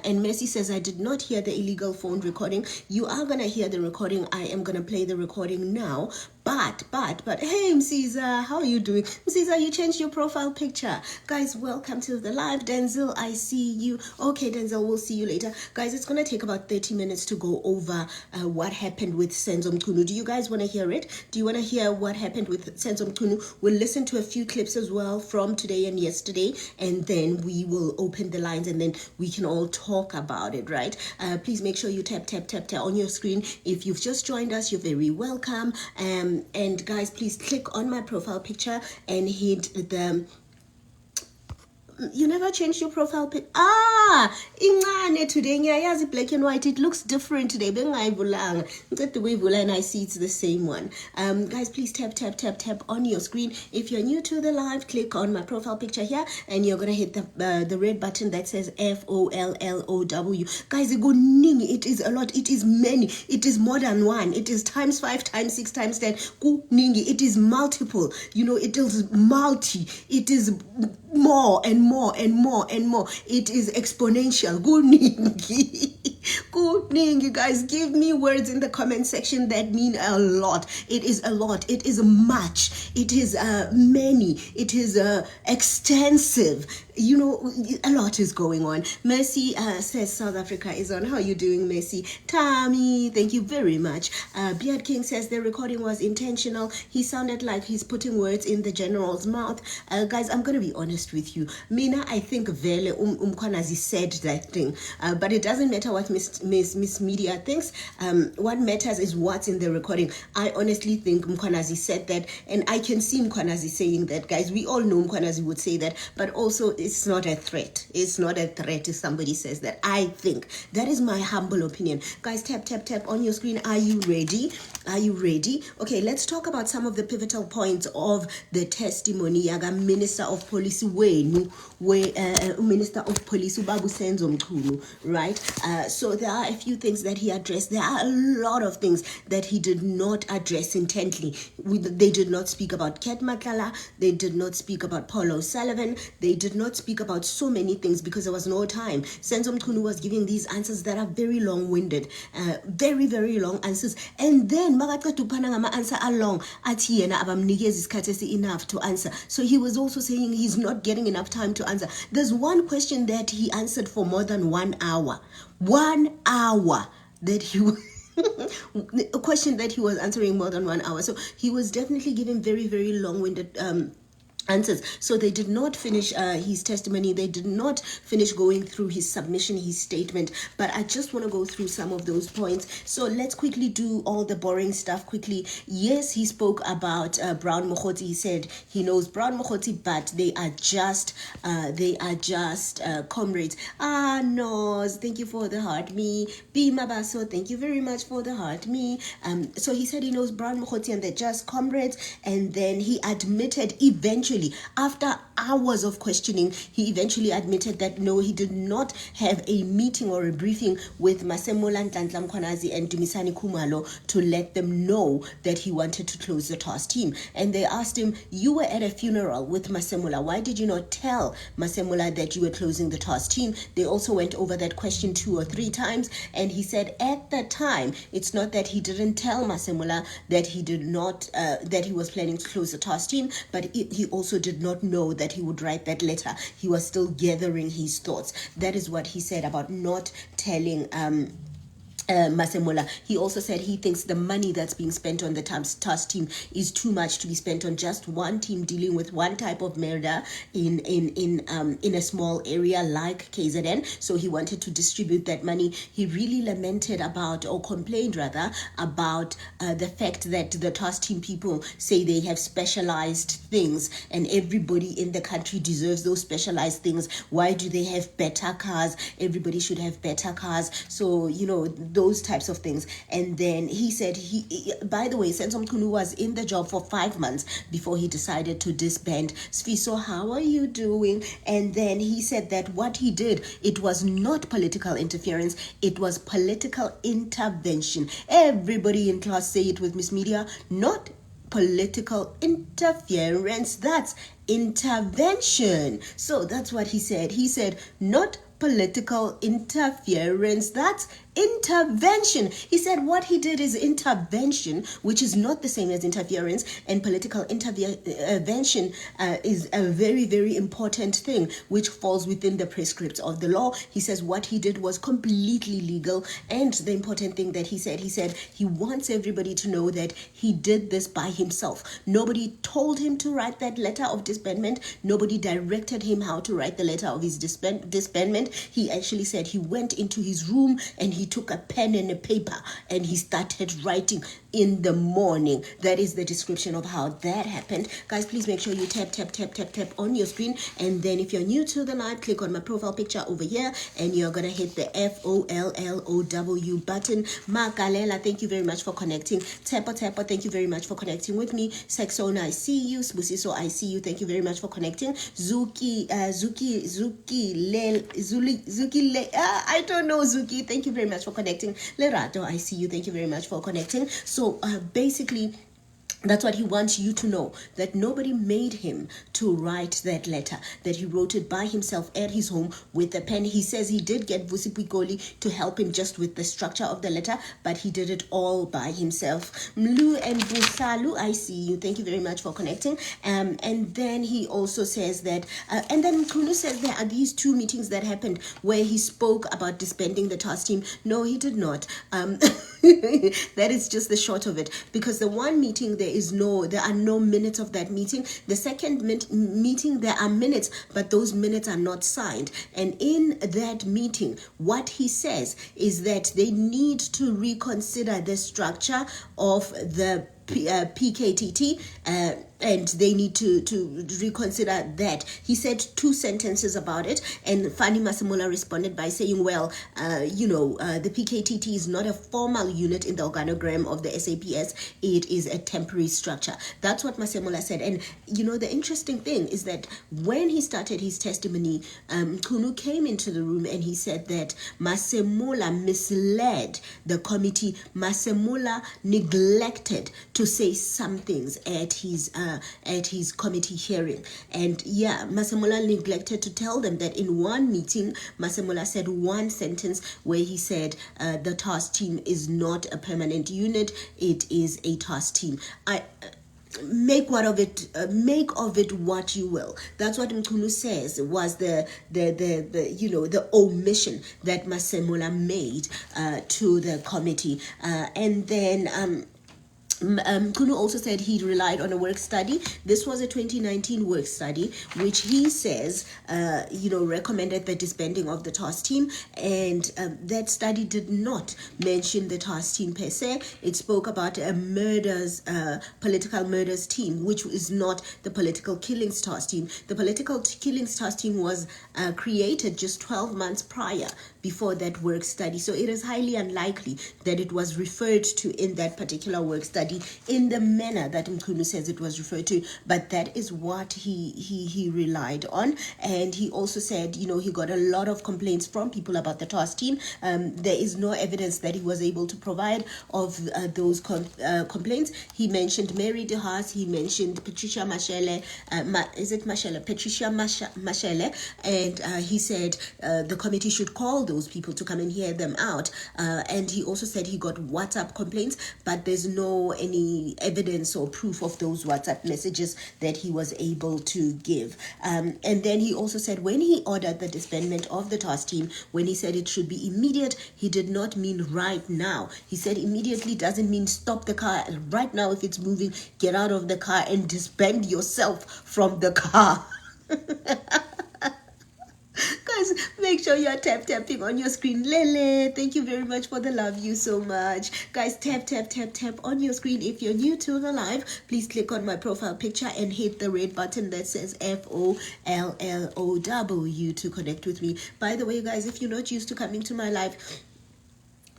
And Messi says, I did not hear the illegal phone recording. You are going to hear the recording. I am going to play the recording now. But, hey, Msiza, how are you doing? Msiza, you changed your profile picture. Guys, welcome to the live. Denzel, I see you. Okay, Denzel, we'll see you later. Guys, it's going to take about 30 minutes to go over what happened with Senzo Mchunu. Do you guys want to hear it? Do you want to hear what happened with Senzo Mchunu? We'll listen to a few clips as well from today and yesterday, and then we will open the lines, and then we can all talk about it, right? Please make sure you tap on your screen. If you've just joined us, you're very welcome. And guys, please click on my profile picture and hit the... You never changed your profile pic. Ingane today ngiyayazi black and white. It looks different today. Bengayivulanga. And I see it's the same one. Guys, please tap on your screen. If you're new to the live, click on my profile picture here, and you're gonna hit the red button that says FOLLOW. Guys, it is a lot. It is many. It is more than one. It is times 5, times 6, times 10. It is multiple. It is multi. It is more and more and more and more. It is exponential. Good, guys. Give me words in the comment section that mean a lot. It is a lot. It is much. It is many. It is extensive. A lot is going on. Mercy says South Africa is on. How are you doing, Mercy? Tammy, thank you very much. Beard King says the recording was intentional. He sounded like he's putting words in the general's mouth. Guys, I'm going to be honest with you. Mina, I think Vele Umkwanazi said that thing. But it doesn't matter what Miss Media thinks. What matters is what's in the recording. I honestly think Mkwanazi said that. And I can see Mkwanazi saying that. Guys, we all know Mkwanazi would say that. But also, it's not a threat. It's not a threat if somebody says that. I think that is my humble opinion. Guys, tap on your screen. Are you ready? Are you ready? Okay, let's talk about some of the pivotal points of the testimony yaga Minister of Police Minister of Police Ubabu Senzo Mchunu, right? So there are a few things that he addressed. There are a lot of things that he did not address intently. They did not speak about Ket Matlala. They did not speak about Paul O'Sullivan. They did not speak about so many things because there was no time. Senzo Mchunu was giving these answers that are very long-winded, very long answers. And then answer along enough to answer. So he was also saying he's not getting enough time to answer. There's one question that he answered for more than 1 hour. 1 hour that he a question that he was answering more than 1 hour. So he was definitely giving very long-winded answers. So they did not finish his testimony. They did not finish going through his submission, his statement. But I just want to go through some of those points. So let's quickly do all the boring stuff quickly. Yes, he spoke about Brown Mokhoti. He said he knows Brown Mokhoti, but they are just comrades. No, thank you for the heart. Me, B Mabaso, thank you very much for the heart. Me. So he said he knows Brown Mokhoti and they're just comrades. And then he admitted eventually, after hours of questioning, he eventually admitted that no, he did not have a meeting or a briefing with Masemola Ntantla Mkhwanazi and Dumisani Khumalo to let them know that he wanted to close the task team. And they asked him, you were at a funeral with Masemola. Why did you not tell Masemola that you were closing the task team? They also went over that question 2 or 3 times. And he said at the time, it's not that he didn't tell Masemola that he did not, that he was planning to close the task team, but he also did not know that he would write that letter. He was still gathering his thoughts. That is what he said about not telling Masemola. He also said he thinks the money that's being spent on the task team is too much to be spent on just one team dealing with one type of murder in a small area like KZN. So he wanted to distribute that money. He really lamented about, or complained rather, about the fact that the task team people say they have specialized things and everybody in the country deserves those specialized things. Why do they have better cars? Everybody should have better cars. So, those types of things. And then he said, by the way, Senzo Mchunu was in the job for 5 months before he decided to disband. Sfiso, how are you doing? And then he said that what he did, it was not political interference, it was political intervention. Everybody in class say it with Miss Media, not political interference, that's intervention. So that's what he said. He said not political interference. That's intervention. He said what he did is intervention, which is not the same as interference, and political intervention is a very, very important thing which falls within the prescripts of the law. He says what he did was completely legal, and the important thing that he said he wants everybody to know that he did this by himself. Nobody told him to write that letter of disbandment. Nobody directed him how to write the letter of his disbandment. He actually said he went into his room and he took a pen and a paper and he started writing in the morning. That is the description of how that happened. Guys, please make sure you tap on your screen, and then if you're new to the live, click on my profile picture over here and you're gonna hit the FOLLOW button. Makalela, thank you very much for connecting. Tepa, thank you very much for connecting with me. Sexona, I see you. Sbusiso, I see you. Thank you very much for connecting. Zuki, I don't know, Zuki. Thank you very much for connecting. Lerato, I see you. Thank you very much for connecting. So basically, that's what he wants you to know, that nobody made him to write that letter, that he wrote it by himself at his home with a pen. He says he did get Vusi Pikoli to help him just with the structure of the letter, but he did it all by himself. Mlu and Busalu, I see you. Thank you very much for connecting. And then he also says that, and then Kunu says there are these two meetings that happened where he spoke about disbanding the task team. No, he did not. That is just the short of it, because the one meeting there are no minutes of that meeting. The second meeting there are minutes, but those minutes are not signed. And in that meeting, what he says is that they need to reconsider the structure of the PKTT, and they need to reconsider that. He said two sentences about it, and Fani Masemola responded by saying, well, the PKTT is not a formal unit in the organogram of the SAPS. It is a temporary structure. That's what Masemola said. And the interesting thing is that when he started his testimony, Kunu came into the room and he said that Masemola misled the committee. Masemola neglected to say some things at his committee hearing. And Masemola neglected to tell them that in one meeting, Masemola said one sentence where he said the task team is not a permanent unit, it is a task team. Make of it what you will. That's what Mkunu says was the omission that Masemola made to the committee. And then Kunu also said he relied on a work study. This was a 2019 work study, which he says, recommended the disbanding of the task team. And that study did not mention the task team per se. It spoke about a political murders team, which is not the political killings task team. The political killings task team was created just 12 months prior, before that work study. So it is highly unlikely that it was referred to in that particular work study in the manner that Mkunu says it was referred to, but that is what he relied on. And he also said, he got a lot of complaints from people about the task team. There is no evidence that he was able to provide of those complaints. He mentioned Mary DeHaas, he mentioned Patricia Mashele, Patricia Mashele, and he said the committee should call those people to come and hear them out. And he also said he got WhatsApp complaints, but there's no any evidence or proof of those WhatsApp messages that he was able to give. And then he also said when he ordered the disbandment of the task team, when he said it should be immediate, he did not mean right now. He said immediately doesn't mean stop the car right now. If it's moving, get out of the car and disband yourself from the car. Guys, make sure you are tapping on your screen. Lele, thank you very much for the love. You so much. Guys, tap on your screen. If you're new to the live, please click on my profile picture and hit the red button that says FOLLOW to connect with me. By the way, guys, if you're not used to coming to my live,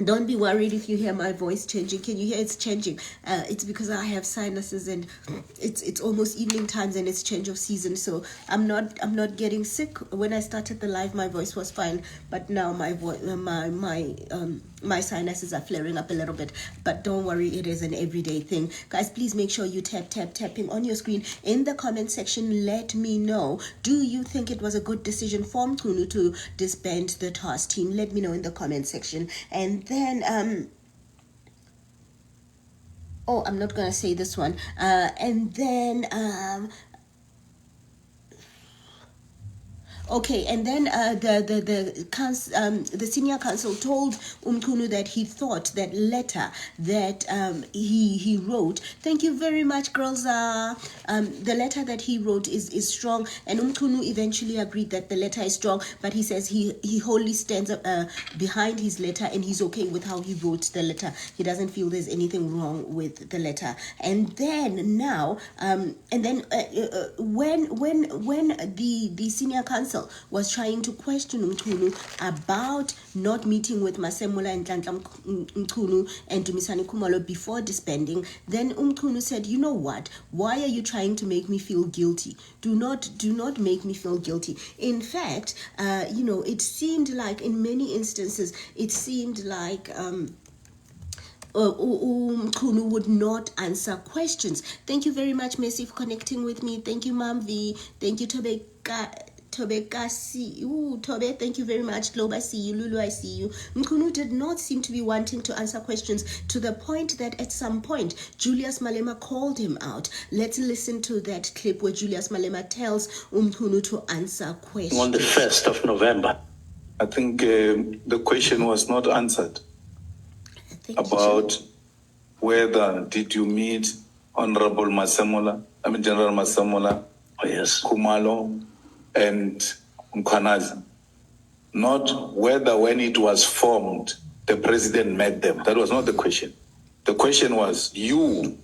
Don't be worried if you hear my voice changing. Can you hear it's changing? It's because I have sinuses, and it's almost evening times, and it's change of season. So I'm not getting sick. When I started the live, my voice was fine, but now my voice, my sinuses are flaring up a little bit. But don't worry, it is an everyday thing. Guys, please make sure you tapping on your screen in the comment section. Let me know, do you think it was a good decision for Mchunu to disband the task team? Let me know in the comment section. And then oh, I'm not gonna say this one. And then okay, and then the senior counsel told Mchunu that he thought that letter that he wrote. Thank you very much, girls. The letter that he wrote is strong, and Mchunu eventually agreed that the letter is strong. But he says he wholly stands behind his letter, and he's okay with how he wrote the letter. He doesn't feel there's anything wrong with the letter. And then now, when the senior counsel was trying to question Mchunu about not meeting with Masemola and Nhlanhla Mchunu and Dumisani Khumalo before disbanding, then Mchunu said, you know what, why are you trying to make me feel guilty? Do not make me feel guilty. In fact, it seemed like in many instances, it seemed like Mchunu would not answer questions. Thank you very much, Messi, for connecting with me. Thank you, Mam V. Thank you, Tobe, thank you very much. Globe, I see you. Lulu, I see you. Mchunu did not seem to be wanting to answer questions, to the point that at some point, Julius Malema called him out. Let's listen to that clip where Julius Malema tells Mchunu to answer questions. On the 1st of November. I think the question was not answered about whether did you meet Honorable General Masemola, yes, Khumalo, and Mkhwanazi. Not whether when it was formed, the president met them. That was not the question. The question was, did you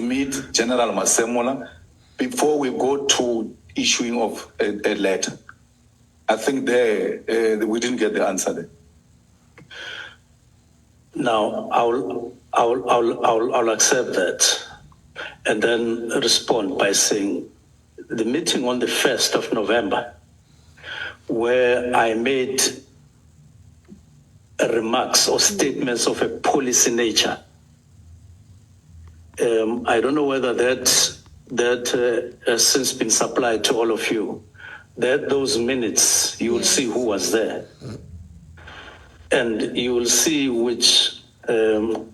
meet General Masemola before we go to issuing of a letter? I think there we didn't get the answer there. Now I'll accept that, and then respond by saying the meeting on the 1st of November, where I made remarks or statements of a policy nature. I don't know whether that has since been supplied to all of you. Those minutes, you will see who was there. And you will see which, the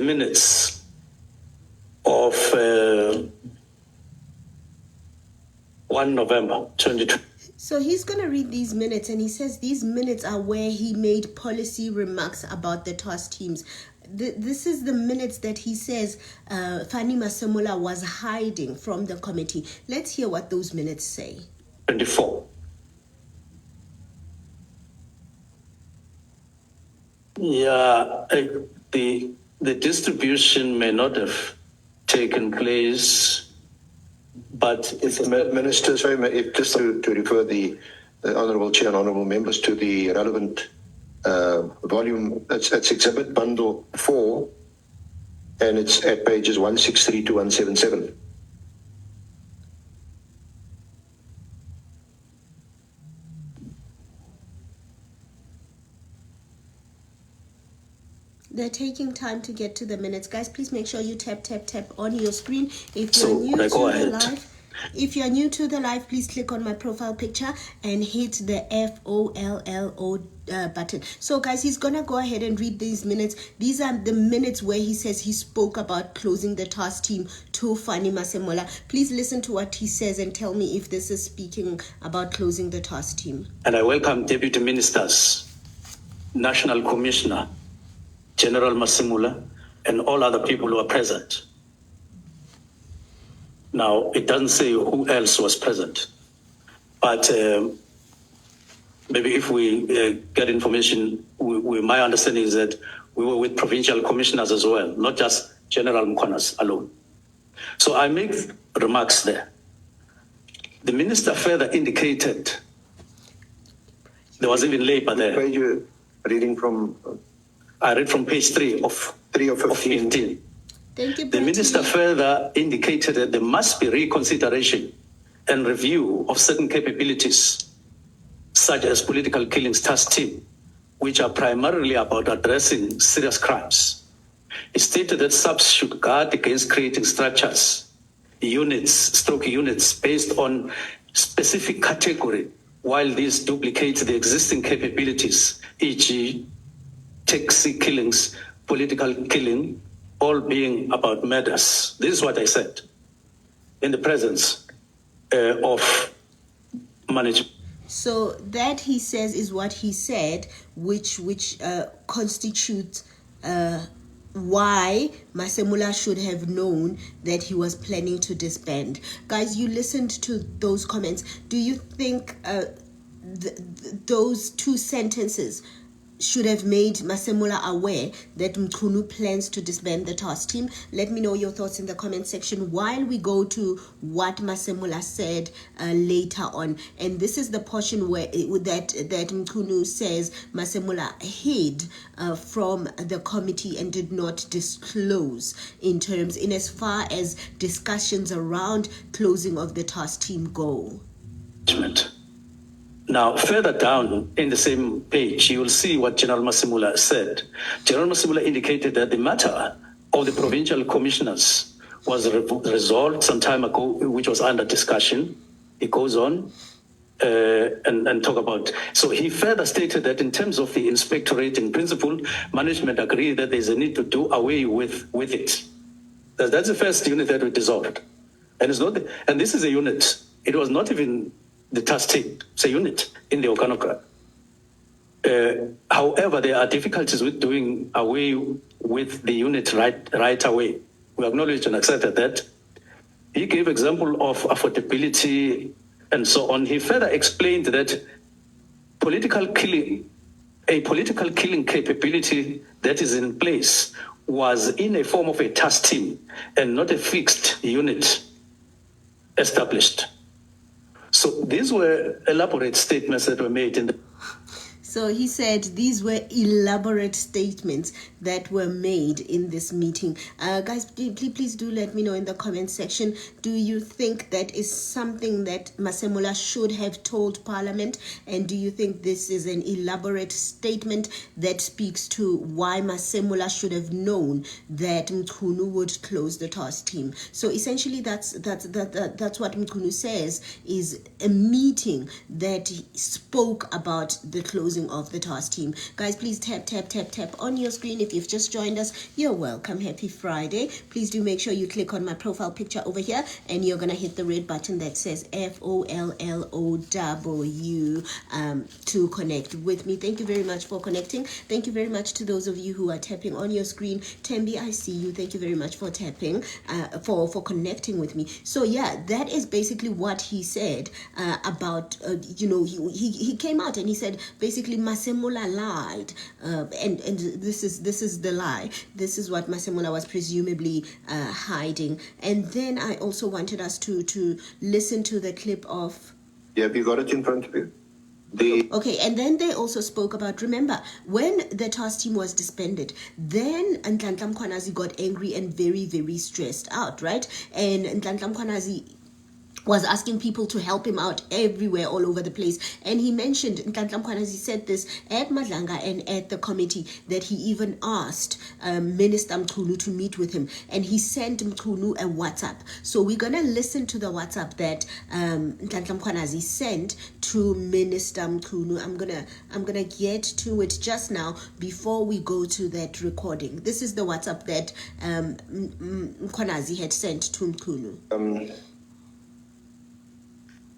minutes of 1 November 2020. So he's going to read these minutes, and he says these minutes are where he made policy remarks about the task teams. This is the minutes that he says Fanny Masemola was hiding from the committee. Let's hear what those minutes say. 24. Yeah, the distribution may not have taken place, but it's Minister, sorry, if just to refer the Honourable Chair and Honourable Members to the relevant volume, that's Exhibit Bundle 4, and it's at pages 163 to 177. They're taking time to get to the minutes. Guys, please make sure you tap on your screen. If you're new to the live, if you're new to the live, please click on my profile picture and hit the FOLLO button. So guys, he's gonna go ahead and read these minutes. These are the minutes where he says he spoke about closing the task team to Fanny Masemola. Please listen to what he says and tell me if this is speaking about closing the task team. And I welcome Deputy Ministers, National Commissioner, General Masemola, and all other people who are present. Now, it doesn't say who else was present, but maybe if we get information, my understanding is that we were with provincial commissioners as well, not just General Mkhwanazi alone. So I make remarks there. The minister further indicated There was even labor there. Page you're reading from? I read from page 3 of 3 of 15. 15. Thank you, The minister Bratty. further indicated that there must be reconsideration and review of certain capabilities, such as political killings task team, which are primarily about addressing serious crimes. He stated that subs should guard against creating structures, units based on specific category, while these duplicate the existing capabilities, e.g. taxi killings, political killing, all being about murders. This is what I said in the presence of management. So that, he says, is what he said, which constitutes why Masemula should have known that he was planning to disband. Guys, you listened to those comments. Do you think those two sentences should have made Masemula aware that Mkhunu plans to disband the task team? Let me know your thoughts in the comment section while we go to what Masemula said later on. And this is the portion where that Mkhunu says Masemula hid from the committee and did not disclose in as far as discussions around closing of the task team go. Now, further down in the same page, you will see what General Masemula said. General Masemula indicated that the matter of the provincial commissioners was resolved some time ago, which was under discussion. He goes on and talk about. So he further stated that in terms of the inspectorate, in principle, management agreed that there's a need to do away with it. That's the first unit that we dissolved. And it's not, and this is a unit. It was not even the task team. It's a unit in the organogram. However, there are difficulties with doing away with the unit right away. We acknowledge and accepted that. He gave example of affordability and so on. He further explained that a political killing capability that is in place was in a form of a task team and not a fixed unit established. So these were elaborate statements that were made in the... So he said these were elaborate statements that were made in this meeting. Guys, please do let me know in the comment section. Do you think that is something that Masemula should have told Parliament? And do you think this is an elaborate statement that speaks to why Masemula should have known that Mkhunu would close the task team? So essentially that's what Mkhunu says is a meeting that spoke about the closing of the task team. Guys, please tap on your screen. If you've just joined us, you're welcome. Happy Friday. Please do make sure you click on my profile picture over here and you're gonna hit the red button that says FOLLOW to connect with me. Thank you very much for connecting. Thank you very much to those of you who are tapping on your screen. Tembi, I see you. Thank you very much for tapping, for connecting with me. So yeah, that is basically what he said about he came out and he said basically Masemula lied, and this is the lie. This is what Masemula was presumably hiding. And then I also wanted us to listen to the clip of... Yeah, have you got it in front of you? Okay, and then they also spoke about, remember, when the task team was disbanded, then Nhlanhla Mkhwanazi got angry and very, very stressed out, right? And Nhlanhla Mkhwanazi was asking people to help him out everywhere, all over the place. And he mentioned, Nhlanhla Mkhwanazi said this at Madlanga and at the committee, that he even asked Minister Mkhunu to meet with him. And he sent Mkhunu a WhatsApp. So we're going to listen to the WhatsApp that Nhlanhla Mkhwanazi sent to Minister Mkhunu. I'm gonna get to it just now before we go to that recording. This is the WhatsApp that Mkhwanazi had sent to Mkhunu.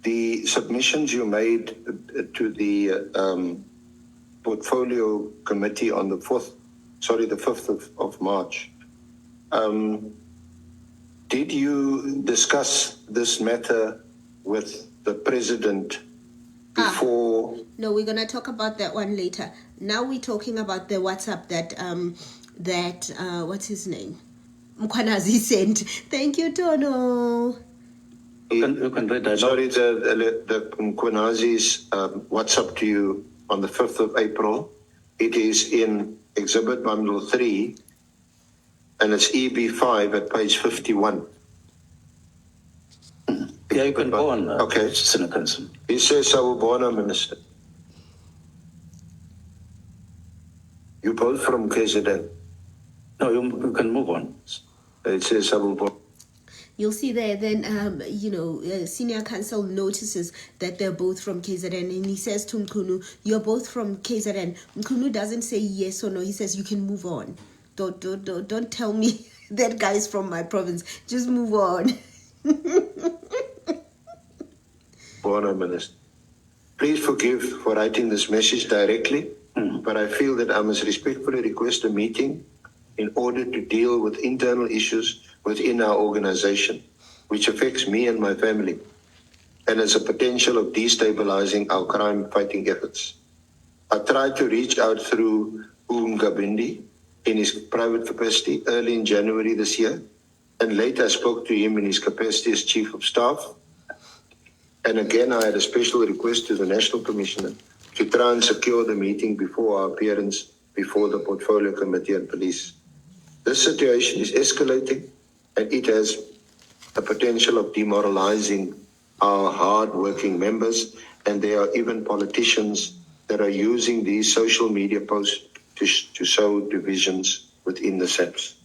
The submissions you made to the portfolio committee on the 5th of March. Did you discuss this matter with the president before? No, we're gonna talk about that one later. Now we're talking about the WhatsApp that what's his name? Mkhwanazi sent. Thank you, Tono. You can read that. Sorry, the Mkhwanazi's WhatsApp to you on the 5th of April. It is in Exhibit Bundle 3, and it's EB5 at page 51. Yeah, you can go on. Okay. Senator Council. He says, Sawubona, Minister. You both from KZN. No, you can move on. It says Sawubona. You'll see there, then, senior counsel notices that they're both from KZN, and he says to Mkunu, you're both from KZN. Mkunu doesn't say yes or no. He says, you can move on. Don't tell me that guy is from my province. Just move on. Bona, Minister. Please forgive for writing this message directly, but I feel that I must respectfully request a meeting in order to deal with internal issues within our organization, which affects me and my family, and has a potential of destabilizing our crime-fighting efforts. I tried to reach out through Ngabindi in his private capacity early in January this year, and later I spoke to him in his capacity as Chief of Staff. And again, I had a special request to the National Commissioner to try and secure the meeting before our appearance before the Portfolio Committee and Police. This situation is escalating, and it has the potential of demoralizing our hard-working members, and there are even politicians that are using these social media posts to sow divisions within the SAPS.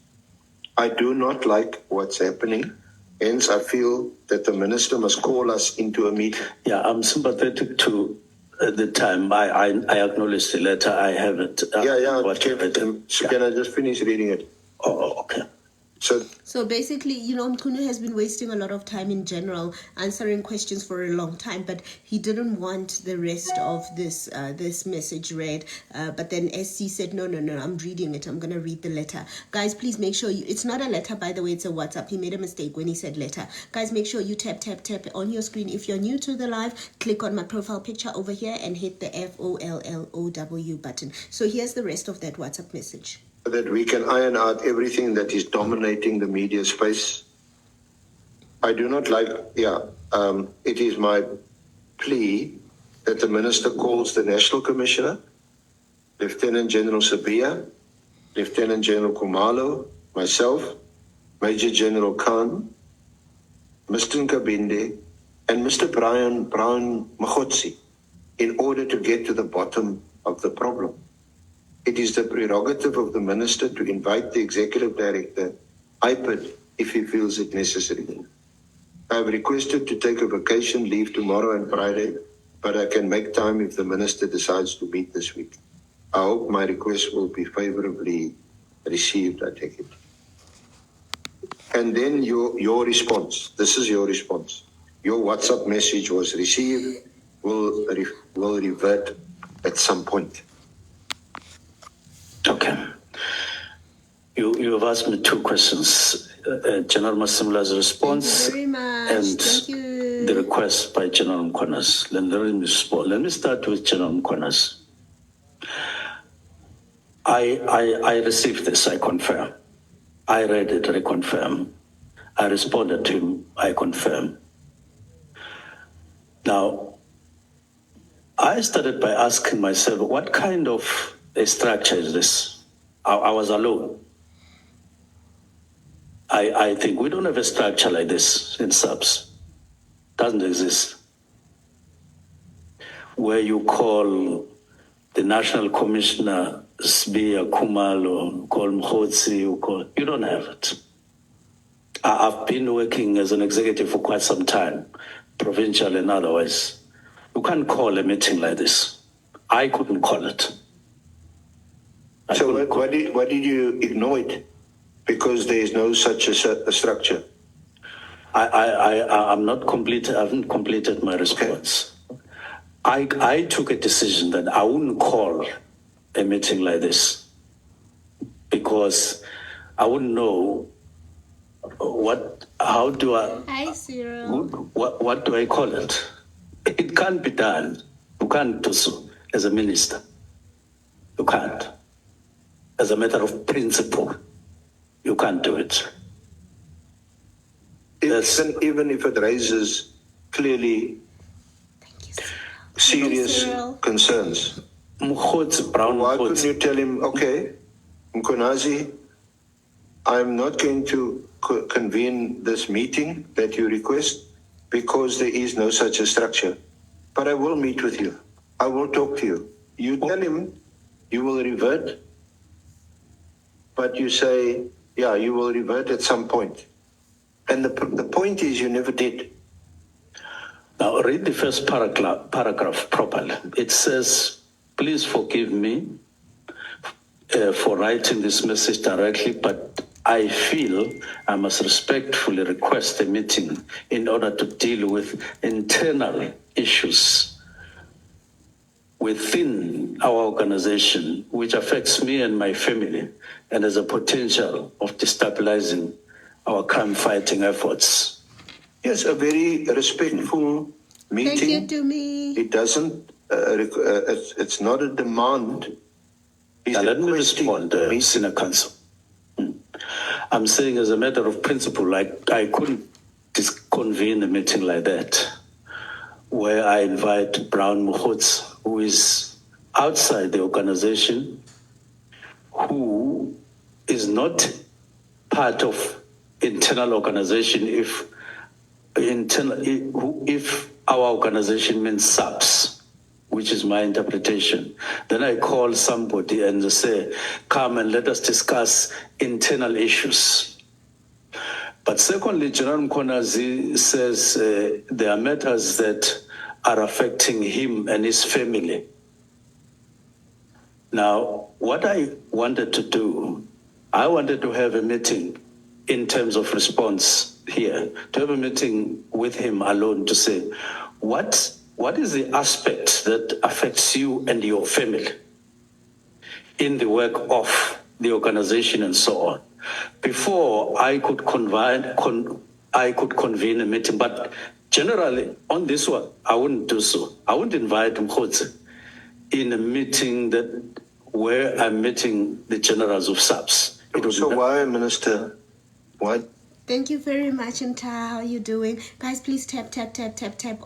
I do not like what's happening, hence I feel that the Minister must call us into a meeting. Yeah, I'm sympathetic to the time. I acknowledge the letter. I have it. Can I just finish reading it? Oh, okay. So basically, Mkunu has been wasting a lot of time in general answering questions for a long time, but he didn't want the rest of this message read. But then SC said, no, I'm reading it. I'm going to read the letter. Guys, please make sure it's not a letter, by the way, it's a WhatsApp. He made a mistake when he said letter. Guys, make sure you tap on your screen. If you're new to the live, click on my profile picture over here and hit the FOLLOW button. So here's the rest of that WhatsApp message. That we can iron out everything that is dominating the media space. I do not like, it is my plea that the Minister calls the National Commissioner, Lieutenant General Sabia, Lieutenant General Kumalo, myself, Major General Khan, Mr. Nkabinde, and Mr. Brown Mahotsi in order to get to the bottom of the problem. It is the prerogative of the Minister to invite the Executive Director, IPID, if he feels it necessary. I have requested to take a vacation leave tomorrow and Friday, but I can make time if the Minister decides to meet this week. I hope my request will be favorably received, I take it. And then your response. This is your response. Your WhatsApp message was received, will revert at some point. Okay. You have asked me two questions. General Masimula's response Thank you very much. And Thank you. The request by General Mkwanas. Let me start with General Mkwanas. I received this, I confirm. I read it, I confirm. I responded to him, I confirm. Now, I started by asking myself, what kind of a structure is this? I was alone. I think we don't have a structure like this in SAPS. Doesn't exist. Where you call the National Commissioner Sbia Kumalo, call Mkhotsi, you don't have it. I've been working as an executive for quite some time, provincial and otherwise. You can't call a meeting like this. I couldn't call it. So why did you ignore it? Because there is no such a structure. I'm not complete. I haven't completed my response. Okay. I took a decision that I wouldn't call a meeting like this because I wouldn't know how do I. Hi, Cyril. What do I call it? It can't be done. You can't do so as a minister. You can't. As a matter of principle, you can't do it. Even if it raises clearly serious Cyril. concerns. Mkhotsi, Brown Why couldn't Mkhotsi. you tell him, okay, Mkonazi, I'm not going to convene this meeting that you request because there is no such a structure. But I will meet with you. I will talk to you. You tell him you will revert, but you say, yeah, you will revert at some point. And the point is you never did. Now read the first paragraph properly. It says, please forgive me for writing this message directly, but I feel I must respectfully request a meeting in order to deal with internal issues within our organization, which affects me and my family, and has a potential of destabilizing our crime fighting efforts. Yes, a very respectful meeting. Thank you to me. It doesn't, it's not a demand. He's Now, let me requesting respond, a meeting. Senior Counsel. I'm saying, as a matter of principle, I couldn't convene a meeting like that, where I invite Brown Mkhotsi, who is outside the organization, who is not part of internal organization if our organization means SAPS, which is my interpretation. Then I call somebody and say, come and let us discuss internal issues. But secondly, General Mkonazi says there are matters that are affecting him and his family. Now, what I wanted to do, I wanted to have a meeting in terms of response here, to have a meeting with him alone to say, what is the aspect that affects you and your family in the work of the organization and so on, before I could convene a meeting. But generally, on this one, I wouldn't do so. I wouldn't invite Mkhotsi in a meeting where I'm meeting the generals of SAPS. So why, Minister, why? Thank you very much, Nta. How are you doing? Guys, please tap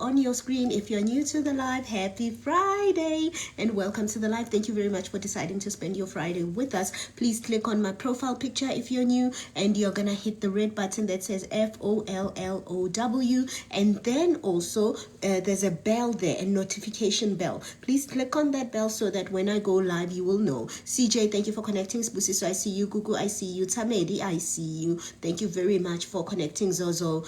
on your screen. If you're new to the live, happy Friday and welcome to the live. Thank you very much for deciding to spend your Friday with us. Please click on my profile picture if you're new, and you're going to hit the red button that says FOLLOW. And then also there's a bell there, a notification bell. Please click on that bell so that when I go live, you will know. CJ, thank you for connecting. Sbusiso, I see you. Gugu, I see you. Tamedi, I see you. Thank you very much for connecting, Zozo.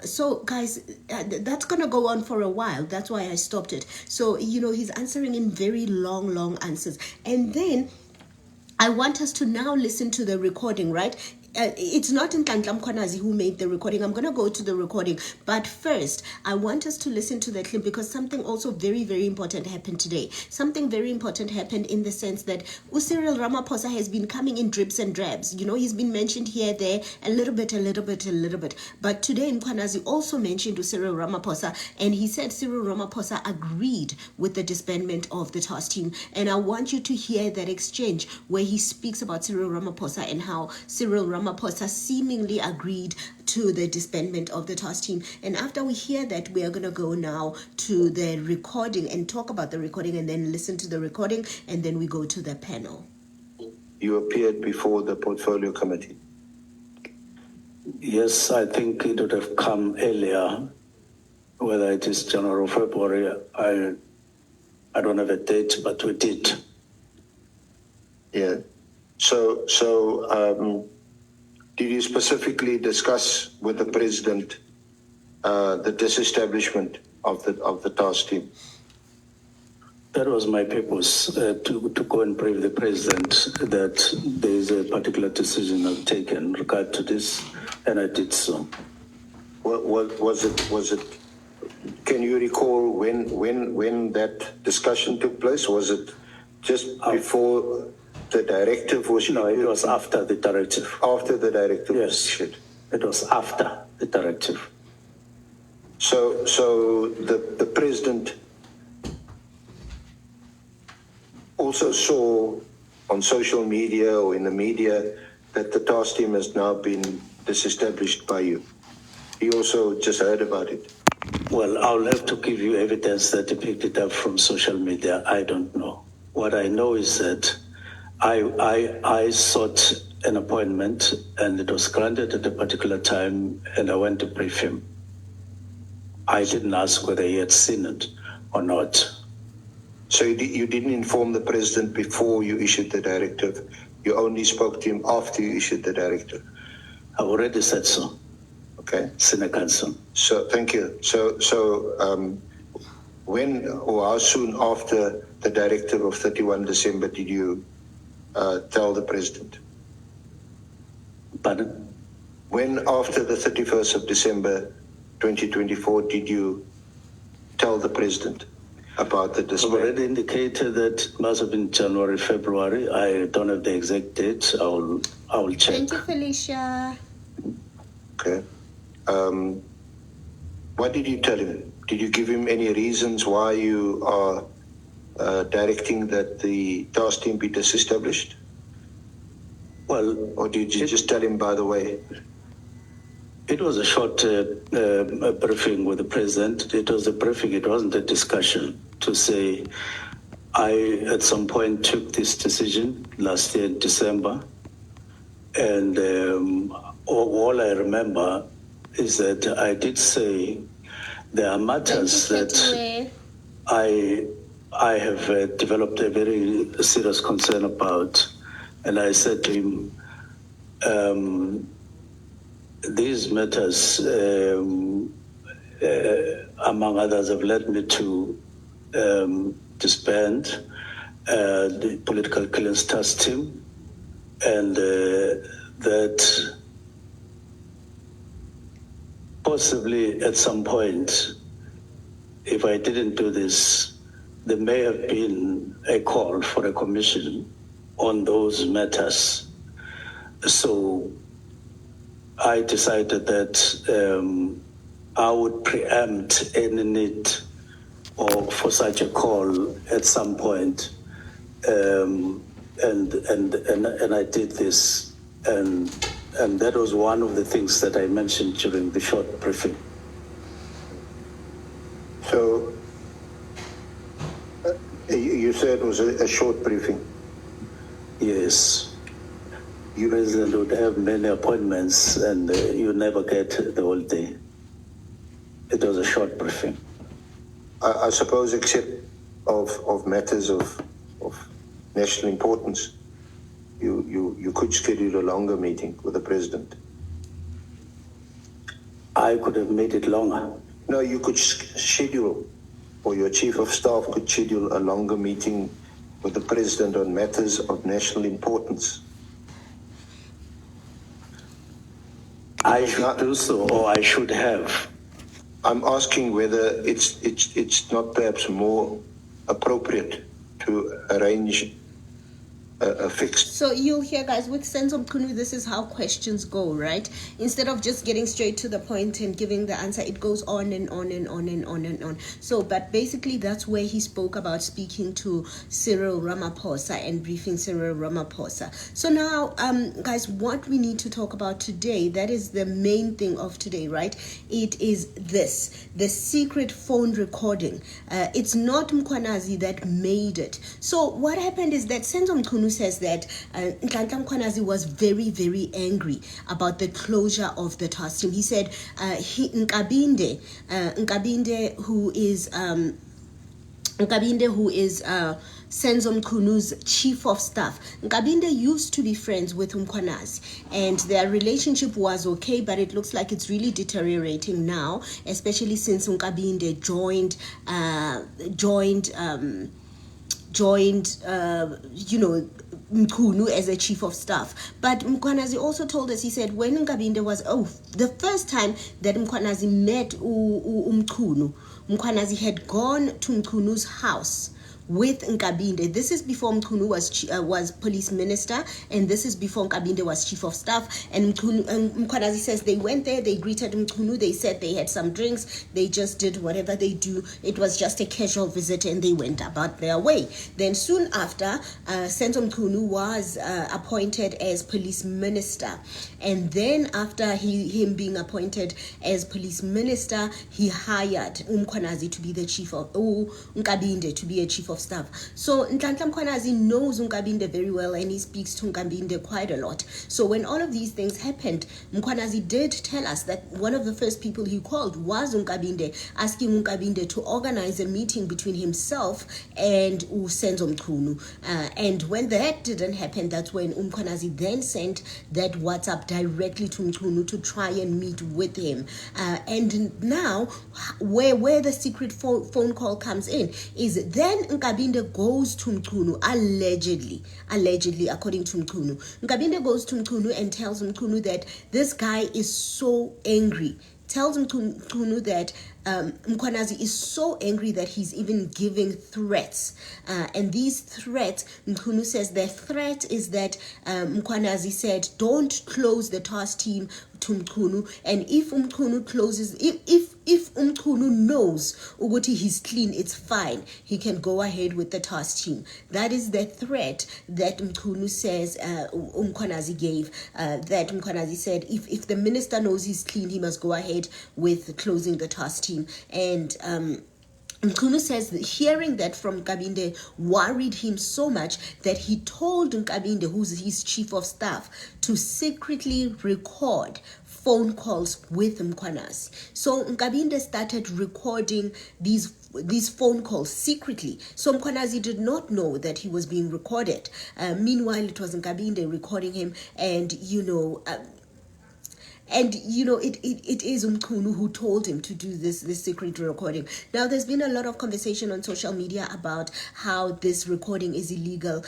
So guys, that's gonna go on for a while. That's why I stopped it. So he's answering in very long answers, and then I want us to now listen to the recording, right? It's not Nhlanhla Mkhwanazi who made the recording. I'm going to go to the recording. But first, I want us to listen to the clip because something also very, very important happened today. Something very important happened in the sense that Cyril Ramaphosa has been coming in drips and drabs. He's been mentioned here, there, a little bit. But today, Mkhwanazi also mentioned Cyril Ramaphosa, and he said Cyril Ramaphosa agreed with the disbandment of the task team. And I want you to hear that exchange where he speaks about Cyril Ramaphosa and how Cyril Ramaphosa seemingly agreed to the disbandment of the task team. And after we hear that, we are going to go now to the recording and talk about the recording, and then listen to the recording, and then we go to the panel. You appeared before the portfolio committee. Yes, I think it would have come earlier, whether it is January or February. I don't have a date, but we did. Yeah. So did you specifically discuss with the president the disestablishment of the task team? That was my purpose, to go and brief the president that there is a particular decision I've taken in regard to this, and I did so. What was it? Can you recall when that discussion took place? Was it just before the directive was issued? No, it was after the directive. After the directive was Yes, issued. it was after the directive. So the president also saw on social media or in the media that the task team has now been disestablished by you. He also just heard about it. Well, I'll have to give you evidence that he picked it up from social media. I don't know. What I know is that I sought an appointment and it was granted at a particular time and I went to brief him. I didn't ask whether he had seen it or not. So you didn't inform the president before you issued the directive. You only spoke to him after you issued the directive. I've already said so. Okay. Senior counsel. So thank you. So when or how soon after the directive of 31 December did you tell the president? Pardon? When after the 31st of December 2024 did you tell the president about the I've display? already indicated that it must have been January, February. I don't have the exact date. I will check. Thank you, Felicia. Okay. What did you tell him? Did you give him any reasons why you are directing that the task team be disestablished? Well, Or did you just tell him, by the way? it was a short briefing with the president. It was a briefing. It wasn't a discussion to say, I at some point took this decision last year in December. And all I remember is that I did say there are matters that I have developed a very serious concern about. And I said to him, these matters, among others, have led me to disband the political clearance task team, and that possibly at some point, if I didn't do this, there may have been a call for a commission on those matters. So I decided that I would preempt any need for such a call at some point, and I did this, and that was one of the things that I mentioned during the short briefing. So you said it was a short briefing. Yes. The president would have many appointments and you never get the whole day. It was a short briefing. I suppose, except of matters of national importance, you could schedule a longer meeting with the president. I could have made it longer. No, you could schedule, or your chief of staff could schedule a longer meeting with the president on matters of national importance. I should do so, or I should have. I'm asking whether it's not perhaps more appropriate to arrange a fixed. So you'll hear, guys, with Senzo Mkhunu, this is how questions go, right? Instead of just getting straight to the point and giving the answer, it goes on and on and on and on and on. So, but basically that's where he spoke about speaking to Cyril Ramaphosa and briefing Cyril Ramaphosa. So now, guys, what we need to talk about today, that is the main thing of today, right? It is this, the secret phone recording. It's not Mkhwanazi that made it. So what happened is that Senzo Mkhunu says that Nhlanhla Mkhwanazi was very, very angry about the closure of the task team. He said Nkabinde, who is Senzo Mkhunu's chief of staff. Nkabinde used to be friends with Mkhwanazi, and their relationship was okay, but it looks like it's really deteriorating now, especially since Nkabinde joined Mkhunu as a chief of staff. But Mkhwanazi also told us, he said when Nkabinde was, the first time that Mkhwanazi met Mkhunu, Mkhwanazi had gone to Mkhunu's house with Nkabinde. This is before Mchunu was police minister, and this is before Nkabinde was chief of staff. And Mkhwanazi says they went there, they greeted Mchunu, they said they had some drinks, they just did whatever they do. It was just a casual visit, and they went about their way. Then soon after, Senzo Mchunu was appointed as police minister, and then after him being appointed as police minister, he hired Mkhwanazi to be the chief of Nkabinde to be a chief of staff. So Nhlanhla Mkhwanazi knows Nkabinde very well, and he speaks to Nkabinde quite a lot. So when all of these things happened, Mkhwanazi did tell us that one of the first people he called was Nkabinde, asking Nkabinde to organize a meeting between himself and Senzo Mchunu. And when that didn't happen, that's when Mkhwanazi then sent that WhatsApp directly to Mchunu to try and meet with him. And now, where the secret phone call comes in is then Nkabinde goes to Mchunu, allegedly according to Mchunu. Nkabinde goes to Mchunu and tells Mchunu that this guy is so angry. Tells Mchunu that Mkhwanazi is so angry that he's even giving threats. And these threats, Mchunu says the threat is that Mkhwanazi said, don't close the task team to Mchunu. And if Mchunu closes, if Mchunu knows Uguti he's clean, it's fine. He can go ahead with the task team. That is the threat that Mchunu says Mkhwanazi gave. That Mkhwanazi said, if the minister knows he's clean, he must go ahead with closing the task team. And Mchunu says that hearing that from Nkabinde worried him so much that he told Nkabinde, who's his chief of staff, to secretly record phone calls with Mkhwanazi. So Nkabinde started recording these phone calls secretly. So Mkhwanazi did not know that he was being recorded. Meanwhile, it was Nkabinde recording him, and it is Mchunu who told him to do this secret recording. Now, there's been a lot of conversation on social media about how this recording is illegal.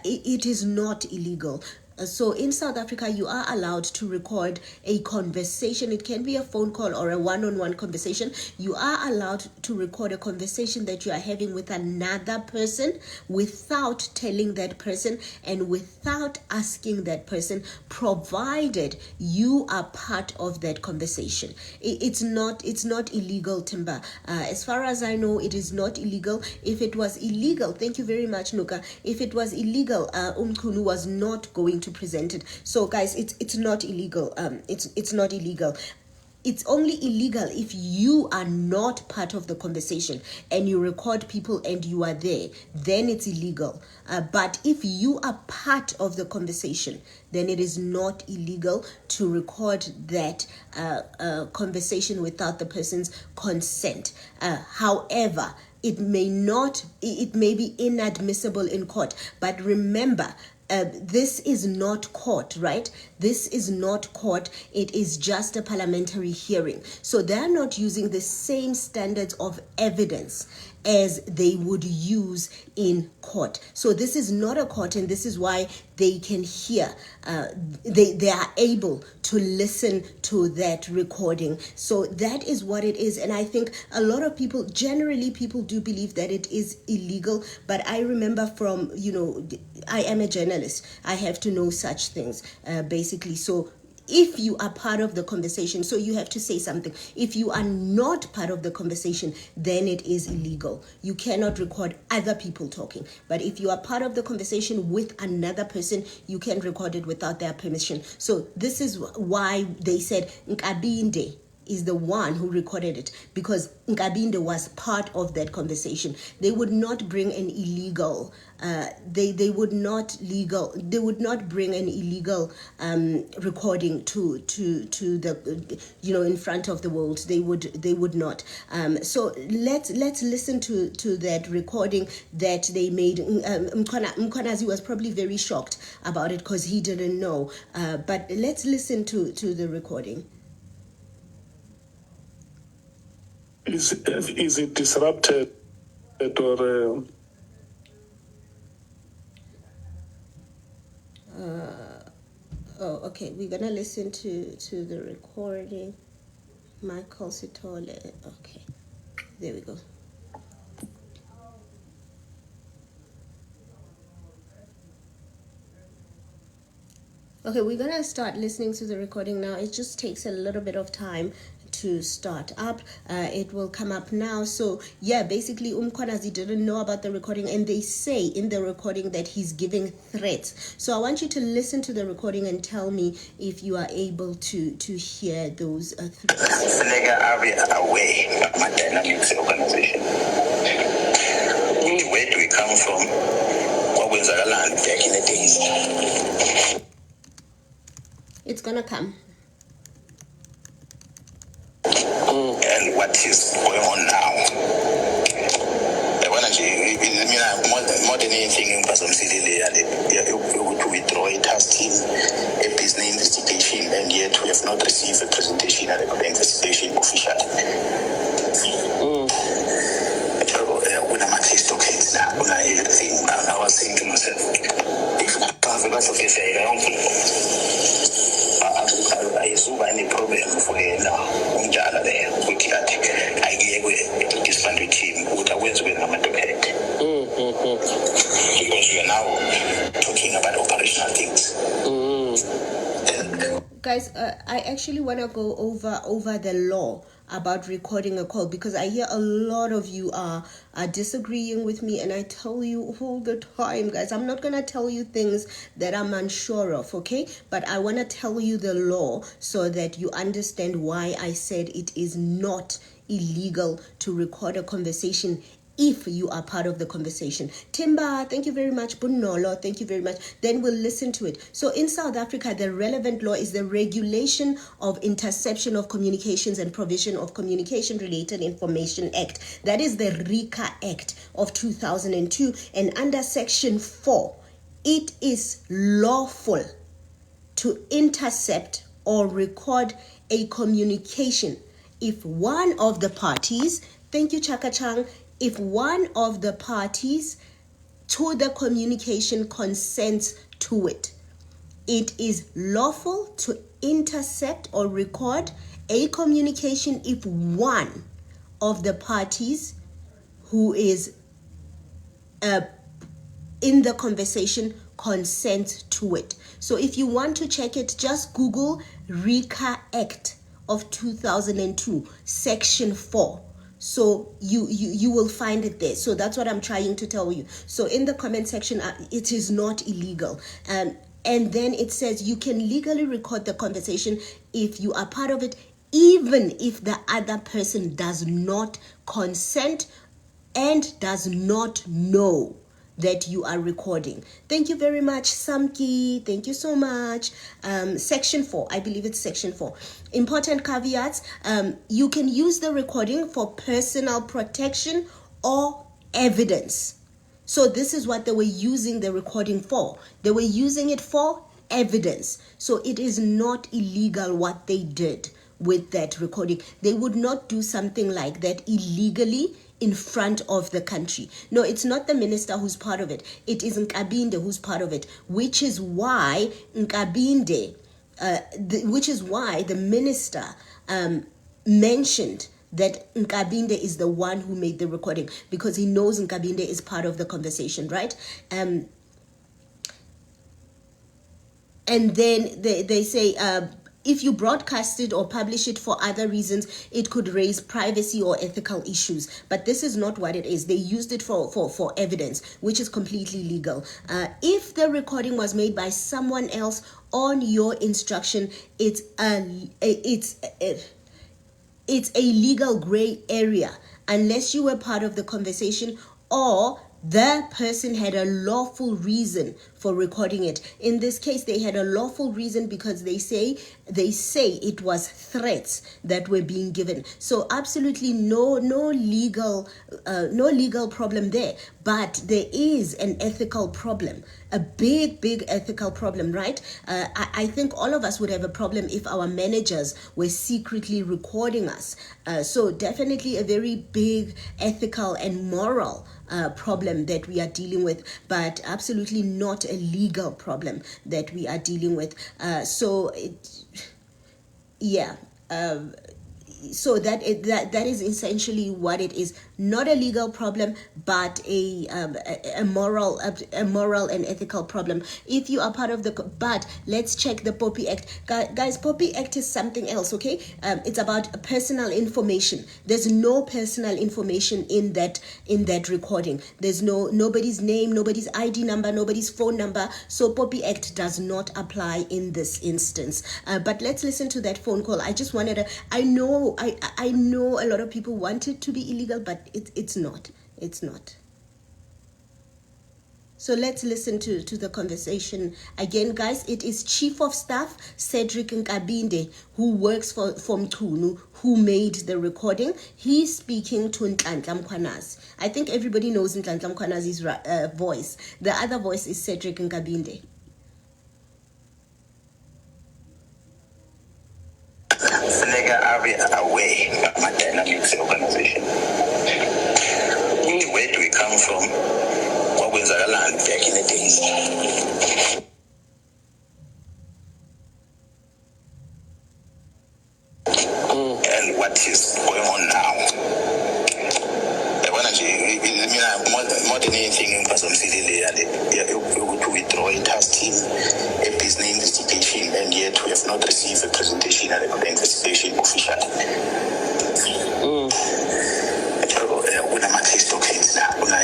It is not illegal. So in South Africa, you are allowed to record a conversation. It can be a phone call or a one-on-one conversation. You are allowed to record a conversation that you are having with another person without telling that person and without asking that person, provided you are part of that conversation. It's not illegal, Timba. As far as I know, it is not illegal. If it was illegal, thank you very much, Nuka. If it was illegal, Mchunu was not going to present it. So guys, it's not illegal. It's not illegal. It's only illegal if you are not part of the conversation and you record people and you are there, then it's illegal. But if you are part of the conversation, then it is not illegal to record that conversation without the person's consent. However, it may be inadmissible in court. But remember, this is not court, right? This is not court. It is just a parliamentary hearing. So they're not using the same standards of evidence as they would use in court. So this is not a court, and this is why they can hear, they are able to listen to that recording. So that is what it is. And I think a lot of people, generally people do believe that it is illegal, but I remember from, I am a journalist. I have to know such things, basically. So if you are part of the conversation, so you have to say something. If you are not part of the conversation, then it is illegal. You cannot record other people talking. But if you are part of the conversation with another person, you can record it without their permission. So this is why they said Nkabinde is the one who recorded it, because Nkabinde was part of that conversation. They would not bring an illegal they would not bring an illegal recording to the in front of the world. They would not. So let's listen to that recording that they made. Mkhwanazi was probably very shocked about it because he didn't know. But let's listen to the recording. Is it disrupted or? Okay, we're gonna listen to the recording. Michael Sitole. Okay, there we go. Okay, we're gonna start listening to the recording now. It just takes a little bit of time to start up. It will come up now. So yeah, basically Umkhwanazi didn't know about the recording, and they say in the recording that he's giving threats. So I want you to listen to the recording and tell me if you are able to hear those threats. Are aware of my dynamics organization. Where do we come from? What was our land back in the days? It's gonna come. And what is going on now? More than anything in Pastor City, to withdraw a task team, a business investigation, and yet we have not received a presentation at the investigation official. When I'm at his documents now, when I everything, I was saying to myself, if I can't that's okay, say I don't think I assume any problem for now. There, with that, I gave this one team with a ways with my head. Because we are now talking about operational things. Guys, I actually want to go over the law about recording a call, because I hear a lot of you are disagreeing with me, and I tell you all the time, guys, I'm not going to tell you things that I'm unsure of, okay? But I want to tell you the law so that you understand why I said it is not illegal to record a conversation if you are part of the conversation. Timba, thank you very much. Bunolo, thank you very much. Then we'll listen to it. So in South Africa, the relevant law is the Regulation of Interception of Communications and Provision of Communication-Related Information Act. That is the RICA Act of 2002. And under Section 4, it is lawful to intercept or record a communication if one of the parties, thank you Chaka Chang, if one of the parties to the communication consents to it. It is lawful to intercept or record a communication if one of the parties who is in the conversation consents to it. So if you want to check it, just Google RICA Act of 2002, Section 4. So you will find it there. So that's what I'm trying to tell you. So in the comment section, it is not illegal. And then it says you can legally record the conversation if you are part of it, even if the other person does not consent and does not know that you are recording. Thank you very much, Samki. Thank you so much. Section 4, I believe it's Section 4. Important caveats. You can use the recording for personal protection or evidence. So this is what they were using the recording for. They were using it for evidence. So it is not illegal what they did with that recording. They would not do something like that illegally in front of the country. No, it's not the minister who's part of it. It is Nkabinde who's part of it, which is why Nkabinde, which is why the minister mentioned that Nkabinde is the one who made the recording, because he knows Nkabinde is part of the conversation, right? And then they say, if you broadcast it or publish it for other reasons, it could raise privacy or ethical issues. But this is not what it is. They used it for evidence, which is completely legal. If the recording was made by someone else on your instruction, it's a legal gray area unless you were part of the conversation or the person had a lawful reason for recording it. In this case, they had a lawful reason because they say it was threats that were being given. So absolutely no legal problem there. But there is an ethical problem, a big ethical problem, right? I think all of us would have a problem if our managers were secretly recording us. So definitely a very big ethical and moral problem that we are dealing with, but absolutely not a legal problem that we are dealing with. so that is essentially what it is. Not a legal problem, but a moral and ethical problem. If you are part of the, but let's check the POPI Act, guys. POPI Act is something else. Okay, it's about personal information. There's no personal information in that recording. There's nobody's name, nobody's ID number, nobody's phone number. So POPI Act does not apply in this instance. But let's listen to that phone call. I just wanted to, I know a lot of people want it to be illegal, but it's not. It's not. So let's listen to the conversation again, guys. It is Chief of Staff Cedric Nkabinde, who works for Mchunu, who made the recording. He's speaking to Nhlanhla Mkhwanazi. I think everybody knows Nhlanhla Mkhwanazi's voice. The other voice is Cedric Nkabinde. Away my dynamics of organization. Where do we come from? What was our land back in the days? And what is going on now? More than anything in person, to withdraw a task team, a business investigation, and yet we have not received a presentation and the investigation officially.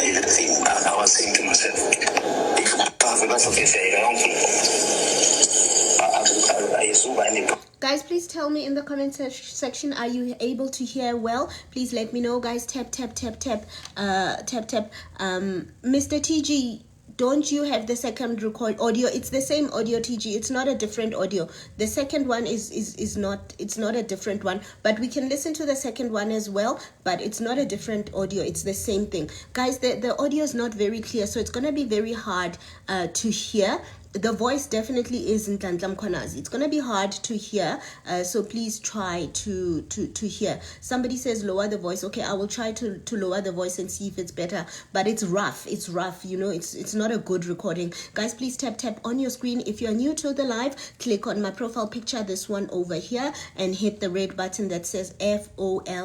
Everything. I was saying to myself, if guys, please tell me in the comment section, are you able to hear well? Please let me know, guys. Tap. Mr. TG, don't you have the second record audio? It's the same audio, TG. It's not a different audio. The second one is not, it's not a different one, but we can listen to the second one as well, but it's not a different audio. It's the same thing. Guys, the audio is not very clear, so it's going to be very hard to hear. The voice definitely is Nhlanhla Mkhwanazi. It's going to be hard to hear, so please try to hear. Somebody says lower the voice. Okay, I will try to lower the voice and see if it's better, but it's rough. It's rough, you know. It's not a good recording. Guys, please tap on your screen. If you're new to the live, click on my profile picture, this one over here, and hit the red button that says FOLLOW.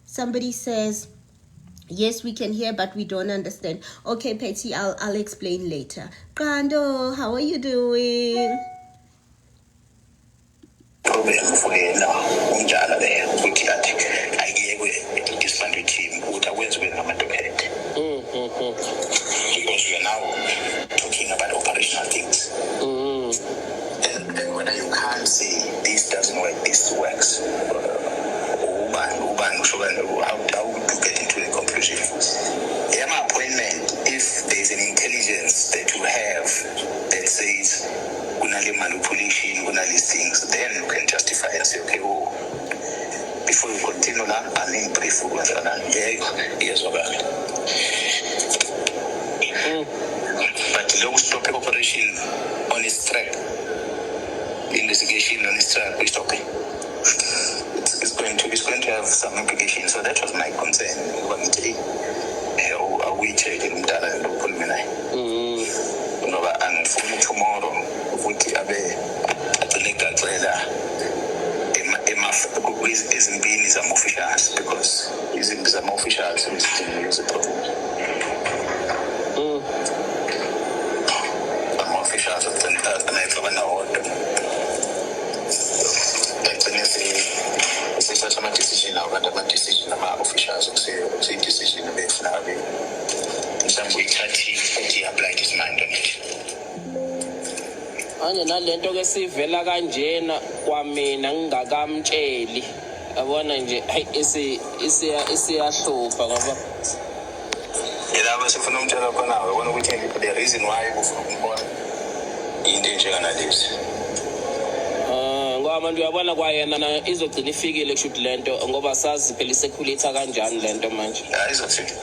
Somebody says, yes, we can hear, but we don't understand. Okay, Patty, I'll explain later. Kando, how are you doing? Problem for now, there, I gave disbanded team, what I was with because we are now talking about operational things. And whether you can't say this doesn't work, this works. How to get into a conclusion. My appointment, if there's an intelligence that you have that says manipulation, these things, then you can justify and say, okay, before you continue now, I need brief. Yes, but no stop operation on its track, investigation on its track, we stop it. It's going to have some implications. So that was my concern. We check in and tomorrow, isn't being some officials because using some officials is the problem. Some officials of the it's a decision now, but a decision about officials who say decision about Flavi. Some way he applied his mind on it. Nalento ke sivela kanjena kwamina ngingakamtsheli abona nje hayi isiyahlupha ngoba yena sifuna umtshela khona ubona ukuthi the reason why ufuna ukumbona into enjengana lezi ngoba manje uyabona kwayena izogcina ifikile kushuthi lento ngoba sazi phela isekhulitha kanjani lento manje izofika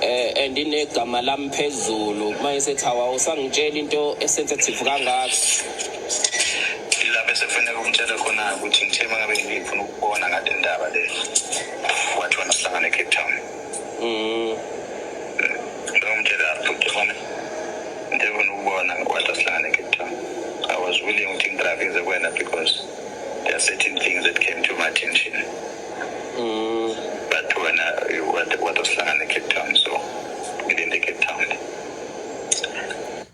and inegama lami phezulu mayesethi awusangitshela into esensitive kangaka lapho sefanele ukumtshela khona ukuthi ngithema ngabe ngifuna ukubona ngale ndaba le wathi wona sihlangana eCape Town ngomtshela ukuthi khona ndifuna ukubona wathi sihlangana eCape Town. I was willing to drive in the winner because there are certain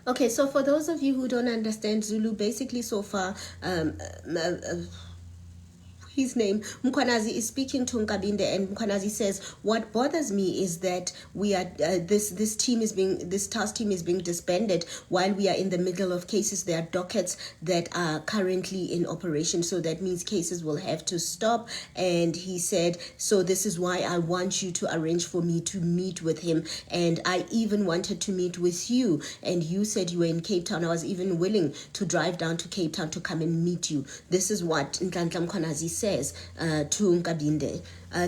Okay, so for those of you who don't understand Zulu, basically so far, his name, Mkwanazi, is speaking to Nkabinde, and Mkwanazi says, what bothers me is that we are this task team is being disbanded while we are in the middle of cases. There are dockets that are currently in operation, so that means cases will have to stop. And he said, so this is why I want you to arrange for me to meet with him, and I even wanted to meet with you, and you said you were in Cape Town. I was even willing to drive down to Cape Town to come and meet you. This is what Nhlanhla Mkhwanazi says to Nkabinde.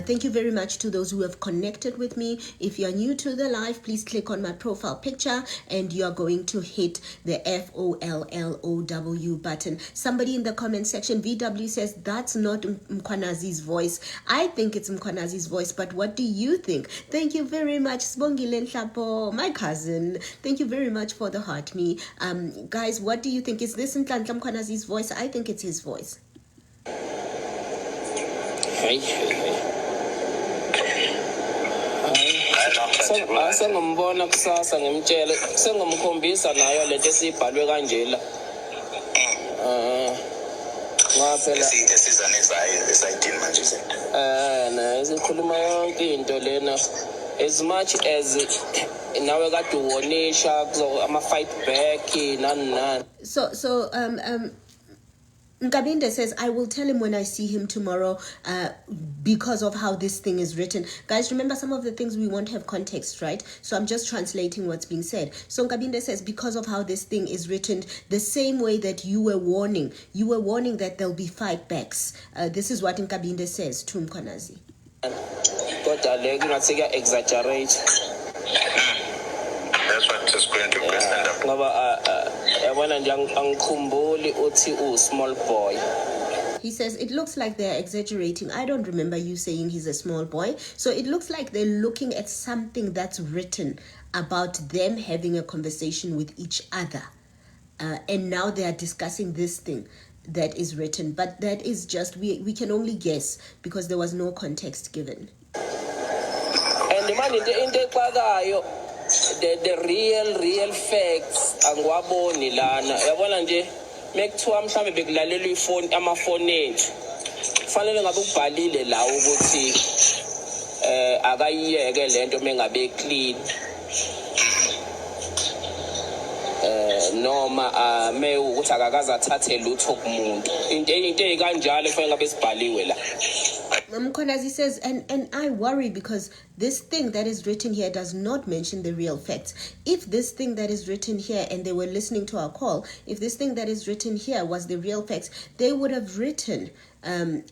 Thank you very much to those who have connected with me. If you're new to the live, please click on my profile picture and you're going to hit the FOLLOW button. Somebody in the comment section, VW, says that's not Mkhwanazi's voice. I think it's Mkhwanazi's voice, but what do you think? Thank you very much, Sbongile Nhlapo, my cousin. Thank you very much for the heart me. Guys, what do you think? Is this Nhlanhla Mkhwanazi's voice? I think it's his voice. Sengimbona kusasa ngimtshele sengimkhombisa nayo lento esibhalwe kanjela ngaphela esayidini manje izinto na isikhuluma yonke into lena, as much as nawe kade uwonisha ama fight back nani. So Nkabinde says, I will tell him when I see him tomorrow because of how this thing is written. Guys, remember some of the things we won't have context, right? So I'm just translating what's being said. So Nkabinde says, because of how this thing is written, the same way that you were warning that there'll be fight backs. This is what Nkabinde says to Mkhwanazi. Exaggerate. That's what is going to stand up. Small boy. He says, it looks like they're exaggerating. I don't remember you saying he's a small boy. So it looks like they're looking at something that's written about them having a conversation with each other. And now they are discussing this thing that is written. But that is just, we can only guess because there was no context given. And the man in the real facts angwaboni lana yabona nje mekuthiwa mhlambe bekulalela ifoni amafoni ethu kufanele ngabe ubhalile la ukuthi akayiyeke lento mengabe clean noma me ukuthi akakaza athathe lutho kumuntu into ekanjalo kufanele ngabe sibhaliwe la. Mkhwanazi says, and I worry because this thing that is written here does not mention the real facts. If this thing that is written here, and they were listening to our call, if this thing that is written here was the real facts, they would have written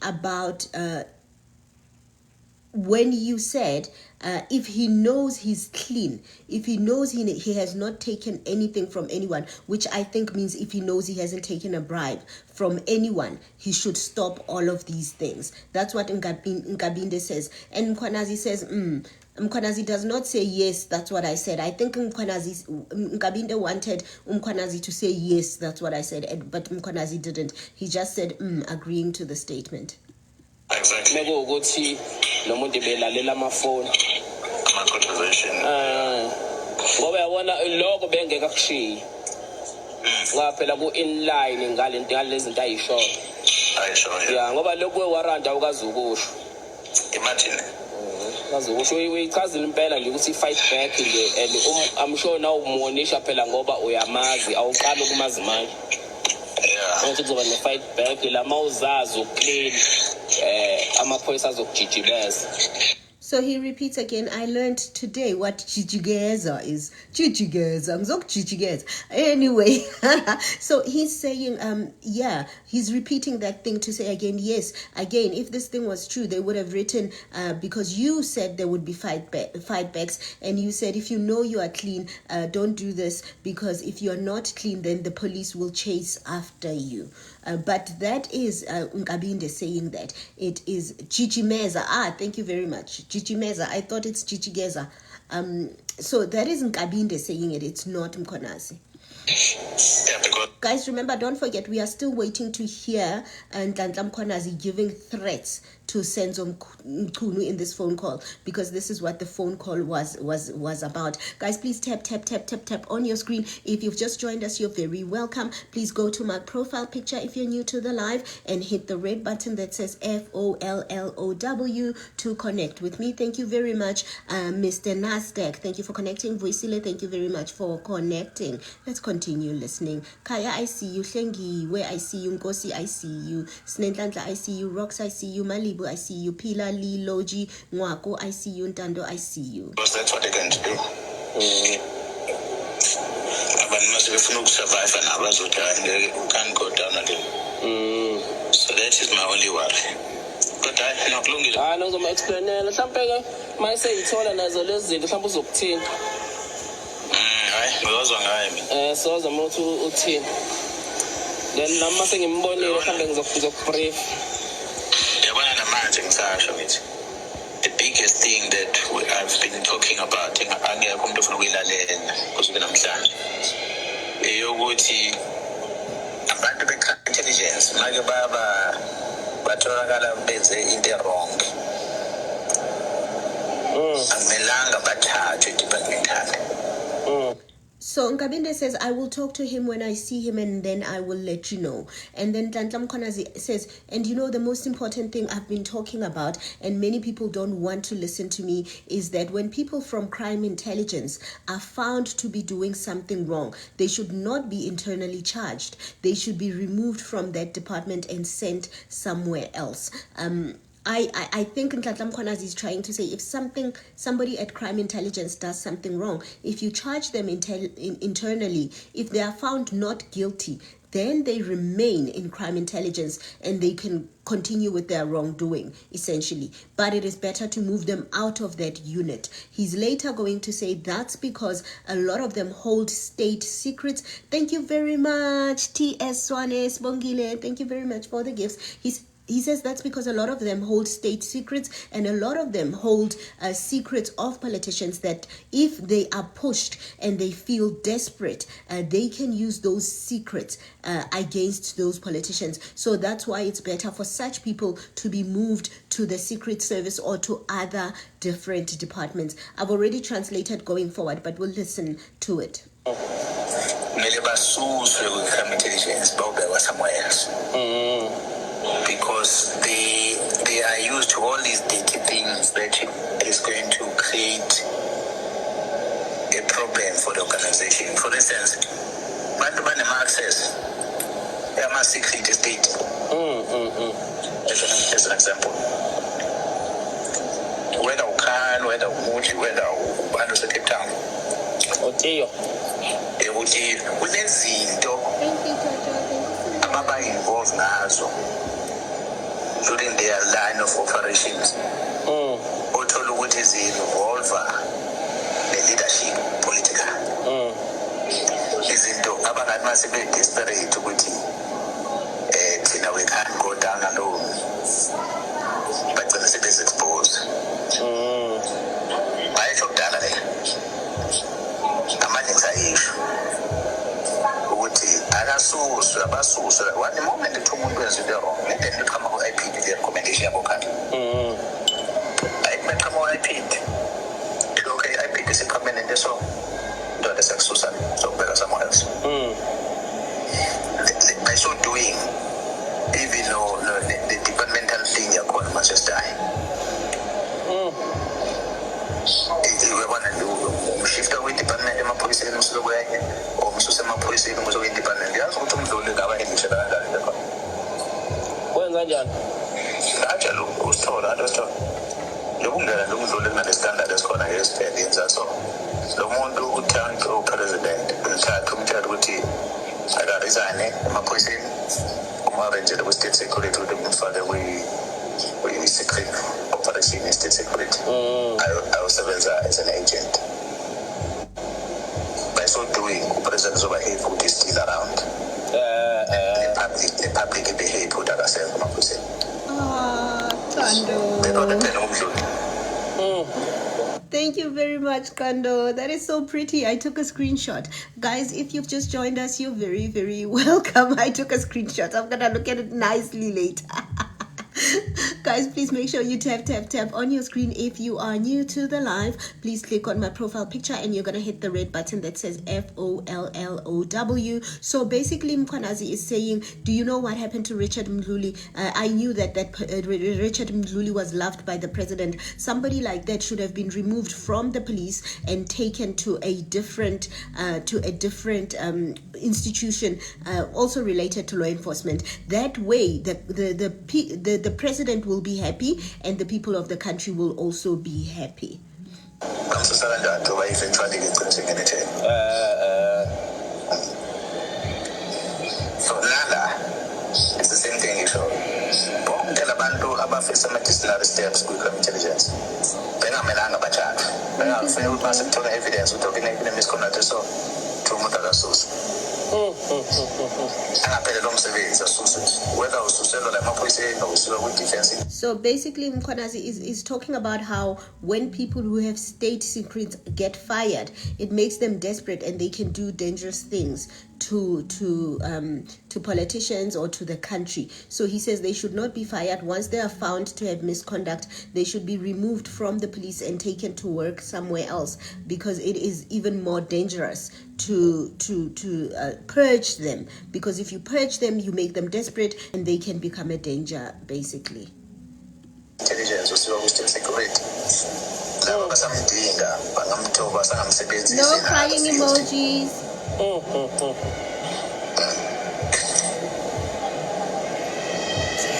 about when you said, if he knows he's clean, if he knows he has not taken anything from anyone, which I think means if he knows he hasn't taken a bribe from anyone, he should stop all of these things. That's what Nkabinde says. And Mkhwanazi says, Mkhwanazi does not say, yes, that's what I said. I think Nkabinde wanted Mkhwanazi to say, yes, that's what I said, but Mkhwanazi didn't. He just said, agreeing to the statement. Exactly. Ukuthi lo muntu belalela amafoni ama conversation ngoba yabona lokho bengeka kushiya ngaphela ku inline ngalezi zinto ayisho yeah ngoba lokho wewarrant awukazukusho imagine kazukusho uyichazile impela nje ukuthi fight back nje and I'm sure now umuonisha phela ngoba uyamazi awuqala ukumazi manje ukuthi kuzoba ne fight back la mawuzazi uclean amaphoyisa azokujijibeza. So he repeats again, I learned today what jijigeza is. Jijigeza. Anyway, so he's saying, he's repeating that thing to say again, yes, again, if this thing was true, they would have written, because you said there would be fight backs, and you said, if you know you are clean, don't do this, because if you're not clean, then the police will chase after you. But that is Nkabinde saying that. It is Chichimeza. Thank you very much. Chichimeza. I thought it's Chichigeza. So that is Nkabinde saying it. It's not Mkhwanazi. Guys, remember, don't forget, we are still waiting to hear Nhlanhla Mkhwanazi giving threats to Senzo Mchunu in this phone call, because this is what the phone call was about. Guys, please tap on your screen. If you've just joined us, you're very welcome. Please go to my profile picture if you're new to the live and hit the red button that says FOLLOW to connect with me. Thank you very much, Mr. Nasdaq. Thank you for connecting. Voisile, thank you very much for connecting. Let's continue listening. Kaya, I see you. Hlengi, where I see you. Nkosi, I see you. Snentlantla, I see you. Rox, I see you. Malibu, I see you. Pila, Loji, Mwako, I see you. Ntando, I see you. Because that's what they're going to do. Abantu masebefuna ukusurvive and you can't go down again. So that is my only worry. But I not long enough. Ngizoma explainela mhlambe ke mayise yithola nazo lezi zinto mhlambe uzokuthini. Hayi, ngizozwa ngaye mina. Soza ukuthi uthini. Then nami mase ngimbonile mhlambe ngizokubrief. Yabona namanje ngisasho ngithi the biggest thing that I've been talking about angekho umuntu ofuna ukuyilalela kusukela namhlanje eyokuthi abantu be-intelligence make batholakala benze into wrong akumelanga bathathwe departmentally. So Nkabinde says, I will talk to him when I see him and then I will let you know. And then Ntantla Mkhwanazi says, and you know the most important thing I've been talking about and many people don't want to listen to me is that when people from crime intelligence are found to be doing something wrong, they should not be internally charged. They should be removed from that department and sent somewhere else. I think Ntantla Mkhwanazi is trying to say if somebody at crime intelligence does something wrong, if you charge them internally, if they are found not guilty, then they remain in crime intelligence and they can continue with their wrongdoing, essentially. But it is better to move them out of that unit. He's later going to say that's because a lot of them hold state secrets. Thank you very much, T.S. Swanes Bongile. Thank you very much for the gifts. He says that's because a lot of them hold state secrets and a lot of them hold secrets of politicians that if they are pushed and they feel desperate, they can use those secrets against those politicians. So that's why it's better for such people to be moved to the Secret Service or to other different departments. I've already translated going forward, but we'll listen to it. Kumele basuswe kwi-crime intelligence bawubekwa somewhere else. Because they are used to all these dirty things that is going to create a problem for the organization. For instance, bantu banema-access ama-secret estate. As an example. Whether uKhan, whether uMuji, whether ubantu se-Cape Town. Otiyo. Kunezinto ababa-involved ngazo during their line of operations. Othola ukuthi zi-involve ne-leadership political. Izinto abangani mase be-desperate ukuthi thina we can't go down alone. Bagcina sebezi-expose. Bayisho kudala le. Amanje ngisayisho ukuthi akasuswe abasuswe one moment ethi umuntu wenza into wrong and then beqhama ku-IPD le-recommendation yabo khanda beqhama ku-IPD okay i-IPD siqhame nento so ntoda sekususa sokubeka somewhere else. By so doing even though the departmental thing yakhona must just die. Umshifta kwi-department emaphoyiseni umsuloku yenye or umsusa emaphoyiseni umusa kwi-department yazi ukuthi umdluli ngaba endishela kanjani le khona. Wenza kanjani? Kanjalo usithola anti usithola lokungena lomdluli kunale standard esikhona ngesipende yenza so lo muntu uthanda u-president umthatha ukuthi akaresign emaphoyiseni umu-arrangele kwi-state security ukuthi kumfake kwi-secret operation ye-state security ayosebenza as an agent. By so doing upresident uzobahave ukuthi still around the public behave ukuthi akasekho emaphoyiseni. Thank you very much, Kando. That is so pretty. I took a screenshot. Guys, if you've just joined us, you're very, very welcome. I took a screenshot. I'm going to look at it nicely later. Guys, please make sure you tap on your screen if you are new to the live. Please click on my profile picture and you're gonna hit the red button that says FOLLOW. So basically Mkhwanazi is saying, do you know what happened to Richard Mdluli? I knew that Richard Mdluli was loved by the president. Somebody like that should have been removed from the police and taken to a different institution, also related to law enforcement. That way, the president will be happy, and the people of the country will also be happy. So Lala, it's the same thing. Tell abantu abafisa medicinal steps kwi-crime intelligence. Bengamelanga bajalo. Bengafanele ukuthi masekuthole evidence ukuthi kunemiskhonathi so umuntu akasusa. Angaphelele umsebenzi asuse. Whether ususelwa la maphoyiseni or ususelwa kwi-defense. So basically Mkhwanazi is talking about how when people who have state secrets get fired, it makes them desperate and they can do dangerous things to politicians or to the country. So he says they should not be fired. Once they are found to have misconduct, they should be removed from the police and taken to work somewhere else, because it is even more dangerous to purge them, because if you purge them, you make them desperate and they can become a danger, basically. Intelligence security. No crying emojis.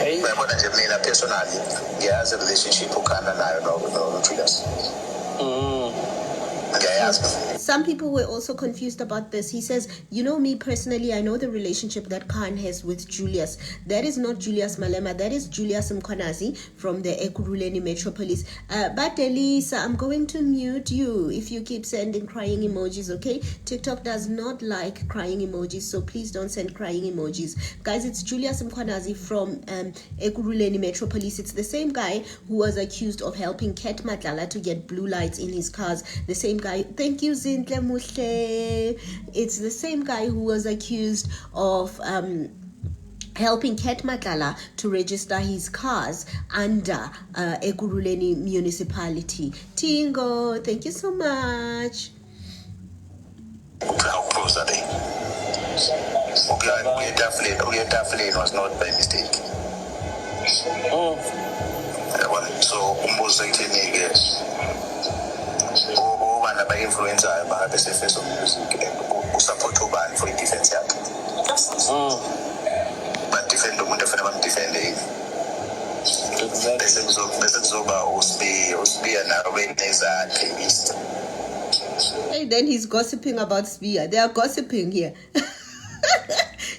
Uyabona nje mina personally ngiyazi relationship ukhanda nayo no Julius. Some people were also confused about this. He says, you know me personally, I know the relationship that Khan has with Julius. That is not Julius Malema. That is Julius Mkhwanazi from the Ekurhuleni Metropolis. But Elisa, I'm going to mute you if you keep sending crying emojis, okay? TikTok does not like crying emojis, so please don't send crying emojis. Guys, it's Julius Mkhwanazi from Ekurhuleni Metropolis. It's the same guy who was accused of helping Ket Matlala to get blue lights in his cars. The same guy. Thank you, Zintle Mushle. It's the same guy who was accused of helping Ket Matlala to register his cars under Ekurhuleni municipality. Tingo, thank you so much. How close are they? Definitely was not by mistake. So umbuzo ethini-ke ubani aba-influencer bangabe se-face of music usupport ubani for i-defense yakhe badefende umuntu efane bamdefende yini bese kuzoba uSibiya nawe nezakhe east. Hey, then he's gossiping about Sibiya. They are gossiping here.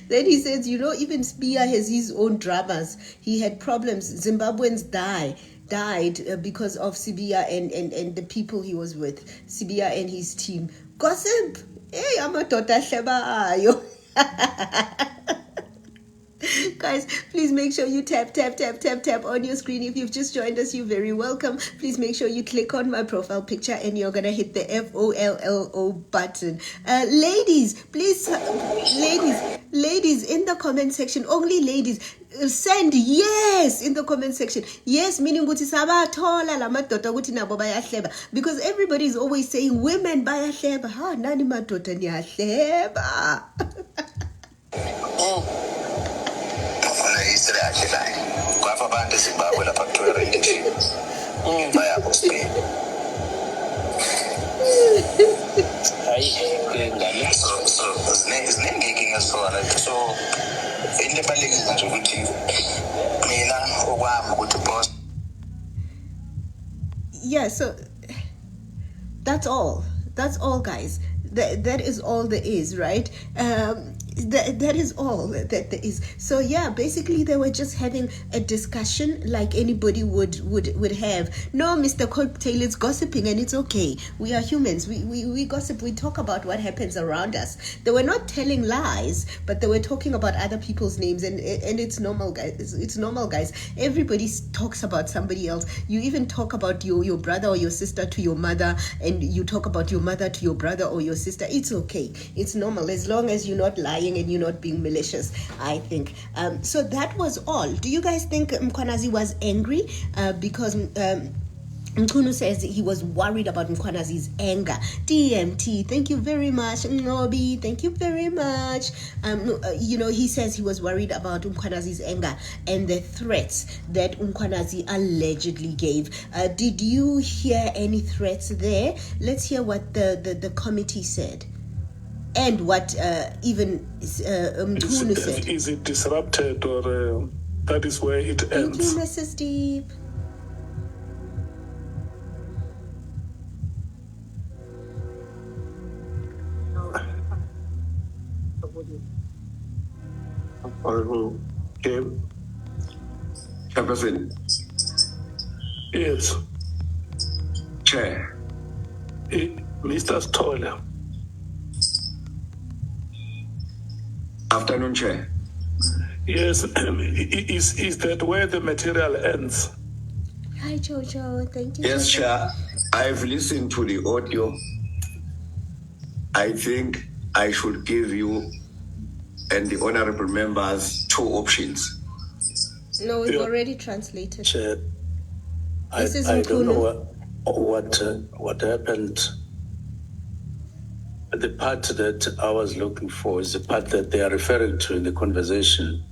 Then he says, you know, even Sibiya has his own dramas. He had problems. Zimbabweans died because of Sibiya and the people he was with. Sibiya and his team. Gossip. Hey, I'm a tota shebayo. Guys, please make sure you tap on your screen. If you've just joined us, you're very welcome. Please make sure you click on my profile picture and you're gonna hit the FOLLO button. Ladies, please, ladies in the comment section, only ladies, send yes in the comment section. Yes, meaning ukuthi sabathola la madoda ukuthi nabo bayahleba, because everybody is always saying women bayahleba. Ha, nani madoda niyahleba. Yeah, so that's all, guys. That is all there is, right? That is all that there is. So yeah, basically they were just having a discussion like anybody would have. No, Mr. Cocktail is gossiping, and it's okay. We are humans. We gossip. We talk about what happens around us. They were not telling lies, but they were talking about other people's names, and it's normal, guys. It's normal, guys. Everybody talks about somebody else. You even talk about your brother or your sister to your mother, and you talk about your mother to your brother or your sister. It's okay. It's normal, as long as you're not lying lying and you're not being malicious, I think. So that was all. Do you guys think Mkhwanazi was angry because Mkunu says he was worried about Mkhwanazi's anger? DMT, thank you very much. Nobi, thank you very much. He says he was worried about Mkhwanazi's anger and the threats that Mkhwanazi allegedly gave. Did you hear any threats there? Let's hear what the committee said. And what even Mkunu said. Is it disrupted, or that is where it ends? Thank you, Mrs. Deep. Honorable Chair. Chairperson. Yes. Chair. Mr. Stoller. Afternoon, Chair. Yes, is that where the material ends? Hi, Jojo. Thank you. Yes, Jojo. Chair. I've listened to the audio. I think I should give you and the honorable members two options. No, we've already translated. Chair, I This is don't know Mkunu. what happened. The part that I was looking for is the part that they are referring to in the conversation,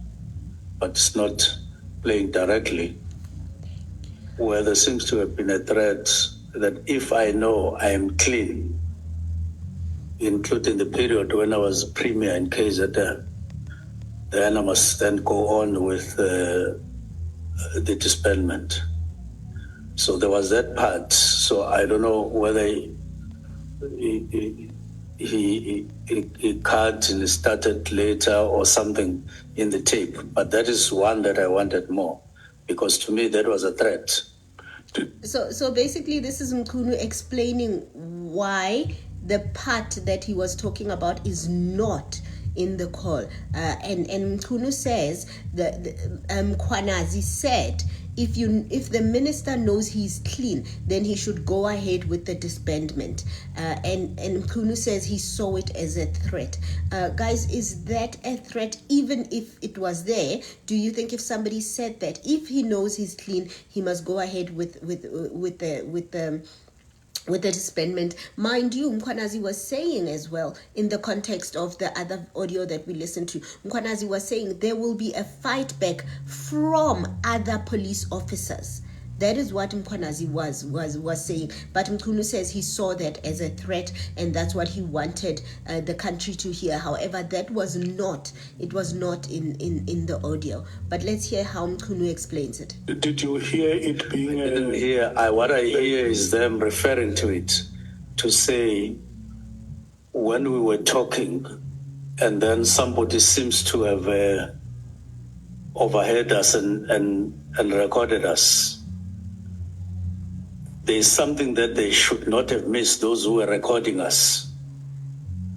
but it's not playing directly, where there seems to have been a threat that if I know I am clean, including the period when I was premier in KZN, then I must then go on with the disbandment. So there was that part. So I don't know whether he cut and started later or something in the tape. But that is one that I wanted more, because to me that was a threat. So basically, this is Mkunu explaining why the part that he was talking about is not in the call. And Mkunu says that Mkhwanazi said, if the minister knows he's clean, then he should go ahead with the disbandment. And Mkunu says he saw it as a threat. Guys, is that a threat? Even if it was there, do you think if somebody said that if he knows he's clean, he must go ahead with the disbandment? Mind you, Mkhwanazi was saying as well, in the context of the other audio that we listened to, Mkhwanazi was saying there will be a fight back from other police officers. That is what Mkhwanazi was saying. But Mkunu says he saw that as a threat, and that's what he wanted the country to hear. However, that was not in the audio. But let's hear how Mkunu explains it. Did you hear it being... I didn't hear. What I hear is them referring to it, to say, when we were talking, and then somebody seems to have overheard us and recorded us. There is something that they should not have missed, those who were recording us.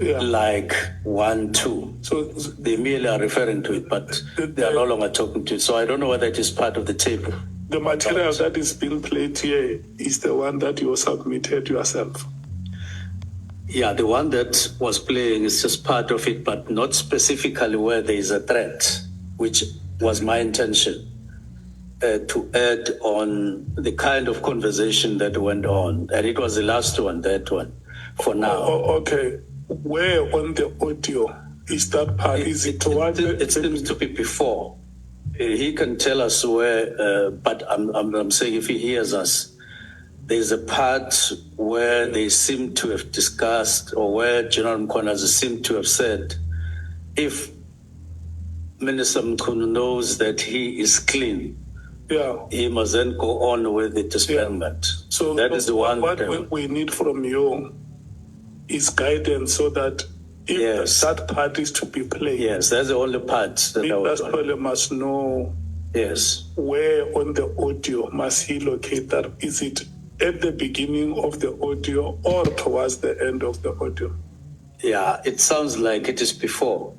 Yeah. Like 1, 2. So they merely are referring to it, but they are no longer talking to it. So I don't know whether it is part of the tape. The material that is being played here is the one that you submitted yourself. Yeah, the one that was playing is just part of it, but not specifically where there is a threat, which was my intention. To add on the kind of conversation that went on. And it was the last one, that one, for now. Okay. Where on the audio is that part? Is it towards it seems to be before. He can tell us where, but I'm saying if he hears us, there's a part where they seem to have discussed, or where General Mkhwanazi seemed to have said, if Minister Mkunu knows that he is clean, he must then go on with the disbandment. So that is the one. What we need from you is guidance, so that if that part is to be played. Yes, that's the only part that Minister must know. Yes. Where on the audio must he locate that? Is it at the beginning of the audio or towards the end of the audio? Yeah, it sounds like it is before,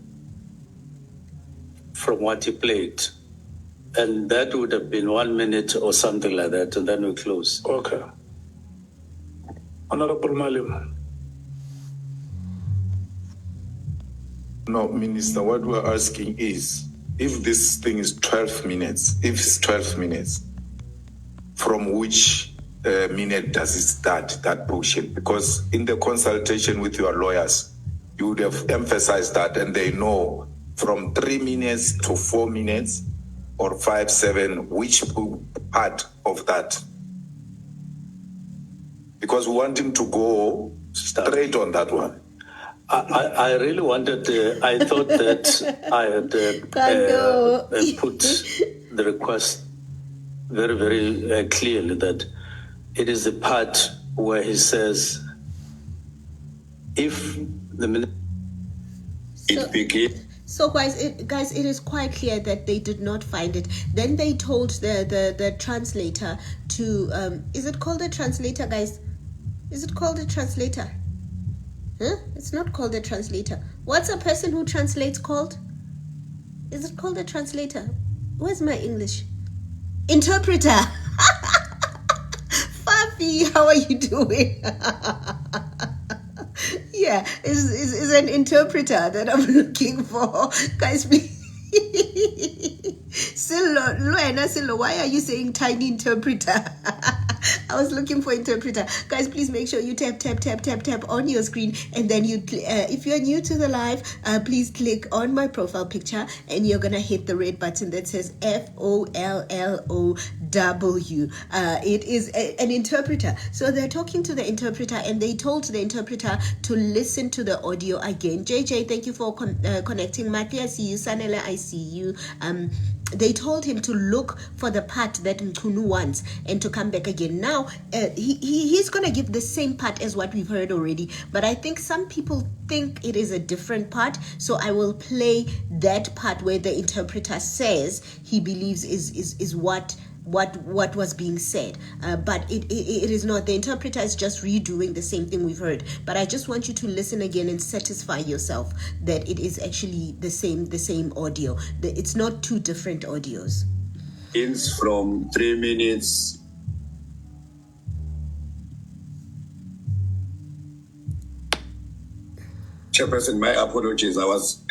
from what he played. And that would have been 1 minute or something like that, and then we close. Okay. Honorable Malim. No, Minister, what we're asking is, if this thing is 12 minutes, if it's 12 minutes, from which minute does it start, that portion? Because in the consultation with your lawyers, you would have emphasized that, and they know from 3 minutes to 4 minutes or 5, 7, which part of that? Because we want him to go straight on that one. I really wanted, I thought that I had put the request very, very clearly that it is the part where he says, if the So guys, it is quite clear that they did not find it. Then they told the translator to is it called a translator, guys? Is it called a translator? Huh? It's not called a translator. What's a person who translates called? Is it called a translator? Where's my English? Interpreter. Fafi, how are you doing? Yeah, is an interpreter that I'm looking for. Guys, please. Silo, why are you saying tiny interpreter? I was looking for interpreter. Guys, please make sure you tap on your screen, and then you, if you're new to the live, please click on my profile picture, and you're gonna hit the red button that says FOLLOW. It is an interpreter. So they're talking to the interpreter, and they told the interpreter to listen to the audio again. JJ, thank you for connecting. Mati, I see you. Sanela, I see you. They told him to look for the part that Mkunu wants and to come back again. Now, he's going to give the same part as what we've heard already, but I think some people think it is a different part, so I will play that part where the interpreter says he believes is what was being said, but it is not. The interpreter is just redoing the same thing we've heard, but I just want you to listen again and satisfy yourself that it is actually the same audio. It's not two different audios. It's from 3 minutes. Chairperson, my apologies. I was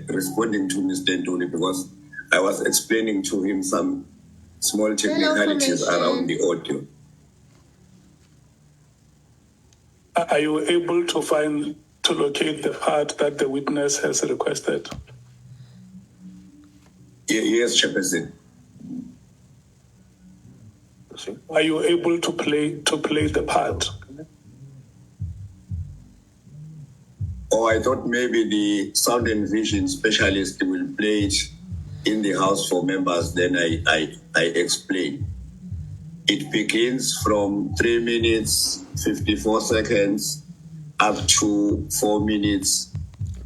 responding to Mr. Ntuli because I was explaining to him some small technicalities around the audio. Are you able to locate the part that the witness has requested? Yes, Chairperson. Are you able to play the part? Oh, I thought maybe the sound and vision specialist will play it in the house for members. Then I explain. It begins from 3 minutes 54 seconds up to 4 minutes.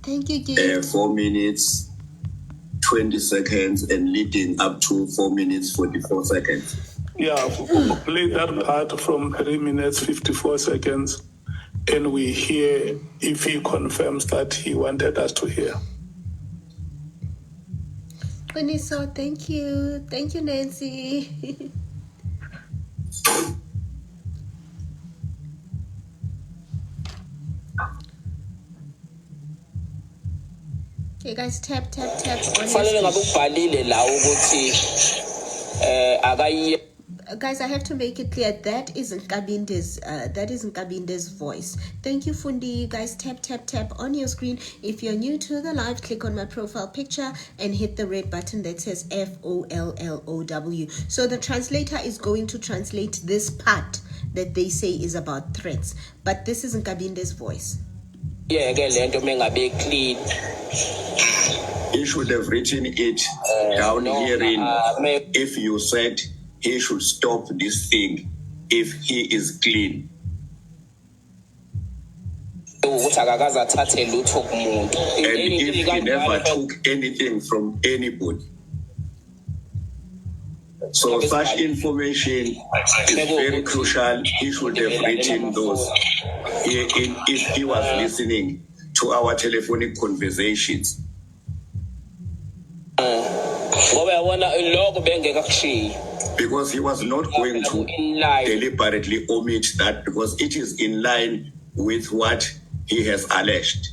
Thank you, Jay. 4 minutes 20 seconds and leading up to 4 minutes 44 seconds. Yeah, play that part from 3 minutes 54 seconds, and we hear if he confirms that he wanted us to hear. So thank you, Nancy. Okay, guys, tap on your guys, I have to make it clear that isn't Kabinde's voice. Thank you, Fundi. Guys, tap on your screen. If you're new to the live, click on my profile picture and hit the red button that says FOLLOW. So the translator is going to translate this part that they say is about threats, but this isn't Kabinde's voice. Yeah, clean. He should have written it down herein. If you said he should stop this thing if he is clean. And if he never took anything from anybody. So such information is very crucial. He should have written those if he was listening to our telephonic conversations. Because he was not going to deliberately omit that, because it is in line with what he has alleged.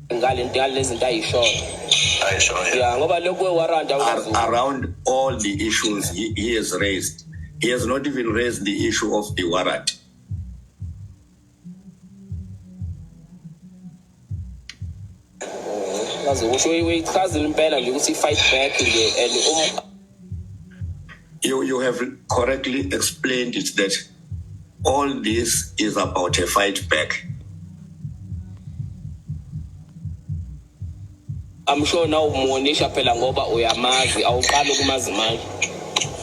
ngalezinto ayishoyo. Yeah, ngoba lokhu warrant around all the issues he has raised. He has not even raised the issue of the warrant. You have correctly explained it that all this is about a fight back. I'm sure now umuonesha phela ngoba uyamazi awuqala ukumazi manje.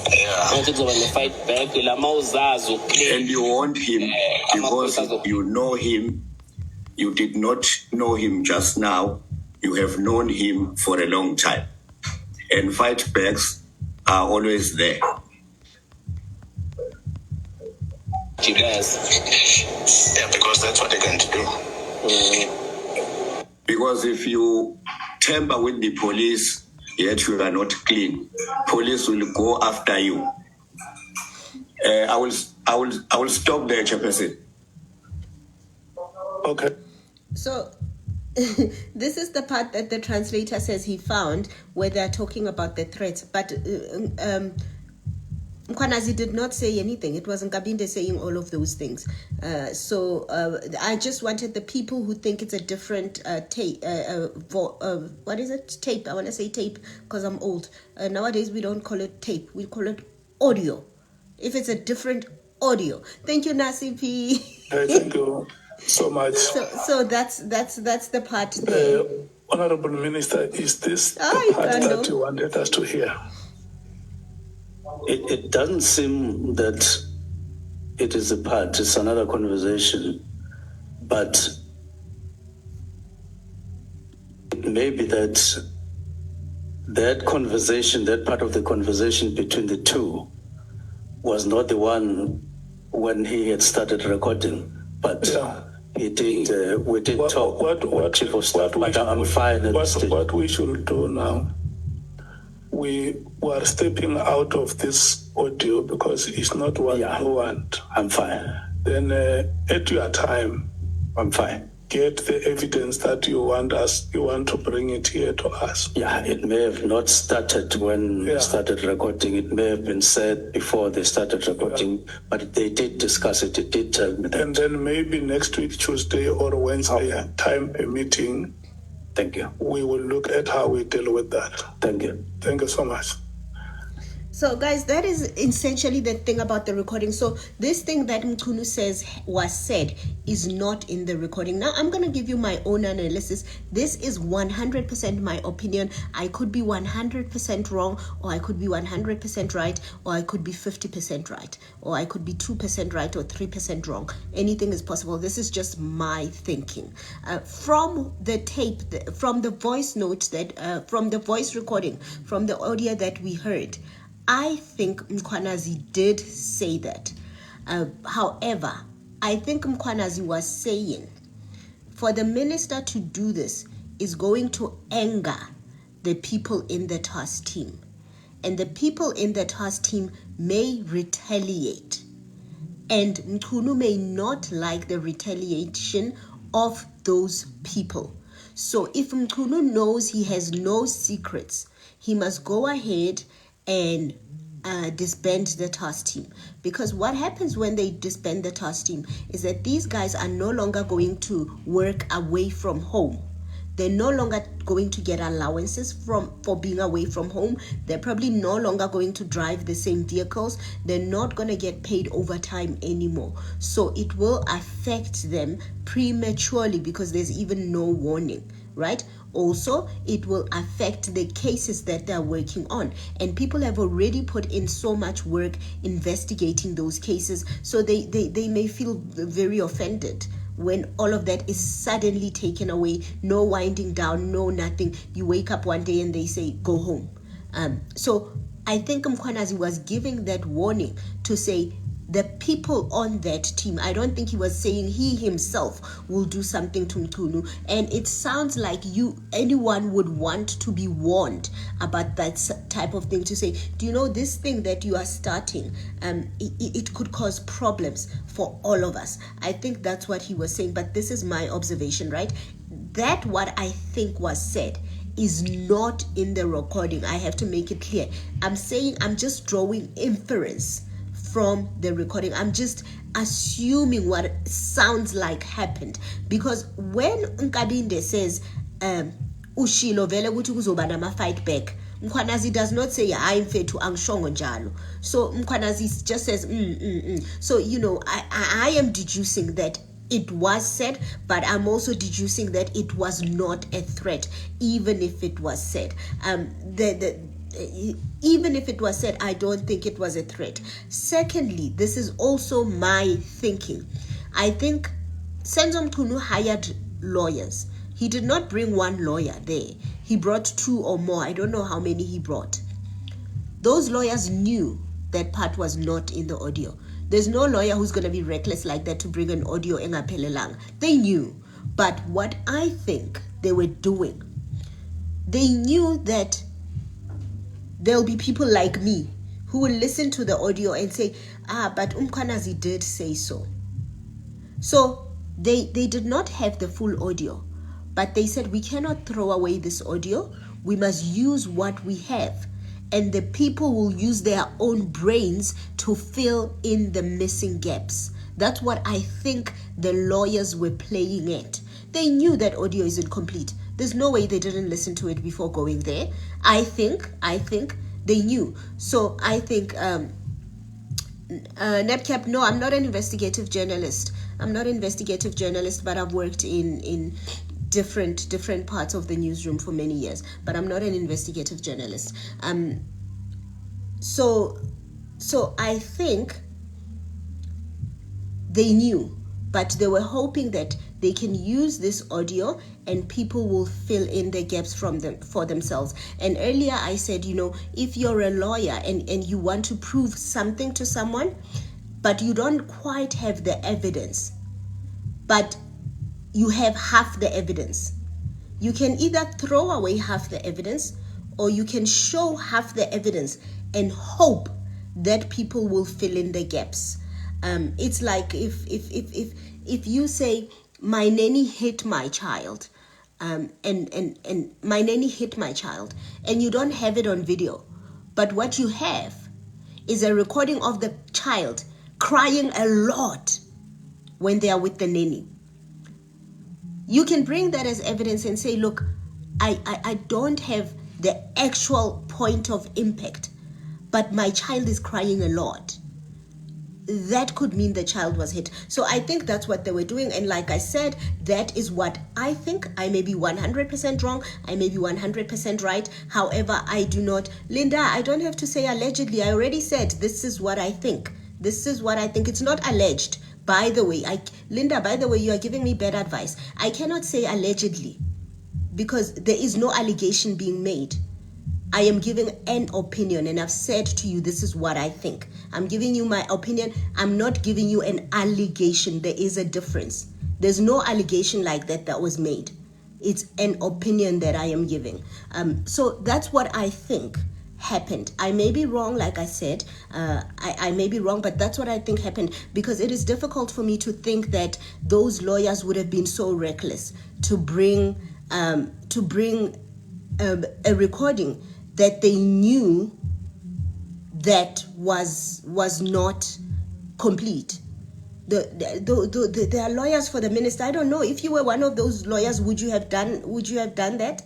Yeah. Kuzoba ne fight back la mawuzazi uclear. And you want him because you know him. You did not know him just now. You have known him for a long time. And fight backs are always there. Yeah, because that's what they're going to do. Because if you tamper with the police, yet you are not clean, police will go after you. I will stop there, Chairperson. Okay. So this is the part that the translator says he found where they're talking about the threats, but Mkwanazi did not say anything. It was Nkabinde saying all of those things. So I just wanted the people who think it's a different tape, what is it? Tape. I want to say tape because I'm old. Nowadays we don't call it tape. We call it audio. If it's a different audio. Thank you, Nasi P. Thank you so much. So that's the part there. Honorable Minister, is this the part that you wanted us to hear? It doesn't seem that it is a part, it's another conversation, but it may be that conversation, that part of the conversation between the two was not the one when he had started recording, but he did, we did talk with Chief of Staff, but I'm fine at this stage. What we should do now, we were stepping out of this audio because it's not what you want. I'm fine. Then at your time, I'm fine. Get the evidence that you want to bring it here to us. Yeah, it may have not started when we started recording. It may have been said before they started recording, but they did discuss it. It did tell me that. And then maybe next week, Tuesday or Wednesday, time permitting, thank you, we will look at how we deal with that. Thank you. Thank you so much. So guys, that is essentially the thing about the recording. So this thing that Mkunu says was said is not in the recording. Now I'm going to give you my own analysis. This is 100% my opinion. I could be 100% wrong, or I could be 100% right, or I could be 50% right, or I could be 2% right or 3% wrong. Anything is possible. This is just my thinking. From the tape, from the voice notes that, from the voice recording, from the audio that we heard, I think Mkwanazi did say that. However, I think Mkwanazi was saying for the minister to do this is going to anger the people in the task team. And the people in the task team may retaliate. And Mkunu may not like the retaliation of those people. So if Mkunu knows he has no secrets, he must go ahead and disband the task team. Because what happens when they disband the task team is that these guys are no longer going to work away from home. They're no longer going to get allowances for being away from home. They're probably no longer going to drive the same vehicles. They're not going to get paid overtime anymore. So it will affect them prematurely because there's even no warning, right? Also, it will affect the cases that they're working on. And people have already put in so much work investigating those cases. So they may feel very offended when all of that is suddenly taken away. No winding down, no nothing. You wake up one day and they say, go home. So I think Mkwanazi was giving that warning to say, the people on that team, I don't think he was saying he himself will do something to Mkunu. And it sounds like anyone would want to be warned about that type of thing, to say, do you know this thing that you are starting, it could cause problems for all of us. I think that's what he was saying, but this is my observation, right? that what I think was said is not in the recording. I have to make it clear. I'm saying I'm just drawing inference from the recording. I'm just assuming what it sounds like happened, because when Nkabinde says ushilo vele ukuthi kuzoba nama fight back, Mkhwanazi does not say hayi mfethu angishongo njalo. So Mkhwanazi just says So I am deducing that it was said, but I'm also deducing that it was not a threat, even if it was said. Even if it was said, I don't think it was a threat. Secondly, this is also my thinking. I think Senzo Mchunu hired lawyers. He did not bring one lawyer there. He brought two or more. I don't know how many he brought. Those lawyers knew that part was not in the audio. There's no lawyer who's going to be reckless like that to bring an audio engapelelang. They knew. But what I think they were doing, they knew that there'll be people like me who will listen to the audio and say, but Mkhwanazi did say so. So they did not have the full audio, but they said, we cannot throw away this audio. We must use what we have. And the people will use their own brains to fill in the missing gaps. That's what I think the lawyers were playing at. They knew that audio isn't complete. There's no way they didn't listen to it before going there. I think they knew. So I think Netcap, no, I'm not an investigative journalist. I'm not an investigative journalist, but I've worked in different parts of the newsroom for many years, but I'm not an investigative journalist. So I think they knew, but they were hoping that they can use this audio and people will fill in the gaps for themselves. And earlier I said, if you're a lawyer and you want to prove something to someone, but you don't quite have the evidence, but you have half the evidence, you can either throw away half the evidence or you can show half the evidence and hope that people will fill in the gaps. It's like if you say, my nanny hit my child, and my nanny hit my child, and you don't have it on video, but what you have is a recording of the child crying a lot when they are with the nanny. You can bring that as evidence and say, look, I don't have the actual point of impact, but my child is crying a lot. That could mean the child was hit. So I think that's what they were doing. And like I said, that is what I think. I may be 100% wrong. I may be 100% right. However, I do not. Linda, I don't have to say allegedly. I already said this is what I think. This is what I think. It's not alleged. By the way, Linda, by the way, you are giving me bad advice. I cannot say allegedly because there is no allegation being made. I am giving an opinion, and I've said to you, this is what I think. I'm giving you my opinion. I'm not giving you an allegation. There is a difference. There's no allegation like that was made. It's an opinion that I am giving. So that's what I think happened. I may be wrong, like I said. I may be wrong, but that's what I think happened, because it is difficult for me to think that those lawyers would have been so reckless to bring a recording that they knew that was not complete. There are lawyers for the minister. I don't know if you were one of those lawyers. Would you have done that?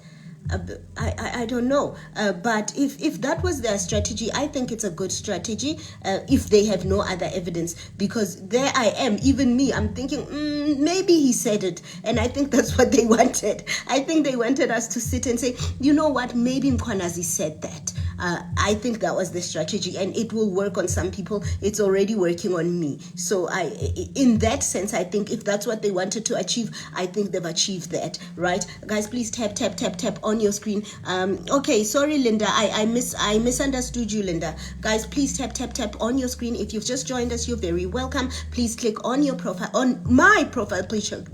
I don't know. But if that was their strategy, I think it's a good strategy. If they have no other evidence, because there I am, even me, I'm thinking maybe he said it, and I think that's what they wanted. I think they wanted us to sit and say, you know what, maybe Mkhwanazi said that. I think that was the strategy, and it will work on some people. It's already working on me. So in that sense, I think if that's what they wanted to achieve, I think they've achieved that, right? Guys, please tap on your screen. Okay, sorry, Linda, I misunderstood you, Linda. Guys, please tap on your screen. If you've just joined us, you're very welcome. Please click on your profile, on my profile picture,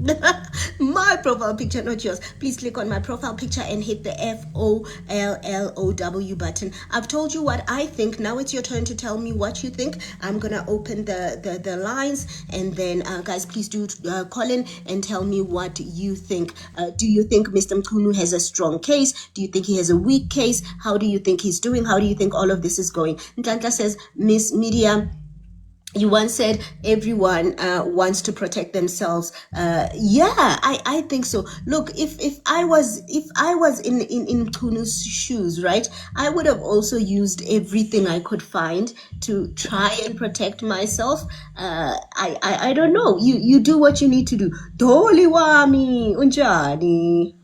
my profile picture, not yours. Please click on my profile picture and hit the FOLLOW button. I've told you what I think. Now it's your turn to tell me what you think. I'm gonna open the lines, and then guys, please do call in and tell me what you think. Do you think Mr. Mchunu has a strong case? Do you think he has a weak case? How do you think he's doing? How do you think all of this is going? Ntantla says, Miss Media, you once said everyone wants to protect themselves. Yeah, I think so. Look, if I was in Mchunu's shoes, right, I would have also used everything I could find to try and protect myself. I don't know. You do what you need to do. Doli wami unjani.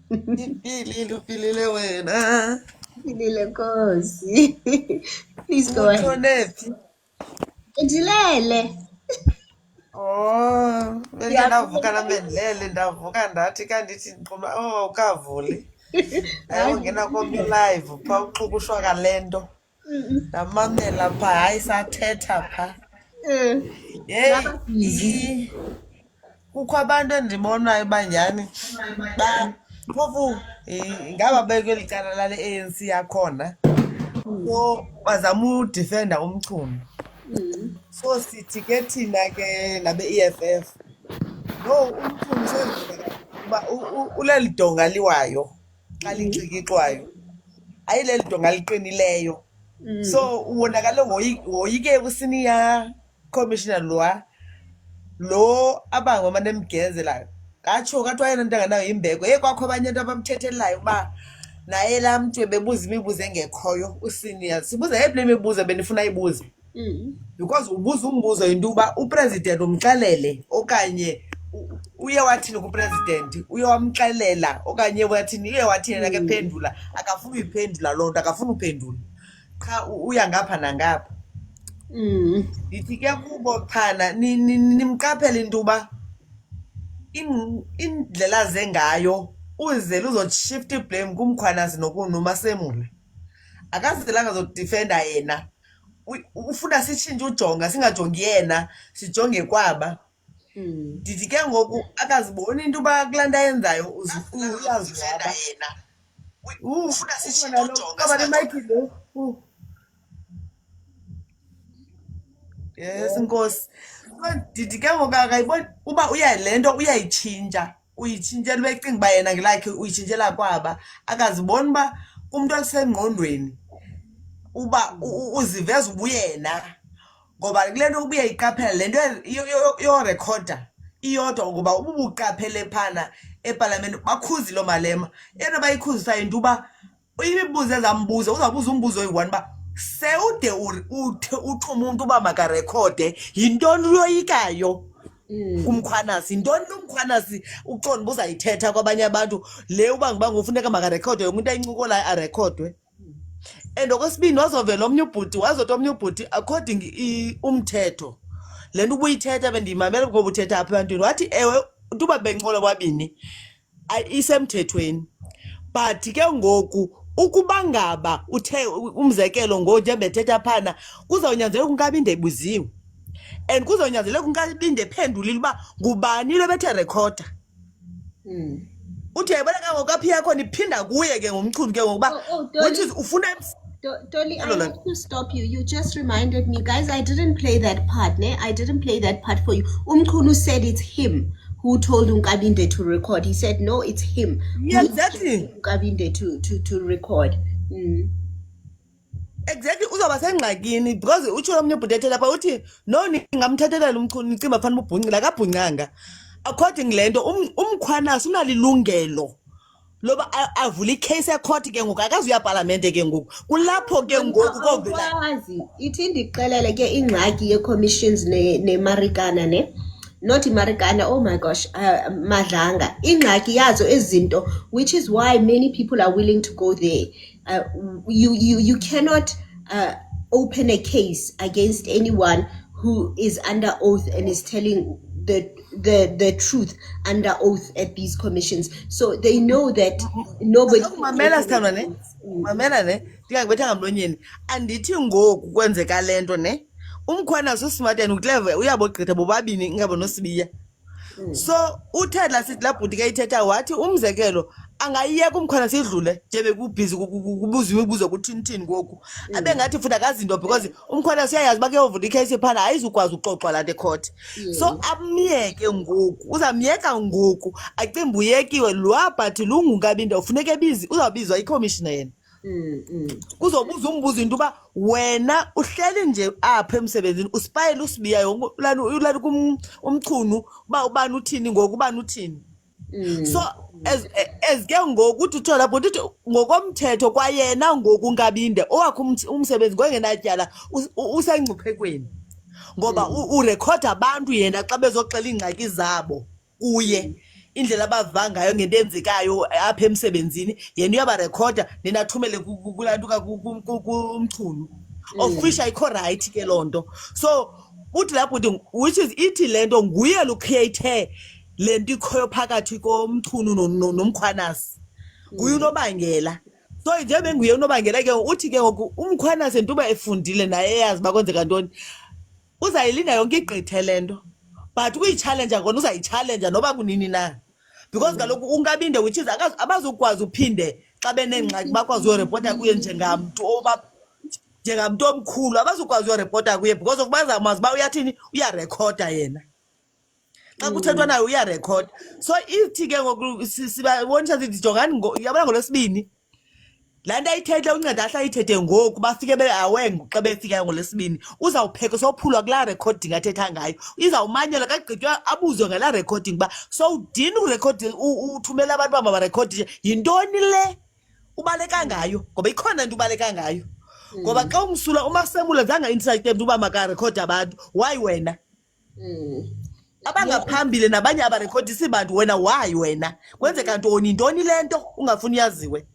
Upilile wena. Philile Nkosi. Please go ahead. Uthonephi? Ndilele. Oh, benike ndavuka namendlele ndavuka ndathi kandithi ndiquma ukavuli. Ayongena komnye live pha uxukushwa kalento. Ndamamela pha hayi sathetha pha. Hey, kukho abantu endibonayo banyani phofu ingaba bekweli cala lale ANC yakhona so bazama udefenda umchunu. So sithi ke thina ke labe EFF no umchunu sezibona kuba uleli donga liwayo xa lixikixwayo ayileli donga liqinileyo. So ubonakala ngoyike usenior commissioner lo abangoma nemgezela katsho kathiwa yena nto anganayo imbeko kwakho abanye abantu abamthethelayo uba naye laa mntu bebuza imibuzo engekhoyo usenior sibuza yeyiphi le mibuzo benifuna ibuze because ubuza umbuzo yinto uba upresident umxelele okanye uye wathini kupresident uye wamxelela okanye wathini uye wathini yena ke phendula akafuna uyiphendula loo nto akafuna uphendula qha uya ngapha nangapha. Ndithi ke kubo phana nimqaphele into uba indlela zengayo uzele uzotshift iblame kumkhwanazi nomasemule akazelanga zodefenda yena ufuna sitshintshe ujonga singajongi yena sijonge kwaba. Ndithi ke ngoku akaziboni into uba kulaa nto ayenzayo uyazifenda yena ufuna sitshintshe ujonga nemayikhi lo. Yes Nkosi. Ndithi ke ngoku akayiboni uba le nto uyayitshintsha uyitshintshela uba ecinga uba yena ngelakhe uyitshintshela kwaba akaziboni uba kumntu osengqondweni uba uziveza ubuyena ngoba kule nto ubuye iqaphela le nto yorekhoda iyodwa ngoba ububuqaphele phana epalamente bakhuzi loo malema into bayikhuzisayo into uba imibuzo ezambuza uzawubuza umbuzo oyi-one uba sewude uthi umuntu uba makarekhode yintoni uyoyikayo kumkhwanasi yintoni umkhwanasi uqonda uba uzayithetha kwabanye abantu le uba ngibanga ufuneka makarekhodwe umuntu ayincukolayo arekhodwe. And okwesibini wazovela omnye ubhuti wazothi omnye ubhuti according umthetho le nto ubuyithetha bendiyimamela ngoba uthetha apha ebantwini wathi ewe uba bencola kwabini isemthethweni but ke ngoku ukuba ngaba uthe umzekelo ngoje bethetha phana kuzawunyanzeleka unkabinde ebuziwe and kuzawunyanzeleka unkabinde ephendulile uba ngubani lo bethe rekhoda. Uthi yayibona ke ngoku apha yakho niphinda kuye ke ngomchunu ke ngokuba which is ufuna Dolly, I have to stop you. You just reminded me, guys. I didn't play that part, ne? I didn't play that part for you. Umchunu said it's him who told Nkabinde to record. He said no, it's him. Yeah, exactly. Nkabinde to record. Exactly. Uzawuba sengxakini because utsho omnye ubhuti ethela pha uthi no ningamthethelela umchunu nicimba fanele ubhunqile akabhunqanga. According le nto umkhwanasi unalilungelo loba avula icase ecourt ke ngoku akazuya parliamente ke ngoku kulapho ke ngoku kovela ithi ndixelele ke ingxaki ye-commissions nemarikana ne not imarikana, oh my gosh, madlanga ingxaki yazo ezinto, which is why many people are willing to go there. You cannot open a case against anyone who is under oath and is telling the truth under oath at these commissions, so they know that nobody mamela sithandwa ne mamela ne ndingakubetha ngamlonyeni andithi ngoku kwenzeka lento ne umkhwana uSmartani uclever uyabogqitha bobabini ingabo noSibiya So uthela sithi la bhuti ke ithetha wathi umzekelo angayiyeka umkhona sidlule nje bekubhizi kubuziwe imibuzo kuthini ngoku abengathi futhi akazinto because umkhona siyayazi ba kuyovula icase phana ayizukwazi uxoxwa la ecourt. So amyeke ngoku uzamyeka ngoku acimba uyekiwe lwa but lungunkabinde ufuneke uzawubizwa icommissioner yena. Kuzobuza umbuzo into uba wena uhleli nje apha emsebenzini usipayela usibiya yonke ulani umchunu uba ubani uthini ngoku ubani uthini. So as ke ngoku uthi uthola but uthi ngokomthetho kwayena ngoku unkabinde owakho umsebenzi ngoyengenatyala usengcuphekweni ngoba urekhoda abantu yena xa bezoxela iingxaki zabo kuye. Indlela abava ngayo ngento enzekayo apha emsebenzini yena uyabarekhoda nenathumele kulantu kumchunu ofisha ayikho right ke loo nto. So uthi lapho which is ithi le nto nguye lucreate le nto ikhoyo phakathi komchunu nomkhwanasi nguye unobangela. So njengoba enguye unobangela ke uthi ke ngoku umkhwanasi ntuba efundile naye eyazi uba kwenzeka ntoni uzayilinda yonke igqithe le nto but ukuyitshalenja kona uzayitshalenja noba kunini na because kaloku unkabinde which is abazukwazi uphinde xa benengxaki bakwazi uyorepota kuye njengamntu omkhulu abazukwazi uyorepota kuye because bazamazi uba uyathini uyarekhoda yena xa kuthethwa nayo uyarekhoda. So ithi ke ngoku sibabonisa sithi jongani yabona ngoLwesibini laa nto ayithethe unceda ahle ayithethe ngoku bafike beawengu xa befika ngoLwesibini uzawupheka sophulwa kulaa recording athetha ngayo izawumanyelwa kagqitywa abuzwe ngalaa recording uba sowudini urekhodi uthumela abantu uba mabarekhodi yintoni le ubaleka ngayo ngoba ikhona into ubaleka ngayo ngoba xa umsula uMasemula zange insight uba makarekhodi abantu why wena abangaphambili nabanye abarekhodisi bantu wena why wena kwenzeka ntoni le nto ungafuni yaziwe.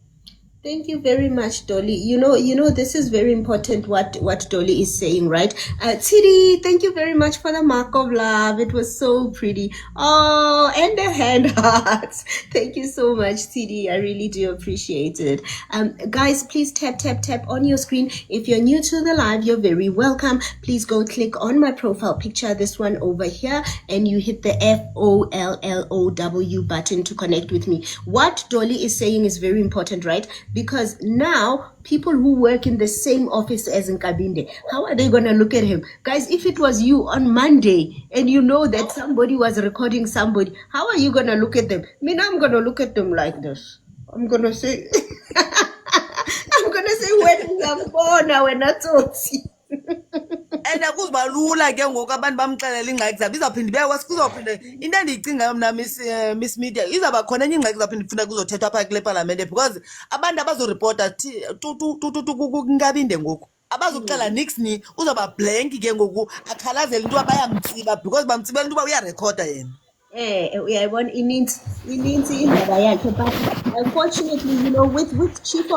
Thank you very much, Dolly. You know, this is very important what Dolly is saying, right? Tidi, thank you very much for the mark of love. It was so pretty. Oh, and the hand hearts. Thank you so much, Tidi. I really do appreciate it. Guys, please tap on your screen. If you're new to the live, you're very welcome. Please go click on my profile picture, this one over here, and you hit the FOLLOW button to connect with me. What Dolly is saying is very important, right? Because now people who work in the same office as Nkabinde, how are they going to look at him? Guys, if it was you on Monday and you know that somebody was recording somebody, how are you going to look at them? I mean, I'm going to look at them like this. I'm going to say, when that's all. And akuzibalula ke ngoku abantu bamxelela ingxaki zabo izawuphinda ibekwazi kuzawuphinda into endiyicingayo mna Miss Media izawuba khona enye ingxaki izawuphinda ifuna kuzothethwa phaa kule palamente because abantu abazoripota kunkabinde ngoku abazuxela nix ni uzawuba blank ke ngoku akhalazela into uba bayamtsiba because bamtsibela into uba uyarekhoda yena. Uyayibona ininzi indaba yakhe, but unfortunately, with chief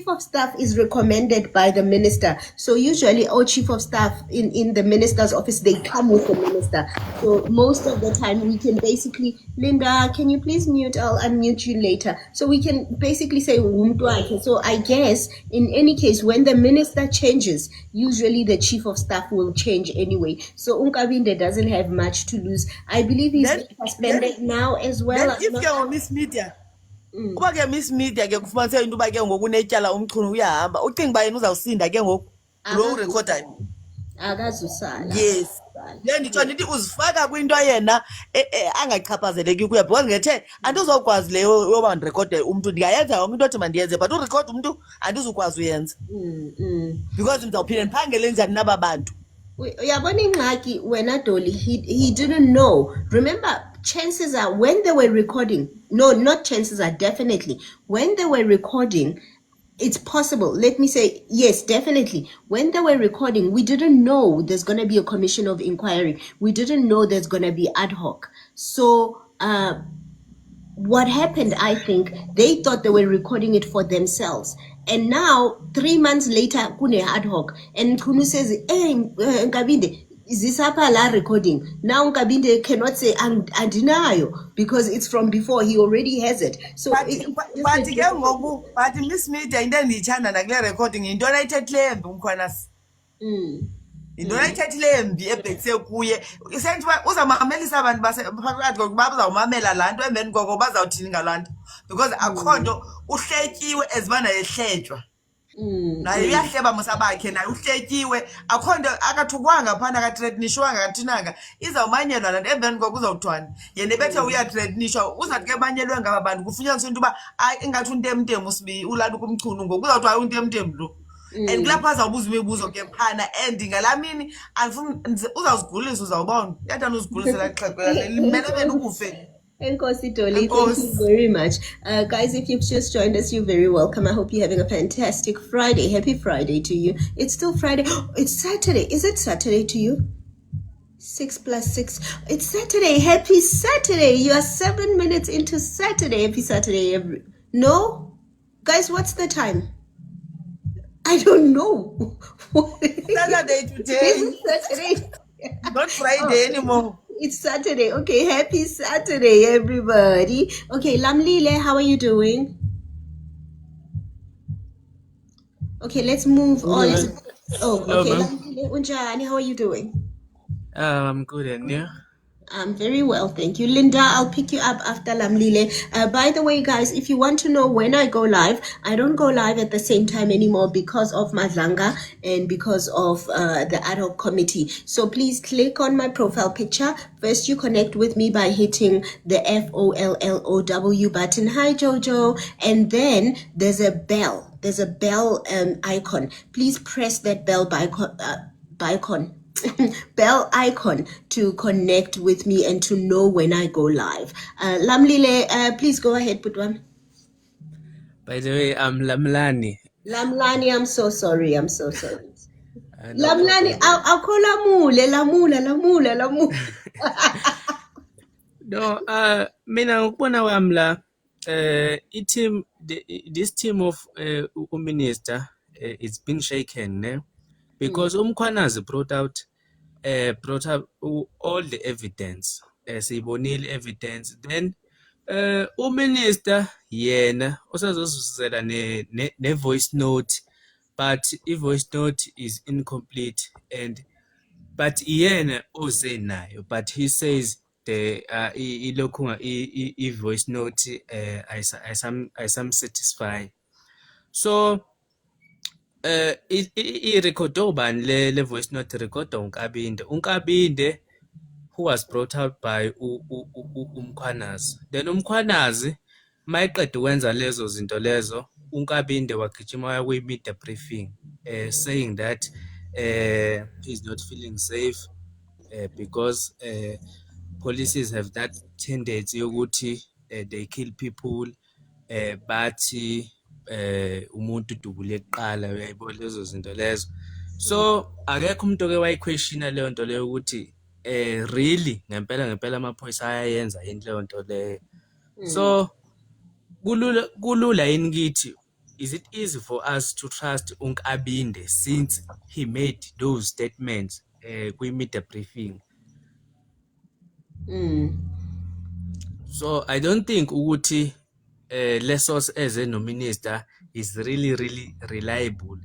of staff is recommended by the minister. So usually all chief of staff in the minister's office, they come with the minister. So most of the time we can basically, Linda, can you please mute? I'll unmute you later. So we can basically say so I guess in any case when the minister changes, usually the chief of staff will change anyway. So Nkabinde doesn't have much to lose. I believe he's suspended now as well. If you're Miss Media, uba ke Miss Media ke kufumanise into uba ke ngoku unetyala umchunu uyahamba ucinga uba yena uzawusinda ke ngoku lo urekhodayo akazusala. Yes, le nditsho ndithi uzifaka kwinto yena angachaphazeleki kuya because ngethe andizokwazi leyo yoba ndirekhode umntu ndingayenza yonke into othi mandiyenze but urekhode umntu andizukwazi uyenza because ndizawuphinda ndiphangele njani naba bantu. Uyabona ingxaki wena Dolly, he didn't know. Remember, chances are when they were recording, no, not chances are, definitely when they were recording, it's possible. Let me say, yes, definitely. When they were recording, we didn't know there's going to be a commission of inquiry. We didn't know there's going to be ad hoc. So what happened, I think, they thought they were recording it for themselves. And now, 3 months later, kune ad hoc. And Kunu says, hey, Nkabinde, is this la recording? Now Nkabinde cannot say, andinayo, because it's from before. He already has it. So, but Miss Media, into endiyithanda nakule recording yinto ayithethileyo umkhwanasi. Into ayithethile embi ebhekise kuye isenthi uba uzawumamelisa abantu phakathi kokuba uzawumamela laa nto emveni koko bazawuthini ngalaa nto because akho nto uhletyiwe ezibana yehletywa naye uyahleba musabakhe naye uhletyiwe akho nto akathukwanga phana akatretinishwanga akathinanga izawumanyelwa laa nto emveni koko uzawuthwani yena ebethe uyatretinishwa uzawuthi ke manyelwe ngaba bantu kufunyaniswa into uba ingathi untemtem ulala kumchunu ngoku uzawuthi hayi untemtem lo and kulapho azawubuza imibuzo ke phana and ngalaa mini andifuni uzawuzigulisa uzawubona uyathanda uzigulisa laa xhego limele beni ukufe. Enkosi Dolly, thank you very much. Guys, if you've just joined us, you're very welcome. I hope you're having a fantastic Friday. Happy Friday to you. It's still Friday. It's Saturday. Is it Saturday to you? 6 plus 6. It's Saturday. Happy Saturday. You are 7 minutes into Saturday. Happy Saturday. No? Guys, what's the time? I don't know. Saturday today. Saturday. Not Friday anymore. It's Saturday. Okay, happy Saturday, everybody. Okay, Lamlile, how are you doing? Okay, let's move on. Okay, Lamlile, Unjani, how are you doing? I'm good, and you? I'm very well, thank you. Linda, I'll pick you up after Lamlile. By the way, guys, if you want to know when I go live, I don't go live at the same time anymore because of Mazanga and because of the ad hoc committee. So please click on my profile picture. First, you connect with me by hitting the FOLLOW button. Hi, Jojo. And then there's a bell. There's a bell icon. Please press that bell bell icon to connect with me and to know when I go live. Lamlile, please go ahead, Putwam. By the way, I'm Lamlani. Lamlani, I'm so sorry. I'm so sorry. Lamlani, I'll call Lamula. No, mina ngokubona wami la this team of minister it's been shaken, ne? Because Umkhwanazi brought up all the evidence, siyibonile evidence. Then uminister yena usazozuzela ne voice note, but i-voice note is incomplete but yena oze nayo, but he says the i-voice note I some satisfy. So i-record ubani le voice note record unkabinde who was brought out by Umkhwanazi. Then Umkhwanazi mayiqeda ukwenza lezo zinto lezo unkabinde wagijima waya kwi-media briefing saying that he's not feeling safe because policies have that tendency yokuthi they kill people bathi umuntu dubule kuqala uyayibona lezo zinto lezo. So akekho umuntu oke wayiquestiona leyo nto leyo ukuthi really ngempela amaphoyisa ayayenza yini leyo nto leyo. So kulula yini kithi, is it easy for us to trust unkabinde since he made those statements kwi-media briefing? So I don't think ukuthi le source eze no minister is really reliable.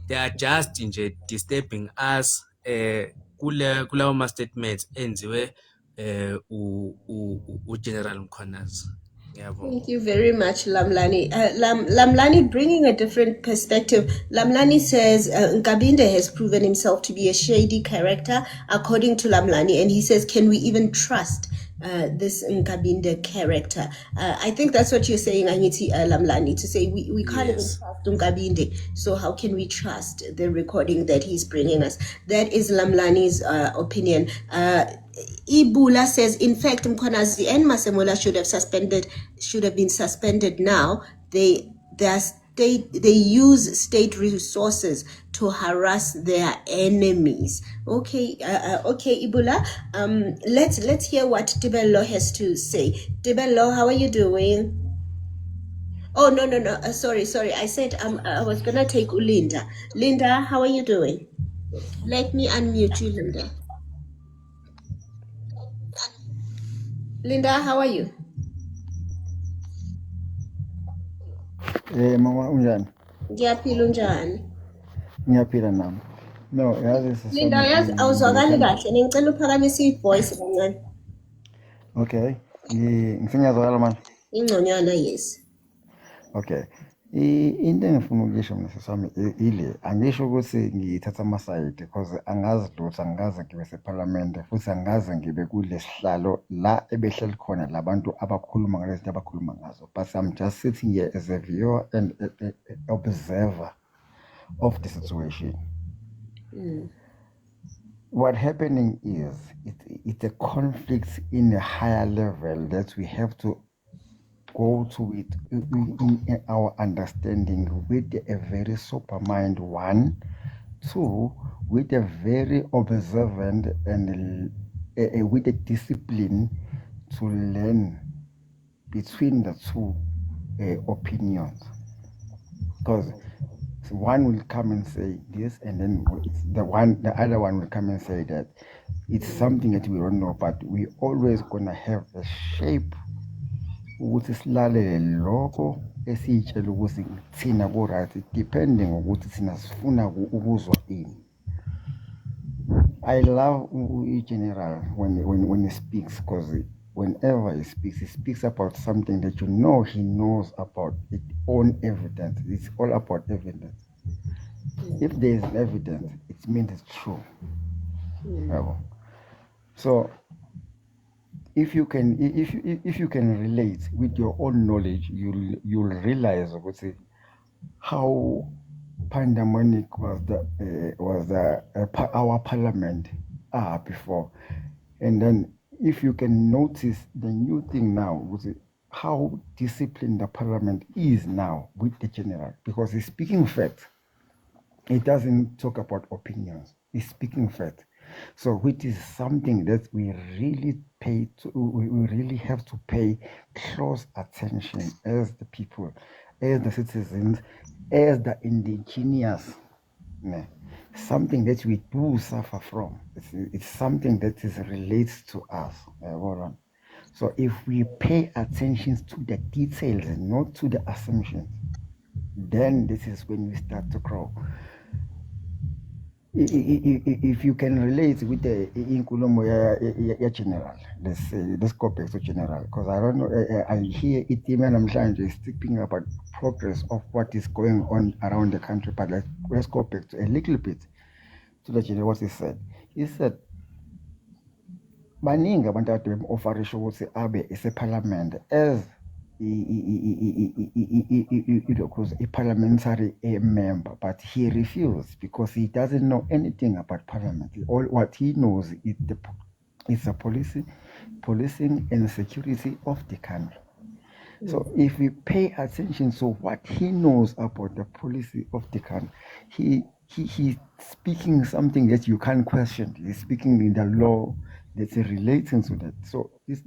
They are just nje disturbing us kulawo ma statements enziwe General Mkhwanazi. Thank you very much, Lamlani. Lamlani, bringing a different perspective. Lamlani says Nkabinde has proven himself to be a shady character, according to Lamlani, and he says, can we even trust this Nkabinde character? I think that's what you're saying, Aniti Lamlani, to say we can't even trust Nkabinde, so how can we trust the recording that he's bringing us? That is Lamlani's opinion. Ibula says, in fact, Mkhwanazi and Masemola should have been suspended now. They use state resources to harass their enemies. Okay, Ibula. Let's hear what Tibello has to say. Tibello, how are you doing? Oh no. Sorry. I said I was gonna take Linda. Linda, how are you doing? Let me unmute you, Linda. Linda, how are you? Mama unjani? Ngiyaphila unjani? Ngiyaphila nami. No, yazi Linda, yazi awuzwakali kahle, ngicela uphakamise i-voice kancane. Okay. Ngisengiyazwakala manje. Ingconywana, yes. Okay. Into engifuna ukuyisho mina sesami ile angisho ukuthi ngithatha amasayidi because angazi lutho, angikaze ngibe sephalamende futhi angikaze ngibe kulesihlalo la ebehleli khona labantu abakhuluma ngalezo zinto abakhuluma ngazo, but I'm just sitting here as a viewer and a observer of the situation. What happening is it's a conflict in a higher level that we have to go to it in our understanding with a very sober mind, one. Two, with a very observant and with a discipline to learn between the two opinions. Because one will come and say this, and then the other one will come and say that. It's something that we don't know, but we always gonna have a shape ukuthi silalele lokho esiyitshela ukuthi thina ku-right depending ukuthi thina sifuna ukuzwa ini. I love general when he speaks, because whenever he speaks about something that you know he knows about it on evidence. It's all about evidence. If there is evidence, it means it's true. So if you can relate with your own knowledge, you'll realize how pandemonic was our parliament before, and then if you can notice the new thing now, how disciplined the parliament is now with the general, because he's speaking fact. It doesn't talk about opinions. He's speaking fact. So which is something that we really have to pay close attention as the people, as the citizens, as the indigenous. Something that we do suffer from. It's something that relates to us. So if we pay attention to the details and not to the assumptions, then this is when we start to grow. If you can relate with the inkulumo ya general, let's go back to general, because I don't know, I hear Itima namhlanje speaking about progress of what is going on around the country, but let's go back to a little bit to the general, what he said. He said, baningi abantu ade bem-offerisha ukuthi abe ese-parliament as parliamentary member, but he refused because he doesn't know anything about parliament. All what he knows is the policing and security of the country. So if we pay attention to what he knows about the policy of the country, he's speaking something that you can't question. He's speaking in the law that's relating to that. So this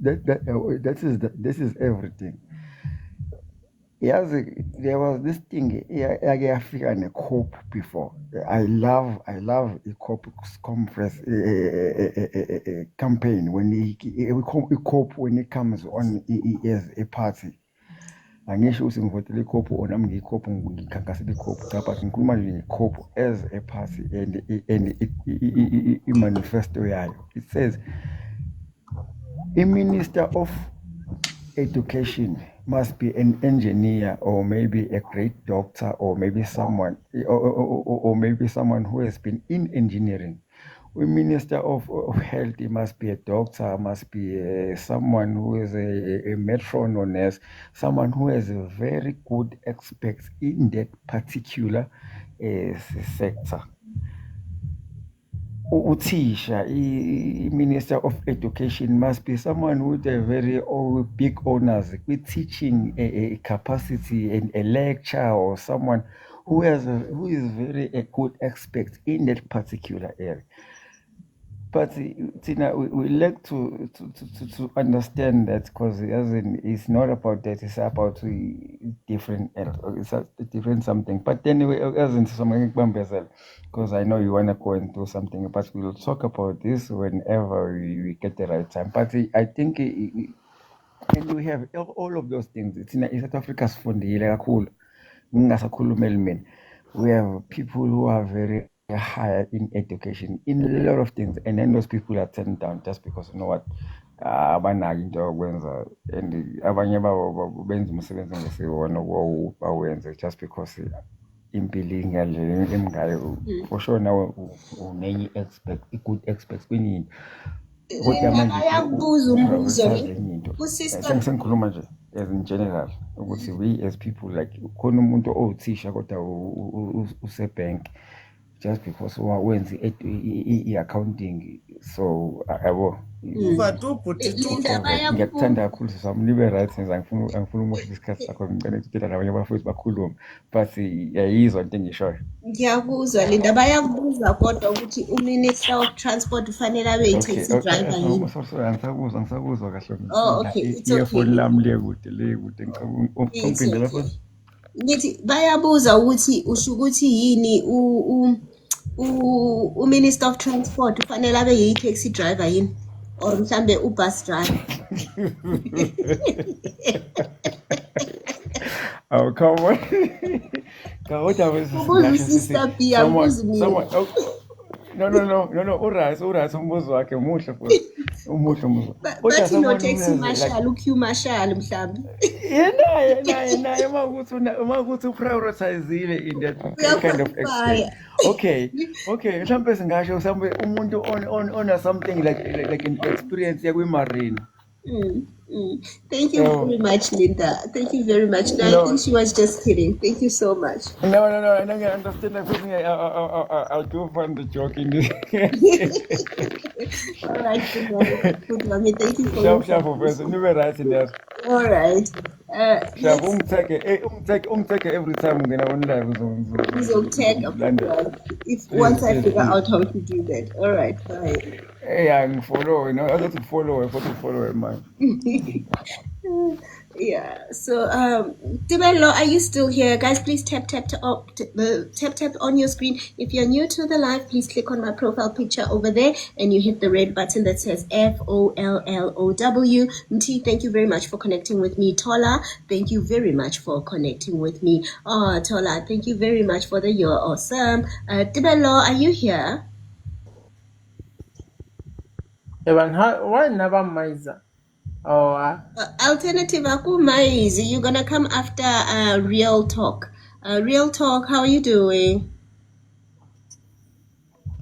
is everything. Yes, there was this thing Africa and a COP before. I love a COP conference campaign when a COP when it comes on as a party. Angisho ukuthi ngivotele iCOP or nami ngiyiCOP ngikhankasela iCOP, but ngikhuluma nje ngeCOP as a party and manifesto yayo. It says a minister of education must be an engineer or maybe a great doctor or maybe someone or maybe someone who has been in engineering. A minister of health, he must be a doctor, must be someone who is a matron or nurse, someone who has a very good expert in that particular sector. Utisha, Minister of Education, must be someone with a very big honors with teaching a capacity and a lecturer, or someone who is very a good expert in that particular area. But Tina, we like to understand that, because it's not about that, it's about different, it's a different something. But anyway, because I know you want to go and do something, but we'll talk about this whenever we get the right time. But I think, and we have all of those things. It's in South Africa's fund, we have people who are very higher in education, in a lot of things, and then those people are turned down just because, you know what, abanaki into yokwenza, and abanye babo benza umsebenzi ngesiwona bawenze just because impilo ingale emngayo. For sure now unenye good expects kwenye kodwa manje Bayakubuza umbuzo prioritize enye into. Sengikhuluma nje as in general ukuthi we as people, like khona umuntu owuthisha kodwa usebank just because wenza i-accounting, so yabo ngiyakuthanda kakhulu sisami, nibe right. Angifuna umosha isikhathi sakho, ngicela ukutshela nabanye abafowethu bakhulume, but yayizwa into engishoyo. Ngiyakuzwa Linda, bayakubuza kodwa ukuthi uMinister of Transport ufanele abe i-taxi driver yini? Angisakuzwa kahle. Okay, it's okay. Ifoni lami liye kude ngicela futhi. Ngithi bayabuza ukuthi usho ukuthi yini uMinister of Transport ufanele abe yi-taxi driver yini, or mhlambe ubus driver? Oh, come on. No, uright umbuzo wakhe muhle futhi. Umuhle umbuzo. Bathi no taxi marshal, uQ marshal mhlambe. Naye makuthi uprioritizile in that kind of experience. Okay, mhlambe singasho mhlambe umuntu on something like an experience yakwi-marine. Thank you very much, Linda. Thank you very much. No, I think she was just kidding. Thank you so much. No, I don't understand. I'll do find the joke in this. All right, good mommy. Thank you for your all right. Take every time we're on live. If once I figure out how to do that. All right, fine. Hey, I'm following. I got to follow man. Yeah. So, Dimelo, are you still here, guys? Please tap on your screen. If you're new to the live, please click on my profile picture over there, and you hit the red button that says FOLLOW. Mti, thank you very much for connecting with me. Tola, thank you very much for connecting with me. Oh, Tola, thank you very much for the you're awesome. Dimelo, are you here? Why never Maiza? Alternative Maize, you're gonna come after Real Talk. Real Talk, how are you doing?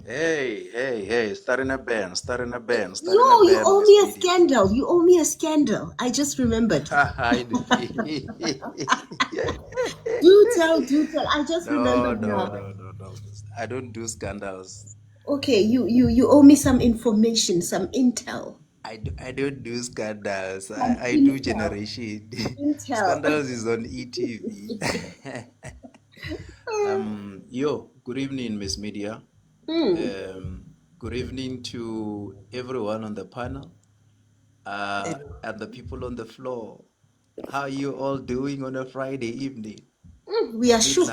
Hey, starting a band. You owe me a scandal. You owe me a scandal. I just remembered. Do tell. I just remembered now. No. I don't do scandals. Okay, you owe me some information, some intel. I don't do scandals. I do generation. Intel. Scandals is on ETV. Good evening, Miss Media. Good evening to everyone on the panel and the people on the floor. How are you all doing on a Friday evening? We are shook.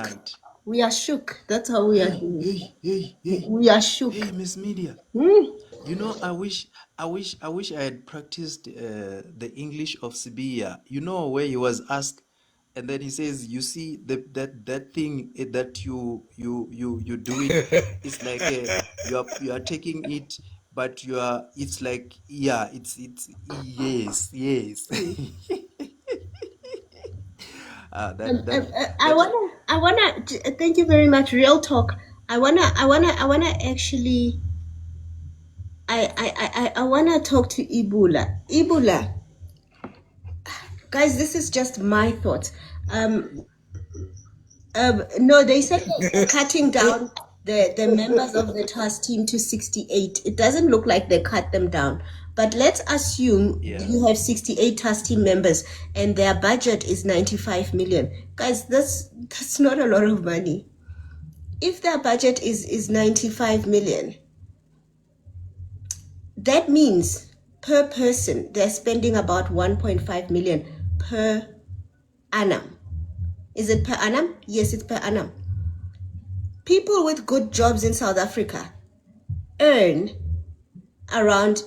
We are shook. That's how we are doing. Hey. We are shook. Hey, Miss Media. You know, I wish I had practiced the English of Sibiya. You know, where he was asked, and then he says, "You see that thing that you do it. It's like you are taking it, but it's like it's yes." I wanna thank you very much. Real talk. I wanna actually. I wanna talk to Ibula. Ibula, guys, this is just my thought. No, they said they're cutting down the members of the task team to 68. It doesn't look like they cut them down. But let's assume you have 68 task team members and their budget is 95 million. Guys, that's not a lot of money. If their budget is 95 million, that means per person, they're spending about 1.5 million per annum. Is it per annum? Yes, it's per annum. People with good jobs in South Africa earn around,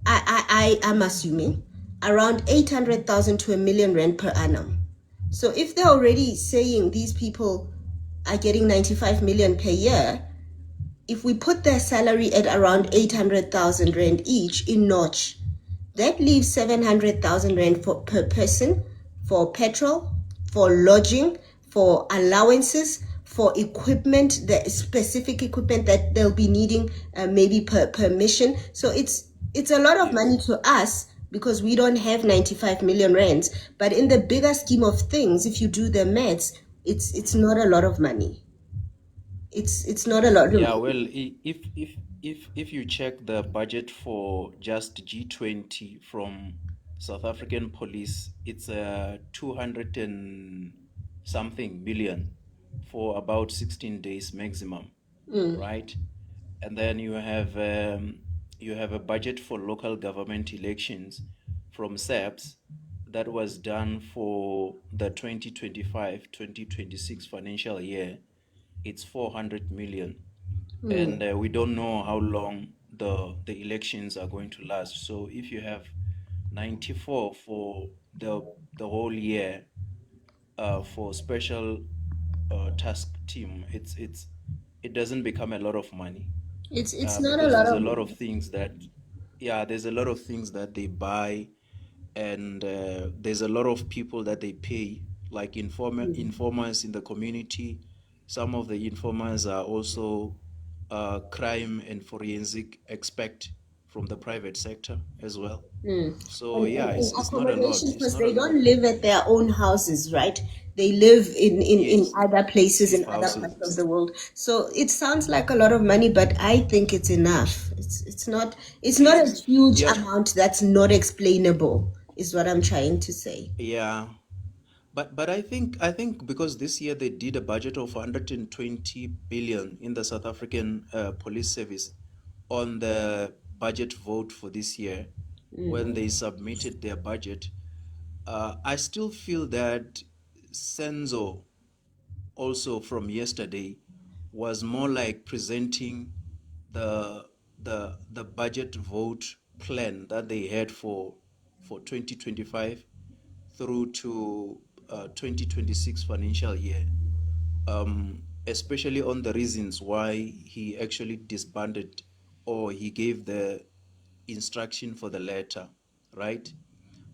I am assuming, around 800,000 to 1 million rand per annum. So if they're already saying these people are getting 95 million per year, if we put their salary at around 800,000 rand each in Notch, that leaves 700,000 rand per person for petrol, for lodging, for allowances, for equipment, the specific equipment that they'll be needing, maybe per mission. So it's a lot of money to us because we don't have 95 million rands. But in the bigger scheme of things, if you do the maths, it's not a lot of money. It's not a lot. Yeah, well, if you check the budget for just G20 from South African police, it's 200 and something million for about 16 days maximum, right? And then you have a budget for local government elections from SAPS that was done for the 2025-2026 financial year. It's 400 million, and we don't know how long the elections are going to last. So if you have 94 for the whole year for special task team, it doesn't become a lot of money. It's not a Because lot there's a of lot of money. things that, yeah, there's a lot of things that they buy, and there's a lot of people that they pay, like informers in the community. Some of the informers are also crime and forensic expert from the private sector as well. So yeah, And it's not a accommodation, lot. It's because not a they lot of don't live money. at their own houses, right? They live in Yes, other places, in safe other parts of houses. the world. So it sounds like a lot of money, but I think it's enough. It's not a Yes. huge Yeah. amount that's not explainable, is what I'm trying to say. Yeah. But I think because this year they did a budget of 120 billion in the South African police service on the budget vote for this year, when they submitted their budget, I still feel that Senzo, also from yesterday, was more like presenting the the budget vote plan that they had for 2025 through to 2026 financial year, especially on the reasons why he actually disbanded, or he gave the instruction for the letter, right?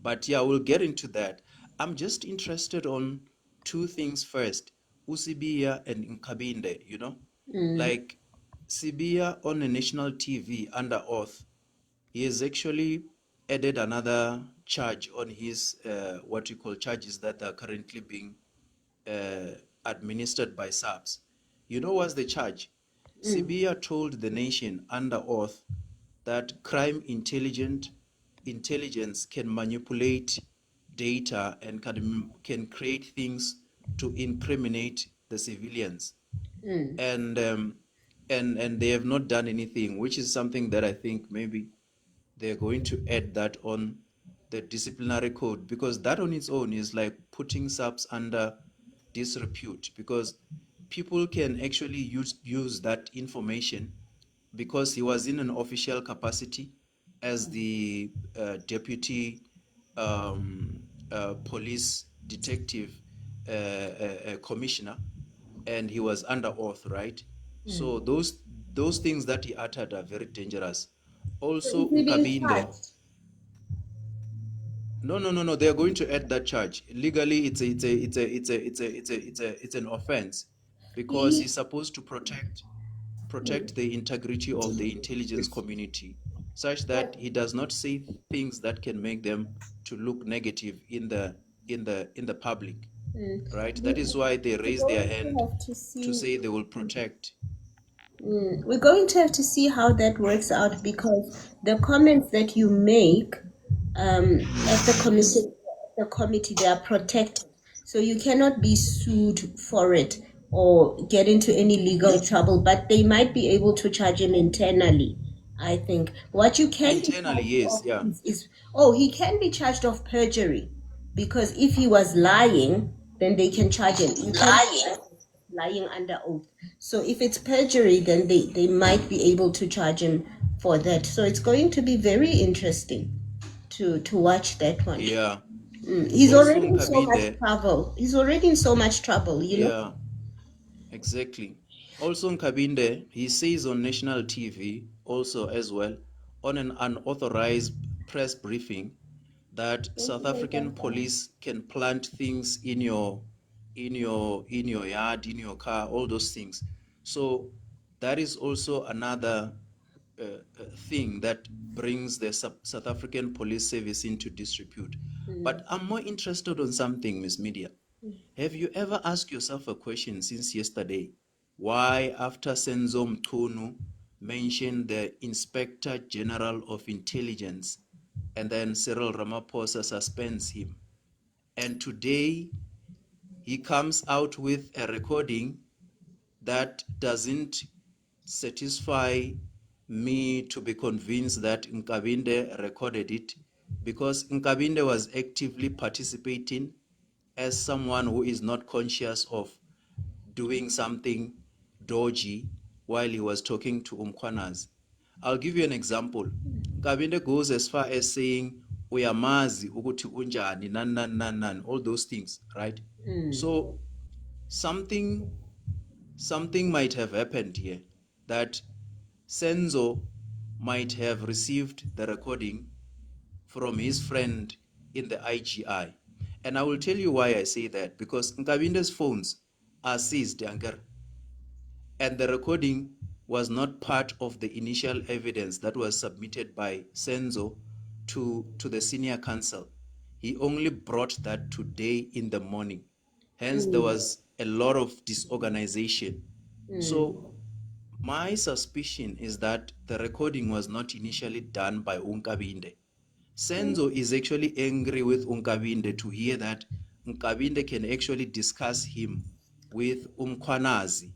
But yeah, we'll get into that. I'm just interested on two things first: Usibia and Nkabinde, like Sibia on a national TV under oath. He has actually added another charge on his what you call charges that are currently being administered by SAPS. You know what's the charge? Sibia told the nation under oath that crime intelligence can manipulate data and can create things to incriminate the civilians, and they have not done anything, which is something that I think maybe they're going to add that on the disciplinary code, because that on its own is like putting SAPS under disrepute, because people can actually use that information, because he was in an official capacity as the deputy police detective commissioner, and he was under oath, right? So those things that he uttered are very dangerous. So is Also, he being Nkabinde. charged? No. They are going to add that charge. Legally, it's an offense, because He he's supposed to protect the integrity of the intelligence community, such that he does not say things that can make them to look negative in the public, right? That is why they we're raise their going to hand have to to see. say they will protect. We're going to have to see how that works out, because the comments that you make at the committee, they are protected. So you cannot be sued for it or get into any legal trouble, but they might be able to charge him internally. I think what you can be Internally, charged yes, of yeah. is he can be charged of perjury, because if he was lying, then they can charge him. You can lying under oath. So if it's perjury, then they might be able to charge him for that. So it's going to be very interesting to watch that one. Yeah. He's Also, already in so much Nkabinde, trouble. He's already in so much trouble, yeah, exactly. Also, Nkabinde, he says on national TV, also as well, on an unauthorized press briefing, that South African police can plant things in your yard, in your car, all those things. So that is also another thing that brings the South African police service into disrepute. But I'm more interested on something, Miss Media. Have you ever asked yourself a question since yesterday? Why, after Senzo Mtunu mentioned the Inspector General of Intelligence and then Cyril Ramaphosa suspends him, and today he comes out with a recording that doesn't satisfy me to be convinced that Nkabinde recorded it, because Nkabinde was actively participating as someone who is not conscious of doing something dodgy while he was talking to Umkhwanazi. I'll give you an example. Nkabinde goes as far as saying, uyamazi ukuthi unjani, nan, all those things, right? So something might have happened here, that Senzo might have received the recording from his friend in the IGI. And I will tell you why I say that, because Nkabinde's phones are seized, Yanker, and the recording was not part of the initial evidence that was submitted by Senzo to the senior counsel. He only brought that today in the morning. Hence, there was a lot of disorganization. So my suspicion is that the recording was not initially done by Nkabinde. Senzo is actually angry with Nkabinde to hear that Nkabinde can actually discuss him with Umkhwanazi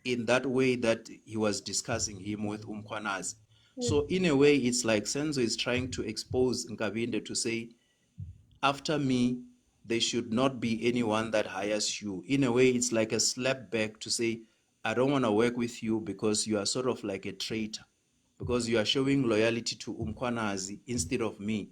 in that way that he was discussing him with Umkhwanazi. So in a way, it's like Senzo is trying to expose Nkabinde to say, after me, there should not be anyone that hires you. In a way, it's like a slap back to say, I don't want to work with you because you are sort of like a traitor, because you are showing loyalty to Umkhwanazi instead of me.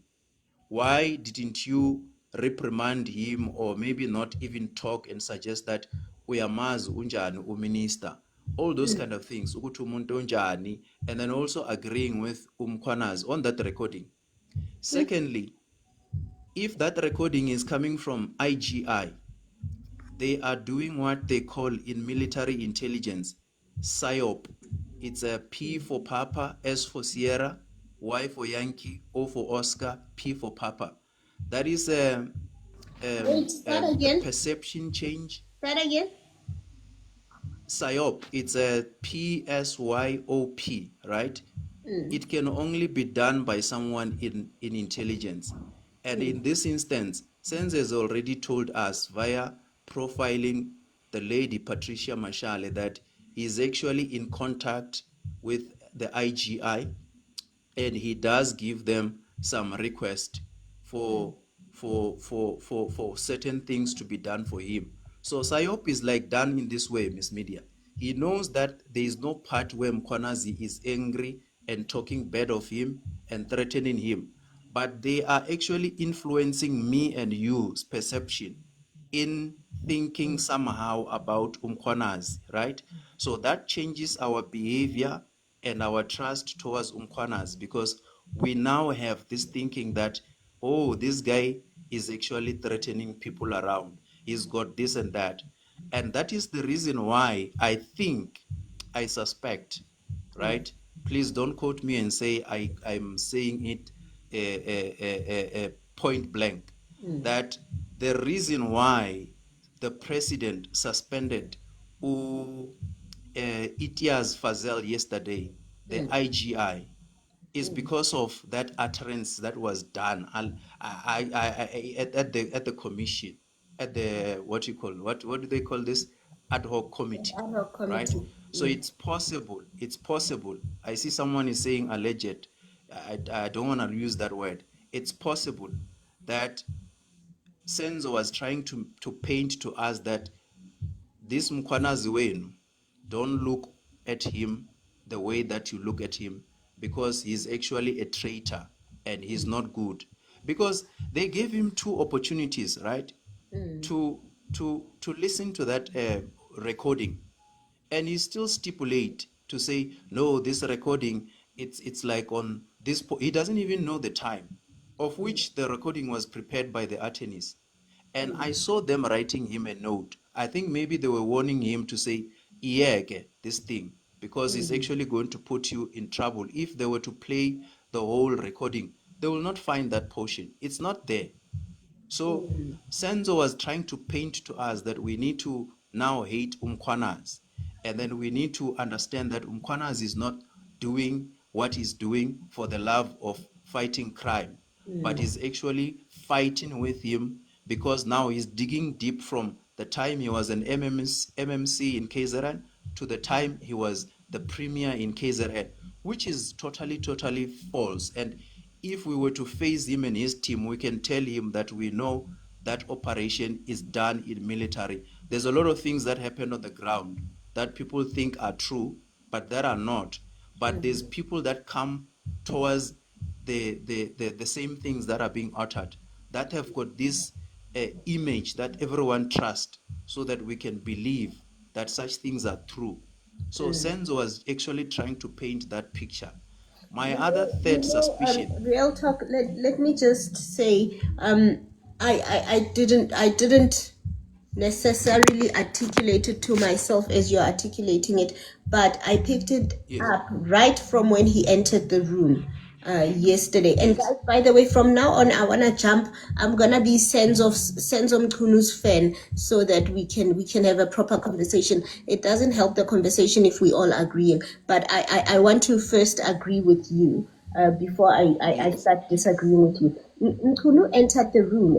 Why didn't you reprimand him, or maybe not even talk and suggest that uyamazi unjani uminister, all those kind of things, ukuthi umuntu unjani, and then also agreeing with Umkhwanazi on that recording. Secondly, if that recording is coming from IGI, they are doing what they call in military intelligence PSYOP. It's a P for Papa, S for Sierra, Y for Yankee, O for Oscar, P for Papa. That is a perception change. Start again. PSYOP, it's a PSYOP, right? It can only be done by someone in intelligence. And in this instance, Sense has already told us via profiling the lady Patricia Mashale that he is actually in contact with the IGI, and he does give them some request for certain things to be done for him. So PSYOP is like done in this way, Miss Media. He knows that there is no part where Mkhwanazi is angry and talking bad of him and threatening him, but they are actually influencing me and you's perception in thinking somehow about Umkhwanazi, right? So that changes our behavior and our trust towards Umkhwanazi, because we now have this thinking that, oh, this guy is actually threatening people around. He's got this and that. And that is the reason why I think, I suspect, right? Please don't quote me and say I'm saying it point blank, that the reason why the president suspended Itiaz Fazel yesterday, the IGI, is because of that utterance that was done at the commission, at the what do they call this, ad hoc committee, Ad hoc right? committee. So it's possible. I see someone is saying alleged. I don't want to use that word. It's possible that Senzo was trying to paint to us that this Mkhwanazi wenu, don't look at him the way that you look at him, because he's actually a traitor and he's not good. Because they gave him two opportunities, right? To listen to that recording. and he still stipulate to say, no, this recording, it's like on this, he doesn't even know the time of which the recording was prepared by the attorneys. And I saw them writing him a note. I think maybe they were warning him to say, "Iyeke this thing, because it's actually going to put you in trouble. If they were to play the whole recording, they will not find that portion. It's not there." So Senzo was trying to paint to us that we need to now hate Umkwanas. And then we need to understand that Umkwanas is not doing what he's doing for the love of fighting crime, but is actually fighting with him because now he's digging deep from the time he was an MMC in KZN to the time he was the premier in KZN, which is totally false. And if we were to face him and his team, we can tell him that we know that operation is done in military. There's a lot of things that happen on the ground that people think are true, but that are not. But there's people that come towards the same things that are being uttered that have got this image that everyone trusts, so that we can believe that such things are true. So Senzo was actually trying to paint that picture. My other third suspicion. Real talk. Let me just say, I didn't necessarily articulate it to myself as you're articulating it, but I picked it up right from when he entered the room yesterday. And guys, by the way, from now on, I wanna jump. I'm gonna be Senzo Mkunu's fan, so that we can have a proper conversation. It doesn't help the conversation if we all agree, but I want to first agree with you before I start disagreeing with you. Mkunu entered the room,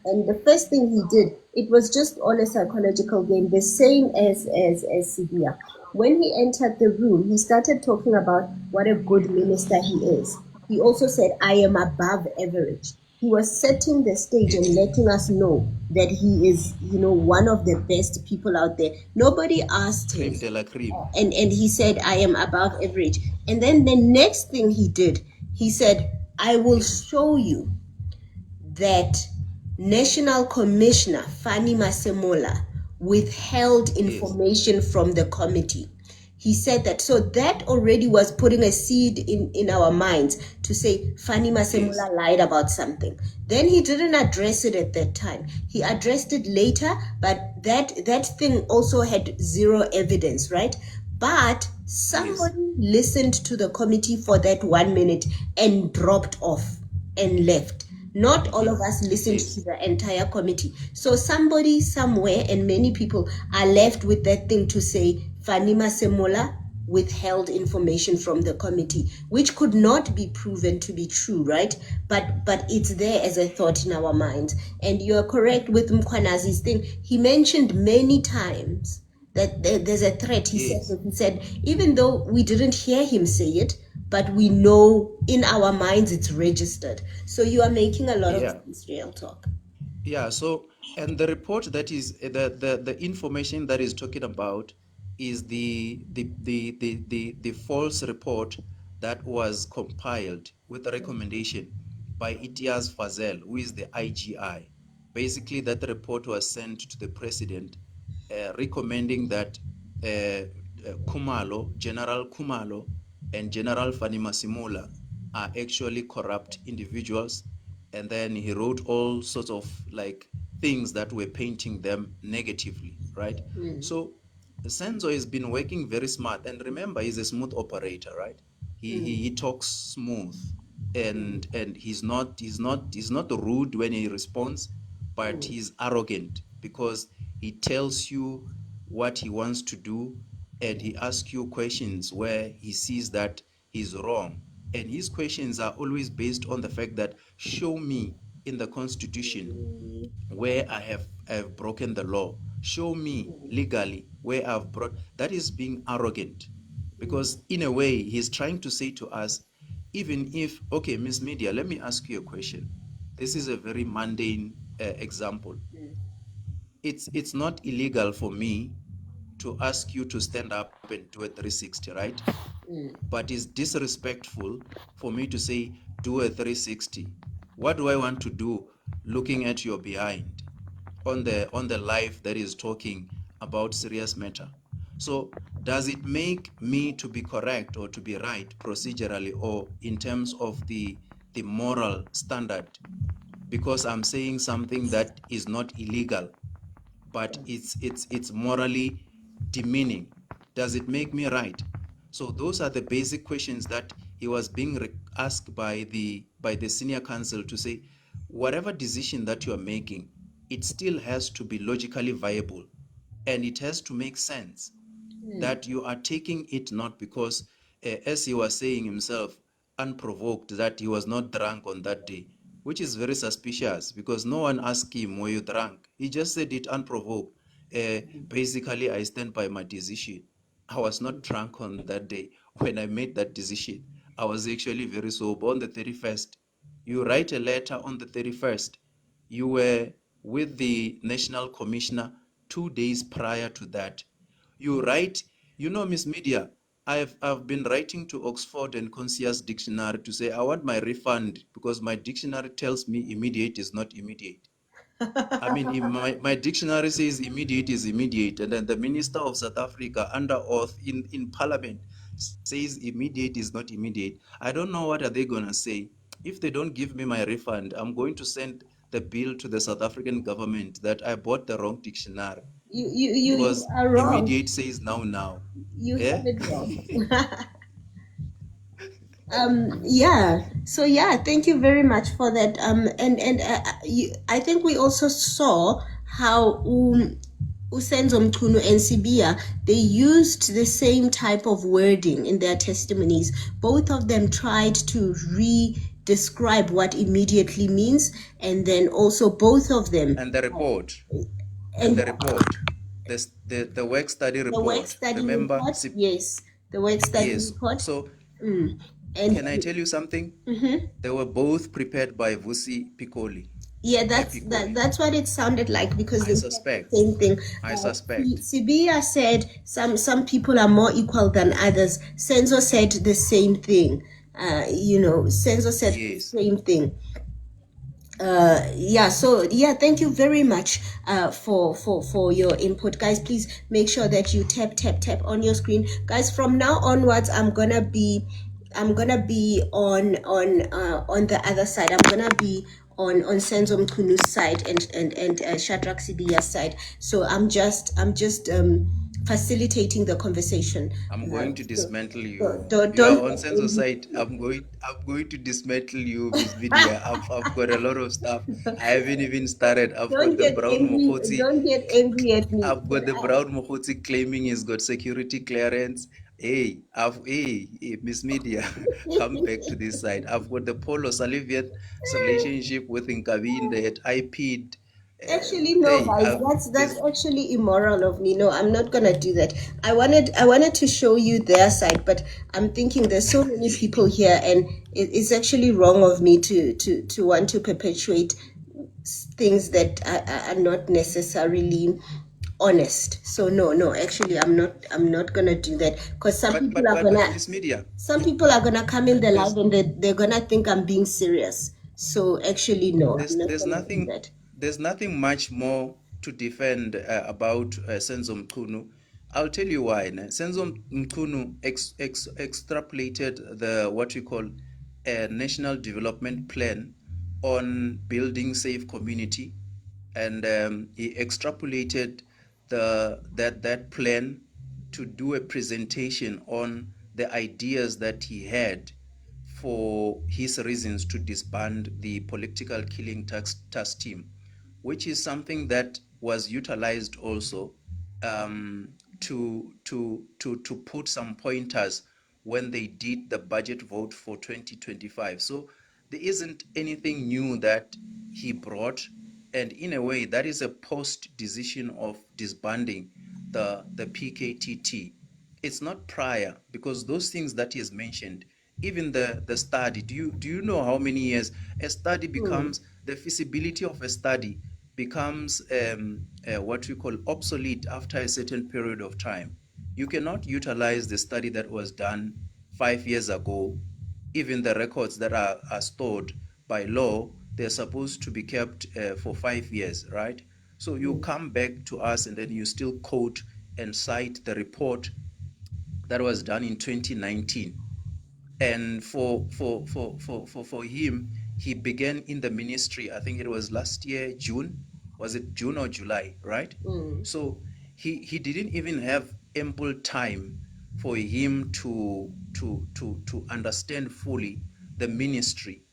and the first thing he did, it was just all a psychological game, the same as Sibia. When he entered the room, he started talking about what a good minister he is. He also said, I am above average. He was setting the stage and letting us know that he is, one of the best people out there. Nobody asked him. Creme de la creme. And he said, I am above average. And then the next thing he did, he said, I will show you that National Commissioner Fanny Masemola withheld information from the committee. He said that. So that already was putting a seed in our minds to say Fanny Masemola lied about something. Then he didn't address it at that time. He addressed it later, but that thing also had zero evidence, right? But somebody listened to the committee for that 1 minute and dropped off and left. Not all of us listened to the entire committee. So somebody somewhere, and many people are left with that thing to say, Fanny Masemola withheld information from the committee, which could not be proven to be true, right? But it's there as a thought in our minds. And you're correct with Mkwanazi's thing. He mentioned many times that there's a threat. He said, even though we didn't hear him say it, but we know in our minds it's registered. So you are making a lot of sense, real talk. Yeah, so, and the report that is, the information that is talking about is the false report that was compiled with a recommendation by Itiaz Fazel, who is the IGI. Basically, that report was sent to the president recommending that Kumalo, General Kumalo, and General Fanny Masemola are actually corrupt individuals. And then he wrote all sorts of like things that were painting them negatively, right? So Senzo has been working very smart, and remember, he's a smooth operator, right? He talks smooth, and he's not rude when he responds, but he's arrogant because he tells you what he wants to do, and he asks you questions where he sees that he's wrong. And his questions are always based on the fact that, show me in the Constitution where I have broken the law. Show me legally where I've brought. That is being arrogant, because in a way he's trying to say to us, even if, okay, Miss Media, let me ask you a question. This is a very mundane example. It's not illegal for me to ask you to stand up and do a 360, right? But it's disrespectful for me to say, do a 360. What do I want to do looking at your behind on the live that is talking about serious matter? So does it make me to be correct or to be right procedurally or in terms of the moral standard? Because I'm saying something that is not illegal, but it's morally demeaning. Does it make me right? So those are the basic questions that he was being asked by the senior counsel, to say whatever decision that you are making, it still has to be logically viable and it has to make sense, that you are taking it not because, as he was saying himself, unprovoked, that he was not drunk on that day, which is very suspicious because no one asked him, were you drunk? He just said it unprovoked. Basically, I stand by my decision. I was not drunk on that day. When I made that decision, I was actually very sober on the 31st. You write a letter on the 31st. You were with the National Commissioner 2 days prior to that. You write, Miss Media, I've been writing to Oxford and Concierge Dictionary to say I want my refund because my dictionary tells me immediate is not immediate. I mean, my dictionary says immediate is immediate, and then the Minister of South Africa under oath in Parliament says immediate is not immediate. I don't know what are they gonna say. If they don't give me my refund, I'm going to send the bill to the South African government that I bought the wrong dictionary. You Because are wrong. immediate says now. You Yeah? have it wrong. Yeah, so yeah, thank you very much for that. I think we also saw how Usenzo Mchunu and Sibia, they used the same type of wording in their testimonies. Both of them tried to describe what immediately means, and then also both of them And the report. and The report. The work study the work report. study Remember? report. Yes, the work study Yes. report. So And can I tell you something? They were both prepared by Vusi Piccoli. yeah, that's what it sounded like, because I they said suspect. the same thing. I suspect. Sibia said some people are more equal than others. Senzo said the same thing. Senzo said the Yes. same thing. Thank you very much for your input, guys. Please make sure that you tap on your screen, guys. From now onwards, I'm gonna be on the other side. I'm gonna be on Senzo Mkunu's side and Shadrach Sibiya's side. So I'm just facilitating the conversation. I'm going to dismantle you. Don't You are on Senso side. I'm going to dismantle you, Miss Media. I've got a lot of stuff. I haven't even started. I've got the brown Mokotsi. Don't get angry at me. I've got the brown Mokotsi claiming he's got security clearance. Hey, Miss Media, come back to this side. I've got the Polo Salivian relationship with Nkabinde at IP'd. Actually, no, guys, that's actually immoral of me. No, I'm not gonna do that. I wanted to show you their side, but I'm thinking there's so many people here, and it's actually wrong of me to want to perpetuate things that are not necessarily honest. So no, actually, I'm not gonna do that, because some people are gonna come in the live and they're gonna think I'm being serious. So actually, no, I'm not gonna do that. There's nothing much more to defend about Senzo Mchunu. I'll tell you why. Senzo Mchunu extrapolated the what we call a national development plan on building safe community, and he extrapolated that plan to do a presentation on the ideas that he had for his reasons to disband the political killing task team, which is something that was utilized also to put some pointers when they did the budget vote for 2025. So there isn't anything new that he brought, and in a way that is a post decision of disbanding the PKTT. It's not prior, because those things that he has mentioned, even the study, do you know how many years a study becomes, the feasibility of a study becomes what we call obsolete after a certain period of time. You cannot utilize the study that was done 5 years ago. Even the records that are stored by law, they're supposed to be kept for 5 years, right? So you come back to us and then you still quote and cite the report that was done in 2019. And for him, he began in the ministry, I think it was last year, June. Was it June or July, right? So he didn't even have ample time for him to understand fully the ministry.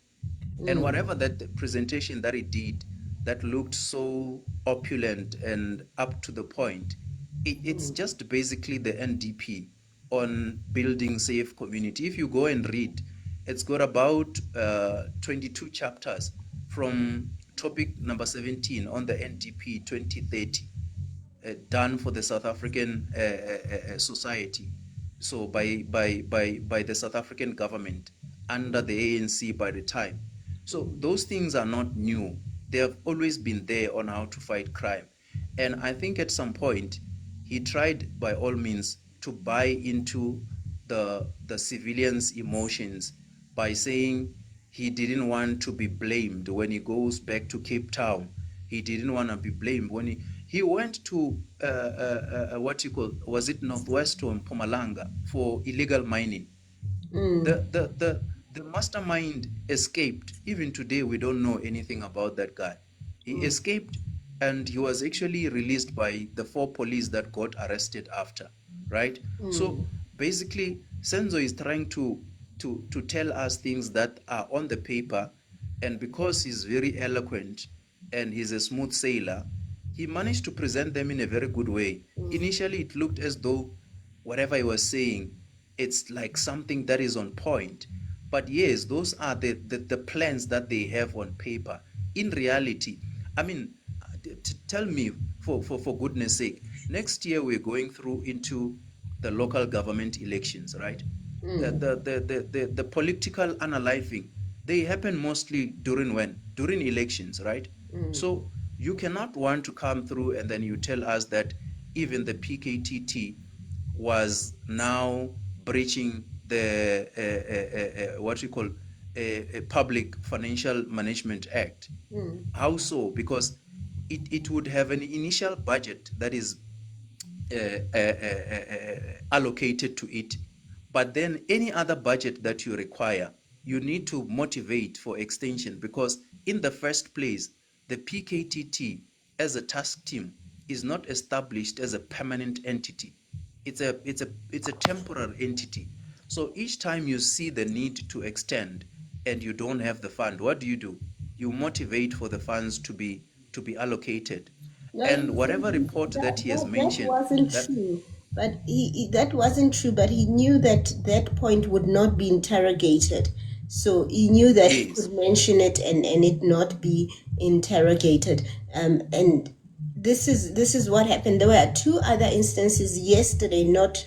And whatever that presentation that he did that looked so opulent and up to the point, it's just basically the NDP on building safe community. If you go and read, it's got about 22 chapters from topic number 17 on the NDP 2030, done for the South African society. So by the South African government under the ANC by the time. So those things are not new. They have always been there on how to fight crime. And I think at some point he tried by all means to buy into the civilians' emotions by saying he didn't want to be blamed when he goes back to Cape Town. He didn't want to be blamed when he went to what you call, was it Northwest or Mpumalanga for illegal mining. The mastermind escaped. Even today, we don't know anything about that guy. He escaped, and he was actually released by the 4 police that got arrested after, right? So basically, Senzo is trying to tell us things that are on the paper, and because he's very eloquent and he's a smooth sailor, he managed to present them in a very good way. Initially, it looked as though whatever he was saying, it's like something that is on point. But yes, those are the plans that they have on paper. In reality, I mean, tell me, for goodness sake, next year we're going through into the local government elections, right? The political unaliving, they happen mostly during when? During elections, right? So you cannot want to come through and then you tell us that even the PKTT was now breaching the what you call a Public Financial Management Act. How so? Because it would have an initial budget that is allocated to it, but then any other budget that you require, you need to motivate for extension, because in the first place, the PKTT as a task team is not established as a permanent entity. It's a temporary entity. So each time you see the need to extend and you don't have the fund, what do? You motivate for the funds to be allocated. No, And whatever report that he has mentioned, that wasn't true. But that wasn't true. But he knew that that point would not be interrogated, so he knew that he could mention it and it not be interrogated. And this is what happened. There were 2 other instances yesterday, not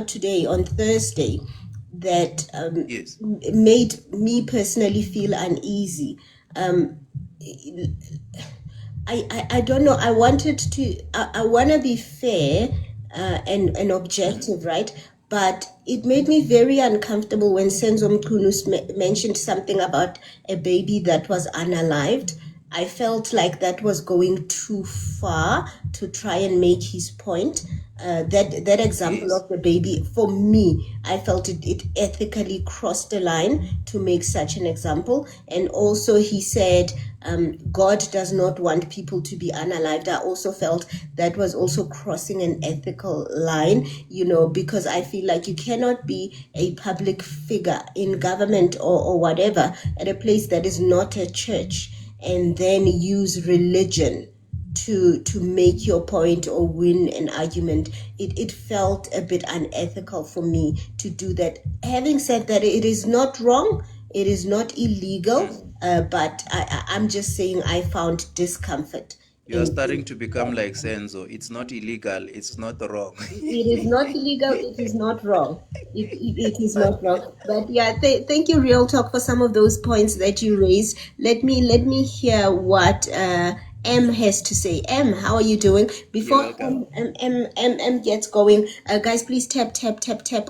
today, on Thursday, that made me personally feel uneasy. I don't know. I want to be fair and objective, right? But it made me very uncomfortable when Senzo Mkhunu mentioned something about a baby that was unalived. I felt like that was going too far to try and make his point. That example of the baby, for me, I felt it ethically crossed the line to make such an example. And also he said, God does not want people to be unalived. I also felt that was also crossing an ethical line, because I feel like you cannot be a public figure in government or whatever at a place that is not a church and then use religion to make your point or win an argument. It felt a bit unethical for me to do that. Having said that, it is not wrong, it is not illegal, but I'm just saying I found discomfort. You are starting to become like Senzo. It's not illegal, it's not wrong. It is not illegal, it is not wrong. It is not wrong. But yeah, thank you, Real Talk, for some of those points that you raised. Let me hear what M has to say. M, how are you doing? Before M gets going, guys, please tap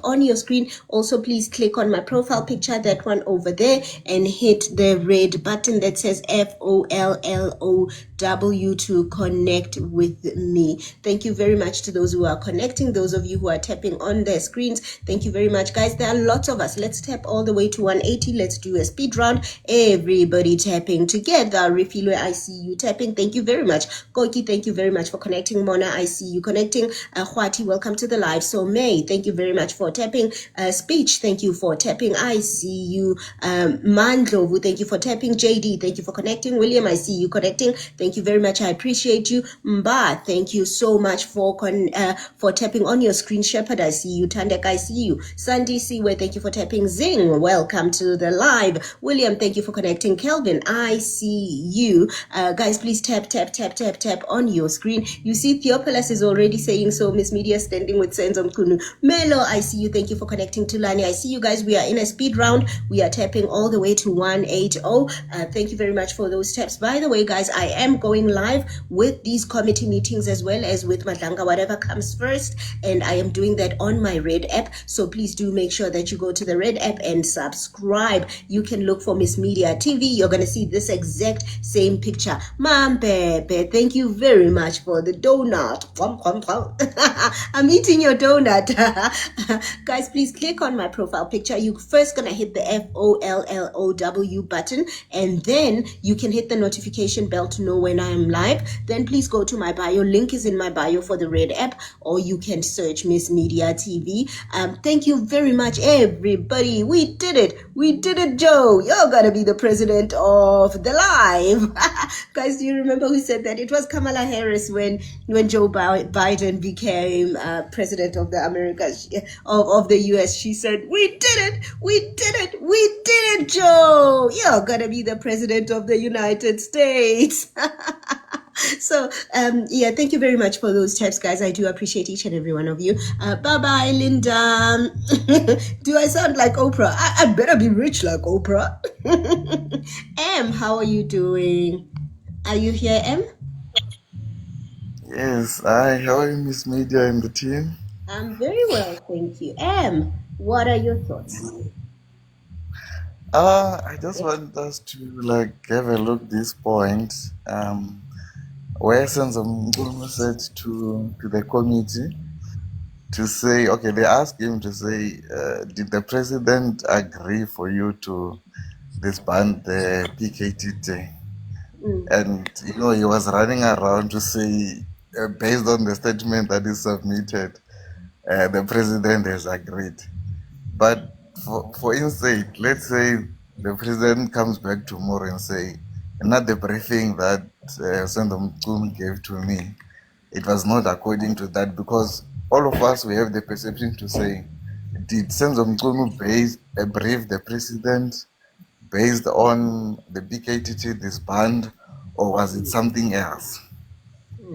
on your screen. Also, please click on my profile picture, that one over there, and hit the red button that says FOLLOW to connect with me. Thank you very much to those who are connecting, those of you who are tapping on their screens. Thank you very much, guys. There are lots of us. Let's tap all the way to 180. Let's do a speed round. Everybody tapping together. Refilwe, I see you tapping. Thank you very much. Koki, thank you very much for connecting. Mona, I see you connecting. Hwati, welcome to the live. So May, thank you very much for tapping. Speech, thank you for tapping. I see you. Mandlovu, thank you for tapping. JD, thank you for connecting. William, I see you connecting. Thank you very much. I appreciate you. Mba, thank you so much for tapping on your screen. Shepherd, I see you. Tandek, I see you. Sandy Siwe, thank you for tapping. Zing, welcome to the live. William, thank you for connecting. Kelvin, I see you. Guys, please tap on your screen. You see Theophilus is already saying so. Miss Media standing with Senzo Mkunu. Melo, I see you. Thank you for connecting. Tulani, I see you guys. We are in a speed round. We are tapping all the way to 180. Thank you very much for those taps. By the way, guys, I am going live with these committee meetings as well as with Madlanga, whatever comes first. And I am doing that on my Red app. So please do make sure that you go to the Red app and subscribe. You can look for Miss Media TV. You're going to see this exact same picture. Mampepe, thank you very much for the donut. I'm eating your donut. Guys, please click on my profile picture. You're first going to hit the FOLLOW button, and then you can hit the notification bell to know when I am live. Then please go to my bio. Link is in my bio for the Red app, or you can search Miss Media TV. Thank you very much, everybody. We did it. We did it, Joe. You're going to be the president of the live. Guys, do you remember who said that? It was Kamala Harris when Joe Biden became president of the Americas, of the US. She said, we did it. We did it. We did it, Joe. You're going to be the president of the United States. So, yeah, thank you very much for those tips, guys. I do appreciate each and every one of you. Bye-bye, Linda. Do I sound like Oprah? I better be rich like Oprah. Em, how are you doing? Are you here, Em? Yes, how are you, Miss Media and the team? I'm very well, thank you. Em, what are your thoughts? I just want us to have a look this point. Where Senzo Mngunu said to the committee to say, okay, they asked him to say, did the president agree for you to disband the PKTT? And, he was running around to say, based on the statement that is submitted, the president has agreed. But for instance, let's say the president comes back tomorrow and say, not the briefing that Senzo Mngunu gave to me, it was not according to that, because all of us, we have the perception to say, did Senzo Mngunu brief the president based on the BKTT disband, or was it something else?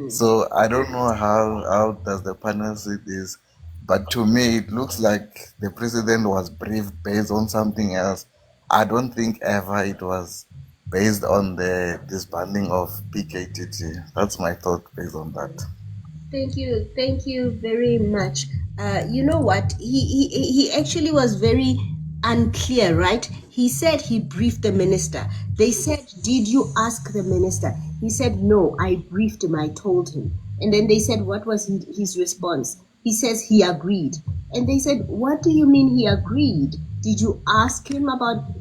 So I don't know how does the panel see this, but to me it looks like the president was briefed based on something else. I don't think ever it was based on the disbanding of BKTT. That's my thought based on that. Thank you very much. You know what? He actually was very unclear, right? He said he briefed the minister. They said, did you ask the minister? He said, no, I briefed him, I told him. And then they said, what was his response? He says he agreed. And they said, what do you mean he agreed? Did you ask him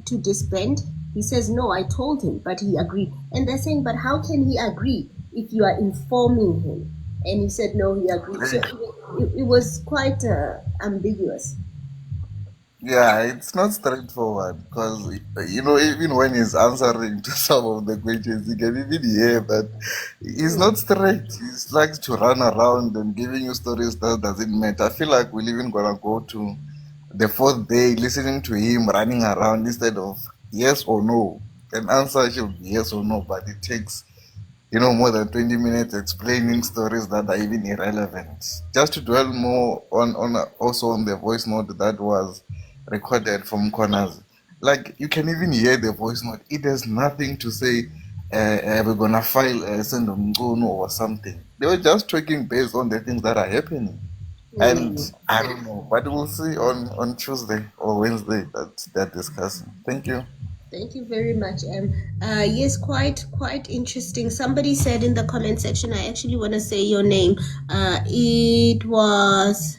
to disband? He says, no, I told him, but he agreed. And they're saying, but how can he agree if you are informing him? And he said, no, he agreed. So it was quite ambiguous. Yeah, it's not straightforward, because, even when he's answering to some of the questions, you can even hear that he's not straight. He likes to run around and giving you stories that doesn't matter. I feel like we're even going to go to the fourth day listening to him running around instead of yes or no. An answer should be yes or no, but it takes more than 20 minutes explaining stories that are even irrelevant. Just to dwell more on also on the voice note that was recorded from Corners. You can even hear the voice note. It has nothing to say, we're going to file a Senzo Mngunu or something. They were just talking based on the things that are happening. And I don't know, but we'll see on Tuesday or Wednesday that they're discussing. Thank you. Thank you very much, Em. Yes, quite interesting. Somebody said in the comment section, I actually want to say your name. It was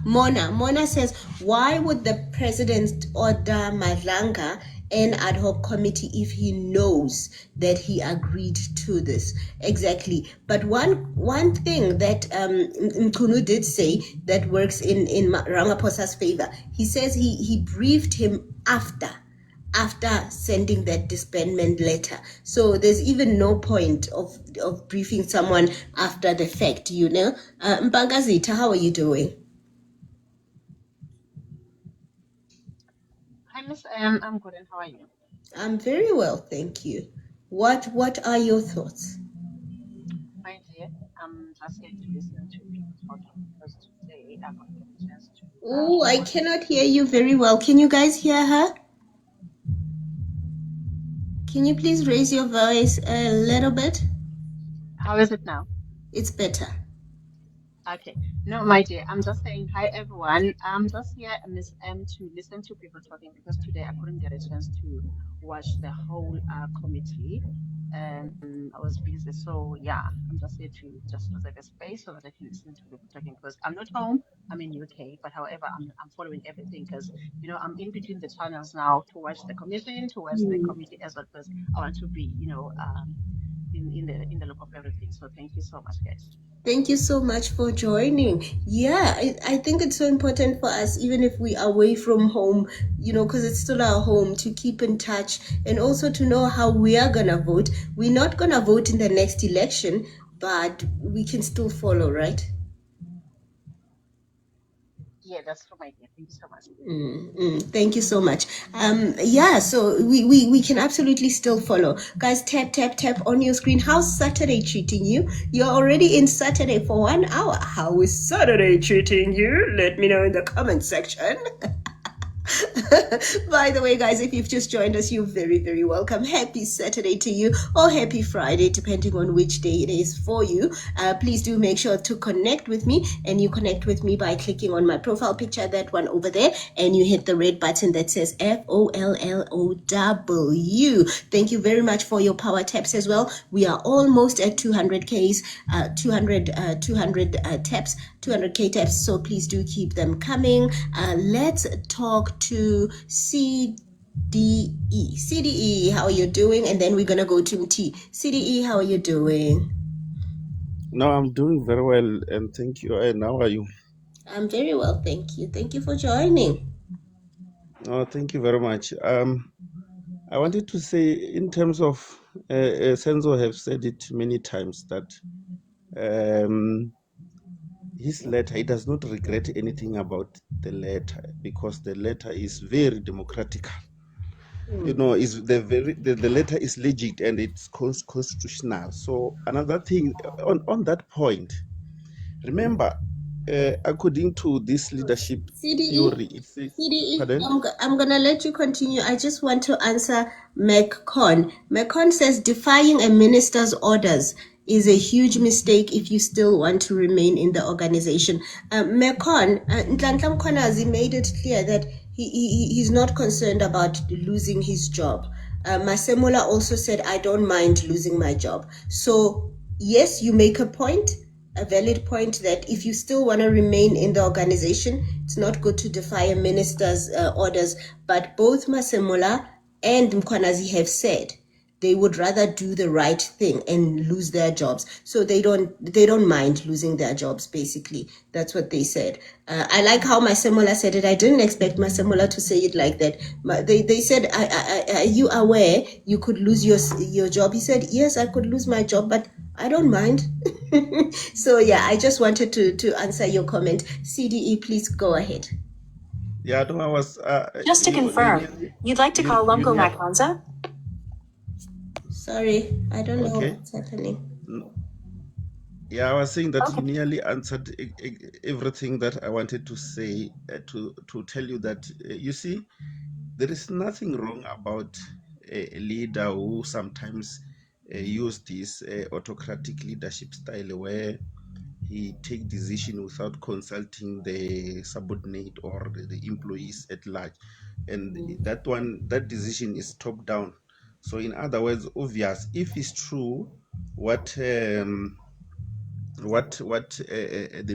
Mona. Mona says, why would the president order Madlanga an ad hoc committee if he knows that he agreed to this? Exactly. But one thing that Mkunu did say that works in Ramaphosa's favor, he says he briefed him after sending that disbandment letter. So there's even no point of briefing someone after the fact, you know. Mpangazita, how are you doing? Hi, Miss I'm good, and how are you? I'm very well, thank you. What are your thoughts? My dear, I'm just here to listen to people talking because today I couldn't get a chance to Oh, I watch. cannot hear you very well. Can you guys hear her? Can you please raise your voice a little bit? How is it now? It's better. Okay. No, my dear, I'm just saying hi, everyone. I'm just here, Miss M, to listen to people talking because today I couldn't get a chance to watch the whole committee. I was busy. So, yeah, I'm just here to just reserve a space so that I can listen to people talking because I'm not home. I'm in UK, but however, I'm following everything because, I'm in between the channels now to watch the commission, to watch the committee as well because I want to be, in the loop of everything. So, thank you so much, guys. Thank you so much for joining. Yeah, I think it's so important for us, even if we are away from home, because it's still our home, to keep in touch and also to know how we are going to vote. We're not going to vote in the next election, but we can still follow, right? Yeah, that's true, my dear. Thank you so much. Thank you so much. Yeah, so we can absolutely still follow. Guys, tap on your screen. How's Saturday treating you? You're already in Saturday for 1 hour. How is Saturday treating you? Let me know in the comment section. By the way, guys, if you've just joined us, you're very, very welcome. Happy Saturday to you, or happy Friday, depending on which day it is for you. Please do make sure to connect with me, and you connect with me by clicking on my profile picture, that one over there, and you hit the red button that says FOLLOW. Thank you very much for your power taps as well. We are almost at 200Ks, 200 taps, 200K taps, so please do keep them coming. Let's talk to CDE. CDE, how are you doing? And then we're going to go to T. CDE, how are you doing? No, I'm doing very well, and thank you. And how are you? I'm very well, thank you. Thank you for joining. Oh, thank you very much. I wanted to say, in terms of Senzo have said it many times that his letter, he does not regret anything about the letter because the letter is very democratic. Is the letter is legit and it's constitutional. So another thing on that point, remember, according to this leadership theory, it says, pardon? I'm going to let you continue. I just want to answer McCon. McCon says defying a minister's orders is a huge mistake if you still want to remain in the organization. McCon, Nhlanhla Mkhwanazi made it clear that he's not concerned about losing his job. Masemola also said, I don't mind losing my job. So, yes, you make a point, a valid point, that if you still want to remain in the organization, it's not good to defy a minister's orders. But both Masemola and Mkhwanazi have said they would rather do the right thing and lose their jobs. So they don't mind losing their jobs, basically. That's what they said. I like how Masemola said it. I didn't expect Masemola to say it like that. They said, are you aware you could lose your job? He said, yes, I could lose my job, but I don't mind. So yeah, I just wanted to answer your comment. CDE, please go ahead. Yeah, no, I was. Just to confirm, you'd like to call Lumko Makanza? Sorry, I don't know what's happening. Yeah, I was saying that you nearly answered everything that I wanted to say, to tell you that, you see, there is nothing wrong about a leader who sometimes use this autocratic leadership style where he take decision without consulting the subordinate or the employees at large, and that decision is top down. So in other words, obvious, if it's true what the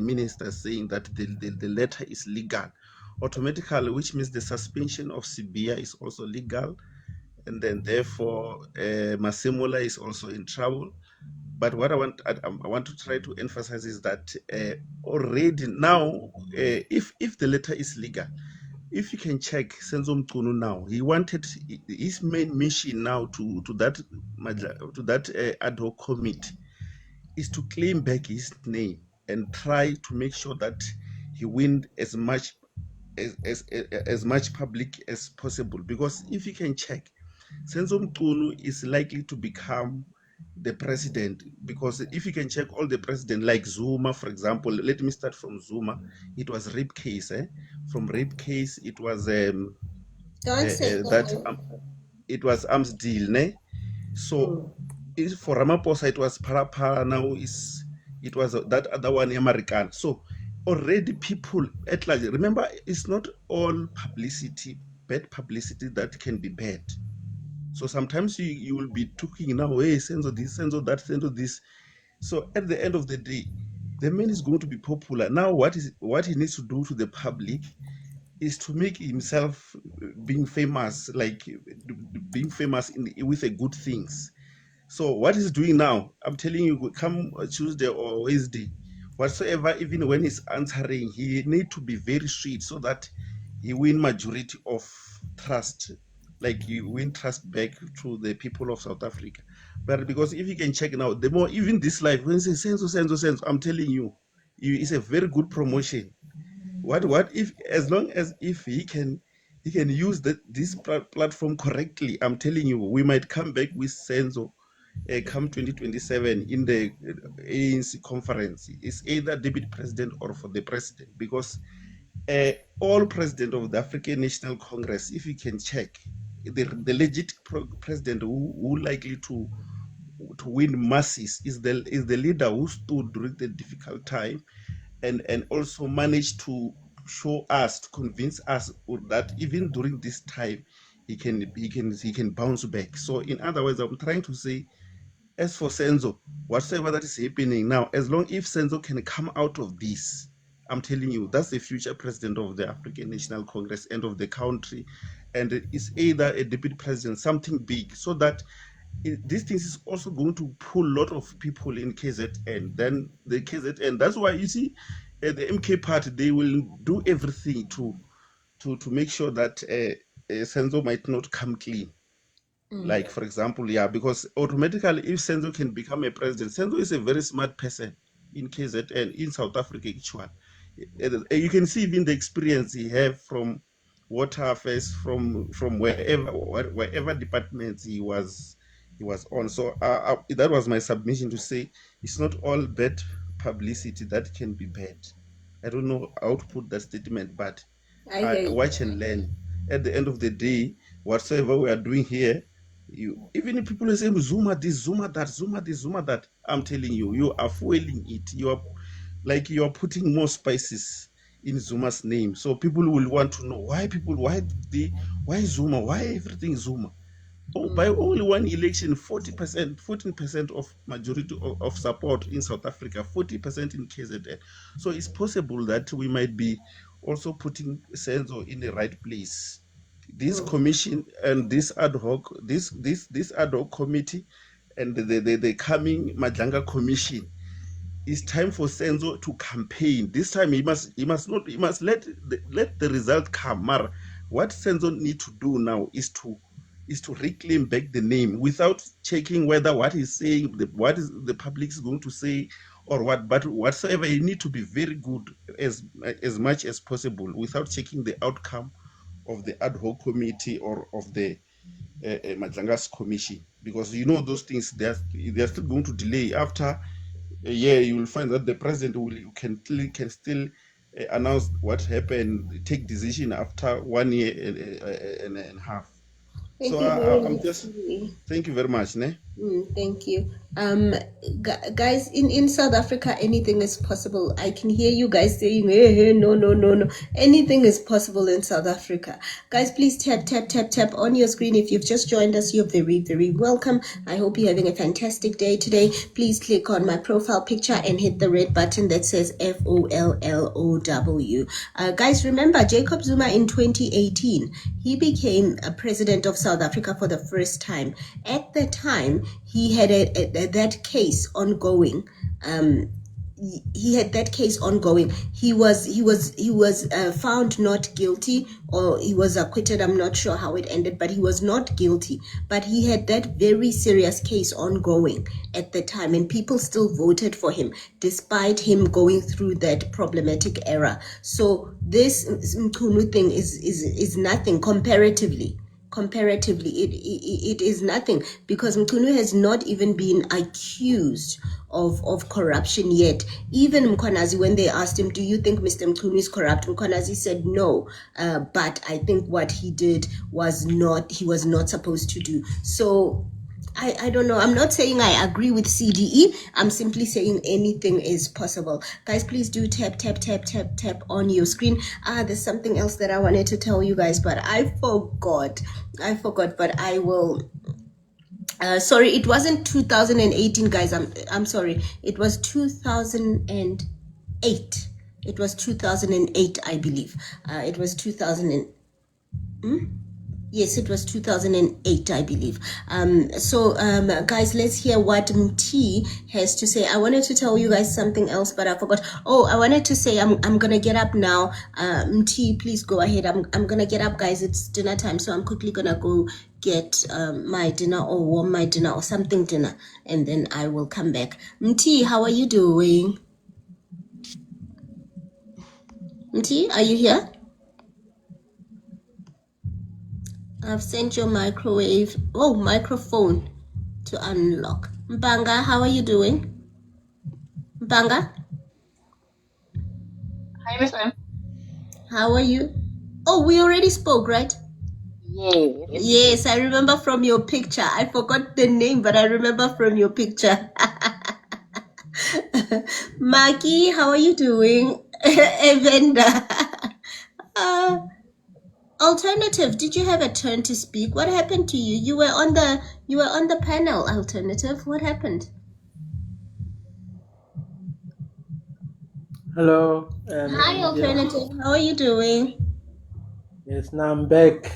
minister is saying, that the letter is legal automatically, which means the suspension of Sibia is also legal, and then therefore Masemola is also in trouble. But what I want to try to emphasize is that already now, if the letter is legal, if you can check Senzo Mchunu now, he wanted his main mission now to that ad hoc committee is to claim back his name and try to make sure that he win as much as much public as possible. Because if you can check, Senzo Mchunu is likely to become the president, because if you can check all the president like Zuma, for example, let me start from Zuma. It was rape case. From rape case, it was Don't say it was arms deal, ne? So for Ramaphosa it was para. Now it was that other one, American. So already people at large, remember, it's not all publicity, bad publicity that can be bad. So sometimes you will be talking now, hey, censor this, censor that, censor this. So at the end of the day, the man is going to be popular. Now what he needs to do to the public is to make himself being famous, like being famous with the good things. So what he's doing now, I'm telling you, come Tuesday or Wednesday, whatsoever, even when he's answering, he need to be very sweet so that he win majority of trust, like you win trust back to the people of South Africa. But because if you can check now, the more, even this life, when he says senso, I'm telling you, it's a very good promotion. What if, as long as if he can use this platform correctly, I'm telling you, we might come back with Senzo come 2027 in the ANC conference. It's either deputy president or for the president, because all president of the African National Congress, if you can check, the legit president who likely to win masses is the leader who stood during the difficult time and also managed to show us, to convince us that even during this time he can bounce back. So in other words, I'm trying to say, as for Senzo, whatever that is happening now, as long if Senzo can come out of this, I'm telling you, that's the future president of the African National Congress and of the country. And it's either a deputy president, something big, so that these things is also going to pull a lot of people in KZN. Then the KZN, that's why you see the MK party, they will do everything to make sure that Senzo might not come clean. Like, for example, because automatically, if Senzo can become a president, Senzo is a very smart person in KZN, in South Africa, actually. You can see even the experience he have from water affairs, from wherever departments he was on. So that was my submission, to say it's not all bad publicity that can be bad. I don't know how to put that statement, but I watch and learn. At the end of the day, whatsoever we are doing here, even if people are saying Zuma this, Zuma that, Zuma this, Zuma that, I'm telling you, you are fueling it. You are putting more spices in Zuma's name. So people will want to know why Zuma, why everything Zuma. By only one election, 14% of majority of support in South Africa, 40% in KZN. So it's possible that we might be also putting Senzo in the right place. This commission and this ad hoc committee and the coming Madlanga commission, it's time for Senzo to campaign. This time he must let the result come. Mara, what Senzo need to do now is to reclaim back the name without checking whether what he's saying, what is the public is going to say or what, but whatsoever, he need to be very good as much as possible without checking the outcome of the ad hoc committee or of the Madlanga's commission, because those things, they're still going to delay. After a year, you will find that the president can still announce what happened, take decision after 1 year and a half. Thank So you very I'm much. just, thank you very much, ne? Thank you. Guys, in South Africa, anything is possible. I can hear you guys saying, hey, no, no, no, no. Anything is possible in South Africa. Guys, please tap on your screen. If you've just joined us, you're very, very welcome. I hope you're having a fantastic day today. Please click on my profile picture and hit the red button that says FOLLOW. Guys, remember Jacob Zuma in 2018, he became a president of South Africa for the first time. At the time, he had that case ongoing. He had that case ongoing. He was found not guilty, or he was acquitted. I'm not sure how it ended, but he was not guilty. But he had that very serious case ongoing at the time, and people still voted for him despite him going through that problematic era. So this Mkhunu thing is nothing comparatively. It is nothing, because Mkhunu has not even been accused of corruption yet. Even Mkhwanazi, when they asked him, do you think Mr. Mkhunu is corrupt, Mkhwanazi said no, but I think what he did was he was not supposed to do. So I don't know. I'm not saying I agree with CDE. I'm simply saying anything is possible. Guys, please do tap on your screen. There's something else that I wanted to tell you guys, but I forgot, but I will. Sorry, it wasn't 2018, guys. I'm sorry. It was 2008. It was 2008, I believe. It was 2000. Yes, it was 2008, I believe. Guys, let's hear what Mti has to say. I wanted to tell you guys something else, but I forgot. Oh, I wanted to say I'm gonna get up now. Mti, please go ahead. I'm gonna get up, guys. It's dinner time, so I'm quickly gonna go get my dinner, or warm my dinner, or something dinner, and then I will come back. Mti, how are you doing? Mti, are you here? I've sent your microphone to unlock. Mbanga, how are you doing? Mbanga? Hi, Miss M. How are you? Oh, we already spoke, right? Yes. Yes, I remember from your picture. I forgot the name, but I remember from your picture. Maki, how are you doing? Evenda. Alternative, did you have a turn to speak? What happened to you? You were on the panel, Alternative. What happened? Hello. Hi, Alternative. How are you doing? Yes, now I'm back.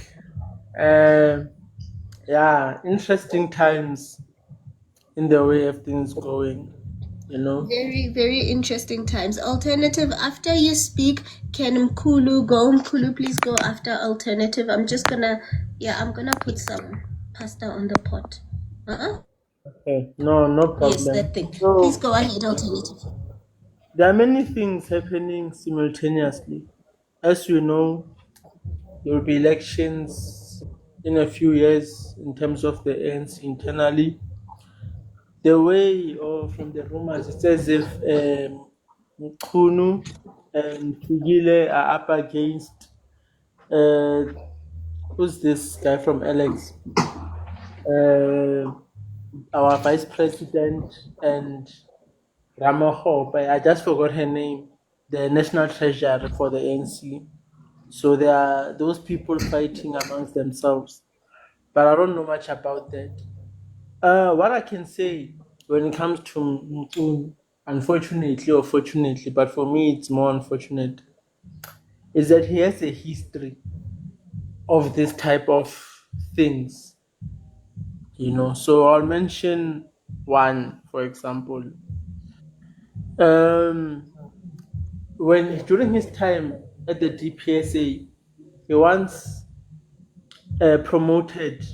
Yeah, interesting times in the way everything's going, you know. Very, very interesting times. Alternative, after you speak, can Mkulu go? Mkulu, please go after Alternative. I'm gonna put some pasta on the pot. Okay, no problem. Yes, that thing. So, Please go ahead, Alternative. there are many things happening simultaneously. As you know, there will be elections in a few years in terms of the ANC internally. The way, or from the rumors, it's as if Mkhunu and Tugile are up against who's this guy from Alex? Our vice president and Ramahope. I just forgot her name. The national treasurer for the ANC. So there are those people fighting amongst themselves, but I don't know much about that. What I can say when it comes to Mkhunu, unfortunately or fortunately, but for me it's more unfortunate, is that he has a history of this type of things. You know, so I'll mention one, for example. When during his time at the DPSA, he once promoted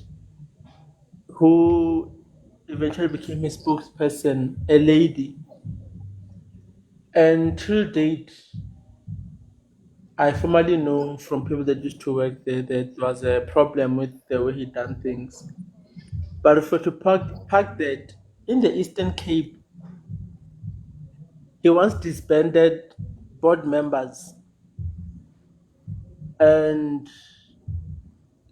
who eventually became his spokesperson, a lady. And till date, I formally know from people that used to work there that there was a problem with the way he done things. But for to park that in the Eastern Cape, he once disbanded board members, and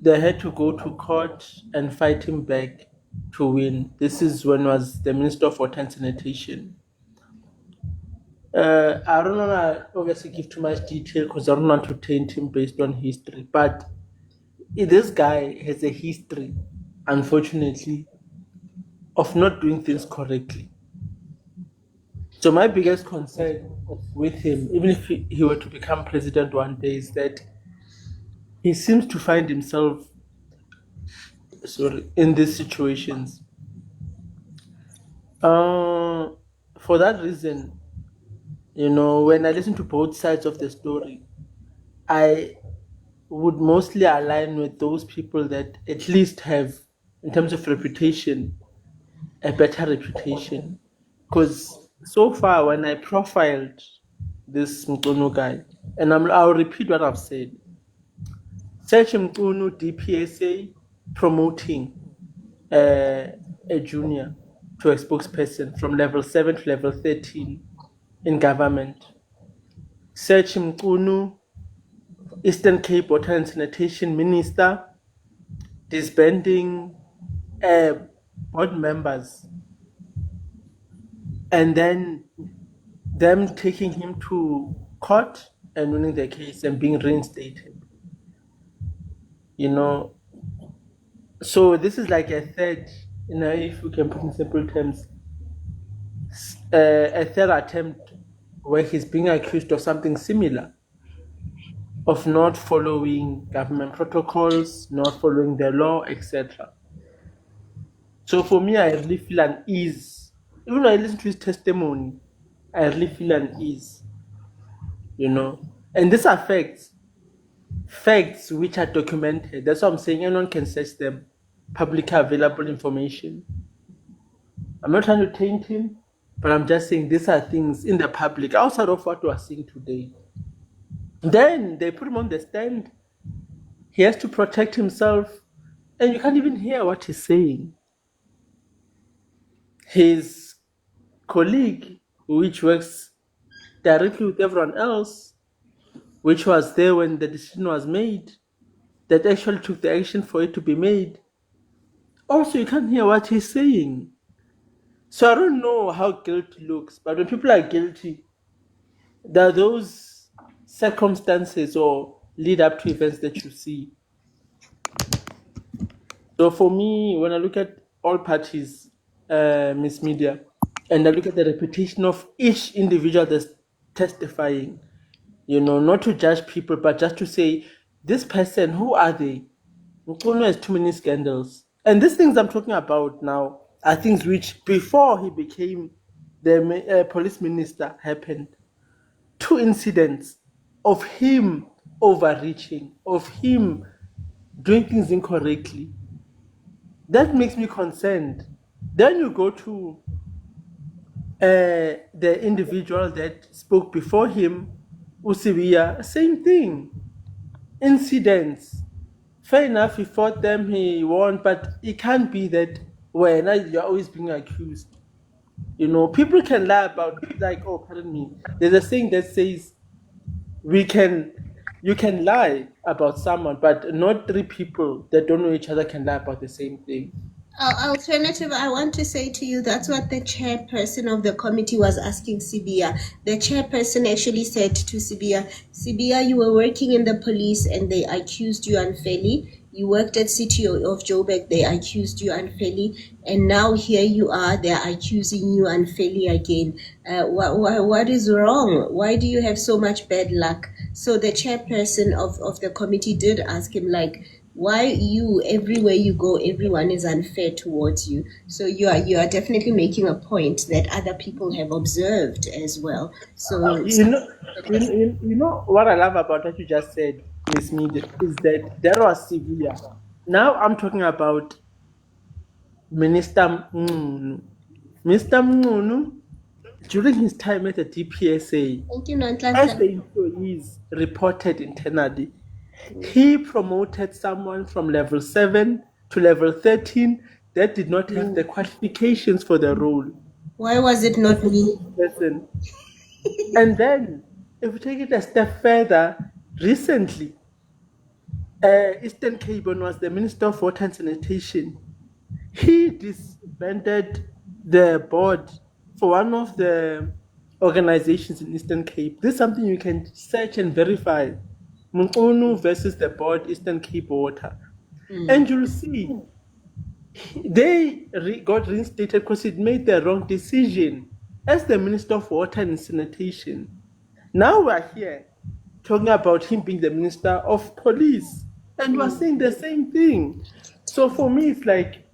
they had to go to court and fight him back. to win. This is when was the Minister of Water and Sanitation. I don't want to obviously give too much detail because I don't want to taint him based on history, but this guy has a history, unfortunately, of not doing things correctly. So my biggest concern with him, even if he were to become president one day, is that he seems to find himself in these situations. For that reason, when I listen to both sides of the story, I would mostly align with those people that at least have, in terms of reputation, a better reputation. Because so far, when I profiled this Mkono guy, and I'll repeat what I've said, search Mkono DPSA promoting a junior to a spokesperson from level 7 to level 13 in government. Search Mkono Eastern Cape Water and Sanitation Minister disbanding board members and then them taking him to court and winning the case and being reinstated. So this is like a third, if we can put in simple terms, a third attempt where he's being accused of something similar, of not following government protocols, not following the law, etc. So for me, I really feel unease. Even when I listen to his testimony, I really feel unease. And this affects facts which are documented. That's what I'm saying. Anyone can search them, publicly available information. I'm not trying to taint him, but I'm just saying these are things in the public outside of what we're seeing today. Then they put him on the stand. He has to protect himself, and you can't even hear what he's saying. His colleague, which works directly with everyone else, which was there when the decision was made, that actually took the action for it to be made, also you can't hear what he's saying. So I don't know how guilt looks, but when people are guilty, there are those circumstances or lead up to events that you see. So for me, when I look at all parties, Miss Media, and I look at the reputation of each individual that's testifying, not to judge people, but just to say, this person, who are they? Mkono has too many scandals. And these things I'm talking about now are things which, before he became the police minister, happened. 2 incidents of him overreaching, of him doing things incorrectly. That makes me concerned. Then you go to the individual that spoke before him, Usibiya, same thing. Incidents. Fair enough, he fought them, he won, but it can't be that when you're always being accused. People can lie about, pardon me. There's a saying that says you can lie about someone, but not 3 people that don't know each other can lie about the same thing. Alternative, I want to say to you, that's what the chairperson of the committee was asking Sibia. The chairperson actually said to Sibia, you were working in the police and they accused you unfairly. You worked at City of Joburg, they accused you unfairly. And now here you are, they're accusing you unfairly again. What is wrong? Why do you have so much bad luck? So the chairperson of the committee did ask him, why you, everywhere you go, everyone is unfair towards you. So you are definitely making a point that other people have observed as well. So you know what I love about what you just said, Miss Media, is that there was severe. Now I'm talking about Minister Munu. Mr. Munu, during his time at the DPSA, as the employees reported internally, he promoted someone from level 7 to level 13 that did not have the qualifications for the role. Why was it not me? And then, if we take it a step further, recently, Eastern Cape was the Minister of Water and Sanitation. he disbanded the board for one of the organizations in Eastern Cape. This is something you can search and verify. Mukunu versus the board, Eastern Cape Water. And you'll see they got reinstated because it made the wrong decision as the Minister of Water and Sanitation. Now we're here talking about him being the Minister of Police, and we're saying the same thing. So for me, it's like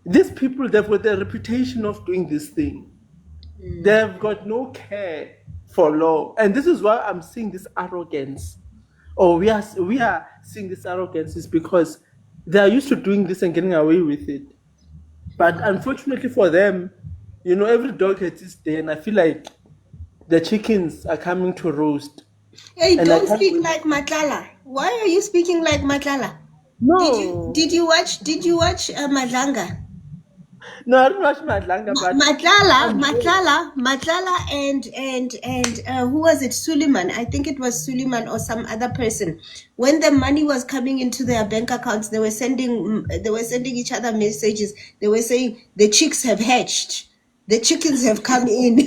these people, they've got the reputation of doing this thing. They've got no care for law. And this is why I'm seeing this arrogance. Or we are seeing this arrogance is because they are used to doing this and getting away with it. But unfortunately for them, every dog has its day, and I feel like the chickens are coming to roast. Hey, don't speak like Matlala. Why are you speaking like Matlala? No. Did you watch Madlanga? No, I didn't watch Madlanga, but Matlala, and who was it? Suleiman. I think it was Suleiman or some other person. When the money was coming into their bank accounts, they were sending each other messages. They were saying the chicks have hatched, the chickens have come in.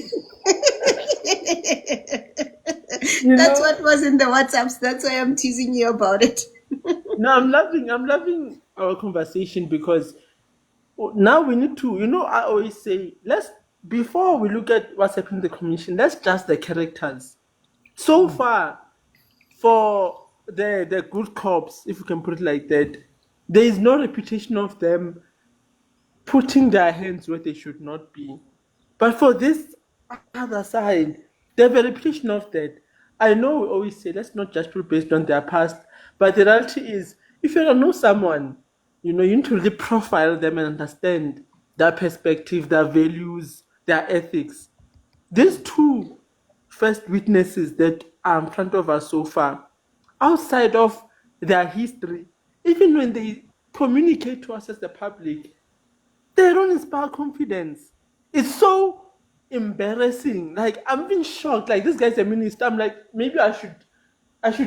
That's what was in the WhatsApps. That's why I'm teasing you about it. No, I'm loving our conversation because now we need to, I always say, before we look at what's happening in the commission, let's judge the characters. So far, for the good cops, if you can put it like that, there is no reputation of them putting their hands where they should not be. But for this other side, they have a reputation of that. I know we always say, let's not judge people based on their past, but the reality is, if you don't know someone, you need to really profile them and understand their perspective, their values, their ethics. These two first witnesses that are in front of us so far, outside of their history, even when they communicate to us as the public, they don't inspire confidence. It's so embarrassing. Like, I'm being shocked. Like, this guy's a minister. I'm like, maybe I should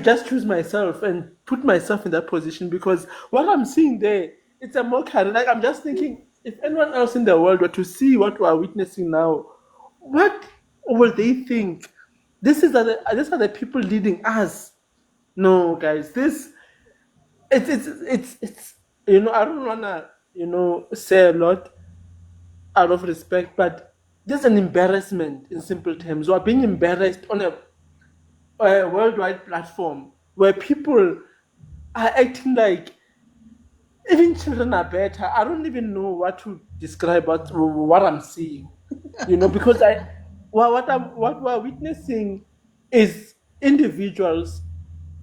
just choose myself and put myself in that position, because what I'm seeing there, it's a mockery. Like, I'm just thinking, if anyone else in the world were to see what we are witnessing now, what will they think? These are the people leading us. No, guys, it's I don't wanna say a lot out of respect, but there's an embarrassment in simple terms. We are being embarrassed on a worldwide platform where people are acting like even children are better. I don't even know what to describe what I'm seeing, because what we're witnessing is individuals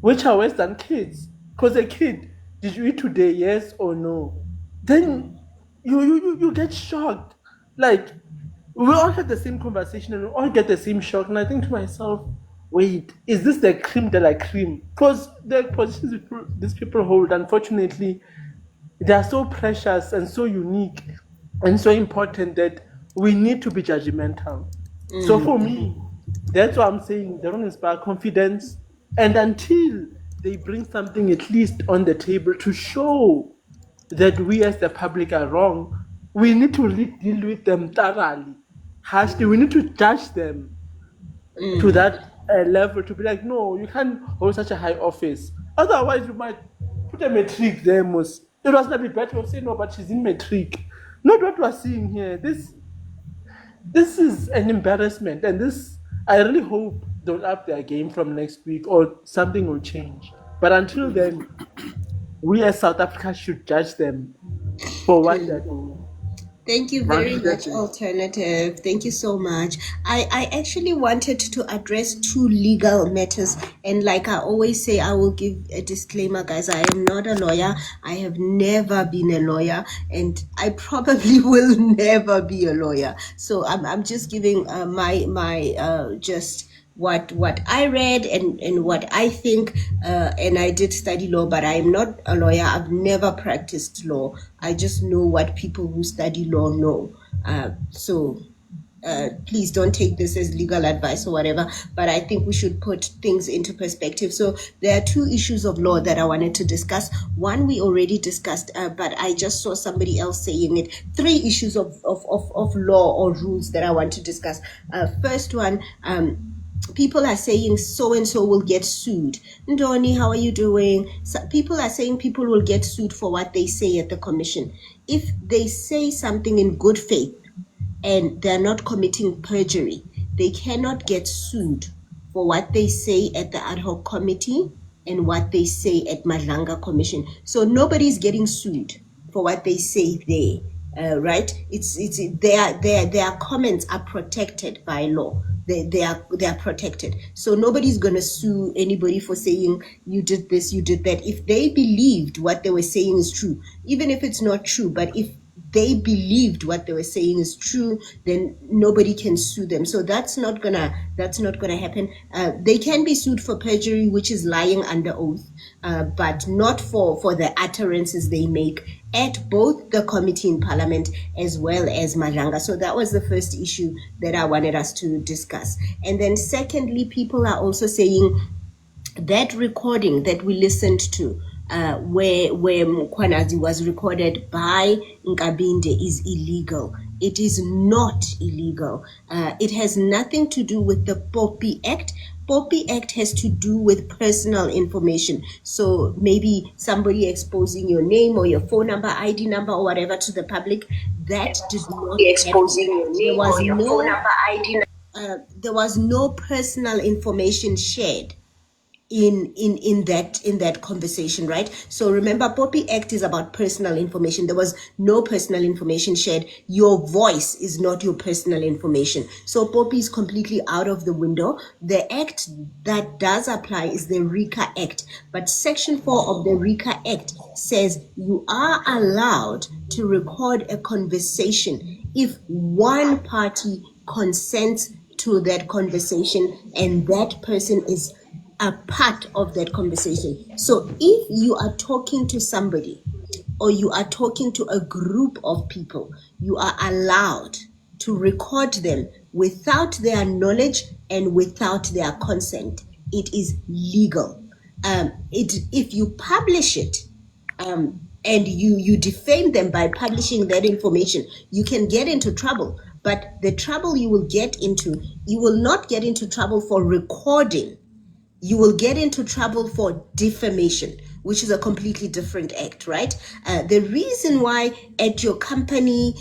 which are worse than kids. Because a kid, did you eat today, yes or no? Then you get shocked. Like, we all have the same conversation and we all get the same shock. And I think to myself, wait, is this the cream de la cream? Because the positions these people hold, unfortunately, they are so precious and so unique and so important that we need to be judgmental. So for me, that's why I'm saying they don't inspire confidence. And until they bring something at least on the table to show that we as the public are wrong, we need to deal with them thoroughly, harshly. We need to judge them to that level, to be like, no, you can't hold such a high office. Otherwise, you might put a metric there, Mus. It was not be better to say, no, but she's in metric. Not what we're seeing here. This is an embarrassment, and I really hope they'll up their game from next week or something will change. But until then, we as South Africa should judge them for what they're doing. Thank you very much, Alternative. Thank you so much. I actually wanted to address two legal matters. And like I always say, I will give a disclaimer, guys. I am not a lawyer. I have never been a lawyer. And I probably will never be a lawyer. So I'm just giving my just what I read and what I think, and I did study law, but I'm not a lawyer. I've never practiced law. I just know what people who study law know. So please don't take this as legal advice or whatever, but I think we should put things into perspective. So there are two issues of law that I wanted to discuss. One we already discussed, but I just saw somebody else saying it. Three issues of law or rules that I want to discuss. First one, people are saying so and so will get sued. Ndoni, how are you doing? So people are saying people will get sued for what they say at the commission. If they say something in good faith, and they're not committing perjury, they cannot get sued for what they say at the ad hoc committee and what they say at Madlanga Commission. So nobody's getting sued for what they say there, right? It's their comments are protected by law. They are protected. So nobody's gonna sue anybody for saying you did this, you did that. If they believed what they were saying is true, even if it's not true, but if they believed what they were saying is true, then nobody can sue them. So that's not gonna happen. They can be sued for perjury, which is lying under oath, but not for the utterances they make at both the committee in Parliament as well as Madlanga. So that was the first issue that I wanted us to discuss. And then secondly, people are also saying that recording that we listened to, where Mkhwanazi was recorded by Nkabinde, is illegal. It is not illegal. It has nothing to do with the Poppy Act. Poppy Act has to do with personal information. So maybe somebody exposing your name or your phone number, ID number, or whatever to the public, that did not exposing your name or your phone number, ID number. There was no personal information shared in that conversation, right? So remember, Poppy Act is about personal information. There was no personal information shared. Your voice is not your personal information. So Poppy is completely out of the window. The act that does apply is the RICA Act. But Section 4 of the RICA Act says you are allowed to record a conversation if one party consents to that conversation and that person is a part of that conversation. So if you are talking to somebody or you are talking to a group of people, you are allowed to record them without their knowledge and without their consent. It is legal. If you publish it, and you defame them by publishing that information, you can get into trouble. But the trouble you will get into, you will not get into trouble for recording. You will get into trouble for defamation, which is a completely different act, right? The reason why at your company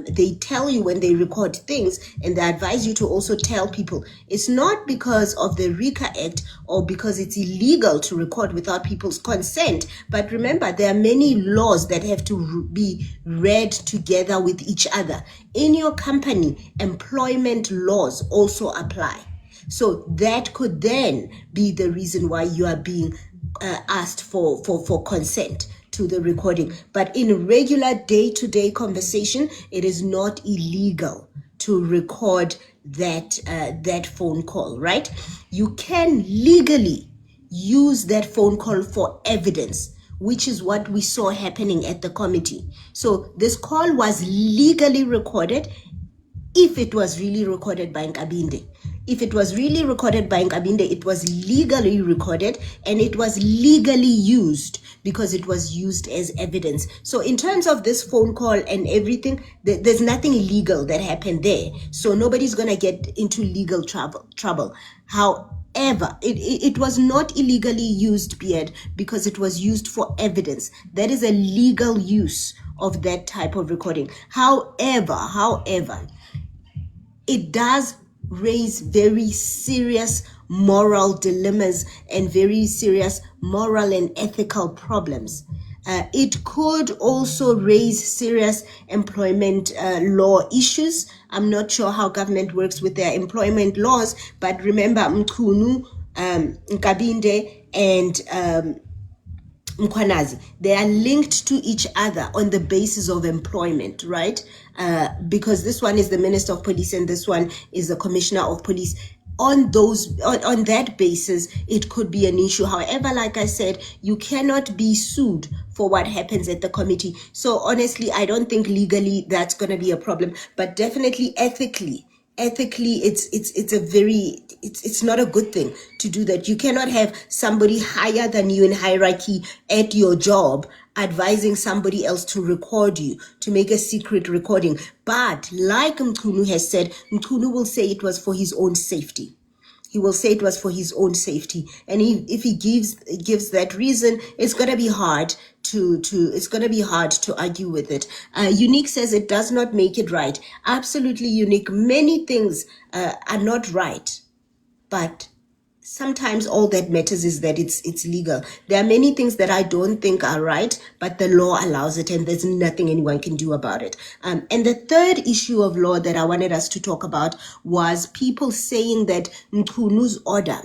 they tell you when they record things and they advise you to also tell people, it's not because of the RICA Act or because it's illegal to record without people's consent. But remember, there are many laws that have to be read together with each other. In your company, employment laws also apply. So that could then be the reason why you are being asked for consent to the recording. But in regular day-to-day conversation, it is not illegal to record that phone call, right? You can legally use that phone call for evidence, which is what we saw happening at the committee. So this call was legally recorded if it was really recorded by Nkabinde. If it was really recorded by Nkabinde, it was legally recorded and it was legally used because it was used as evidence. So in terms of this phone call and everything, there's nothing illegal that happened there. So nobody's going to get into legal trouble. However, it was not illegally used, Beard, because it was used for evidence. That is a legal use of that type of recording. However, it does raise very serious moral dilemmas and very serious moral and ethical problems. It could also raise serious employment law issues. I'm not sure how government works with their employment laws, but remember Mkhunu, Nkabinde, and Mkhwanazi, they are linked to each other on the basis of employment, right? Because this one is the Minister of Police and this one is the Commissioner of Police. On that basis, it could be an issue. However, like I said, you cannot be sued for what happens at the committee. So honestly, I don't think legally that's going to be a problem, but definitely ethically, ethically it's not a good thing to do that. You cannot have somebody higher than you in hierarchy at your job advising somebody else to record you, to make a secret recording. But like Mkunu has said, Mkunu will say it was for his own safety. He will say it was for his own safety, and if he gives that reason, it's gonna be hard to argue with it. Unique says it does not make it right. Absolutely, Unique. Many things are not right, but sometimes all that matters is that it's legal. There are many things that I don't think are right, but the law allows it, and there's nothing anyone can do about it. And the third issue of law that I wanted us to talk about was people saying that Mkunu's order,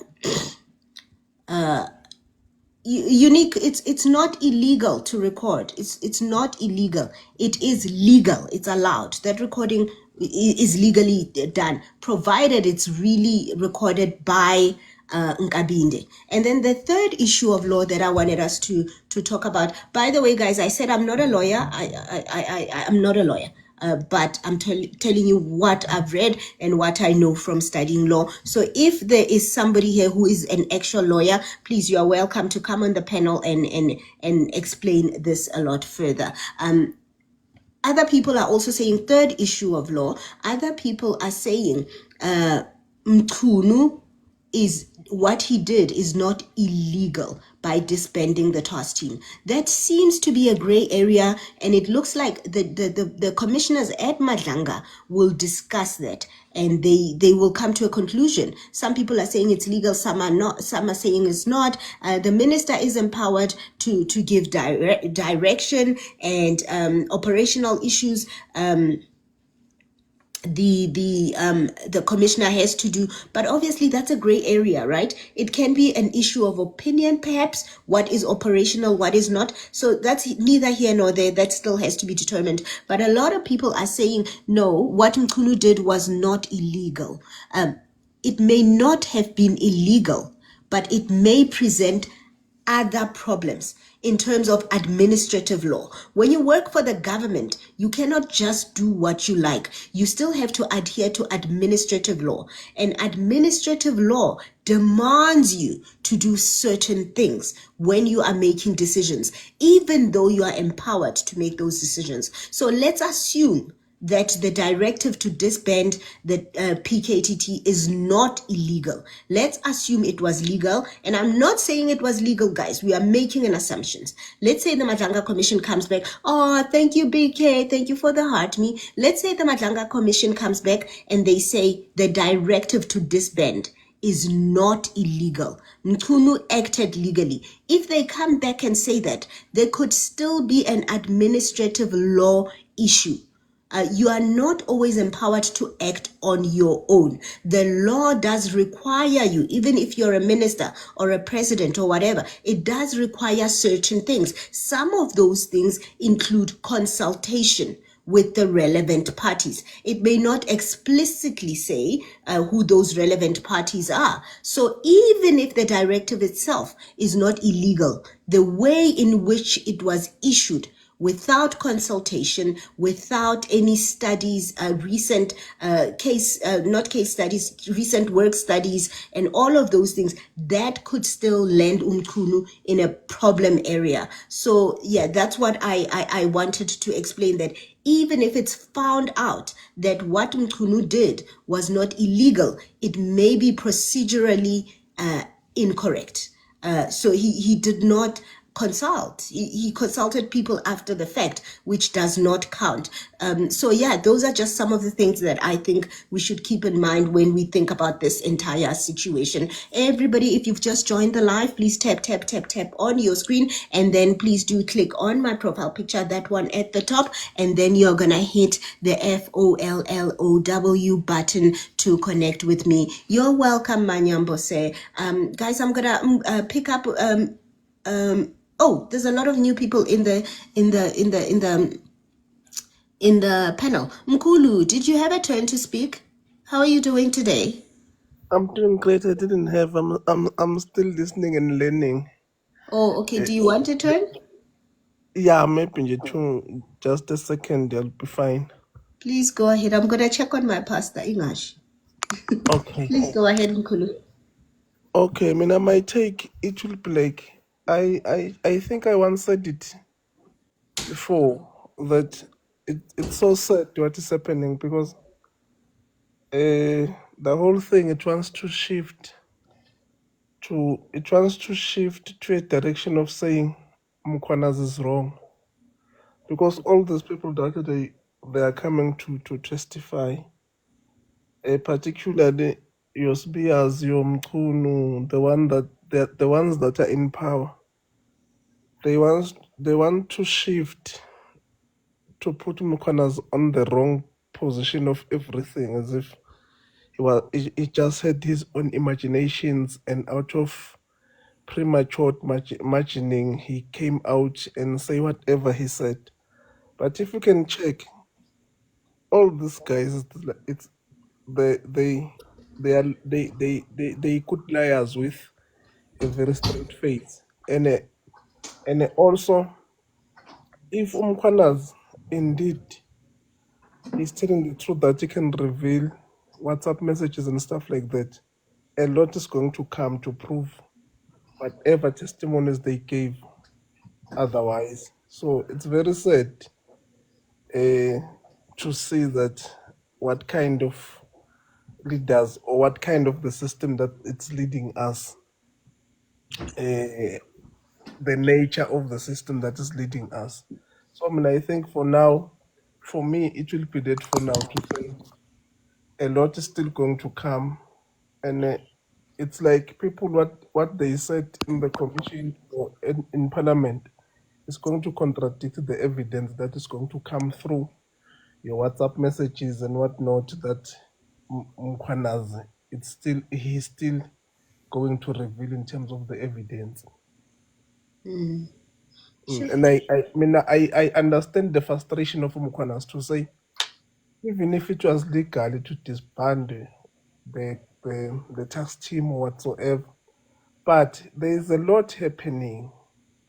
Unique, it's not illegal to record. It's not illegal. It is legal. It's allowed. That recording is legally done, provided it's really recorded by Nkabinde. And then the third issue of law that I wanted us to talk about. By the way, guys, I said I'm not a lawyer. I'm not a lawyer. But I'm telling you what I've read and what I know from studying law. So if there is somebody here who is an actual lawyer, please, you are welcome to come on the panel and explain this a lot further. Other people are also saying, third issue of law, other people are saying Mkunu is what he did is not illegal by disbanding the task team. That seems to be a gray area, and it looks like the commissioners at Madlanga will discuss that, and they will come to a conclusion. Some people are saying it's legal, some are not, some are saying it's not. The minister is empowered to give direction and operational issues. The commissioner has to do, but obviously that's a gray area, right? It can be an issue of opinion, perhaps, what is operational, what is not. So that's neither here nor there. That still has to be determined. But a lot of people are saying, no, what Mkunu did was not illegal. It may not have been illegal, but it may present other problems in terms of administrative law. When you work for the government, you cannot just do what you like. You still have to adhere to administrative law. And administrative law demands you to do certain things when you are making decisions, even though you are empowered to make those decisions. So let's assume that the directive to disband the PKTT is not illegal. Let's assume it was legal, and I'm not saying it was legal, guys. We are making an assumption. Let's say the Madlanga Commission comes back. Oh, thank you, BK. Thank you for the heart me. Let's say the Madlanga Commission comes back and they say the directive to disband is not illegal. Mkunu acted legally. If they come back and say that, there could still be an administrative law issue. You are not always empowered to act on your own. The law does require you, even if you're a minister or a president or whatever, it does require certain things. Some of those things include consultation with the relevant parties. It may not explicitly say who those relevant parties are. So even if the directive itself is not illegal, the way in which it was issued without consultation, without any studies, recent recent work studies, and all of those things, that could still land Mkunu in a problem area. So yeah, that's what I wanted to explain, that even if it's found out that what Mkunu did was not illegal, it may be procedurally incorrect. So he did not consult. He consulted people after the fact, which does not count. So yeah, those are just some of the things that I think we should keep in mind when we think about this entire situation. Everybody, if you've just joined the live, please tap on your screen, and then please do click on my profile picture, that one at the top, and then you're gonna hit the FOLLOW button to connect with me. You're welcome, Manyambose. Guys, I'm gonna pick up oh, there's a lot of new people in the panel. Mkulu, did you have a turn to speak? How are you doing today? I'm doing great. I didn't have. I'm still listening and learning. Oh, okay. Do you want a turn? Yeah, maybe just a second. I'll be fine. Please go ahead. I'm gonna check on my pastor, English. Okay. Please go ahead, Mkulu. Okay, mina my take, it will be like, I think I once said it before, that it's so sad what is happening, because the whole thing, it wants to shift to a direction of saying Mukwanas is wrong, because all these people that they are coming to testify, particularly your Spears, your Mkunu, the ones that are in power, they want to shift to put Mukwanas on the wrong position of everything, as if he just had his own imaginations, and out of premature imagining, he came out and say whatever he said. But if you can check, all these guys, it's they could liars with a very straight face, and also, if Umkwanas indeed is telling the truth, that he can reveal WhatsApp messages and stuff like that, a lot is going to come to prove whatever testimonies they gave otherwise. So it's very sad to see that what kind of leaders, or what kind of the system that it's leading us, the nature of the system that is leading us. So I think for now, for me, it will be dead for now to say a lot is still going to come, and it's like people, what they said in the commission or in parliament is going to contradict the evidence that is going to come through your WhatsApp messages and whatnot, that Mkhwanazi, he's still going to reveal in terms of the evidence. Sure. And I understand the frustration of Mkhwanazi to say, even if it was legal to disband the tax team or whatsoever, but there is a lot happening,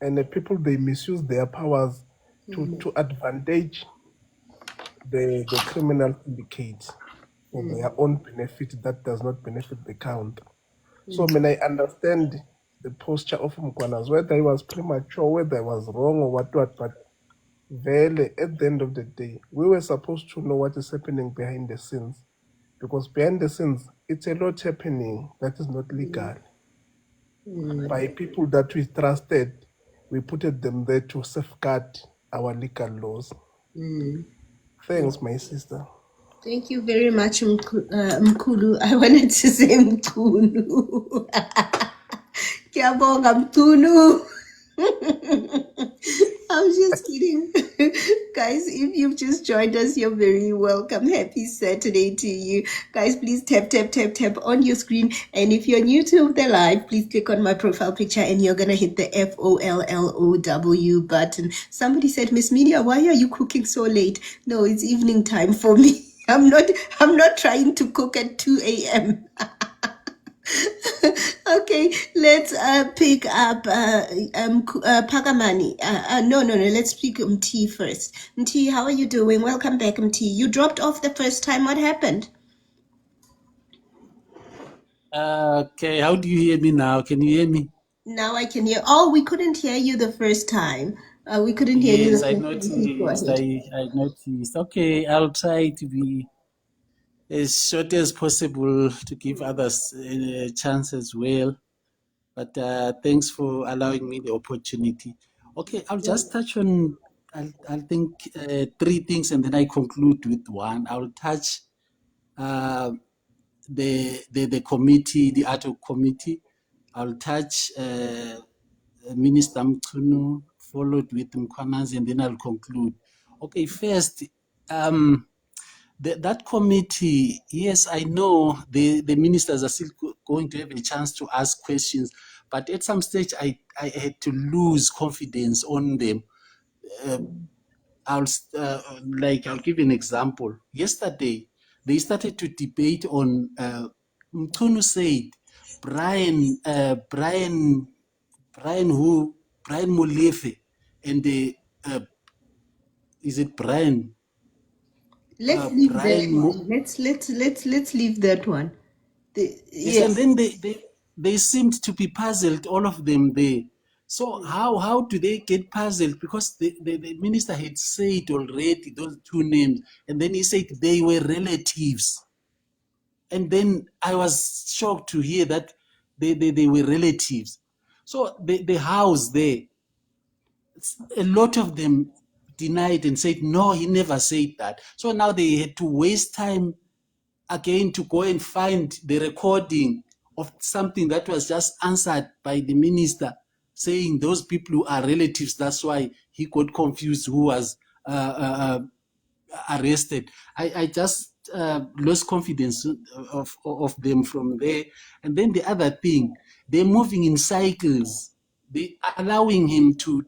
and the people, they misuse their powers to advantage the criminal syndicate for their own benefit that does not benefit the country. So I understand the posture of Mkhwanazi, whether he was premature, whether he was wrong or what, but really, at the end of the day, we were supposed to know what is happening behind the scenes, because behind the scenes, it's a lot happening that is not legal. By people that we trusted, we put them there to safeguard our legal laws. Thanks, my sister. Thank you very much, Mkulu. I wanted to say Mkulu. Kiyabonga, Mkulu. I'm just kidding. Guys, if you've just joined us, you're very welcome. Happy Saturday to you. Guys, please tap, tap, tap, tap on your screen. And if you're new to the live, please click on my profile picture and you're going to hit the FOLLOW button. Somebody said, Miss Media, why are you cooking so late? No, it's evening time for me. I'm not trying to cook at 2 a.m. Okay, let's pick up Pagamani. No, let's pick Mti first. Mti, how are you doing? Welcome back, Mti. You dropped off the first time. What happened? Okay, how do you hear me now? Can you hear me? Now I can hear. Oh, we couldn't hear you the first time. We couldn't hear you Yes, the I first time. Please go noticed. ahead. I noticed. Okay, I'll try to be as short as possible to give others a chance as well. But thanks for allowing me the opportunity. Okay, I'll just touch on, I think, three things, and then I conclude with one. I'll touch the committee, the ad hoc committee. I'll touch Minister Mchunu, followed with Mkhwanazi, and then I'll conclude. Okay, first, that committee, yes, I know the ministers are still going to have a chance to ask questions, but at some stage I had to lose confidence on them. I'll give an example. Yesterday, they started to debate on, Mchunu said, Brian Molefe, and is it Brian? Let's leave that Brian one. Let's leave that one. Yes, and Yes. then they seemed to be puzzled, all of them there. So how do they get puzzled? Because the minister had said already those two names, and then he said they were relatives. And then I was shocked to hear that they were relatives. So the house there, a lot of them denied and said, no, he never said that. So now they had to waste time again to go and find the recording of something that was just answered by the minister saying those people who are relatives. That's why he got confused who was arrested. I just lost confidence of them from there. And then the other thing, they're moving in cycles. They allowing him to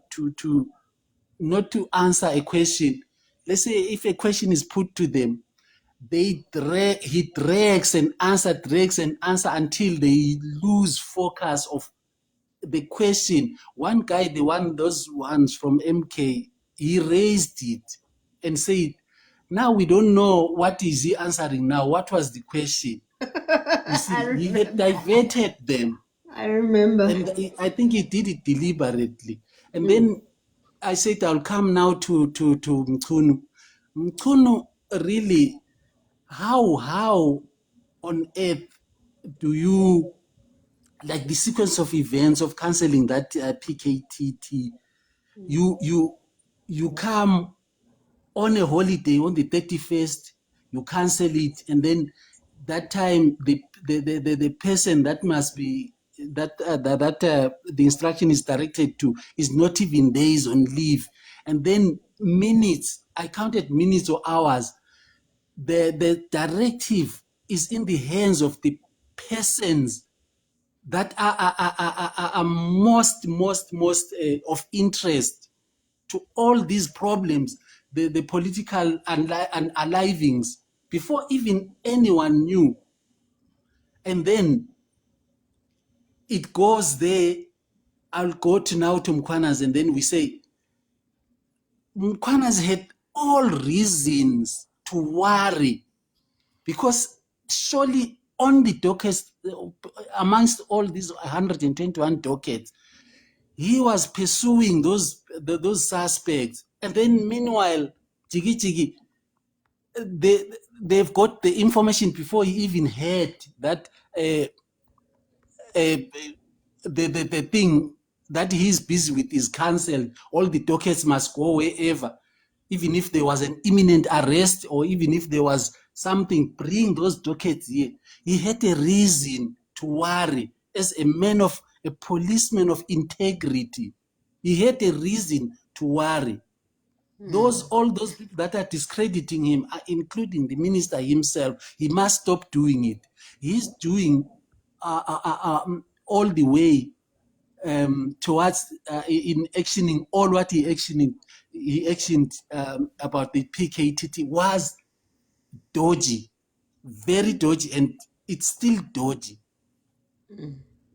not to answer a question. Let's say if a question is put to them, he drags and answer until they lose focus of the question. One guy, those ones from MK, he raised it and said, now we don't know what is he answering now. What was the question? You see, he had diverted them. I remember. And I think he did it deliberately. And then I said, I'll come now to Mchunu. Mchunu, really, how on earth do you, like the sequence of events of canceling that PKTT, you come on a holiday on the 31st, you cancel it, and then that time the person that must be that the instruction is directed to is not even days on leave, and then minutes, I counted minutes or hours. The directive is in the hands of the persons that are most of interest to all these problems, the political unalivings, before even anyone knew. And then it goes there. I'll go to now to Mkwanas, and then we say, Mkwanas had all reasons to worry, because surely on the dockets, amongst all these 121 dockets, he was pursuing those suspects. And then meanwhile, Jigi, they've got the information before he even heard that the thing that he's busy with is cancelled. All the dockets must go wherever. Even if there was an imminent arrest or even if there was something, bring those dockets here. He had a reason to worry as a policeman of integrity. He had a reason to worry. All those people that are discrediting him, including the minister himself, he must stop doing it. He's doing all the way towards in actioning all what he actioned about the PKTT was dodgy, very dodgy, and it's still dodgy.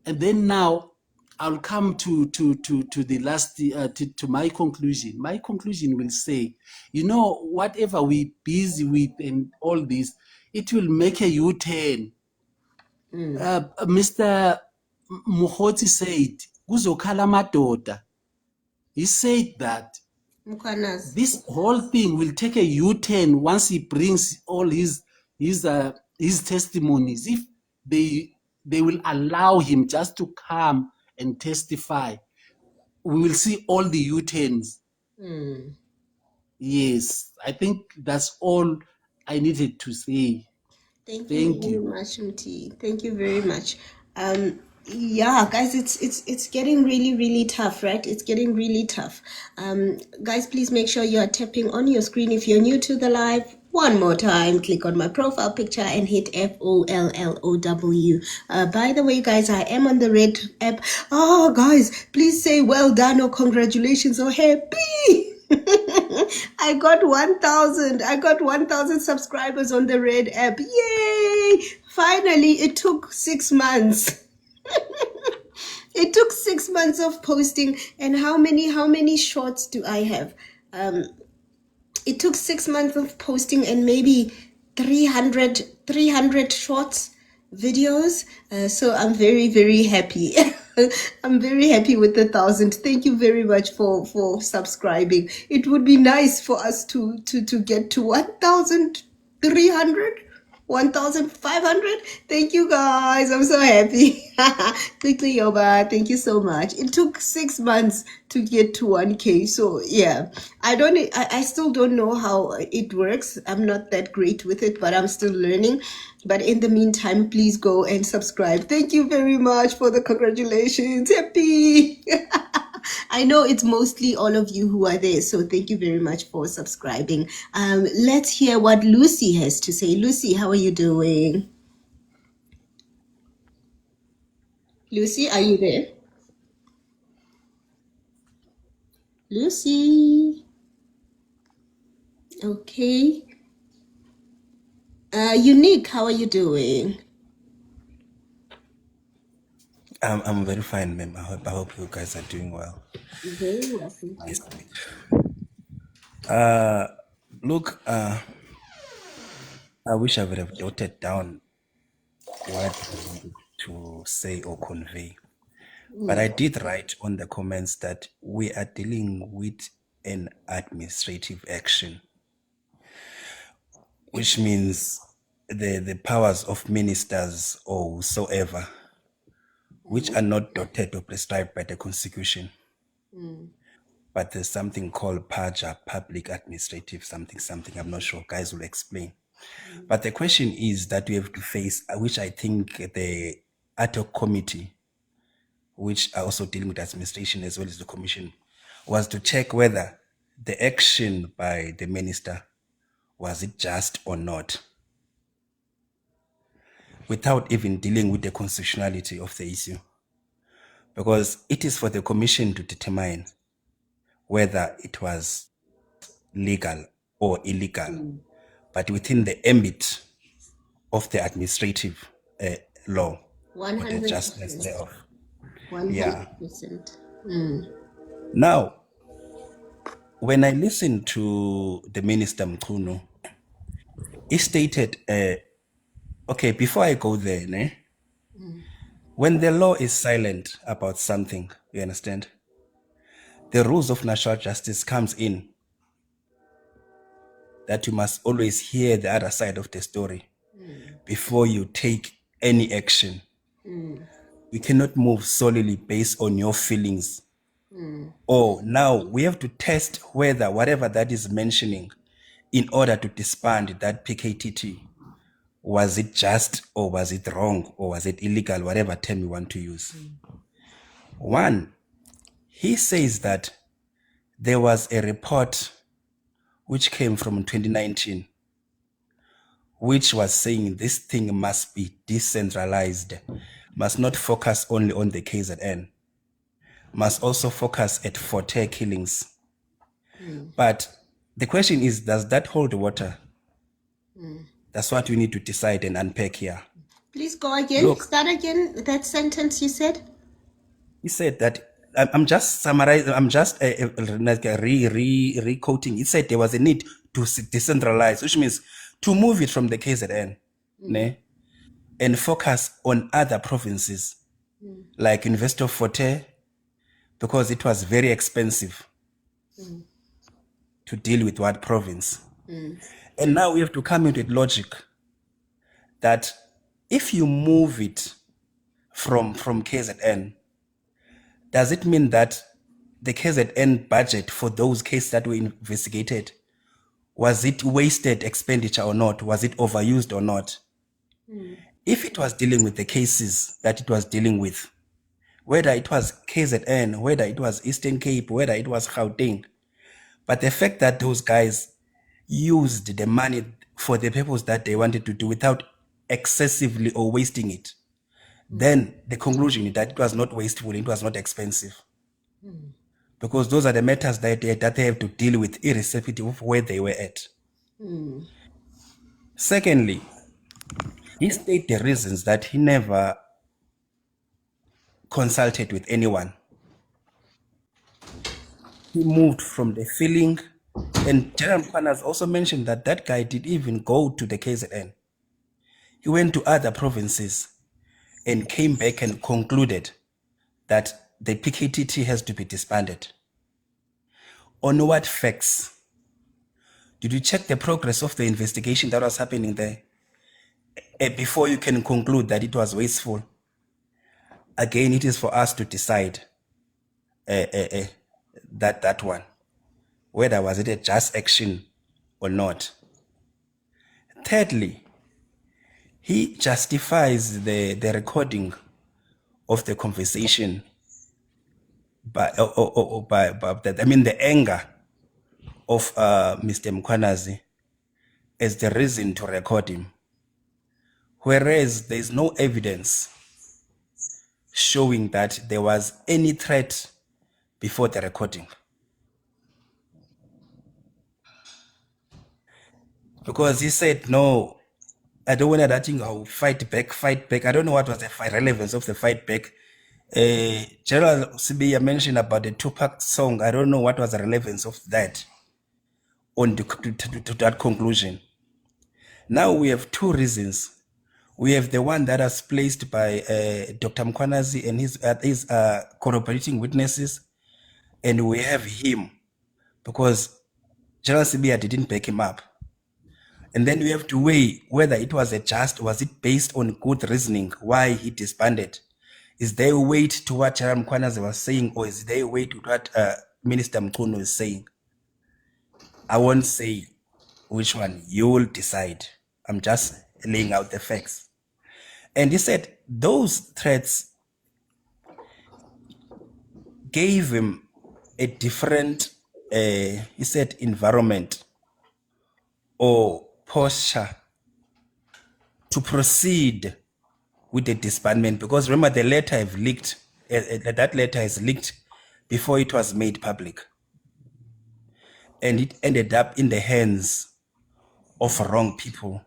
And then now I'll come to the last to my conclusion. My conclusion will say, whatever we're busy with and all this, it will make a U-turn. Mr. Muhoti said, "Kuzokhala madoda." He said that Mkwanas. this whole thing will take a U-turn once he brings all his testimonies. If they will allow him just to come and testify, we will see all the U-turns. Yes, I think that's all I needed to say. Thank you very much, Mti. Thank you very much. Yeah, guys, it's getting really, really tough, right? It's getting really tough. Guys, please make sure you are tapping on your screen if you're new to the live. One more time, click on my profile picture and hit FOLLOW. By the way, guys, I am on the Red app. Oh, guys, please say well done or congratulations or happy. I got 1,000. I got 1,000 subscribers on the Red app. Yay! Finally, it took 6 months. It took 6 months of posting. And how many shorts do I have? it took 6 months of posting and maybe 300 shorts videos. So I'm very, very happy. I'm very happy with the 1,000. Thank you very much for subscribing. It would be nice for us to get to 1,300. 1,500. Thank you guys. I'm so happy. Quickly, Yoba. Thank you so much. It took 6 months to get to 1K. So yeah, I still don't know how it works. I'm not that great with it, but I'm still learning. But in the meantime, please go and subscribe. Thank you very much for the congratulations. Happy. I know it's mostly all of you who are there, so thank you very much for subscribing. Let's hear what Lucy has to say. Lucy, how are you doing? Lucy, are you there? Lucy. Okay. Unique, how are you doing? I'm very fine, ma'am. I hope you guys are doing well. Very well, thank you. Nice to meet you. Look, I wish I would have jotted down what I wanted to say or convey. But I did write on the comments that we are dealing with an administrative action, which means the powers of ministers or whosoever, which are not dotted or prescribed by the Constitution. But there's something called PAJA, Public Administrative something. I'm not sure. Guys will explain. But the question is that we have to face, which I think the ad hoc committee, which are also dealing with administration as well as the commission, was to check whether the action by the minister, was it just or not, without even dealing with the constitutionality of the issue. Because it is for the commission to determine whether it was legal or illegal, but within the ambit of the administrative law or the justness 100%. thereof. 100%. Now, when I listened to the Minister Mkuno, he stated, okay, before I go there, when the law is silent about something, you understand, the rules of natural justice comes in, that you must always hear the other side of the story before you take any action. We cannot move solely based on your feelings. Or now we have to test whether whatever that is mentioning in order to disband that PKTT, was it just or was it wrong or was it illegal, whatever term you want to use. One, he says that there was a report which came from 2019, which was saying this thing must be decentralized, must not focus only on the KZN, must also focus at Forte killings. But the question is, does that hold water? That's what we need to decide and unpack here. Please go again. Look, start again that sentence you said. He said that, I'm just summarizing, I'm just re-quoting. He said there was a need to decentralize, which means to move it from the KZN and focus on other provinces like University of Forte, because it was very expensive to deal with what province. And now we have to come into logic that if you move it from KZN, does it mean that the KZN budget for those cases that were investigated, was it wasted expenditure or not? Was it overused or not? If it was dealing with the cases that it was dealing with, whether it was KZN, whether it was Eastern Cape, whether it was Gauteng, but the fact that those guys used the money for the purpose that they wanted to do without excessively or wasting it, then the conclusion is that it was not wasteful, it was not expensive. Because those are the matters that they have to deal with irrespective of where they were at. Secondly, he stated the reasons that he never consulted with anyone. He moved from the feeling And General Mkhwanazi also mentioned that that guy did even go to the KZN. He went to other provinces and came back and concluded that the PKTT has to be disbanded. On what facts? Did you check the progress of the investigation that was happening there before you can conclude that it was wasteful? Again, it is for us to decide that one, whether was it a just action or not. Thirdly, he justifies the recording of the conversation by the anger of Mr. Mkhwanazi as the reason to record him, whereas there is no evidence showing that there was any threat before the recording. Because he said, no, I don't want that thing, I'll fight back. I don't know what was the relevance of the fight back. General Sibiya mentioned about the Tupac song. I don't know what was the relevance of that on to that conclusion. Now we have two reasons. We have the one that was placed by Dr. Mkhwanazi and his corroborating witnesses, and we have him because General Sibiya didn't back him up. And then we have to weigh whether it was was it based on good reasoning why he disbanded? Is there a weight to what General Mkhwanazi was saying, or is there a weight to what Minister Mkhunu is saying? I won't say which one. You will decide. I'm just laying out the facts. And he said those threats gave him a different, he said, environment or posture to proceed with the disbandment, because remember the letter have leaked. That letter is leaked before it was made public, and it ended up in the hands of wrong people,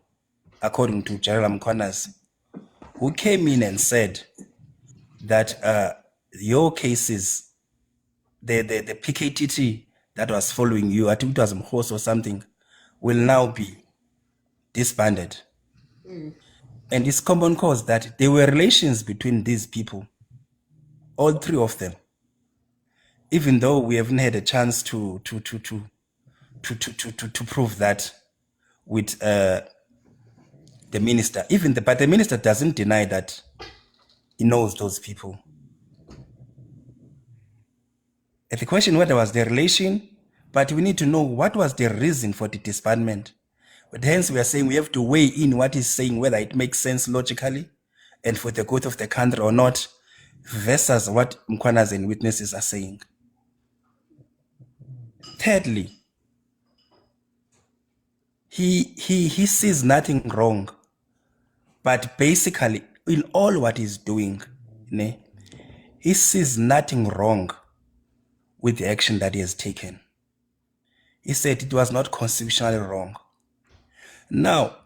according to General Mkhwanazi, who came in and said that your cases, the PKTT that was following you, I think it was Mkhosi or something, will now be disbanded. And it's common cause that there were relations between these people, all three of them, even though we haven't had a chance to prove that with the minister. But the minister doesn't deny that he knows those people. And the question whether was the relation, but we need to know what was the reason for the disbandment. But hence we are saying we have to weigh in what he's saying, whether it makes sense logically and for the good of the country or not, versus what Mkhwanazi and witnesses are saying. Thirdly, he sees nothing wrong, but basically in all what he's doing, he sees nothing wrong with the action that he has taken. He said it was not constitutionally wrong. Now,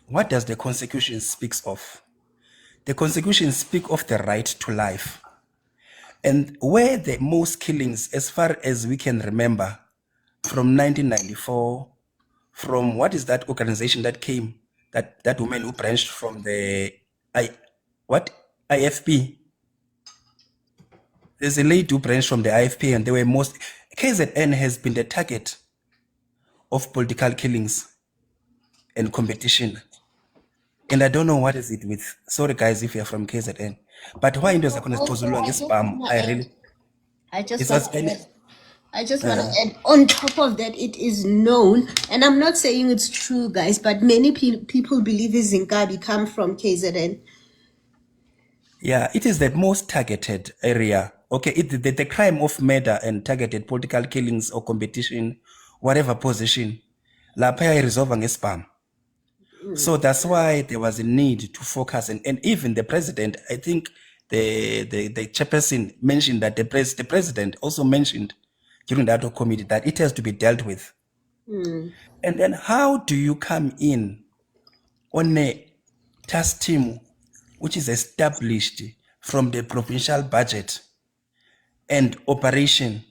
what does the Constitution speak of? The Constitution speaks of the right to life. And where the most killings, as far as we can remember, from 1994, from what is that organization that came, that woman who branched from the IFP? There's a lady who branched from the IFP, and they were KZN has been the target of political killings and competition. And I don't know what is it with. Sorry guys if you're from KZN. But why does I just want to add, on top of that, it is known, and I'm not saying it's true, guys, but many people believe Zinkabi come from KZN. Yeah, it is the most targeted area. Okay, the crime of murder and targeted political killings or competition, whatever position, lapha resolve ngesibhamu. So that's why there was a need to focus, and even the president, I think the chairperson mentioned that the president also mentioned during that committee that it has to be dealt with. And then how do you come in on a task team which is established from the provincial budget and operation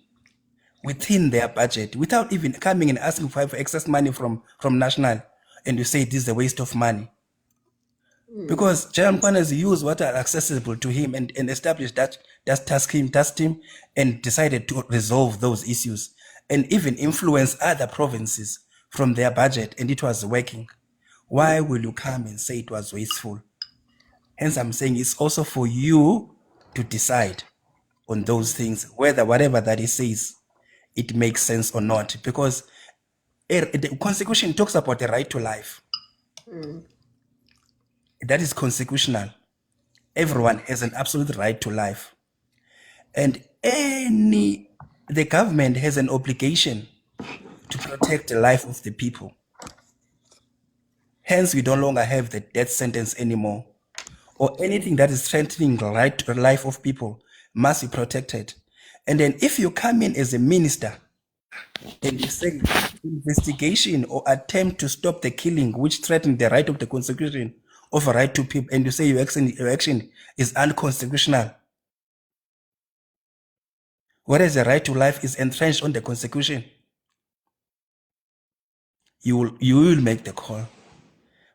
within their budget without even coming and asking for excess money from national, and you say this is a waste of money. Because General Mkwanezi used what are accessible to him and established that tasked him and decided to resolve those issues and even influence other provinces from their budget, and it was working. Why will you come and say it was wasteful? Hence, I'm saying it's also for you to decide on those things, whether whatever that he says, it makes sense or not. Because the Constitution talks about the right to life. That is constitutional. Everyone has an absolute right to life. And the government has an obligation to protect the life of the people. Hence, we no longer have the death sentence anymore, or anything that is threatening the right to the life of people must be protected. And then if you come in as a minister and you say investigation or attempt to stop the killing which threatened the right of the Constitution of a right to people, and you say your action is unconstitutional, whereas the right to life is entrenched on the Constitution, you will make the call.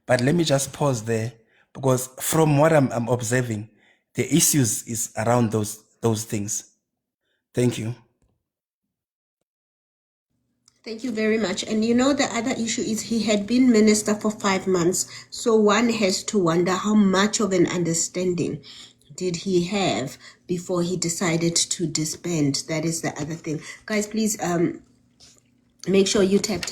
But let me just pause there, because from what I'm observing, the issues is around those things. Thank you. Thank you very much. And you know, the other issue is he had been minister for 5 months. So one has to wonder how much of an understanding did he have before he decided to disband. That is the other thing. Guys, please make sure you tap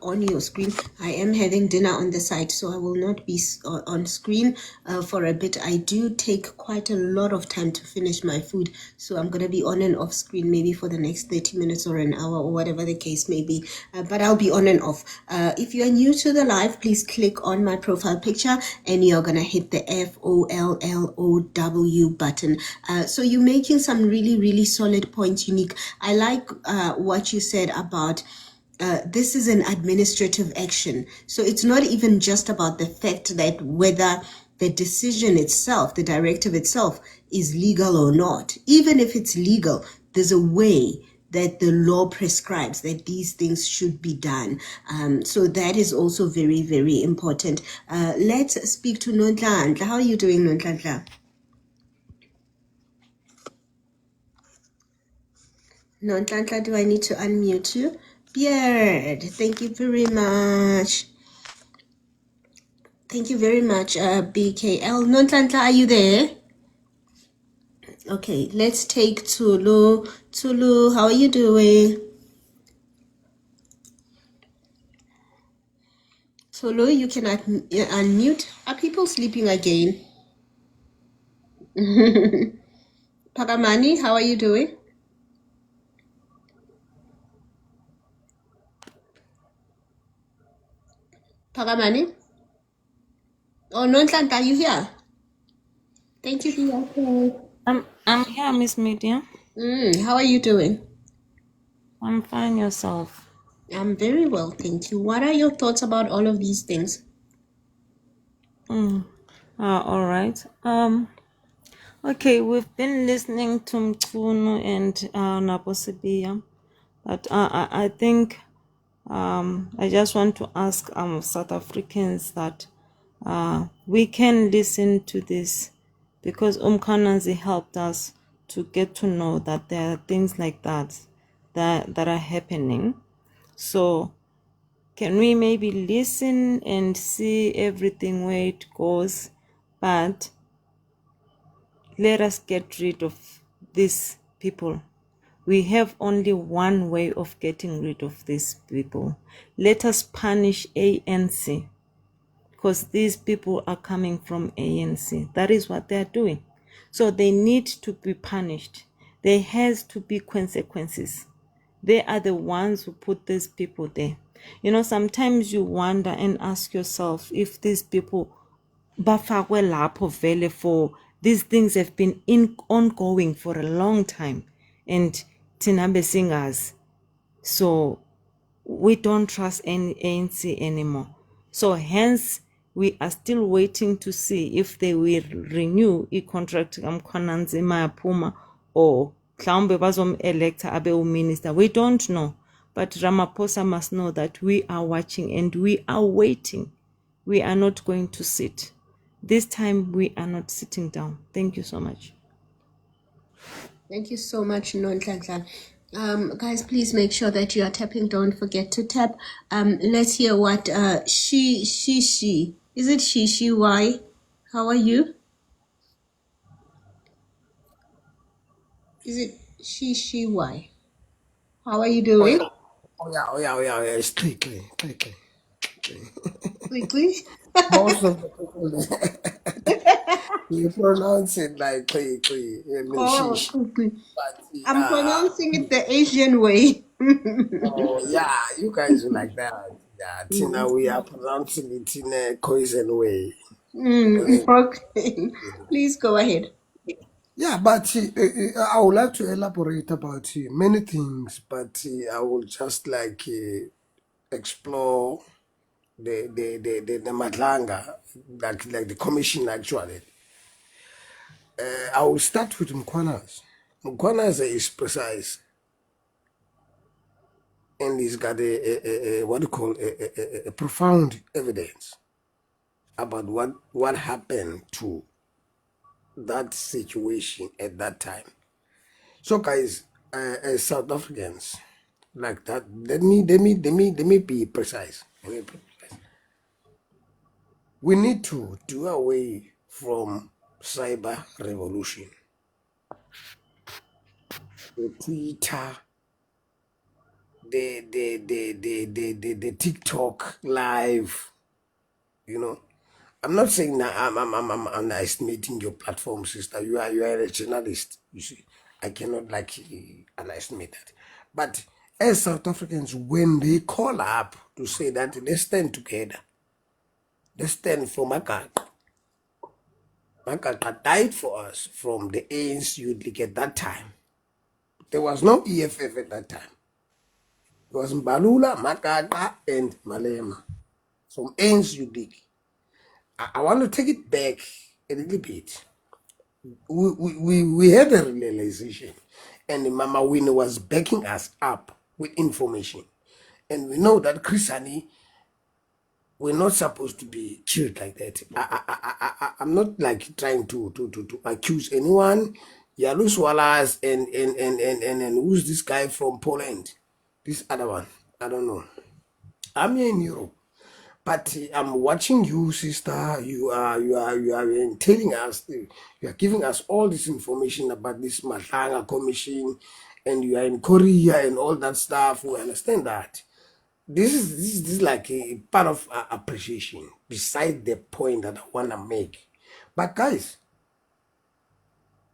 on your screen. I am having dinner on the side, so I will not be on screen for a bit. I do take quite a lot of time to finish my food, so I'm going to be on and off screen maybe for the next 30 minutes or an hour or whatever the case may be, but I'll be on and off. If you are new to the live, please click on my profile picture and you're going to hit the FOLLOW button. So you're making some really solid points, Unique. I like what you said about this is an administrative action. So it's not even just about the fact that whether the decision itself, the directive itself, is legal or not. Even if it's legal, there's a way that the law prescribes that these things should be done. So that is also very important. Let's speak to Nonhlanhla. How are you doing, Nonhlanhla? Nonhlanhla, do I need to unmute you? Beard, thank you very much. Thank you very much, BKL. Nonhlanhla, are you there? Okay, let's take Tulu. Tulu, how are you doing? Tulu, you can unmute. Are people sleeping again? Pagamani, how are you doing? Pagamani? Oh, Nonhlanhla, are you here? Thank you, dear. I'm here, Miss Media. How are you doing? I'm fine, yourself? I'm very well, thank you. What are your thoughts about all of these things? All right. Okay, we've been listening to Mchunu and Naposibia, but I think I just want to ask South Africans that we can listen to this because Umkhanazi helped us to get to know that there are things like that are happening. So can we maybe listen and see everything where it goes, but let us get rid of these people. We have only one way of getting rid of these people. Let us punish ANC, because these people are coming from ANC. That is what they are doing. So they need to be punished. There has to be consequences. They are the ones who put these people there. You know, sometimes you wonder and ask yourself if these people bafakwe lapho vele for these things have been ongoing for a long time and thina besingazi. So we don't trust any ANC anymore. So hence we are still waiting to see if they will renew a contract Mkhwananzi Mayaphuma or mhlawumbe bazom-electa abe uminister. We don't know. But Ramaphosa must know that we are watching and we are waiting. We are not going to sit. This time we are not sitting down. Thank you so much. Thank you so much, Nonhlanhla. Guys, please make sure that you are tapping. Don't forget to tap. Let's hear what she. Is it she? Why? How are you? Is it she? Why? How are you Oh doing? yeah, it's clean. Quickly. Most of the people, you pronounce it like clean. I mean, Oh, sheesh. quickly. But I'm pronouncing it the Asian way. oh yeah, you guys are like that. Yeah, Tina, we are pronouncing it in a coarsen way. Okay. Please go ahead. Yeah, but I would like to elaborate about many things, but I will just like explore the Madlanga, like the commission actually. I will start with Mkwanas. Mkwanas is precise, and he's got a what do you call a profound evidence about what happened to that situation at that time. So, guys, as South Africans, like that, let me be precise. We need to do away from cyber revolution. The Twitter, the TikTok live, you know. I'm not saying that I'm underestimating your platform, sister. You are a journalist. You see, I cannot like underestimate that. But as South Africans, when they call up to say that let's stand together, let's stand for Makaka. Makaka died for us from the ANC Youth League at that time. There was no EFF at that time. It was Mbalula, Makaka, and Malema from ANC Youth League. I want to take it back a little bit. We had a realization, and Mama Winnie was backing us up with information. And we know that Chrisani, we're not supposed to be killed like that. I'm not like trying to accuse anyone. Yalus Wallace and who's this guy from Poland? This other one. I don't know. I'm here in Europe. But I'm watching you, sister. You are telling us, you are giving us all this information about this Matanga Commission, and you are in Korea and all that stuff. We understand that. This is like a part of appreciation, beside the point that I wanna make. But guys,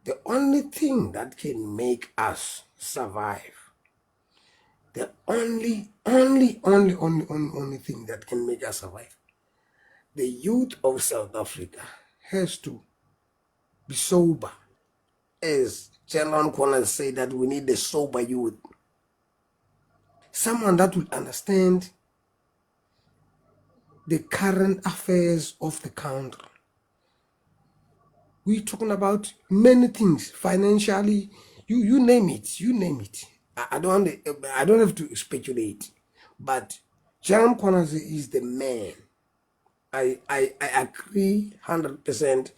the only thing that can make us survive, the only thing that can make us survive, the youth of South Africa has to be sober. As General Kwana said, that we need a sober youth. Someone that will understand the current affairs of the country. We're talking about many things, financially, you name it. I don't have to speculate. But General Kwana is the man. I agree 100%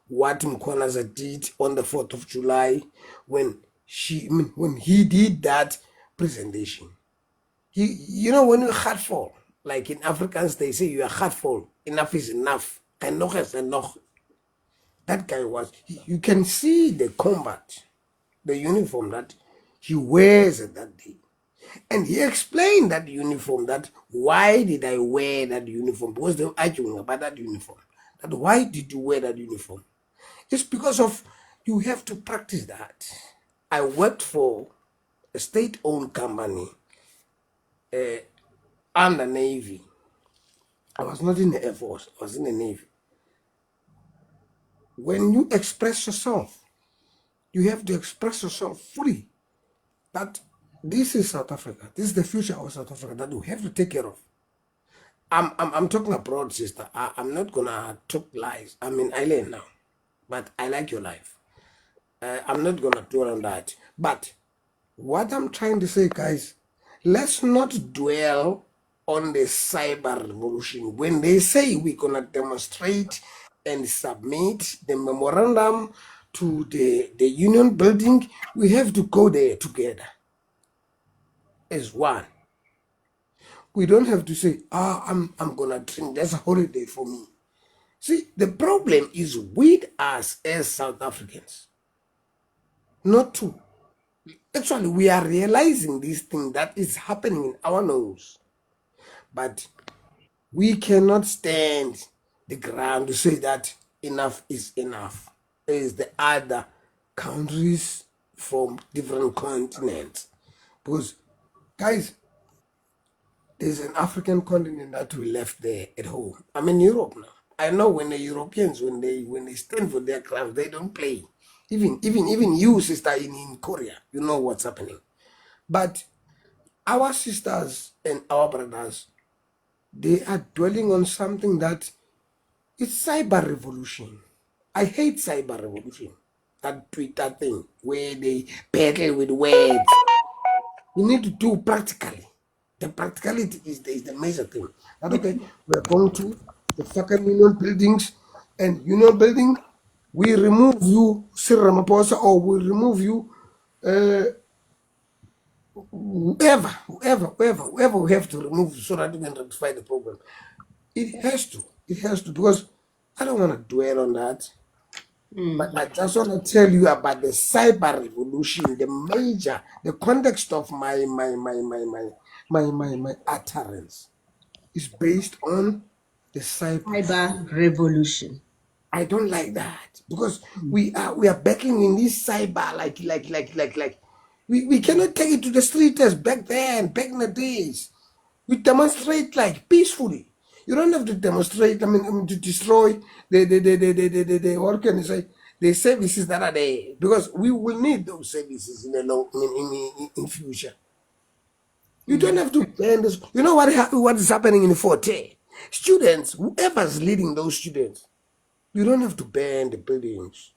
what Mkhonaza did on the 4th of July when he did that presentation. When you're heartful, like in Africans, they say you are heartful, enough is enough. Enough is enough. That guy was, you can see the combat, the uniform that he wears at that day. And he explained that uniform, that why did I wear that uniform? Because they were arguing about that uniform. That why did you wear that uniform? It's because of you have to practice that. I worked for a state-owned company under Navy. I was not in the Air Force. I was in the Navy. When you express yourself, you have to express yourself fully. That this is South Africa. This is the future of South Africa that we have to take care of. I'm talking abroad, sister. I'm not gonna talk lies. I'm in Ireland now, but I like your life. I'm not gonna dwell on that. But what I'm trying to say, guys, let's not dwell on the cyber revolution. When they say we're gonna demonstrate and submit the memorandum to the union building, we have to go there together as one. We don't have to say, I'm gonna drink, that's a holiday for me. See, the problem is with us as South Africans. Not to. Actually, we are realizing this thing that is happening in our nose. But we cannot stand the ground to say that enough is enough. As the other countries from different continents. Because, guys, there's an African continent that we left there at home. I'm in Europe now. I know when the Europeans, when they stand for their craft, they don't play. Even you, sister, in Korea, you know what's happening. But our sisters and our brothers, they are dwelling on something that it's cyber revolution. I hate cyber revolution. That Twitter thing where they battle with words. We need to do practically. The practicality is the major thing. That okay, we're going to the fucking union buildings and union building, we remove you, Sir Ramaphosa, or we remove you, whoever we have to remove so that we can rectify the problem. It has to, because I don't want to dwell on that. But I just want to tell you about the cyber revolution, the context of my utterance is based on the cyber revolution. I don't like that because we are battling in this cyber like we cannot take it to the street as back in the days. We demonstrate like peacefully. You don't have to demonstrate. To destroy the what can I say? The services that are there because we will need those services in the long in future. You don't have to ban this. You know what is happening in the forte? Students, whoever's leading those students, you don't have to ban the buildings.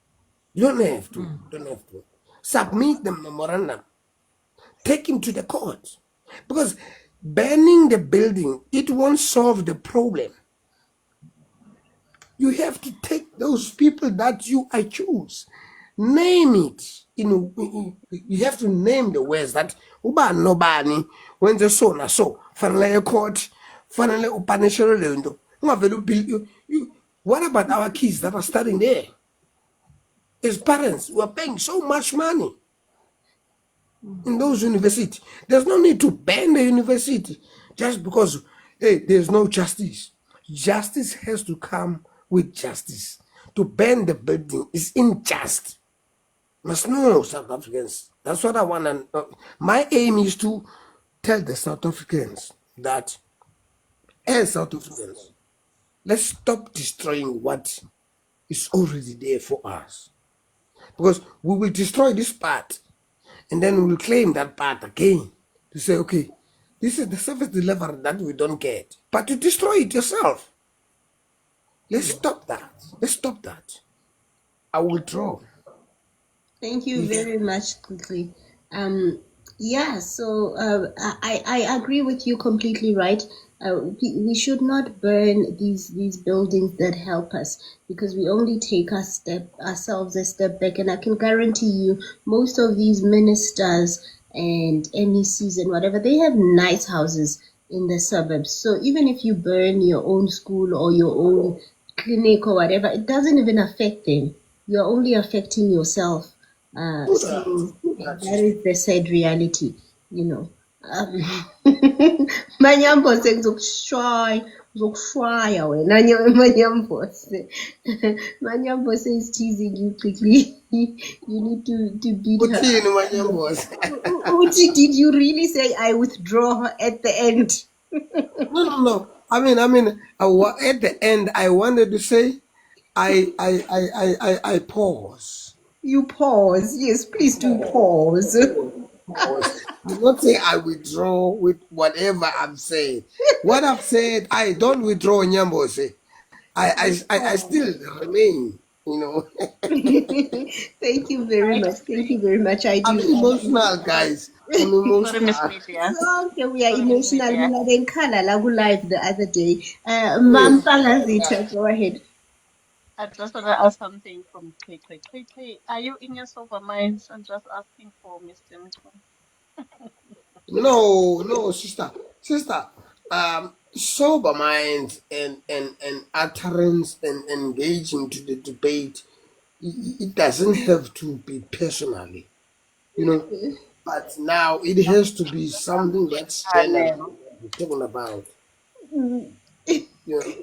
You don't have to. You don't have to. Submit the memorandum. Take him to the court. Because banning the building, it won't solve the problem. You have to take those people that you accuse. Name it. You have to name the words that uba nobani when the so na so fanele court fanele upanishelo lento ungavela build you. What about our kids that are studying there? As parents, we are paying so much money in those universities. There's no need to ban the university just because there's no justice. Justice has to come with justice. To ban the building is unjust. Must know, South Africans. That's what I want. My aim is to tell the South Africans that, as South Africans, let's stop destroying what is already there for us. Because we will destroy this part and then we will claim that part again to say, okay, this is the service delivery that we don't get. But you destroy it yourself. Let's stop that. Let's stop that. I will withdraw. Thank you very much, quickly. Yeah, so I agree with you completely, right? We should not burn these buildings that help us because we only take ourselves a step back. And I can guarantee you, most of these ministers and MECs and whatever, they have nice houses in the suburbs. So even if you burn your own school or your own clinic or whatever, it doesn't even affect them. You're only affecting yourself. So that is the sad reality, you know. Manyambose ngizokushwaya wena Manyambose. Manyambose is teasing you quickly. You need to beat her. Uti, did you really say I withdraw at the end? No. I mean, at the end, I wanted to say, I pause. You pause. Yes, please do pause. Pause. Do not say I withdraw with whatever I've said. What I've said, I don't withdraw, Nyambose. I still remain you know. Thank you very I much. Thank you very much. I I'm do. emotional, guys. I'm sorry, Miss emotional. Media. Okay, we are Sorry, Miss emotional. Media. Mina benkhala la live the other day. Yes. Mampangazitha, go ahead. I just want to ask something from Kay. Are you in your sober minds? I'm just asking for Mr. Mcho. No, sister. Sober mind and utterance and engaging to the debate. It doesn't have to be personally, you know. But now it has to be something that's general we're talking about. Mm. You know.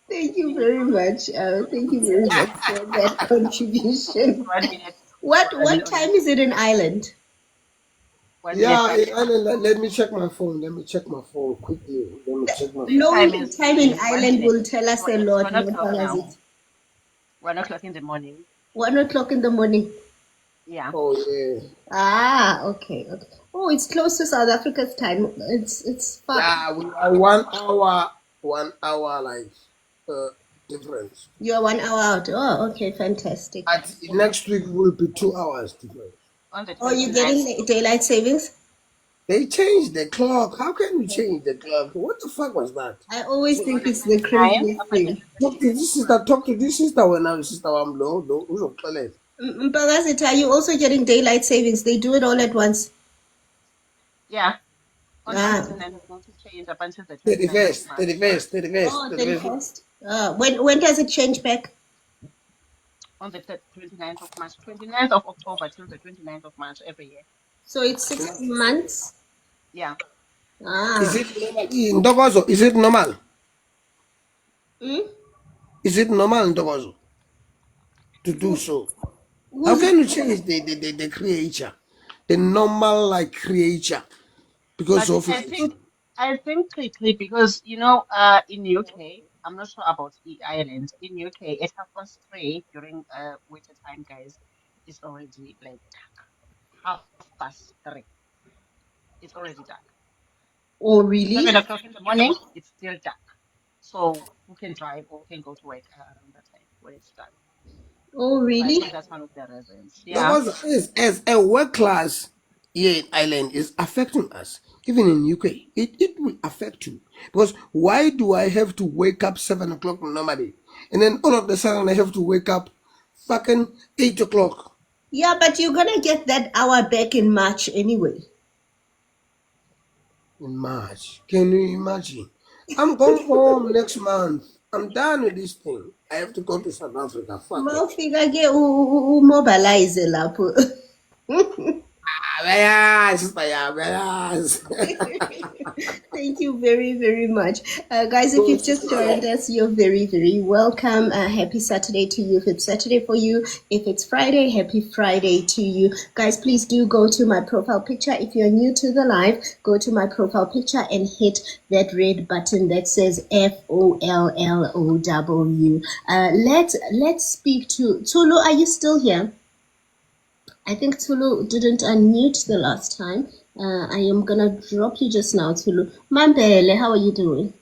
Thank you very much. Thank you very much for that contribution. 1 minute. What time is it in Ireland? 1 minute. Yeah, let me check my phone. Let me check my phone quickly. Let me check my phone. Knowing Time the is time in one Ireland minute. will tell us a It's lot. 1 o'clock now. Mampangazitha. 1 o'clock in the morning. 1 o'clock in the morning. Yeah. Oh yeah. Ah, okay. Oh, it's close to South Africa's time. It's far. Yeah, we are 1 hour like uh difference. You're 1 hour out. Oh, okay, fantastic. At next week will be 2 hours difference. On the Oh, you're 29th. getting daylight savings? They changed the clock. How can you change the clock? What the fuck was that? I always On think the it's the 29th, craziest after the thing. Talk to this sister. Talk to this sister when I'm sister. I'm low. Who's on toilet? Mpangazitha, are you also getting daylight savings? They do it all at once. yeah, on the Ah. 29th, it's going to change up until the 29th of 31st, March. 31st, 31st, Oh, 31st. 31st. When does it change back? On the 29th of March, 29th of October till the 29th of March every year. So it's 6 months. Yeah. Is Ah. it normal? In Dogozo, is it normal? Hmm? Is it normal in Dogozo to do so? How Who's can you change the creature? The normal like creature because But of I think quickly because in UK, I'm not sure about Ireland. In UK, at 3:30 during winter time, guys, it's already like 3:30. It's already dark. Oh, really? 7 o'clock in the morning, it's still dark. So who can drive or can go to work around that time when it's dark? Oh, So I really? think that's one of the reasons. Yeah. Because as a work class here in Ireland is affecting us, even in UK, it will affect you. Because why do I have to wake up 7 o'clock normally? And then all of a sudden I have to wake up fucking 8 o'clock Yeah, but you're gonna get that hour back in March anyway. in March. Can you imagine? I'm going home next month. I'm done with this thing. I have to go to South Africa. Fuck it. Mawufika ke umobilize lapho. Yes, yes. Thank you very, very much. Guys, if you've just joined us, you're very, very welcome. Happy Saturday to you. If it's Saturday for you, if it's Friday, happy Friday to you. Guys, please do go to my profile picture. If you're new to the live, go to my profile picture and hit that red button that says FOLLOW. Let's speak to Tulu. Are you still here? I think Tulu didn't unmute the last time. I am gonna drop you just now, Tulu. Mambele, how are you doing?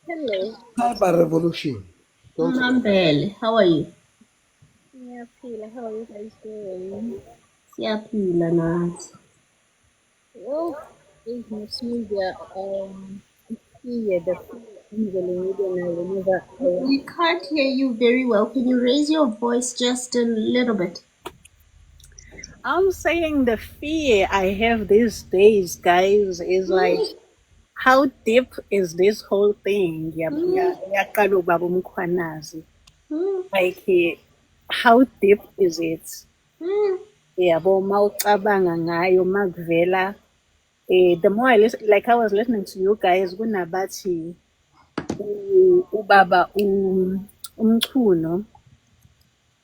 Hello. Cyber revolution. Don't forget. Mambele, how are you? Yeah, Phila, how are you guys doing? Siyaphila nathi. Well, it's Miss Media. Yeah, the media now whenever We can't hear you very well. Can you raise your voice just a little bit? I'm saying the fear I have these days, guys, is like, how deep is this whole thing? Yaqala ubaba uMkhwanazi. Like, how deep is it? Yabo mawucabanga ngayo makuvela the more I listen, like I was listening to you guys, kunabathi ubaba umchuno,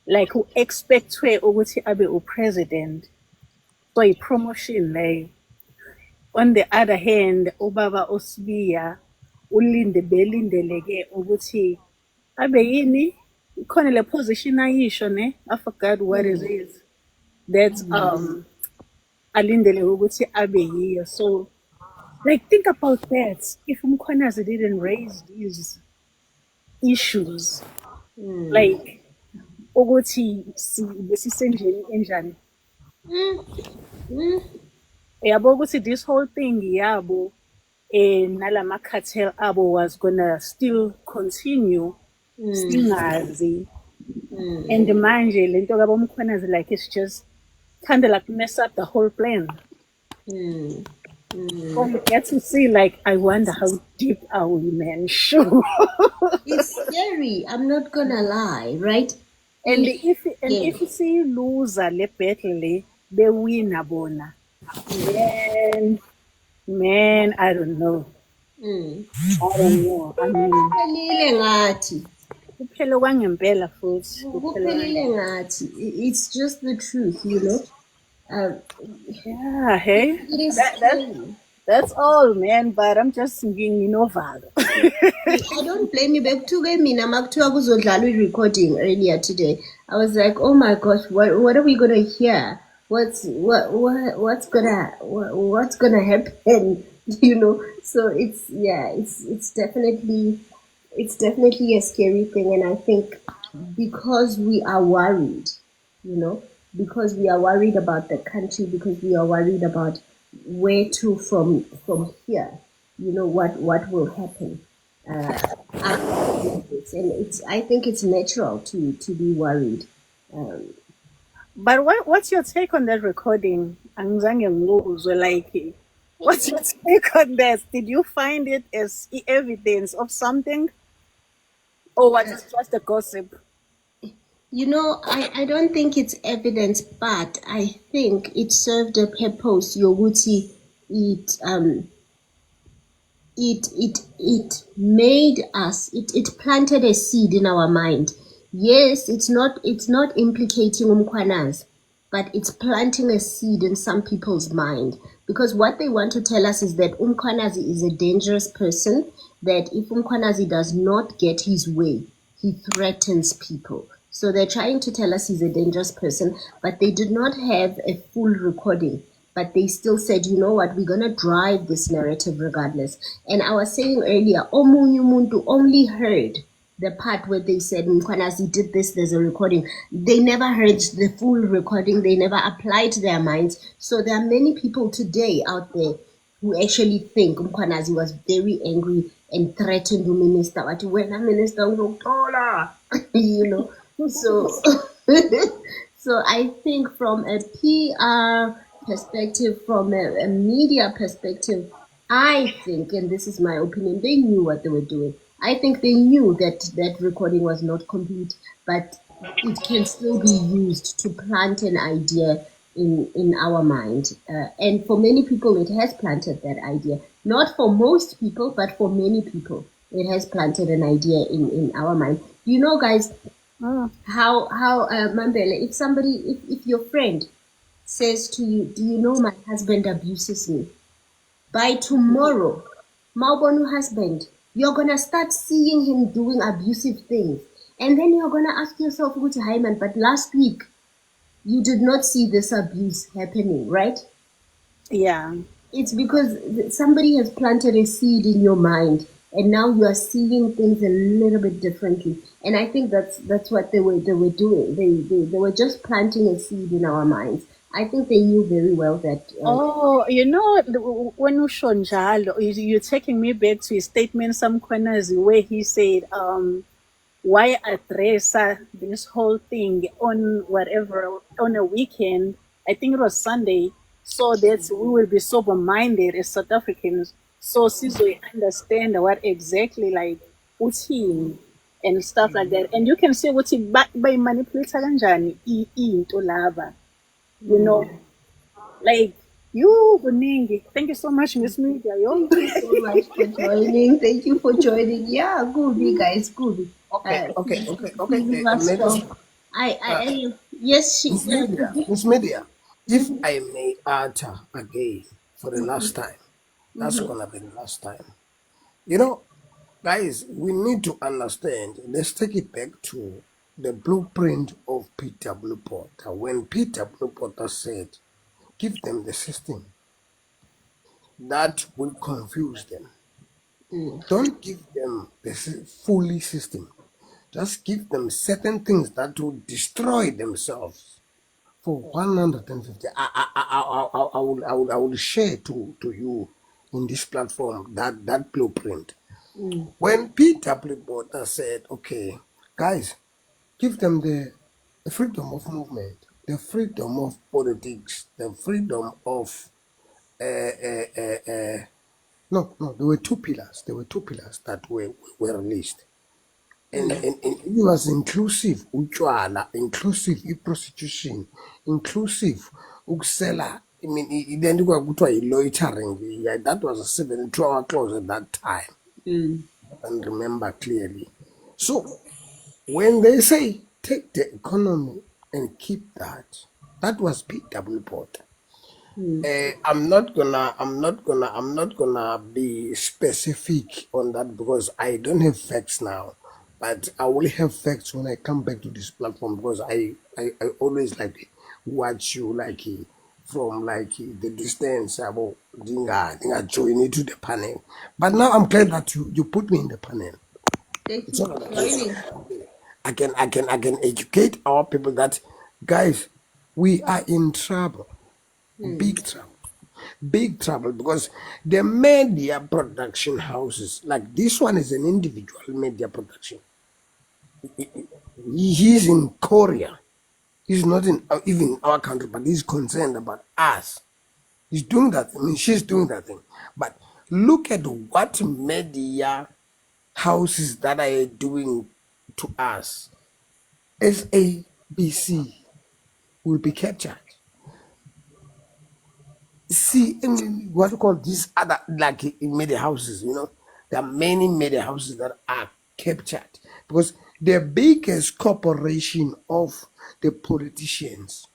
like who expectwe ukuthi abe president, so i-promotion leyo. On the other hand, ubaba uSibiya belindeleke ukuthi abe yini, ikhona le position ayisho ne, I forgot what is it, that alindele ukuthi abe yiyo. So Like, think about that. If Mkhwanazi didn't raise these issues, like, ukuthi besisenjeni enjani. Yabo ukuthi this whole thing yabo nalama cartel abo was gonna still continue singazi. And manje lento kabo Mkhwanazi, like, it's just kind of like mess up the whole plan. So you get to see, like, I wonder how deep are we, man? Sure. It's scary. I'm not gonna lie, right? And if Yeah. you see loser le battle le be win bona, man, I don't know. I don't know. I mean, Kuphelile ngathi. kuphele kwangempela futhi. Kuphelile ngathi. It's just the truth, you know. Yeah, hey. It is scary. That's all, man. But I'm just thinking, Valo. I don't blame you, babe. Tuge mina makuthiwa kuzodlalwa recording earlier today. I was like, oh my gosh, what are we gonna hear? What's gonna happen? You know. So it's definitely a scary thing, and I think because we are worried, you know, because we are worried about the country, because we are worried about where to from here, you know, what will happen after this. And I think it's natural to be worried. But what's your take on that recording? Angizange ngizwe, like, what's your take on that? Did you find it as evidence of something? Or was it just a gossip? You know, I don't think it's evidence, but I think it served a purpose. Yoguti, it made us, it planted a seed in our mind. Yes, it's not implicating Umkwanaz, but it's planting a seed in some people's mind, because what they want to tell us is that Umkwanazi is a dangerous person, that if Umkwanazi does not get his way, he threatens people. So they're trying to tell us he's a dangerous person, but they did not have a full recording. But they still said, you know what, we're going to drive this narrative regardless. And I was saying earlier, Omunyu Muntu only heard the part where they said Mkwanazi did this, there's a recording. They never heard the full recording. They never applied their minds. So there are many people today out there who actually think Mkwanazi was very angry and threatened the minister. But when a minister you know, so so I think from a PR perspective, from a media perspective, I think, and this is my opinion, they knew what they were doing. I think they knew that that recording was not complete, but it can still be used to plant an idea in our mind. And for many people, it has planted that idea. Not for most people, but for many people, it has planted an idea in our mind. You know, guys, how Mambele, if your friend says to you, do you know my husband abuses me? By tomorrow, Maubonu husband, you're gonna start seeing him doing abusive things. And then you're gonna ask yourself, hi man, but last week you did not see this abuse happening, right? Yeah. It's because somebody has planted a seed in your mind, and now you are seeing things a little bit differently. And I think that's what they were doing. They were just planting a seed in our minds. I think they knew very well that. Oh, you know, when usho njalo, you're taking me back to his statement, some corners where he said, why address this whole thing on whatever, on a weekend? I think it was Sunday, so that we will be sober minded as South Africans. So since we understand what exactly like uthini and stuff like that, and you can see what he by manipulate kanjani into lava, you know, like you Buningi. Thank you so much, Miss Media. Thank you so much for joining. Thank you for joining. Yeah, good guys, good. Okay. Madam. Yes, she. Miss Media, if I may utter again for the last time, that's gonna be the last time. You know, guys, we need to understand. Let's take it back to the blueprint of Peter Blue Potter. When Peter Blue Potter said, give them the system. that will confuse them. Don't give them the fully system. Just give them certain things that will destroy themselves. For 150, I will share to you in this platform that blueprint. When P.W. Botha said, okay, guys, give them the freedom of movement, the freedom of politics, the freedom of no, there were two pillars. There were two pillars that were released. And it was inclusive, utshwala, inclusive, prostitution, inclusive, ukusela. I mean, then you go to a loitering. Yeah, that was a 72-hour clause at that time. And remember clearly. So when they say take the economy and keep that, that was P.W. Botha. I'm not gonna be specific on that because I don't have facts now, but I will have facts when I come back to this platform because I always like watch you like from like the distance about dinga join into the panel. But now I'm glad that you put me in the panel. Thank It's you not for that joining. I can educate our people that guys, we are in trouble. Big trouble because the media production houses, like this one is an individual media production. He's in Korea. He's not in even our country, but he's concerned about us. He's doing that. I mean, she's doing that thing. But look at what media houses that are doing to us. SABC will be captured. See, I mean, what you call these other like media houses, you know, there are many media houses that are captured because the biggest corporation of the politicians,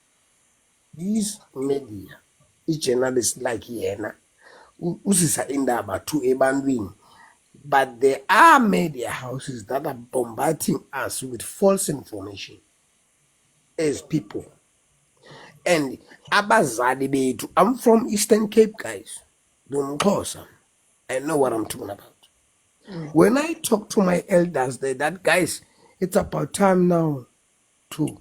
these media, each journalist like Yena, usisa indaba to ebantwini. But there are media houses that are bombarding us with false information as people. And abazali bethu, I'm from Eastern Cape, guys. Ngumxhosa. I know what I'm talking about. When I talk to my elders, they that guys, it's about time now to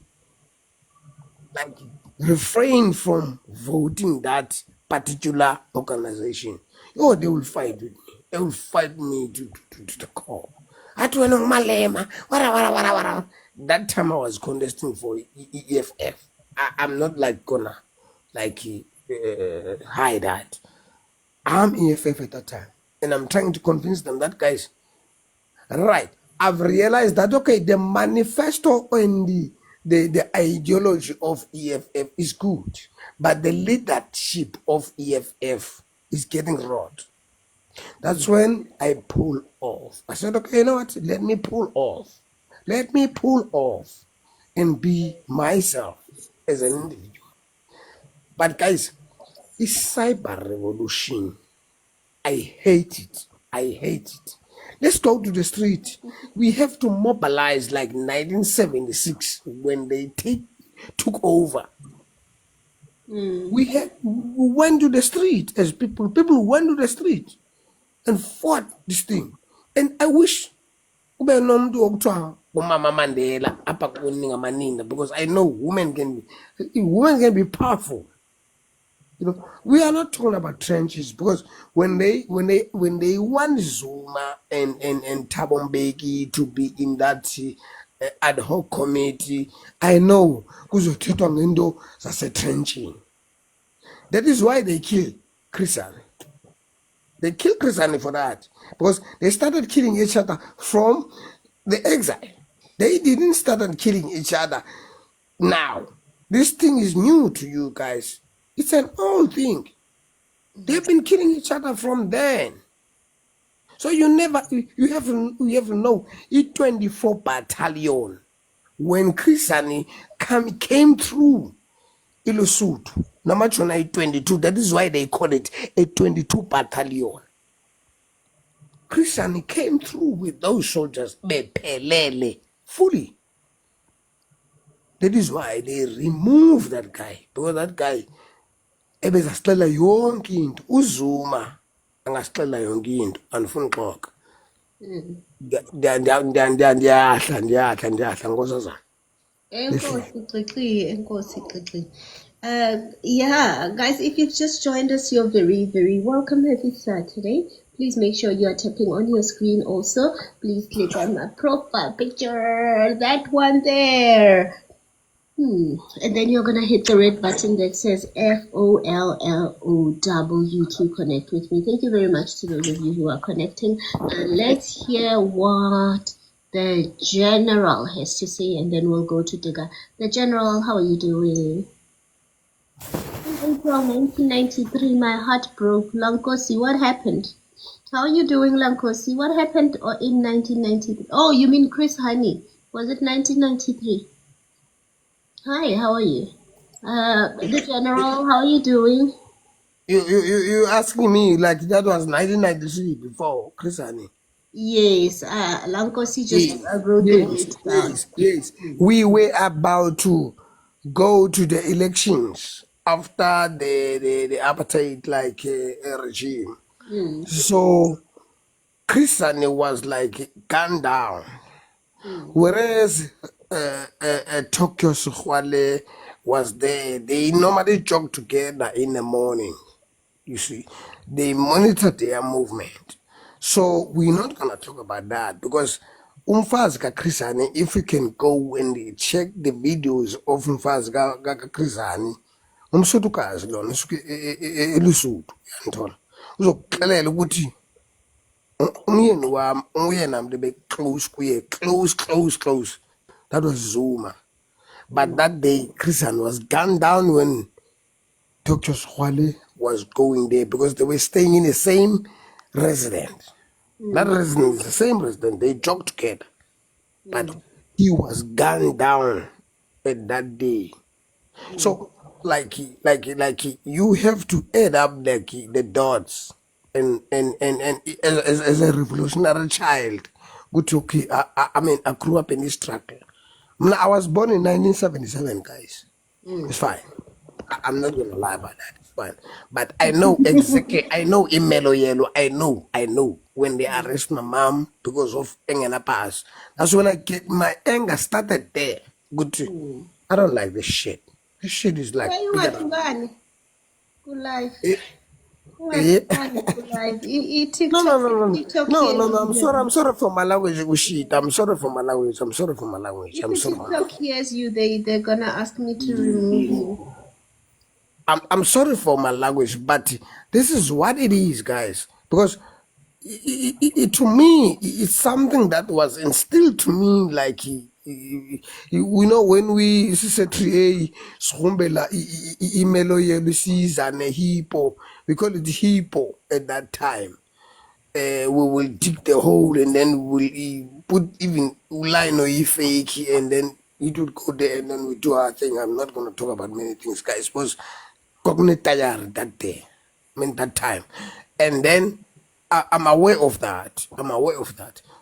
like refrain from voting that particular organization. Oh, they will fight with me. They will fight me to the core. That time I was contesting for EFF. I'm not like gonna like hide that. I'm EFF at that time. And I'm trying to convince them that guys, right, I've realized that okay, the manifesto and the ideology of EFF is good, but the leadership of EFF is getting rot. That's when I pull off. I said, okay, you know what? Let me pull off. Let me pull off and be myself as an individual. But guys, it's cyber revolution. I hate it. I hate it. Let's go to the street. We have to mobilize like 1976 when they took over. We went to the street as people. People went to the street and fought this thing. And I wish Mama Mandela because I know women can be powerful. You know, we are not talking about trenches because when they want Zuma and Thabo Mbeki to be in that ad hoc committee, I know kuzothethwa ngento zase-trenching. That is why they kill Chrisani. They kill Chrisani for that because they started killing each other from the exile. They didn't start killing each other now. This thing is new to you guys. It's an old thing. They've been killing each other from then. So you have to know E24 battalion when Chrisani came through Ilusuthu, Namachona E22. That is why they call it a 22 battalion. Chrisani came through with those soldiers bephelele fully. That is why they removed that guy because that guy ebezasixelela yonke into. uZuma angasixelela yonke into, andifuni uxoka. Ndiyahla nkosazana. Yeah, guys, if you've just joined us, you're very, very welcome. Happy Saturday. Please make sure you are tapping on your screen also. Please click on my profile picture, that one there. And then you're going to hit the red button that says FOLLOW to connect with me. Thank you very much to those of you who are connecting. Let's hear what the General has to say, and then we'll go to Digga. The General, how are you doing? In April 1993, my heart broke. Lankosi, what happened? How are you doing, Lankosi? What happened in 1993? Oh, you mean Chris Honey. Was it 1993? Hi, how are you? The General, how are you doing? You asking me like that was 1993 before Chris Hani? Yes, Lankosi just wrote the dates down. Yes. We were about to go to the elections after the apartheid regime. So Chris Hani was like gunned down. Whereas Tokyo Suhwale was there, they normally jog together in the morning. You see, they monitor their movement. So we're not gonna talk about that because Umfaz Krisani, if we can go and check the videos of Umfaz Krisani, umsotukazi lona usuke eLesotho yantona uzokuxelela ukuthi umyeni wami uyena mde close kuye close. That was Zuma. But that day Christian was gunned down when Dr. Swale was going there because they were staying in the same residence. That residence is the same residence. They jogged together. But he was gunned down at that day. So like you have to add up the dots and as a revolutionary child. Good, okay. I mean, I grew up in this struggle. I was born in 1977, guys. It's fine. I'm not gonna lie about that. It's fine. But I know exactly. I know in Melo Yellow. I know when they arrest my mom because of Engena Pass. That's when I get my anger started there. Good. I don't like this shit. This shit is like. Why you want to learn? Good life. No. I'm sorry for my language. Shit. I'm sorry for my language. If TikTok hears you, they're gonna ask me to remove you. I'm sorry for my language, but this is what it is, guys. Because to me, it's something that was instilled to me, like you know, when we said Schumbela Imelo Yelusis and a hippo, we call it hippo at that time. We will dig the hole and then we'll put even line or fake, and then it would go there and then we do our thing. I'm not going to talk about many things, guys, because cognitive that day, I mean that time, and then I'm aware of that.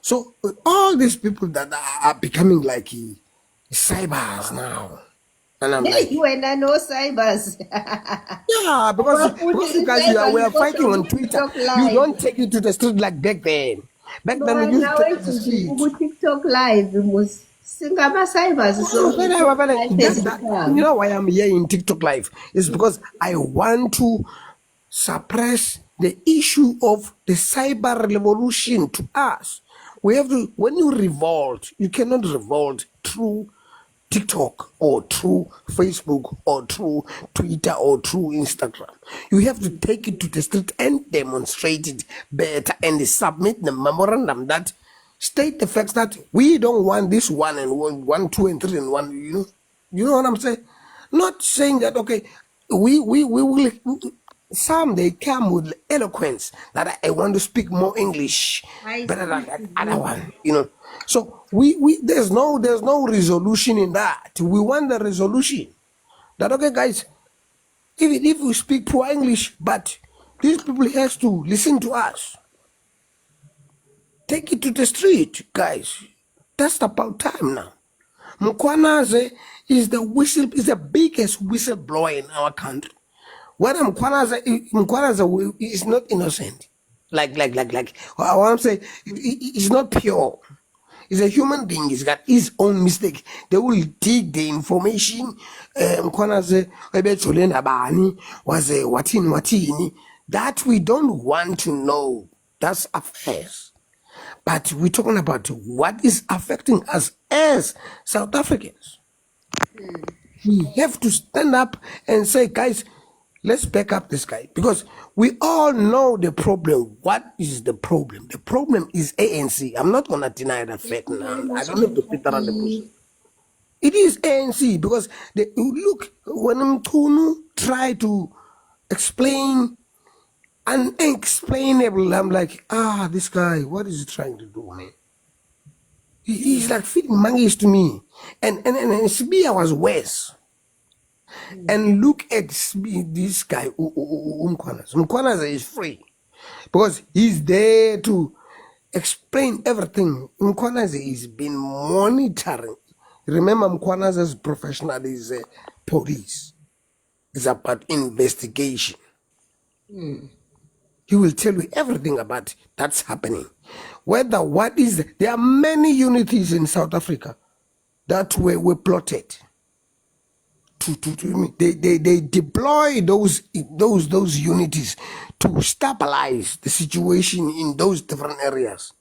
So all these people that are becoming like cybers now, and I'm like, you and I know cybers. yeah, because you guys we are fighting on Twitter. You don't take it to the street like back then. Back then we used to take it to the street. TikTok live was Singapore cybers. You know why I'm here in TikTok live? It's because I want to suppress the issue of the cyber revolution to us. We have to, when you revolt, you cannot revolt through TikTok or through Facebook or through Twitter or through Instagram. You have to take it to the street and demonstrate it better and submit the memorandum that state the facts that we don't want this 1 and 1, 2 and 3 and 1. You know what I'm saying? Not saying that okay, we will. Some they come with eloquence that I want to speak more English better than that other one, you know. So we there's no resolution in that. We want the resolution that okay, guys, even if we speak poor English, but these people has to listen to us. Take it to the street, guys. That's about time now. Mkwanaze is the biggest whistleblower in our country. Whether Mkwanaza is not innocent. Like, what I'm saying, it's not pure. He's a human being. He's got his own mistake. They will dig the information. Mkwanaza, was a watini. That we don't want to know. That's affairs. But we're talking about what is affecting us as South Africans. We have to stand up and say, guys, let's back up this guy, because we all know the problem. What is the problem? The problem is ANC. I'm not going to deny that fact now. I don't have to beat around the bush. It is ANC, because look, when Mkhunu tried to explain unexplainable, I'm like, this guy, what is he trying to do, man? He's like feeding monkeys to me. And Sibia was worse. And look at this guy, Mkwanaza. Mkwanaza is free because he's there to explain everything. Mkwanaza is been monitoring. Remember, Mkwanaza's professional is police. It's about investigation. He will tell you everything about that's happening. There are many unities in South Africa that were plotted. They deploy those unities to stabilize the situation in those different areas.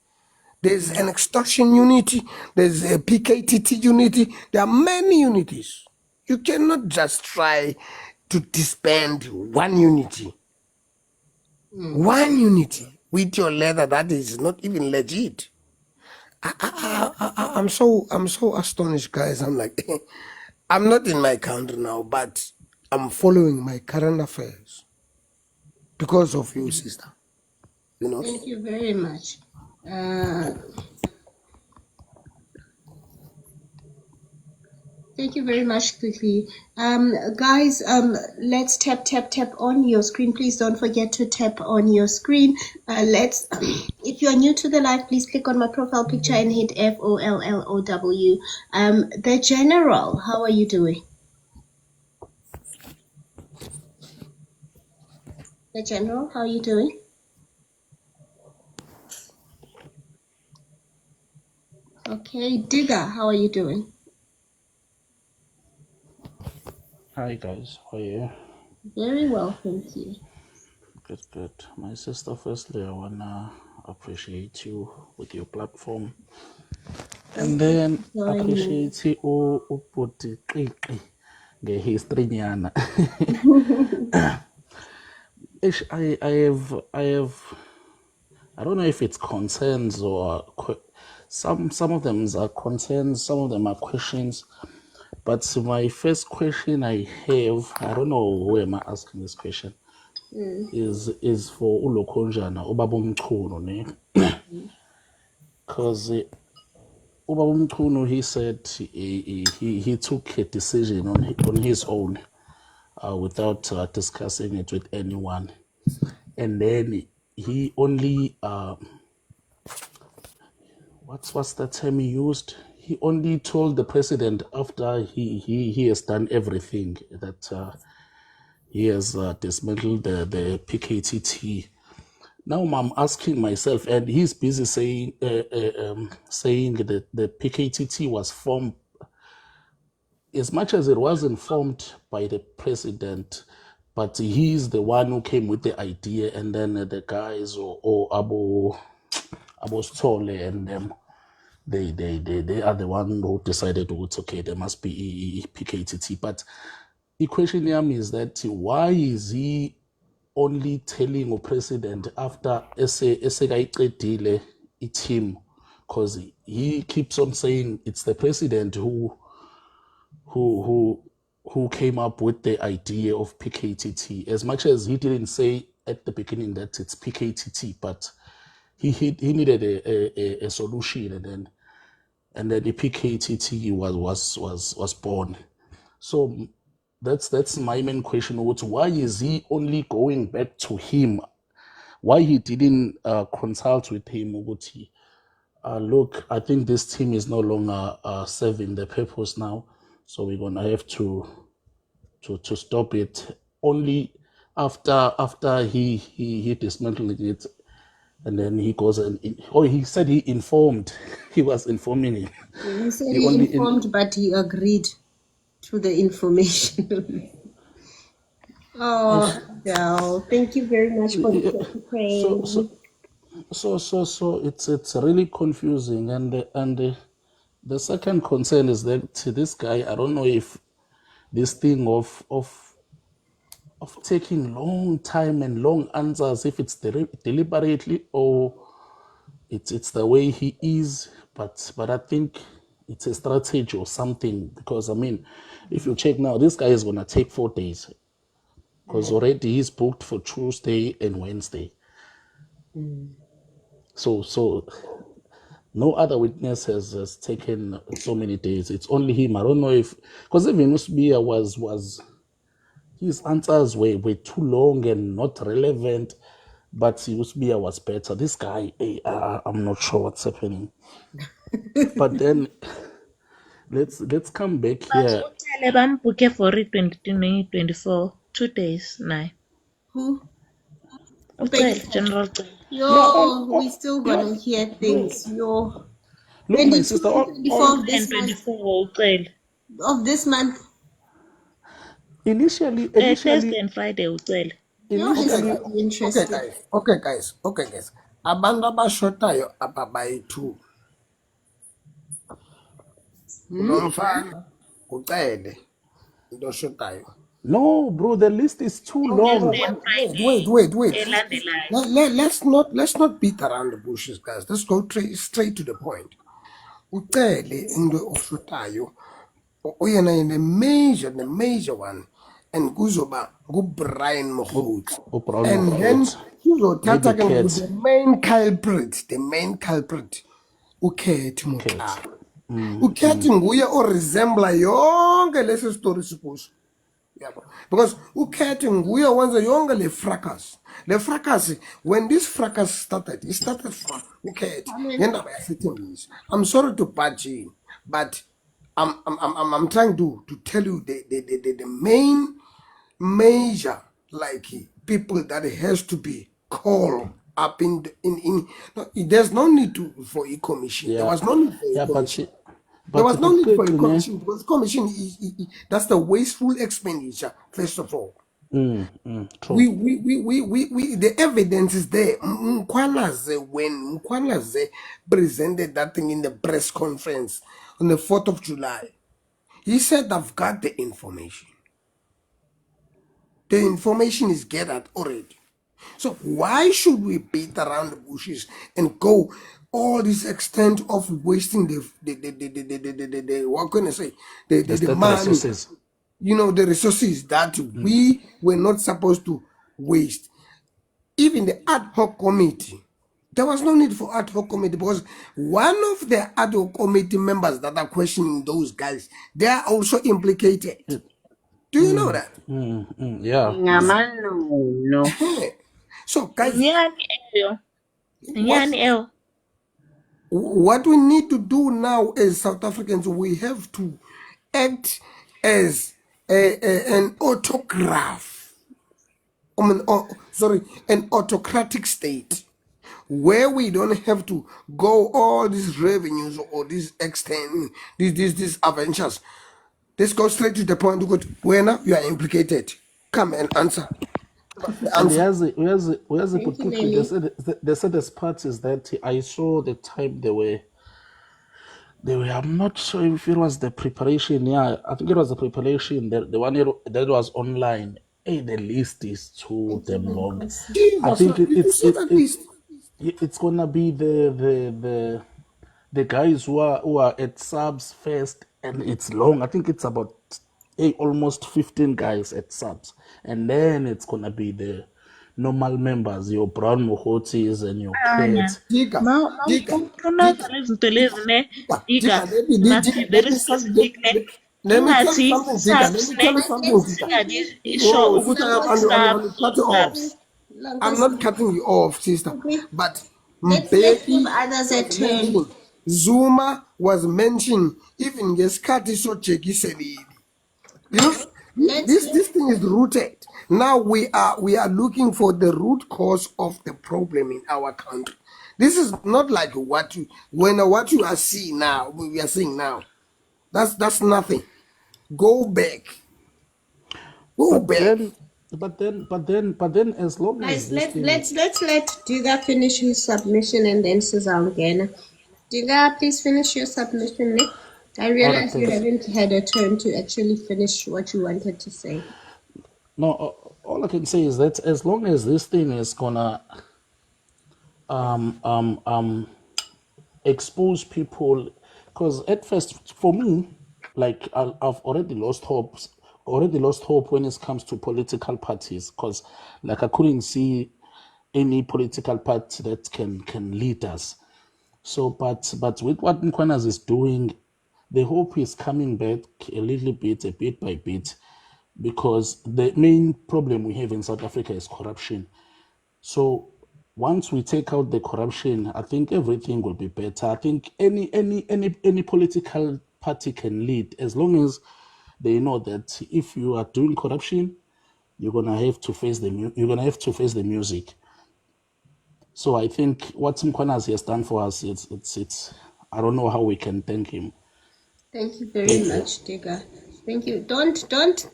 There's an extortion unity, there's a PKTT unity, there are many unities. You cannot just try to disband one unity. One unity with your leather that is not even legit. I'm so astonished, guys. I'm like, I'm not in my country now, but I'm following my current affairs because of you, sister. You know. Thank you very much. Thank you very much, quickly. Guys, let's tap on your screen. Please don't forget to tap on your screen. If you're new to the live, please click on my profile picture and hit FOLLOW. The General, how are you doing? The General, how are you doing? Okay, Digger, how are you doing? Hi guys, how are you? Very well, thank you. Good. My sister, firstly, I wanna appreciate you with your platform, and then appreciate you uputi the history nyana. I have I don't know if it's concerns or some of them are concerns, some of them are questions. But my first question I have, I don't know who am I asking this question, is for Ulokonjana, Ubabumchuno, ne? Because Ubabumchuno, he said he took a decision on his own without discussing it with anyone. And then he only, what's the term he used? He only told the president after he has done everything that he has dismantled the PKTT. Now I'm asking myself, and he's busy saying that the PKTT was formed, as much as it wasn't formed by the president, but he's the one who came with the idea, and then the guys or Abo Stole and them, they are the one who decided, it's okay, there must be PKTT. But the question here is that why is he only telling a president after esekayiqedile team? Because he keeps on saying it's the president who came up with the idea of PKTT, as much as he didn't say at the beginning that it's PKTT, but he needed a solution, and then the PKTT was born. So that's my main question. Why is he only going back to him? Why he didn't consult with him? Look, I think this team is no longer serving the purpose now, so we're gonna have to stop it. Only after he dismantled it, and then he goes and he said he informed, he was informing him. He said He he only informed, but he agreed to the information. Oh, well, thank you very much for the so praying. it's really confusing, and the second concern is that this guy, I don't know if this thing of taking long time and long answers, if it's deliberately or it's the way he is, but I think it's a strategy or something, because I mean, if you check now, this guy is gonna take 4 days because already he's booked for Tuesday and Wednesday. So no other witness has taken so many days. It's only him. I don't know if, because even Usbia was his answers were too long and not relevant, but Usbia was better. This guy, I'm not sure what's happening. But then let's come back here. Ucele bambuke for it 2024, 2 days now. Who? Ucele, General Ucele. Yo, we still gonna hear things. Yo. Look, my 22 sister, and 24 of this month. 24 Ucele. Of this month. Initially, Thursday and Friday Ucele. Yo, this initially, is interesting. Okay guys. Abantu abashotayo apha bayi-2. Unomfana, ucele into oshotayo. no, bro, the list is too long. Thursday and Friday. Wait. Elandelayo. Let's not beat around the bushes, guys. Let's go straight to the point. Ucele into oshotayo. Uyena in the major one, and kuzoba Brian Mohot. And then kuzothatha ke ngoku the main culprit, uKhethi Motlana. uKhethi nguye oresembla yonke lesi story sikuso. Yabo. Because uKhethi nguye wenza yonke le fracas. Le fracas, when this fracas started, it started from uKhethi. Ngendaba yaseThembisa. I'm sorry to barge in, but I'm trying to tell you the main major like people that has to be called up in no, there's no need for a commission. There was no need for a commission. There was no need for a commission because commission that's the wasteful expenditure. First of all, true. we the evidence is there. When Mkwanaze presented that thing in the press conference on the 4th of July, he said, "I've got the information. The information is gathered already. So why should we beat around the bushes and go all this extent of wasting the what can I say, the money, resources. You know, the resources that we were not supposed to waste. Even the ad hoc committee, there was no need for ad hoc committee because one of the ad hoc committee members that are questioning those guys, they are also implicated. Do you know that? Yeah. No. So, guys, what we need to do now as South Africans, we have to act as an autocratic state where we don't have to go all these revenues or these extend these adventures. Let's go straight to the point. When you are implicated, come and answer. And where's the saddest part is that I saw the time they were, I'm not sure if it was the preparation. Yeah, I think it was the preparation. The one that was online. Hey, the list is too damn long. I think it's gonna be the guys who are at subs first, and it's long. I think it's about almost 15 guys at subs, and then it's gonna be the normal members, your Brown Mohotis and your Kids. Let me tell you something. I'm not cutting you off, sister. But let's give others a turn. Zuma was mentioned even Geskati so checky. You know, this thing is rooted. Now we are looking for the root cause of the problem in our country. This is not like what you are seeing now. We are seeing now. That's nothing. Go back. Go But back. then, but then, as long as Guys, this thing, let's let Diga finish his submission and then Suzanne again. Diga, please finish your submission, Nick. I all right, realize you thanks. haven't had a turn to actually finish what you wanted to say. No, all I can say is that as long as this thing is gonna um um um expose people, because at first for me, like I've already lost hope when it comes to political parties, because like I couldn't see any political party that can lead us. So, but with what Nkwanas is doing, the hope is coming back a little bit, a bit by bit, because the main problem we have in South Africa is corruption. So once we take out the corruption, I think everything will be better. I think any political party can lead as long as they know that if you are doing corruption, you're gonna have to face the music. So I think what Mkwanas has done for us, it's I don't know how we can thank him. Thank you very Thank you. much, Diga. Thank you. Don't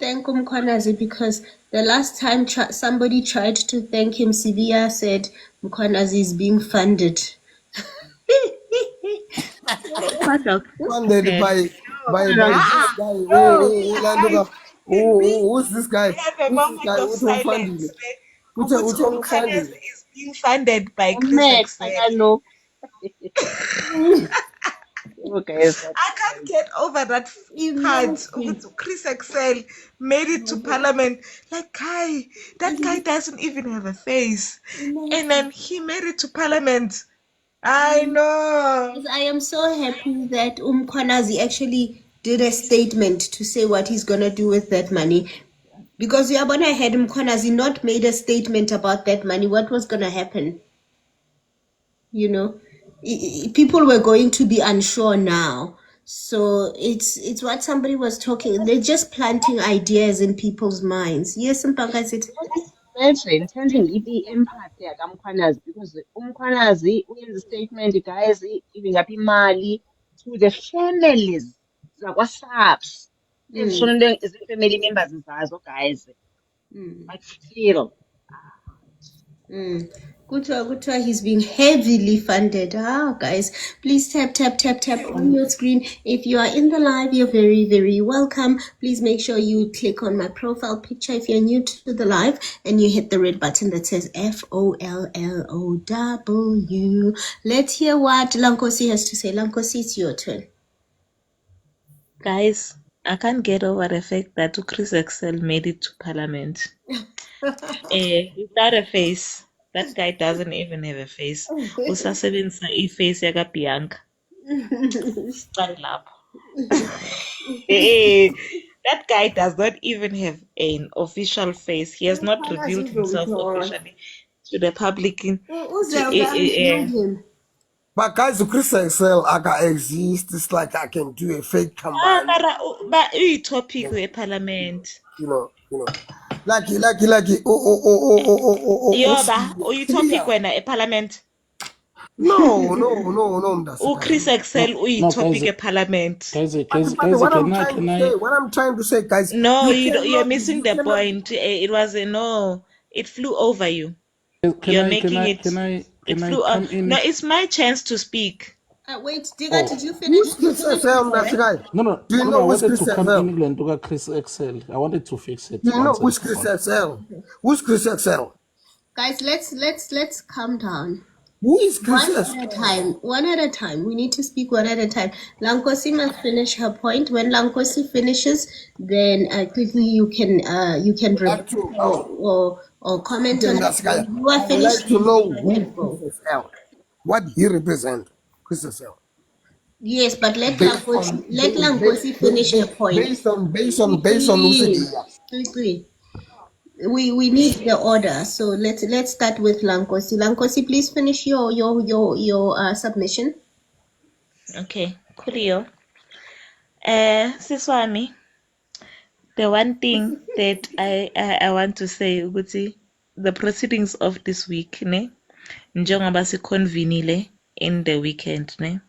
thank Mkwanazi, because the last time somebody tried to thank him, Sibia said Mkwanazi is being funded. Funded by this guy. Guys, can we Who's this guy? have a Who's this moment guy? of Who's who funded silence? it? Who's who Umkhanazi funded is being funded by Chris Ahmed, Excel. Sakalo. it? Okay, that's I can't get over that part. Imagine. Chris Excel made it to parliament. Like, that guy doesn't even have a face. And then he made it to parliament. I know. Yes, I am so happy that Mkwanazi actually did a statement to say what he's gonna do with that money. Because Yabona had Mkwanazi not made a statement about that money, what was gonna happen? You know, people were going to be unsure now. So it's what somebody was talking. They're just planting ideas in people's minds. Yes, Mpanga said. imagine changing the impact yakamkhwanazi because umkhwanazi uyenza statement guys giving up imali to the families zakwa-SAPS family members zazo guys but still Kutwa, he's being heavily funded. Guys, please tap on your screen. If you are in the live, you're very, very welcome. Please make sure you click on my profile picture if you're new to the live and you hit the red button that says FOLLOW. Let's hear what Lankosi has to say. Lankosi, it's your turn. Guys, I can't get over the fact that Chris Excel made it to parliament. Without a face. That guy doesn't even have a face. Usasebenzisa iface yakaBianca. Start lapho. That guy does not even have an official face. He has not revealed himself officially to the public. But guys, Chris Excel, I can exist. It's like I can do a fake command. But topic we parliament. You know. Like Yoba, topic when a parliament. No, Chris Excel, topic parliament. What I'm trying to say, guys. No, you're missing the point. It was a no. It flew over you. It flew up. No, it's my chance to speak. Wait, Diga, did you finish? No. Do you know I wanted Chris to come Excel? in England to Chris Excel. I wanted to fix it. Do you know who's Chris Excel? Who's Chris Excel? Guys, let's calm down. Who is Chris Excel? One at a time. We need to speak one at a time. Lankosi must finish her point. When Lankosi finishes, then quickly you can rebut or comment on it. You are I'd finished. like to know who Chris Excel. What he represents, Chris Excel. Yes, but let Lankosi finish the point. Based on quickly. We need the order, so let's start with Lankosi. Lankosi, please finish your submission. Okay, Kurio. Siswami, The one thing that I want to say ukuthi the proceedings of this week ne njengoba siconvenile in the weekend ne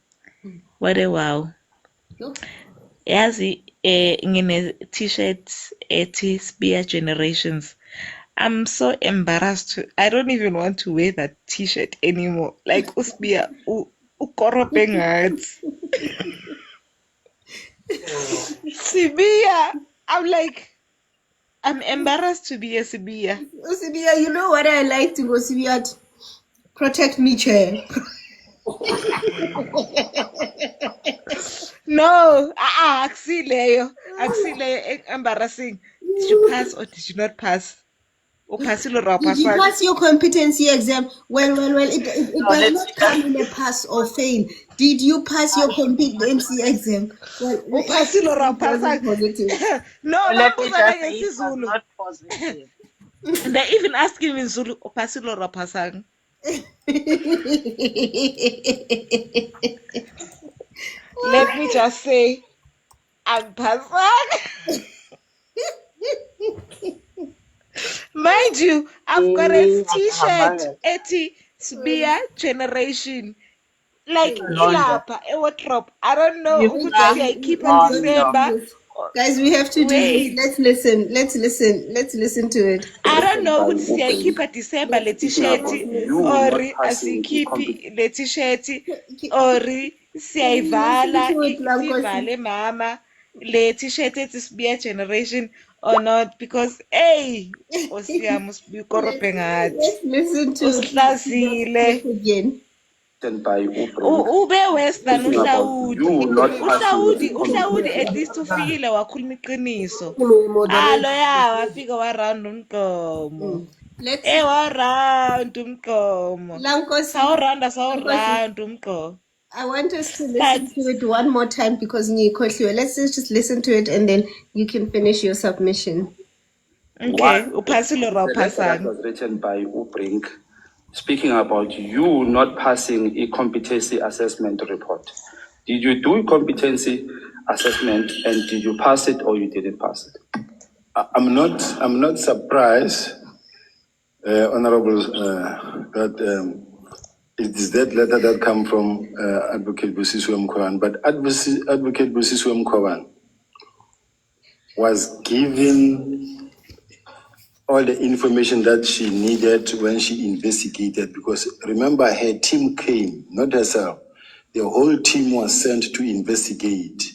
what a wow. Yazi ngine t-shirt ethi Spear Generations. I'm so embarrassed. I don't even want to wear that t-shirt anymore. Like uSpear ukorope ngathi. Sibia. I'm like, I'm embarrassed to be a Sibia. Sibia, you know what I like to go Sibia? Protect me, chair. No, akusileyo embarrassing. Did you pass or did you not pass? Did you pass your competency exam? Well, it does not come in a pass or fail. Did you pass your competency exam? Well, positive. No, let me just say it was not positive. They even asking me in Zulu, opasilo rapasang. Let me just say, I'm passing. Mind you, I've got a t-shirt, Eti Spear Generation. Like ilapa, a wardrobe. I don't know. I keep it December. Guys, we have to do this. Let's listen to it. I don't know ukuthi siyayikhipha December le t-shirt or asikhiphi le t-shirt or siyayivala sivale mama le t-shirt ethi Spear Generation or not, because hey osiya must be korope ngathi. Let's listen to it again. Ube western uhlawudi at least ufikile wakhuluma iqiniso. Lo ya wafika waround umgomo. Waround umgomo. Sawuranda umgomo. I want us to listen to it one more time because let's just listen to it and then you can finish your submission. Okay, upasilo rapasang. Was written by Ubrink, speaking about you not passing a competency assessment report. Did you do a competency assessment and did you pass it or you didn't pass it? I'm not surprised, Honorable, that it is that letter that come from Advocate Busisiwe Mkhwebane, but Advocate Busisiwe Mkhwebane was given all the information that she needed when she investigated, because remember her team came, not herself. The whole team was sent to investigate,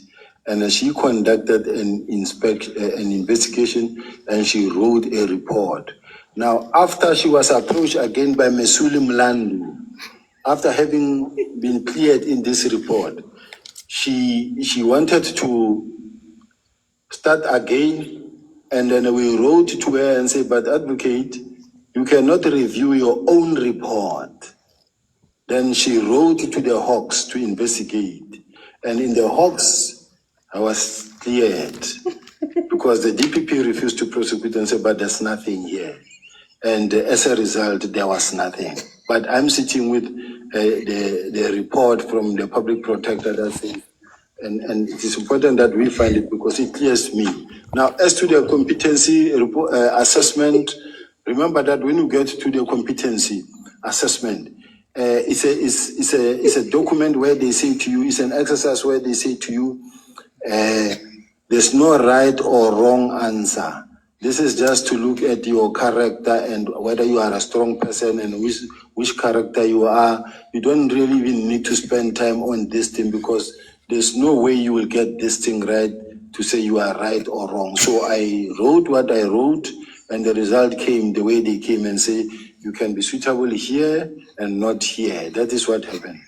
and she conducted an investigation and she wrote a report. Now, after she was approached again by Mesuli Mlandu, after having been cleared in this report, she wanted to start again. And then we wrote to her and said, but Advocate, you cannot review your own report. Then she wrote to the Hawks to investigate. And in the Hawks, I was cleared because the DPP refused to prosecute and said, but there's nothing here. And as a result, there was nothing. But I'm sitting with the report from the public protector that says, and it is important that we find it because it clears me. Now, as to the competency assessment, remember that when you get to the competency assessment, it's a document where they say to you, it's an exercise where they say to you, there's no right or wrong answer. This is just to look at your character and whether you are a strong person and which character you are. You don't really even need to spend time on this thing because there's no way you will get this thing right to say you are right or wrong. So I wrote what I wrote and the result came the way they came and say, you can be suitable here and not here. That is what happened.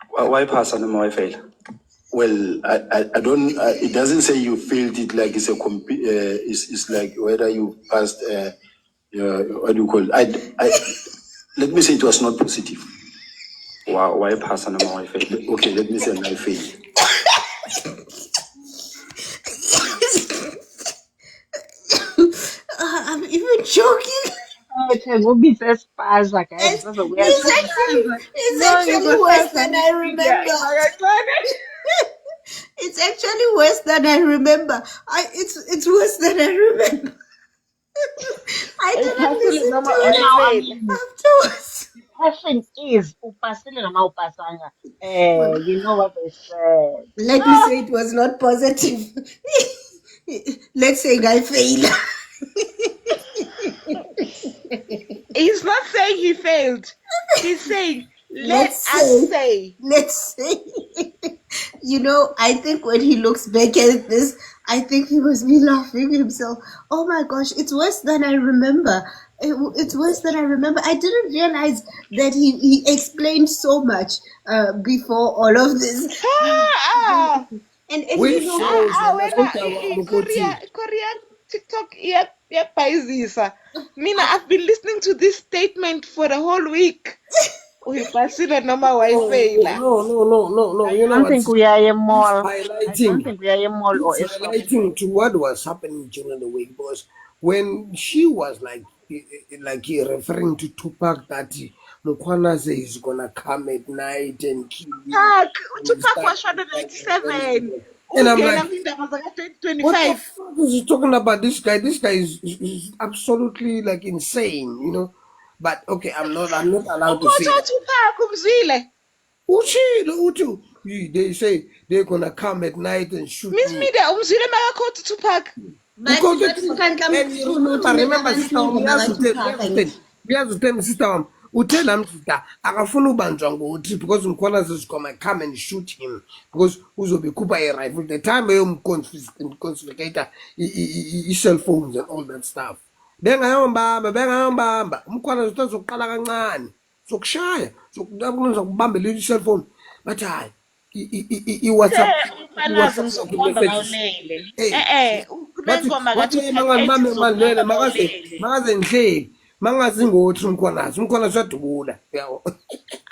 Why pass and why fail? Well, I don't. It doesn't say you failed it like it's a it's like whether you passed. What do you call it? Let me say it was not positive. Why pass and why fail? Okay, let me say I failed. I'm even joking. It's actually worse than I remember. It's actually worse than I remember. It's worse than I remember. I didn't Uphasile listen to noma it Now, I wayefeyila. mean, afterwards. the question is, upasile noma upasanga. You know what they said. Let me say it was not positive. Let's say guy failed. He's not saying he failed. He's saying, let let's us say, say. let's say. You know, I think when he looks back at this, I think he must be laughing himself. Oh my gosh, it's worse than I remember. It's worse than I remember. I didn't realize that he explained so much before all of this. Ah, And Which you know, shows yena wena kodwa Korea, ukuthi Korea TikTok iyabhayizisa. Mina, I've been listening to this statement for the whole week. Uyibhasile noma wayifeyila. No. I You know don't what? think we are a He's mall. I don't highlighting. think we are a mall or He's a shopping highlighting mall. to what was happening during the week because when she was like referring to Tupac that Mukwanase is gonna come at night and kill you and Tupac stuff washona like that. 97. And I'm Ungena like, kwindaba what the zaka-2025. fuck is he talking about? This guy is absolutely like insane, you know. But okay, I'm not allowed to say Ukhotha that. uTupac umzwile. Utu, they say they're gonna come at night and shoot Miss me. Media umzwile makakhotha uTupac. but Because but Nkandla and Mkhulu uthumela remember abantu sister wami ingoma kaTupac angithi. uyazuteni sister wami uthe sister akafuna ubanjwa ngokuthi because Mkhwanazi is gonna come and shoot him because uzobe khupha a-rifle the time eyomconfiscata i-cell phones and all that stuff bengayombamba Mkhwanazi uthi azokuqala kancane sokushaya zokubambela i-cell phone bathi hayi i-WhatsApp Umfanazi i-WhatsApp yakhe ngizokubamba messages. ngawulele. Hey, Kunengoma wathi kaTupac ethi mangazibambe ngizokubamba malele ngawulele. makaze ngihleli mangazi ngothi umkhwanazi uyadubula yabo.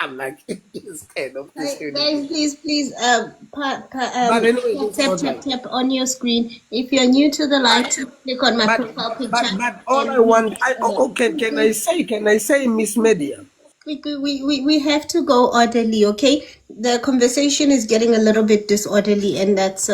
I'm like this kind of this kind of Guys, thing. please, But anyway, this tap, was tap, like tap on your screen. If you're new to the live, click on my profile picture. but all I And want can I say Miss Media? we have to go orderly, okay? The conversation is getting a little bit disorderly, and that's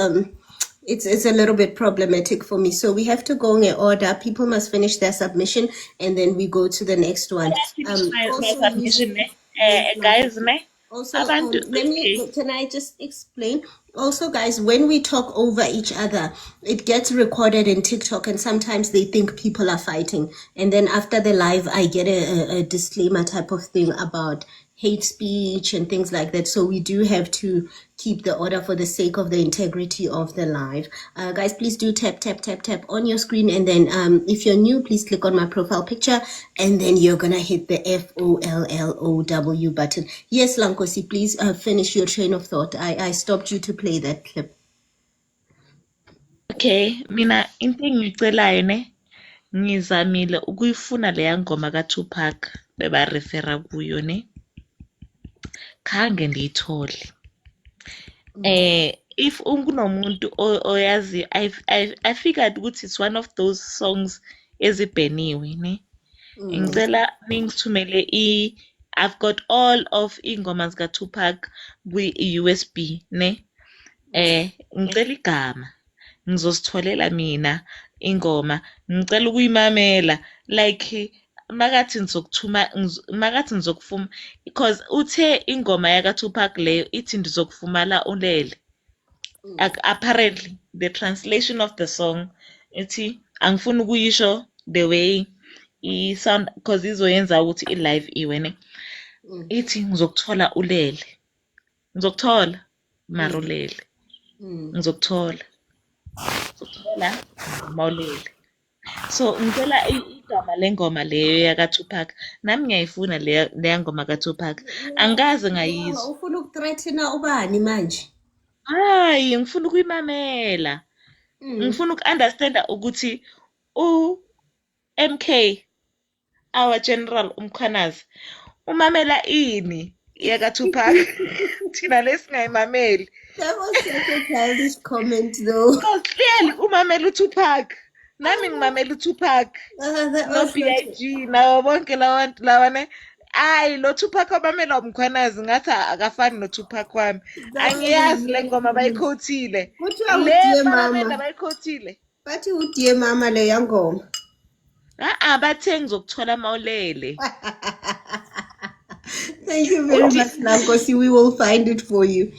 it's a little bit problematic for me. So we have to go in order. People must finish their submission, and then we go to the next one. Finish my Also, submission, ne? yes, Guys, ne? also, Abantu, okay. can I just explain? Also, guys, when we talk over each other, it gets recorded in TikTok, and sometimes they think people are fighting. And then after the live, I get a disclaimer type of thing about hate speech and things like that. So we do have to keep the order for the sake of the integrity of the live. Guys, please do tap, tap, tap, tap on your screen. And then if you're new, please click on my profile picture. And then you're going to hit the FOLLOW button. Yes, Lankosi, please finish your train of thought. I stopped you to play that clip. Okay, mina into engiyicelayo ne ngizamile ukuyifuna leya ngoma kaTupac bebarefera kuyo ne khange ndiyithole. If kunomuntu oyazi I figured ukuthi it's one of those songs ezibheniwe ne ngicela ningithumele I've got all of ingoma zikaTupac kwi-USB ne ngicela igama ngizositholela mina ingoma ngicela ukuyimamela like makathi ngizokufuma because uthe ingoma yakaTupac leyo ithi ndizokufumana ulele apparently the translation of the song ithi angifuni ukuyisho the way i-sound because izoyenza ukuthi i-live iwene ithi ngizokuthola ulele ngizokuthola mara ulele ngizokuthola mawulele so ngicela igama lengoma leyo yakaTupac nami ngiyayifuna leya ngoma kaTupac angikaze ngayizwa Ufuna ukuthreathena ubani manje? hayi ngifuna ukuyimamela ngifuna uku-understanda ukuthi u-MK our general umkhwanazi umamela ini yakaTupac thina lesingayimameli. That was such a childish comment though. Because clearly umamela uTupac nami ngimamela uTupac That no was BIG nawo bonke lawa ne Hayi lo Tupac wamamela umkhwanazi ngathi akafani no Tupac wami. Angiyazi le ngoma bayikhothile. Kuthiwa Le udear paramenda mama. bayikhothile. Bathi udear mama le yangoma. Bathe ngizokuthola mawulele. Thank you very much, Lankosi. We will find it for you.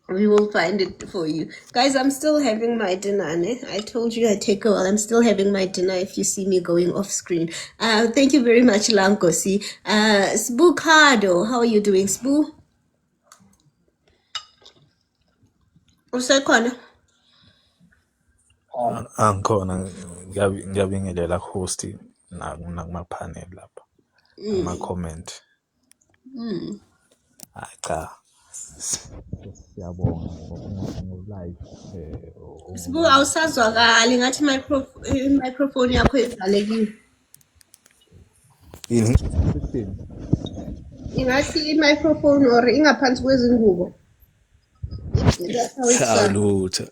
We will find it for you. Guys, I'm still having my dinner. Ne? I told you I'd take a while. I'm still having my dinner if you see me going off screen. Thank you very much, Lankosi. Sbu Kado, how are you doing, Sbu? Usekhona? Angikhona ngiyabingelela host nakuma-panel lapha ama-comment. Cha, siyabonga ngo-live Sbu, awusazwakali ngathi microphone yakho ivalekile. Ingathi i-microphone or ingaphansi kwezingubo. That's how it sounds. Lutho.